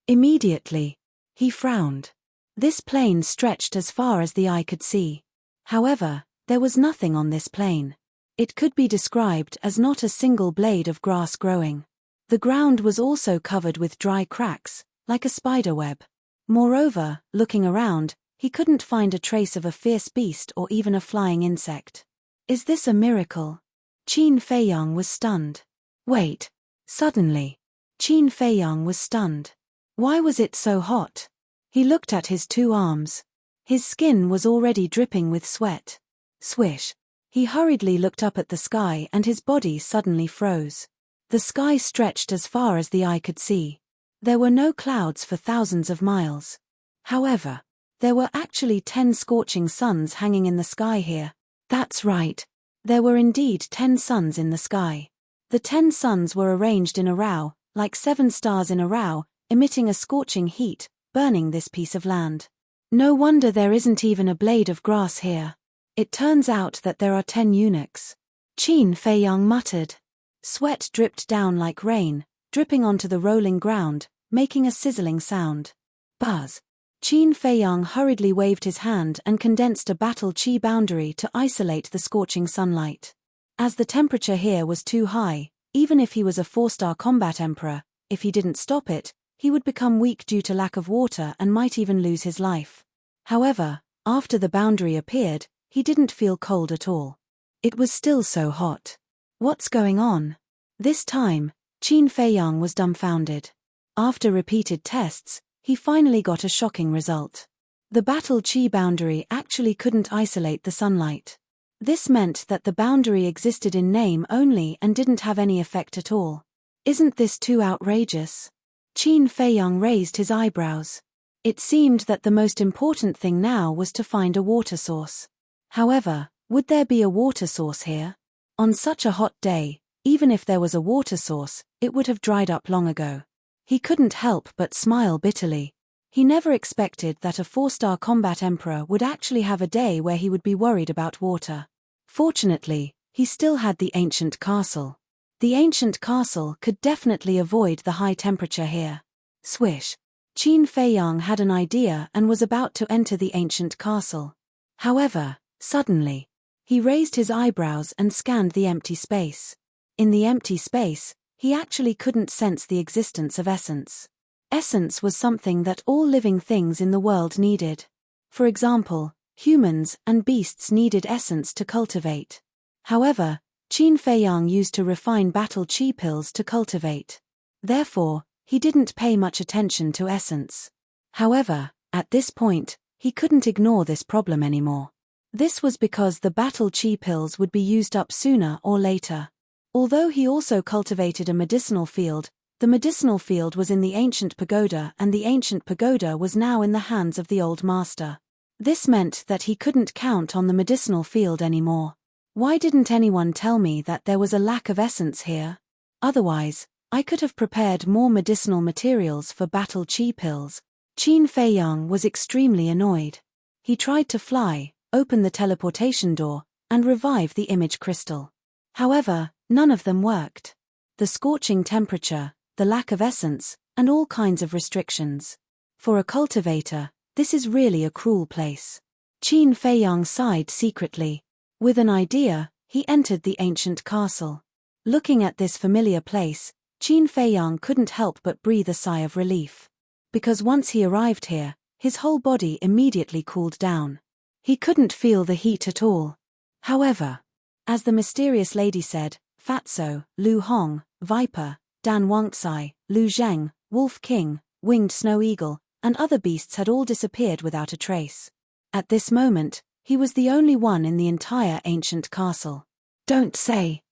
Immediately, he frowned. This plain stretched as far as the eye could see. However, there was nothing on this plain. It could be described as not a single blade of grass growing. The ground was also covered with dry cracks, like a spider web. Moreover, looking around, he couldn't find a trace of a fierce beast or even a flying insect. Is this a miracle? Qin Feiyang was stunned. Wait. Suddenly, Qin Feiyang was stunned. Why was it so hot? He looked at his 2 arms. His skin was already dripping with sweat. Swish. He hurriedly looked up at the sky and his body suddenly froze. The sky stretched as far as the eye could see. There were no clouds for thousands of miles. However, there were actually 10 scorching suns hanging in the sky here. That's right. There were indeed 10 suns in the sky. The 10 suns were arranged in a row, like 7 stars in a row, emitting a scorching heat, burning this piece of land. No wonder there isn't even a blade of grass here. It turns out that there are 10 eunuchs. Qin Feiyang muttered. Sweat dripped down like rain, dripping onto the rolling ground, making a sizzling sound. Buzz. Qin Feiyang hurriedly waved his hand and condensed a battle chi boundary to isolate the scorching sunlight. As the temperature here was too high, even if he was a 4-star combat emperor, if he didn't stop it, he would become weak due to lack of water and might even lose his life. However, after the boundary appeared, he didn't feel cold at all. It was still so hot. What's going on? This time, Qin Feiyang was dumbfounded. After repeated tests, he finally got a shocking result. The battle chi boundary actually couldn't isolate the sunlight. This meant that the boundary existed in name only and didn't have any effect at all. Isn't this too outrageous? Qin Feiyang raised his eyebrows. It seemed that the most important thing now was to find a water source. However, would there be a water source here? On such a hot day, even if there was a water source, it would have dried up long ago. He couldn't help but smile bitterly. He never expected that a 4-star combat emperor would actually have a day where he would be worried about water. Fortunately, he still had the ancient castle. The ancient castle could definitely avoid the high temperature here. Swish. Qin Feiyang had an idea and was about to enter the ancient castle. However, suddenly, he raised his eyebrows and scanned the empty space. In the empty space, he actually couldn't sense the existence of essence. Essence was something that all living things in the world needed. For example, humans and beasts needed essence to cultivate. However, Qin Feiyang used to refine battle chi pills to cultivate. Therefore, he didn't pay much attention to essence. However, at this point, he couldn't ignore this problem anymore. This was because the battle chi pills would be used up sooner or later. Although he also cultivated a medicinal field, the medicinal field was in the ancient pagoda and the ancient pagoda was now in the hands of the old master. This meant that he couldn't count on the medicinal field anymore. Why didn't anyone tell me that there was a lack of essence here? Otherwise, I could have prepared more medicinal materials for battle chi pills. Qin Feiyang was extremely annoyed. He tried to fly, open the teleportation door, and revive the image crystal. However, none of them worked. The scorching temperature, the lack of essence, and all kinds of restrictions. For a cultivator, this is really a cruel place. Qin Feiyang sighed secretly. With an idea, he entered the ancient castle. Looking at this familiar place, Qin Feiyang couldn't help but breathe a sigh of relief. Because once he arrived here, his whole body immediately cooled down. He couldn't feel the heat at all. However, as the mysterious lady said, Fatso, Lu Hong, Viper, Dan Wangxai, Lu Zheng, Wolf King, Winged Snow Eagle, and other beasts had all disappeared without a trace. At this moment, he was the only one in the entire ancient castle. Don't say.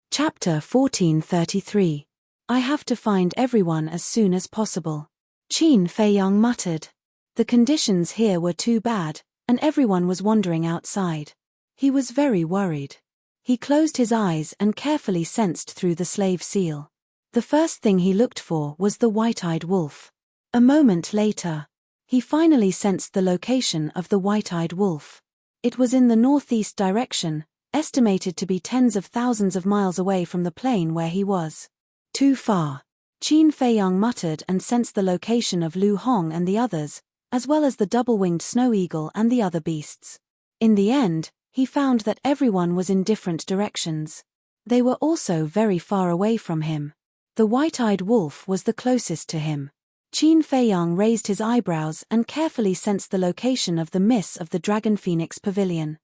Chapter 1433. I have to find everyone as soon as possible. Qin Feiyang muttered. The conditions here were too bad, and everyone was wandering outside. He was very worried. He closed his eyes and carefully sensed through the slave seal. The first thing he looked for was the white-eyed wolf. A moment later, he finally sensed the location of the white-eyed wolf. It was in the northeast direction, estimated to be tens of thousands of miles away from the plain where he was. Too far. Qin Feiyang muttered and sensed the location of Lu Hong and the others, as well as the double-winged snow eagle and the other beasts. In the end, he found that everyone was in different directions. They were also very far away from him. The white-eyed wolf was the closest to him. Qin Feiyang raised his eyebrows and carefully sensed the location of the miss of the Dragon Phoenix Pavilion.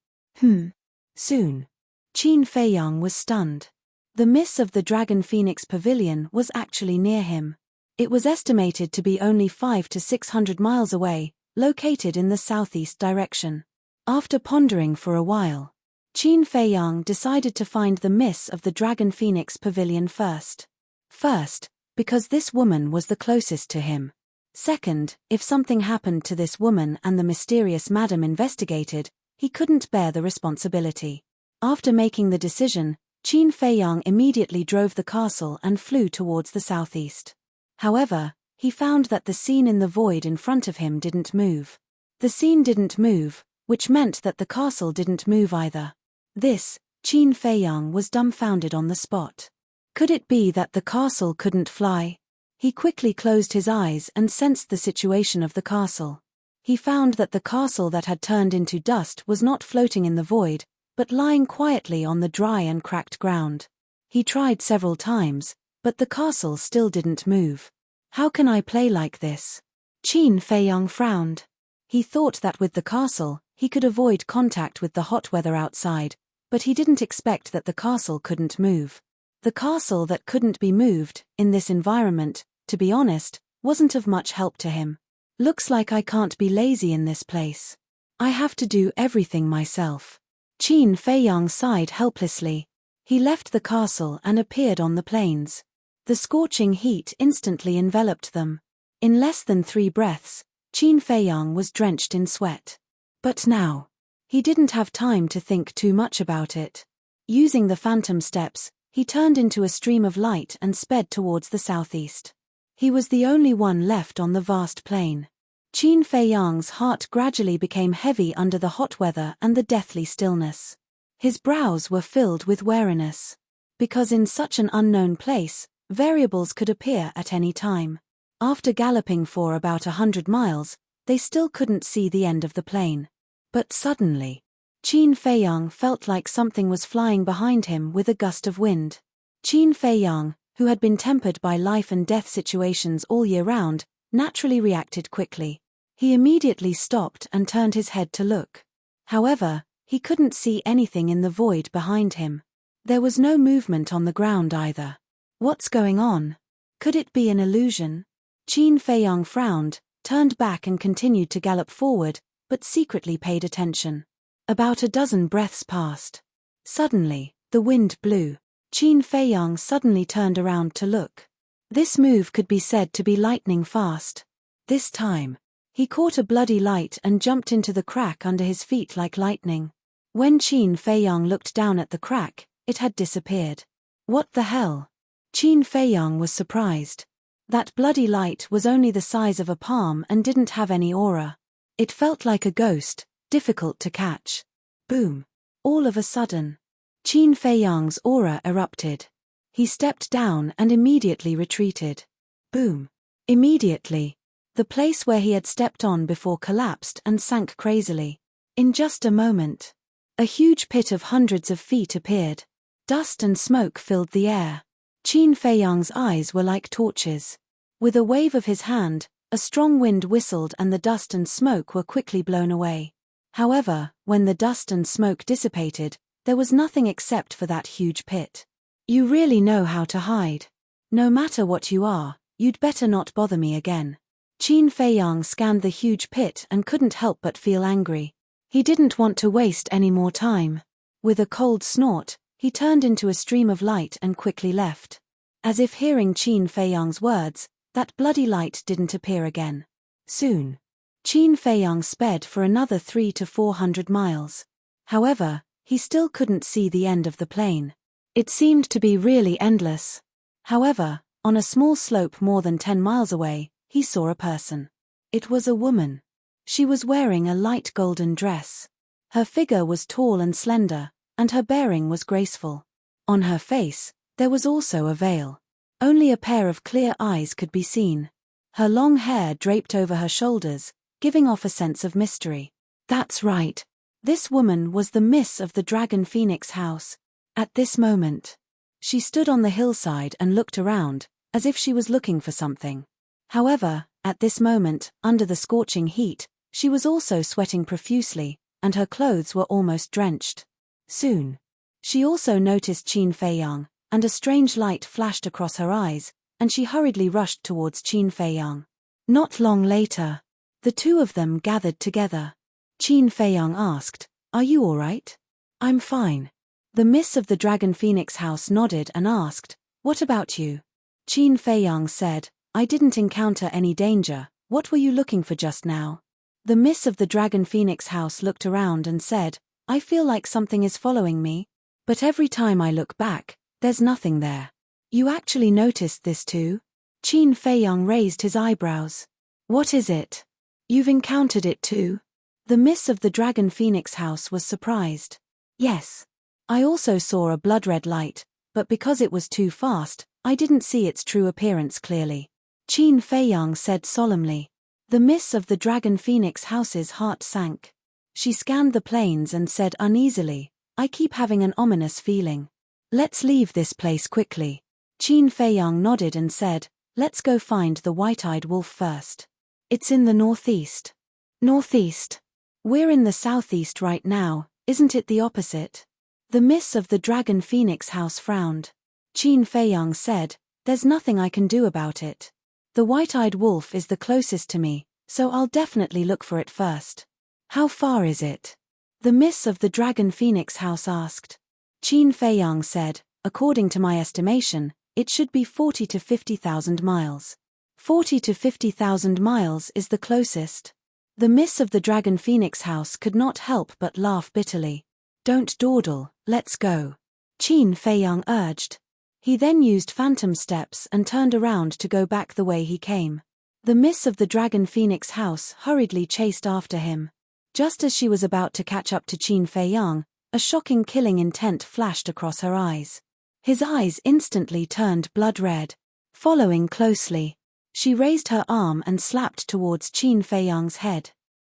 Soon. Qin Feiyang was stunned. The miss of the Dragon Phoenix Pavilion was actually near him. It was estimated to be only 500 to 600 miles away, located in the southeast direction. After pondering for a while, Qin Feiyang decided to find the miss of the Dragon Phoenix Pavilion first. First, because this woman was the closest to him. Second, if something happened to this woman and the mysterious madam investigated, he couldn't bear the responsibility. After making the decision, Qin Feiyang immediately drove the castle and flew towards the southeast. However, he found that the scene in the void in front of him didn't move. The scene didn't move, which meant that the castle didn't move either. This, Qin Feiyang was dumbfounded on the spot. Could it be that the castle couldn't fly? He quickly closed his eyes and sensed the situation of the castle. He found that the castle that had turned into dust was not floating in the void, but lying quietly on the dry and cracked ground. He tried several times, but the castle still didn't move. How can I play like this? Qin Feiyang frowned. He thought that with the castle, he could avoid contact with the hot weather outside, but he didn't expect that the castle couldn't move. The castle that couldn't be moved, in this environment, to be honest, wasn't of much help to him. Looks like I can't be lazy in this place. I have to do everything myself. Qin Feiyang sighed helplessly. He left the castle and appeared on the plains. The scorching heat instantly enveloped them. In less than 3 breaths, Qin Feiyang was drenched in sweat. But now, he didn't have time to think too much about it. Using the phantom steps, he turned into a stream of light and sped towards the southeast. He was the only one left on the vast plain. Qin Feiyang's heart gradually became heavy under the hot weather and the deathly stillness. His brows were filled with wariness. Because in such an unknown place, variables could appear at any time. After galloping for about 100 miles, they still couldn't see the end of the plain. But suddenly, Qin Feiyang felt like something was flying behind him with a gust of wind. Qin Feiyang, who had been tempered by life and death situations all year round, naturally reacted quickly. He immediately stopped and turned his head to look. However, he couldn't see anything in the void behind him. There was no movement on the ground either. What's going on? Could it be an illusion? Qin Feiyang frowned, turned back and continued to gallop forward, but secretly paid attention. About a dozen breaths passed. Suddenly, the wind blew. Qin Feiyang suddenly turned around to look. This move could be said to be lightning fast. This time, he caught a bloody light and jumped into the crack under his feet like lightning. When Qin Feiyang looked down at the crack, it had disappeared. What the hell? Qin Feiyang was surprised. That bloody light was only the size of a palm and didn't have any aura. It felt like a ghost, difficult to catch. Boom. All of a sudden, Qin Feiyang's aura erupted. He stepped down and immediately retreated. Boom. Immediately, the place where he had stepped on before collapsed and sank crazily. In just a moment, a huge pit of hundreds of feet appeared. Dust and smoke filled the air. Qin Feiyang's eyes were like torches. With a wave of his hand, a strong wind whistled and the dust and smoke were quickly blown away. However, when the dust and smoke dissipated, there was nothing except for that huge pit. You really know how to hide. No matter what you are, you'd better not bother me again. Qin Feiyang scanned the huge pit and couldn't help but feel angry. He didn't want to waste any more time. With a cold snort, he turned into a stream of light and quickly left. As if hearing Qin Feiyang's words, that bloody light didn't appear again. Soon, Qin Feiyang sped for another 300 to 400 miles. However, he still couldn't see the end of the plain. It seemed to be really endless. However, on a small slope more than 10 miles away, he saw a person. It was a woman. She was wearing a light golden dress. Her figure was tall and slender, and her bearing was graceful. On her face, there was also a veil. Only a pair of clear eyes could be seen. Her long hair draped over her shoulders, giving off a sense of mystery. That's right. This woman was the miss of the Dragon Phoenix house. At this moment, she stood on the hillside and looked around, as if she was looking for something. However, at this moment, under the scorching heat, she was also sweating profusely, and her clothes were almost drenched. Soon, she also noticed Qin Feiyang, and a strange light flashed across her eyes, and she hurriedly rushed towards Qin Feiyang. Not long later, the two of them gathered together. Qin Feiyang asked, "Are you all right?" "I'm fine." The miss of the Dragon Phoenix house nodded and asked, "What about you?" Qin Feiyang said, "I didn't encounter any danger. What were you looking for just now?" The miss of the Dragon Phoenix house looked around and said, "I feel like something is following me. But every time I look back, there's nothing there." "You actually noticed this too?" Qin Feiyang raised his eyebrows. "What is it? You've encountered it too?" The miss of the Dragon Phoenix house was surprised. "Yes. I also saw a blood-red light, but because it was too fast, I didn't see its true appearance clearly," Qin Feiyang said solemnly. The miss of the Dragon Phoenix house's heart sank. She scanned the plains and said uneasily, "I keep having an ominous feeling. Let's leave this place quickly." Qin Feiyang nodded and said, "Let's go find the white-eyed wolf first. It's in the northeast." "Northeast? We're in the southeast right now, isn't it the opposite?" The miss of the Dragon Phoenix house frowned. Qin Feiyang said, "There's nothing I can do about it. The white-eyed wolf is the closest to me, so I'll definitely look for it first." "How far is it?" The Miss of the Dragon Phoenix House asked. Qin Feiyang said, according to my estimation, it should be 40 to 50,000 miles. 40 to 50,000 miles is the closest. The Miss of the Dragon Phoenix House could not help but laugh bitterly. Don't dawdle, let's go. Qin Feiyang urged. He then used phantom steps and turned around to go back the way he came. The Miss of the Dragon Phoenix House hurriedly chased after him. Just as she was about to catch up to Qin Feiyang, a shocking killing intent flashed across her eyes. His eyes instantly turned blood red. Following closely, she raised her arm and slapped towards Qin Feiyang's head.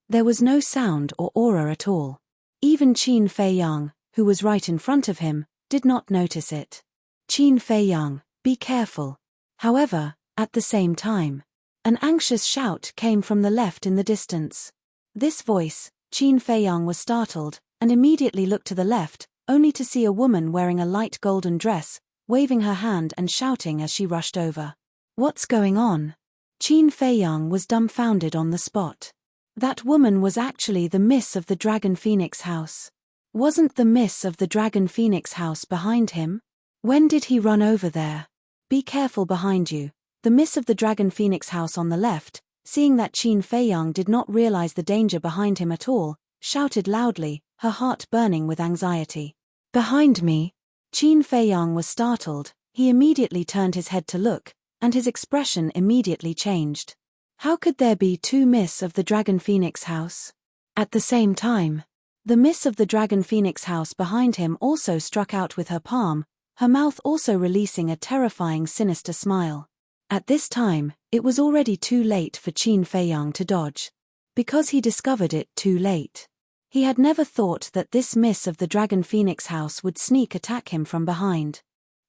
There was no sound or aura at all. Even Qin Feiyang, who was right in front of him, did not notice it. Qin Feiyang, be careful. However, at the same time, an anxious shout came from the left in the distance. This voice, Qin Feiyang was startled, and immediately looked to the left, only to see a woman wearing a light golden dress, waving her hand and shouting as she rushed over. What's going on? Qin Feiyang was dumbfounded on the spot. That woman was actually the Miss of the Dragon Phoenix House. Wasn't the Miss of the Dragon Phoenix House behind him? When did he run over there? Be careful behind you. The Miss of the Dragon Phoenix House on the left, seeing that Qin Feiyang did not realize the danger behind him at all, shouted loudly, her heart burning with anxiety. Behind me? Qin Feiyang was startled. He immediately turned his head to look, and his expression immediately changed. How could there be two Miss of the Dragon Phoenix House? At the same time, the Miss of the Dragon Phoenix House behind him also struck out with her palm, her mouth also releasing a terrifying sinister smile. At this time, it was already too late for Qin Feiyang to dodge. Because he discovered it too late. He had never thought that this Miss of the Dragon Phoenix House would sneak attack him from behind.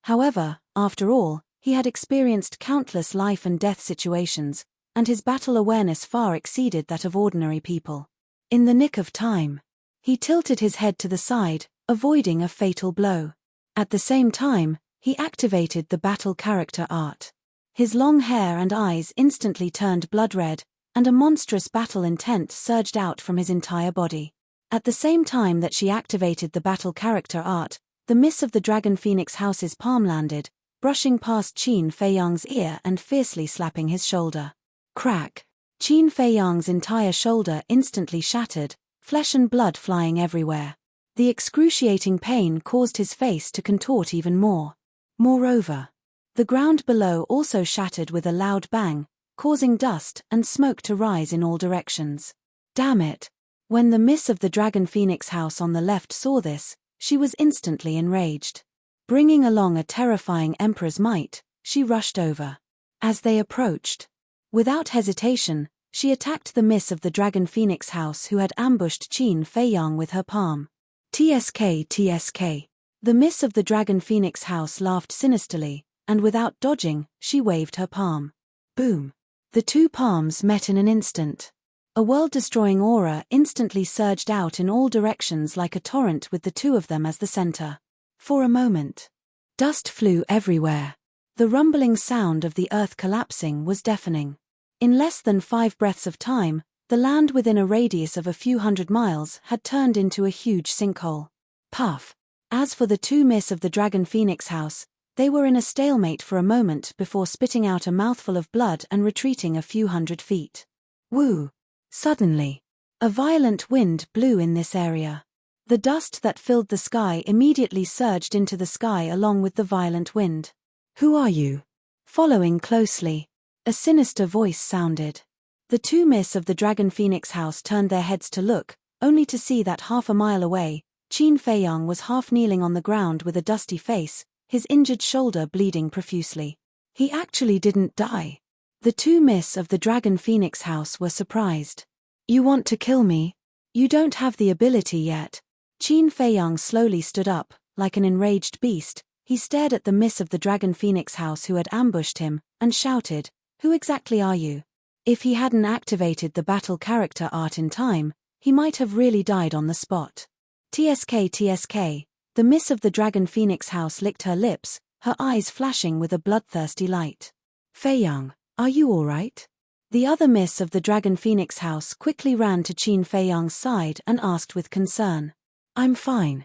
However, after all, he had experienced countless life and death situations, and his battle awareness far exceeded that of ordinary people. In the nick of time, he tilted his head to the side, avoiding a fatal blow. At the same time, he activated the battle character art. His long hair and eyes instantly turned blood red, and a monstrous battle intent surged out from his entire body. At the same time that she activated the battle character art, the Miss of the Dragon Phoenix House's palm landed, brushing past Qin Feiyang's ear and fiercely slapping his shoulder. Crack! Qin Feiyang's entire shoulder instantly shattered, flesh and blood flying everywhere. The excruciating pain caused his face to contort even more. Moreover, the ground below also shattered with a loud bang, causing dust and smoke to rise in all directions. Damn it! When the Miss of the Dragon Phoenix House on the left saw this, she was instantly enraged. Bringing along a terrifying Emperor's might, she rushed over. As they approached, without hesitation, she attacked the Miss of the Dragon Phoenix House who had ambushed Qin Feiyang with her palm. TSK TSK. The Miss of the Dragon Phoenix House laughed sinisterly, and without dodging, she waved her palm. Boom! The two palms met in an instant. A world-destroying aura instantly surged out in all directions like a torrent with the two of them as the center. For a moment, dust flew everywhere. The rumbling sound of the earth collapsing was deafening. In less than 5 breaths of time, the land within a radius of a few hundred miles had turned into a huge sinkhole. Puff! As for the two Miss of the Dragon Phoenix House, they were in a stalemate for a moment before spitting out a mouthful of blood and retreating a few hundred feet. Woo! Suddenly, a violent wind blew in this area. The dust that filled the sky immediately surged into the sky along with the violent wind. Who are you? Following closely, a sinister voice sounded. The two Miss of the Dragon Phoenix House turned their heads to look, only to see that half a mile away, Qin Feiyang was half kneeling on the ground with a dusty face, his injured shoulder bleeding profusely. He actually didn't die. The two Miss of the Dragon Phoenix House were surprised. You want to kill me? You don't have the ability yet. Qin Feiyang slowly stood up, like an enraged beast. He stared at the Miss of the Dragon Phoenix House who had ambushed him, and shouted, "Who exactly are you?" If he hadn't activated the battle character art in time, he might have really died on the spot. TSK TSK. The Miss of the Dragon Phoenix House licked her lips, her eyes flashing with a bloodthirsty light. Feiyang, are you all right? The other miss of the Dragon Phoenix house quickly ran to Qin Feiyang's side and asked with concern. "I'm fine."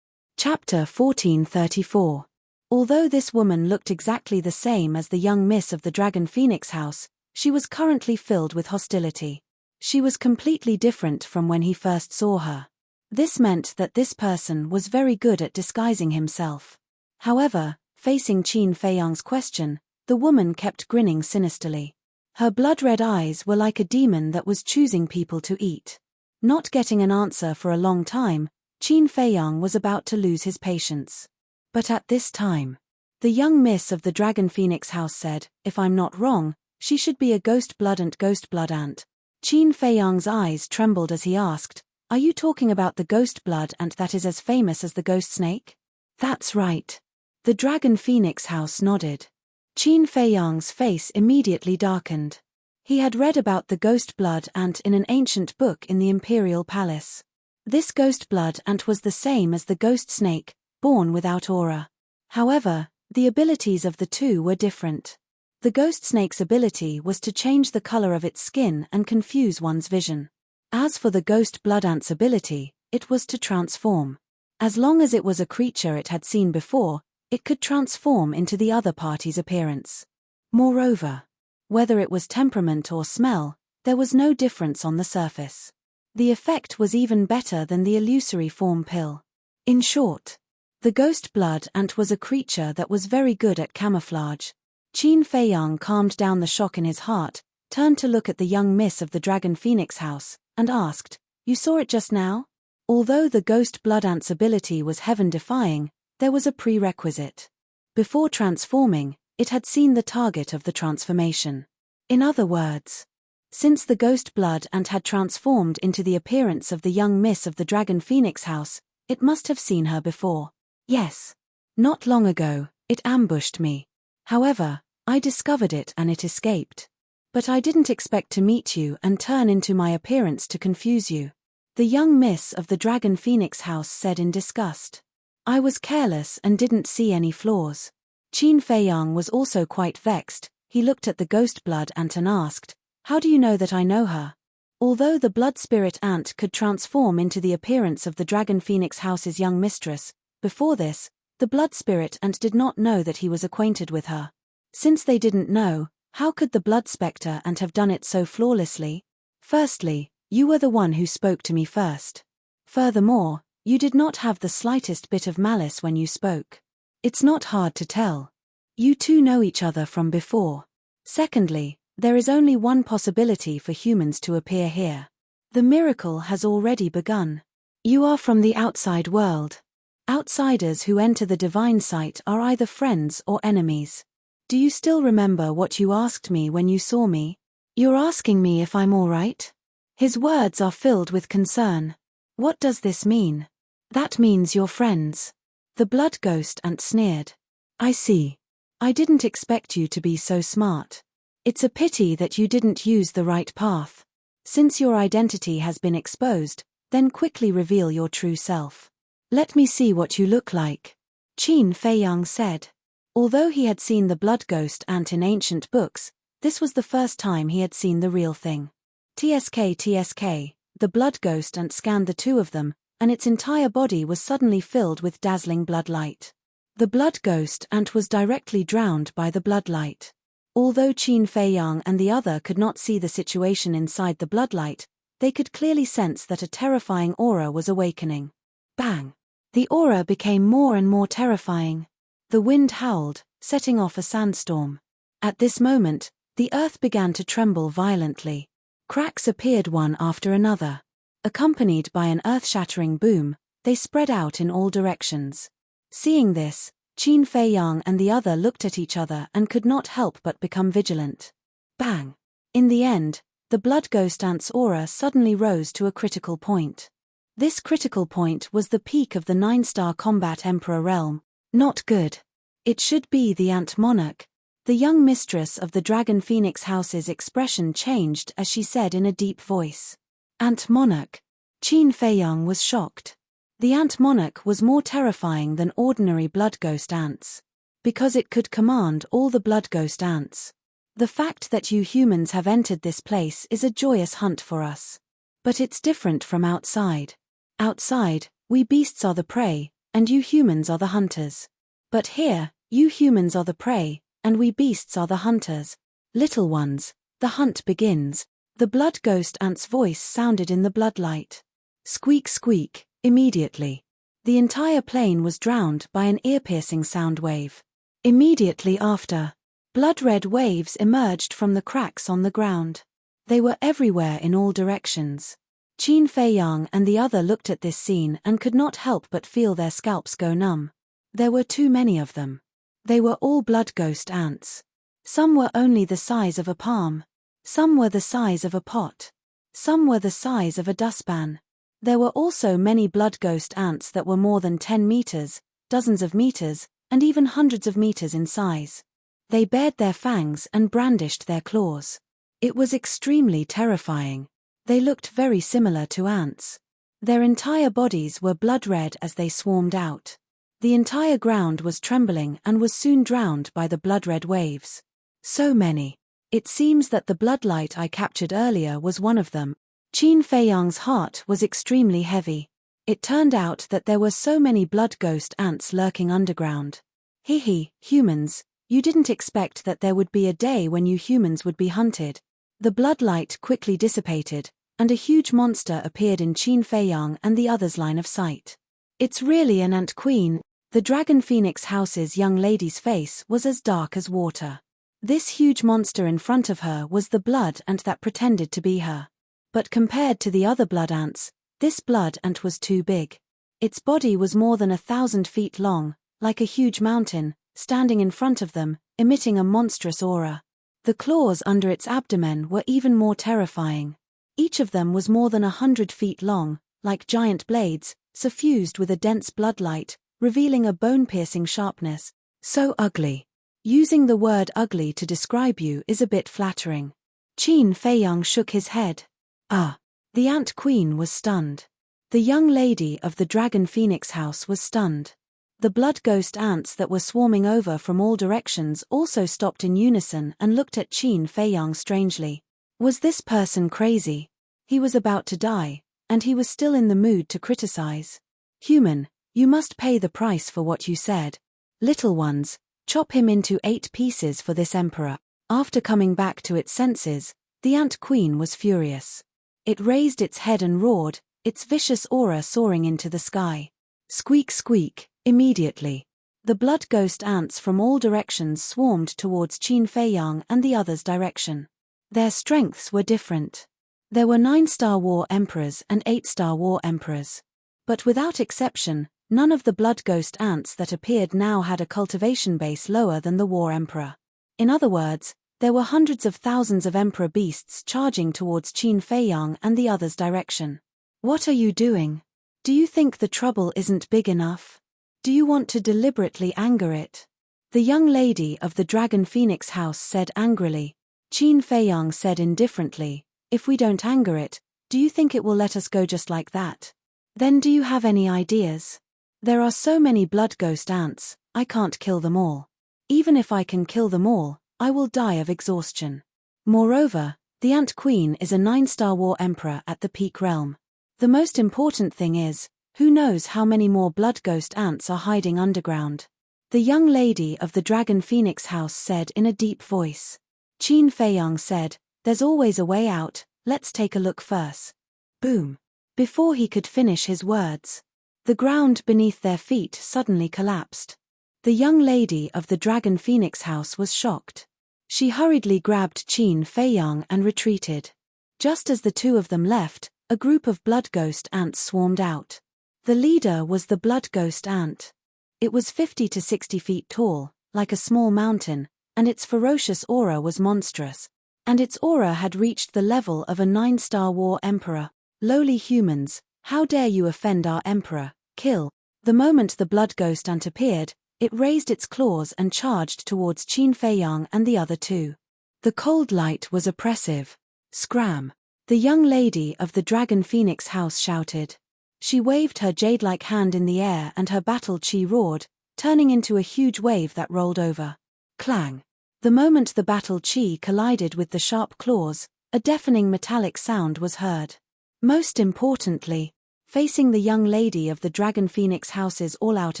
Chapter 1434. Although this woman looked exactly the same as the young miss of the Dragon Phoenix house, she was currently filled with hostility. She was completely different from when he first saw her. This meant that this person was very good at disguising himself. However, facing Qin Feiyang's question, the woman kept grinning sinisterly. Her blood-red eyes were like a demon that was choosing people to eat. Not getting an answer for a long time, Qin Feiyang was about to lose his patience. But at this time, the young miss of the Dragon Phoenix house said, "If I'm not wrong, she should be a ghost blood ant." Qin Feiyang's eyes trembled as he asked, "Are you talking about the ghost blood ant that is as famous as the ghost snake?" "That's right." The Dragon Phoenix house nodded. Qin Feiyang's face immediately darkened. He had read about the ghost blood ant in an ancient book in the Imperial Palace. This ghost blood ant was the same as the ghost snake, born without aura. However, the abilities of the two were different. The ghost snake's ability was to change the color of its skin and confuse one's vision. As for the ghost blood ant's ability, it was to transform. As long as it was a creature it had seen before, it could transform into the other party's appearance. Moreover, whether it was temperament or smell, there was no difference on the surface. The effect was even better than the illusory form pill. In short, the ghost blood ant was a creature that was very good at camouflage. Qin Feiyang calmed down the shock in his heart, turned to look at the young miss of the Dragon Phoenix house, and asked, "You saw it just now?" Although the ghost blood ant's ability was heaven-defying, there was a prerequisite. Before transforming, it had seen the target of the transformation. In other words, since the ghost blood ant had transformed into the appearance of the young miss of the Dragon Phoenix house, it must have seen her before. Yes. Not long ago, it ambushed me. However, I discovered it and it escaped. But I didn't expect to meet you and turn into my appearance to confuse you. The young miss of the Dragon Phoenix house said in disgust. I was careless and didn't see any flaws. Qin Feiyang was also quite vexed. He looked at the ghost blood ant and asked, "How do you know that I know her?" Although the blood spirit ant could transform into the appearance of the Dragon Phoenix house's young mistress, before this, the blood spirit ant did not know that he was acquainted with her. Since they didn't know, how could the blood spectre ant have done it so flawlessly? Firstly, you were the one who spoke to me first. Furthermore, you did not have the slightest bit of malice when you spoke. It's not hard to tell. You two know each other from before. Secondly, there is only one possibility for humans to appear here. The miracle has already begun. You are from the outside world. Outsiders who enter the divine site are either friends or enemies. Do you still remember what you asked me when you saw me? You're asking me if I'm all right? His words are filled with concern. What does this mean? That means you're friends. The blood ghost ant sneered. I see. I didn't expect you to be so smart. It's a pity that you didn't use the right path. Since your identity has been exposed, then quickly reveal your true self. Let me see what you look like. Qin Feiyang said. Although he had seen the blood ghost ant in ancient books, this was the first time he had seen the real thing. TSK, the blood ghost ant scanned the two of them, and its entire body was suddenly filled with dazzling blood light. The blood ghost ant was directly drowned by the blood light. Although Qin Feiyang and the other could not see the situation inside the bloodlight, they could clearly sense that a terrifying aura was awakening. Bang! The aura became more and more terrifying. The wind howled, setting off a sandstorm. At this moment, the earth began to tremble violently. Cracks appeared one after another. Accompanied by an earth-shattering boom, they spread out in all directions. Seeing this, Qin Feiyang and the other looked at each other and could not help but become vigilant. Bang! In the end, the blood ghost ant's aura suddenly rose to a critical point. This critical point was the peak of the 9-star combat emperor realm. Not good. It should be the ant monarch. The young mistress of the Dragon Phoenix house's expression changed as she said in a deep voice. Ant monarch. Qin Feiyang was shocked. The ant monarch was more terrifying than ordinary blood ghost ants. Because it could command all the blood ghost ants. The fact that you humans have entered this place is a joyous hunt for us. But it's different from outside. Outside, we beasts are the prey, and you humans are the hunters. But here, you humans are the prey, and we beasts are the hunters. Little ones, the hunt begins. The blood ghost ant's voice sounded in the bloodlight. Squeak squeak, immediately. The entire plain was drowned by an ear-piercing sound wave. Immediately after, blood-red waves emerged from the cracks on the ground. They were everywhere in all directions. Qin Feiyang and the other looked at this scene and could not help but feel their scalps go numb. There were too many of them. They were all blood ghost ants. Some were only the size of a palm. Some were the size of a pot. Some were the size of a dustpan. There were also many blood ghost ants that were more than 10 meters, dozens of meters, and even hundreds of meters in size. They bared their fangs and brandished their claws. It was extremely terrifying. They looked very similar to ants. Their entire bodies were blood red as they swarmed out. The entire ground was trembling and was soon drowned by the blood-red waves. So many. It seems that the bloodlight I captured earlier was one of them. Qin Feiyang's heart was extremely heavy. It turned out that there were so many blood ghost ants lurking underground. Humans, you didn't expect that there would be a day when you humans would be hunted. The bloodlight quickly dissipated, and a huge monster appeared in Qin Feiyang and the others' line of sight. It's really an ant queen. The Dragon Phoenix House's young lady's face was as dark as water. This huge monster in front of her was the blood ant that pretended to be her. But compared to the other blood ants, this blood ant was too big. Its body was more than 1,000 feet long, like a huge mountain, standing in front of them, emitting a monstrous aura. The claws under its abdomen were even more terrifying. Each of them was more than 100 feet long, like giant blades, suffused with a dense bloodlight, revealing a bone-piercing sharpness. So ugly. Using the word ugly to describe you is a bit flattering. Qin Feiyang shook his head. The ant queen was stunned. The young lady of the Dragon Phoenix House was stunned. The blood ghost ants that were swarming over from all directions also stopped in unison and looked at Qin Feiyang strangely. Was this person crazy? He was about to die, and he was still in the mood to criticize. Human, you must pay the price for what you said. Little ones, chop him into 8 pieces for this emperor. After coming back to its senses, the ant queen was furious. It raised its head and roared, its vicious aura soaring into the sky. Squeak squeak, immediately. The blood ghost ants from all directions swarmed towards Qin Feiyang and the others' direction. Their strengths were different. There were 9-star war emperors and 8-star war emperors. But without exception, none of the blood ghost ants that appeared now had a cultivation base lower than the war emperor. In other words, there were hundreds of thousands of emperor beasts charging towards Qin Feiyang and the others' direction. What are you doing? Do you think the trouble isn't big enough? Do you want to deliberately anger it? The young lady of the Dragon Phoenix House said angrily. Qin Feiyang said indifferently, if we don't anger it, do you think it will let us go just like that? Then do you have any ideas? There are so many blood ghost ants, I can't kill them all. Even if I can kill them all, I will die of exhaustion. Moreover, the Ant Queen is a 9-star war emperor at the peak realm. The most important thing is, who knows how many more blood ghost ants are hiding underground? The young lady of the Dragon Phoenix House said in a deep voice. Qin Feiyang said, there's always a way out, let's take a look first. Boom. Before he could finish his words, the ground beneath their feet suddenly collapsed. The young lady of the Dragon Phoenix House was shocked. She hurriedly grabbed Qin Feiyang and retreated. Just as the two of them left, a group of blood ghost ants swarmed out. The leader was the blood ghost ant. It was 50 to 60 feet tall, like a small mountain, and its ferocious aura was monstrous. And its aura had reached the level of a 9-star war emperor. Lowly humans, how dare you offend our emperor, kill. The moment the blood ghost ant appeared, it raised its claws and charged towards Qin Feiyang and the other two. The cold light was oppressive. Scram! The young lady of the Dragon Phoenix House shouted. She waved her jade-like hand in the air and her battle chi roared, turning into a huge wave that rolled over. Clang! The moment the battle chi collided with the sharp claws, a deafening metallic sound was heard. Most importantly, facing the young lady of the Dragon Phoenix House's all-out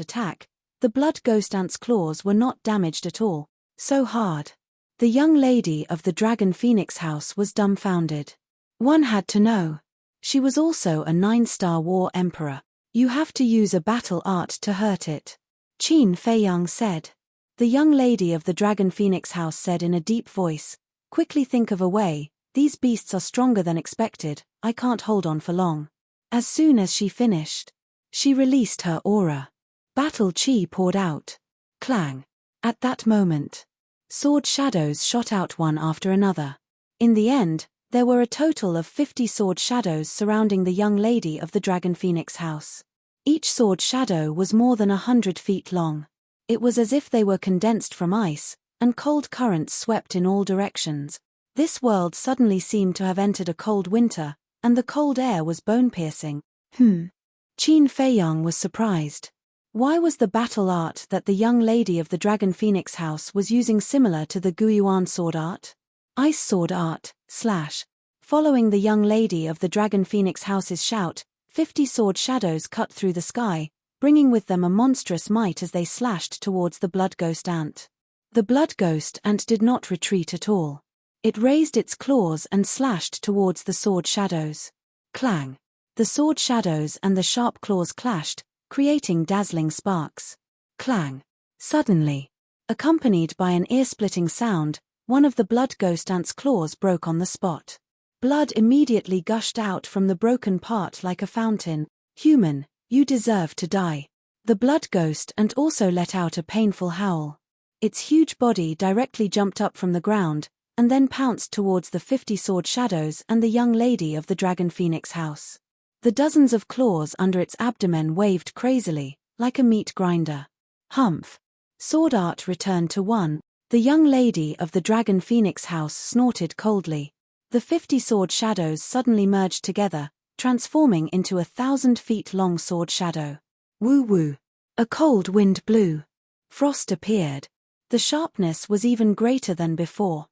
attack, the blood ghost ant's claws were not damaged at all. So hard. The young lady of the Dragon Phoenix House was dumbfounded. One had to know. She was also a 9-star war emperor. You have to use a battle art to hurt it. Qin Feiyang said. The young lady of the Dragon Phoenix House said in a deep voice, quickly think of a way, these beasts are stronger than expected, I can't hold on for long. As soon as she finished, she released her aura. Battle chi poured out. Clang. At that moment, sword shadows shot out one after another. In the end, there were a total of 50 sword shadows surrounding the young lady of the Dragon Phoenix House. Each sword shadow was more than 100 feet long. It was as if they were condensed from ice, and cold currents swept in all directions. This world suddenly seemed to have entered a cold winter, and the cold air was bone-piercing. Qin Feiyang was surprised. Why was the battle art that the young lady of the Dragon Phoenix House was using similar to the Guiyuan sword art? Ice sword art, / Following the young lady of the Dragon Phoenix House's shout, 50 sword shadows cut through the sky, bringing with them a monstrous might as they slashed towards the blood ghost ant. The blood ghost ant did not retreat at all. It raised its claws and slashed towards the sword shadows. Clang. The sword shadows and the sharp claws clashed, creating dazzling sparks. Clang. Suddenly, accompanied by an ear-splitting sound, one of the blood ghost ant's claws broke on the spot. Blood immediately gushed out from the broken part like a fountain. Human, you deserve to die. The blood ghost ant also let out a painful howl. Its huge body directly jumped up from the ground, and then pounced towards the 50 sword shadows and the young lady of the Dragon Phoenix House. The dozens of claws under its abdomen waved crazily, like a meat grinder. Humph. Sword art returned to 1. The young lady of the Dragon Phoenix House snorted coldly. The 50 sword shadows suddenly merged together, transforming into 1,000 feet long sword shadow. Woo-woo. A cold wind blew. Frost appeared. The sharpness was even greater than before.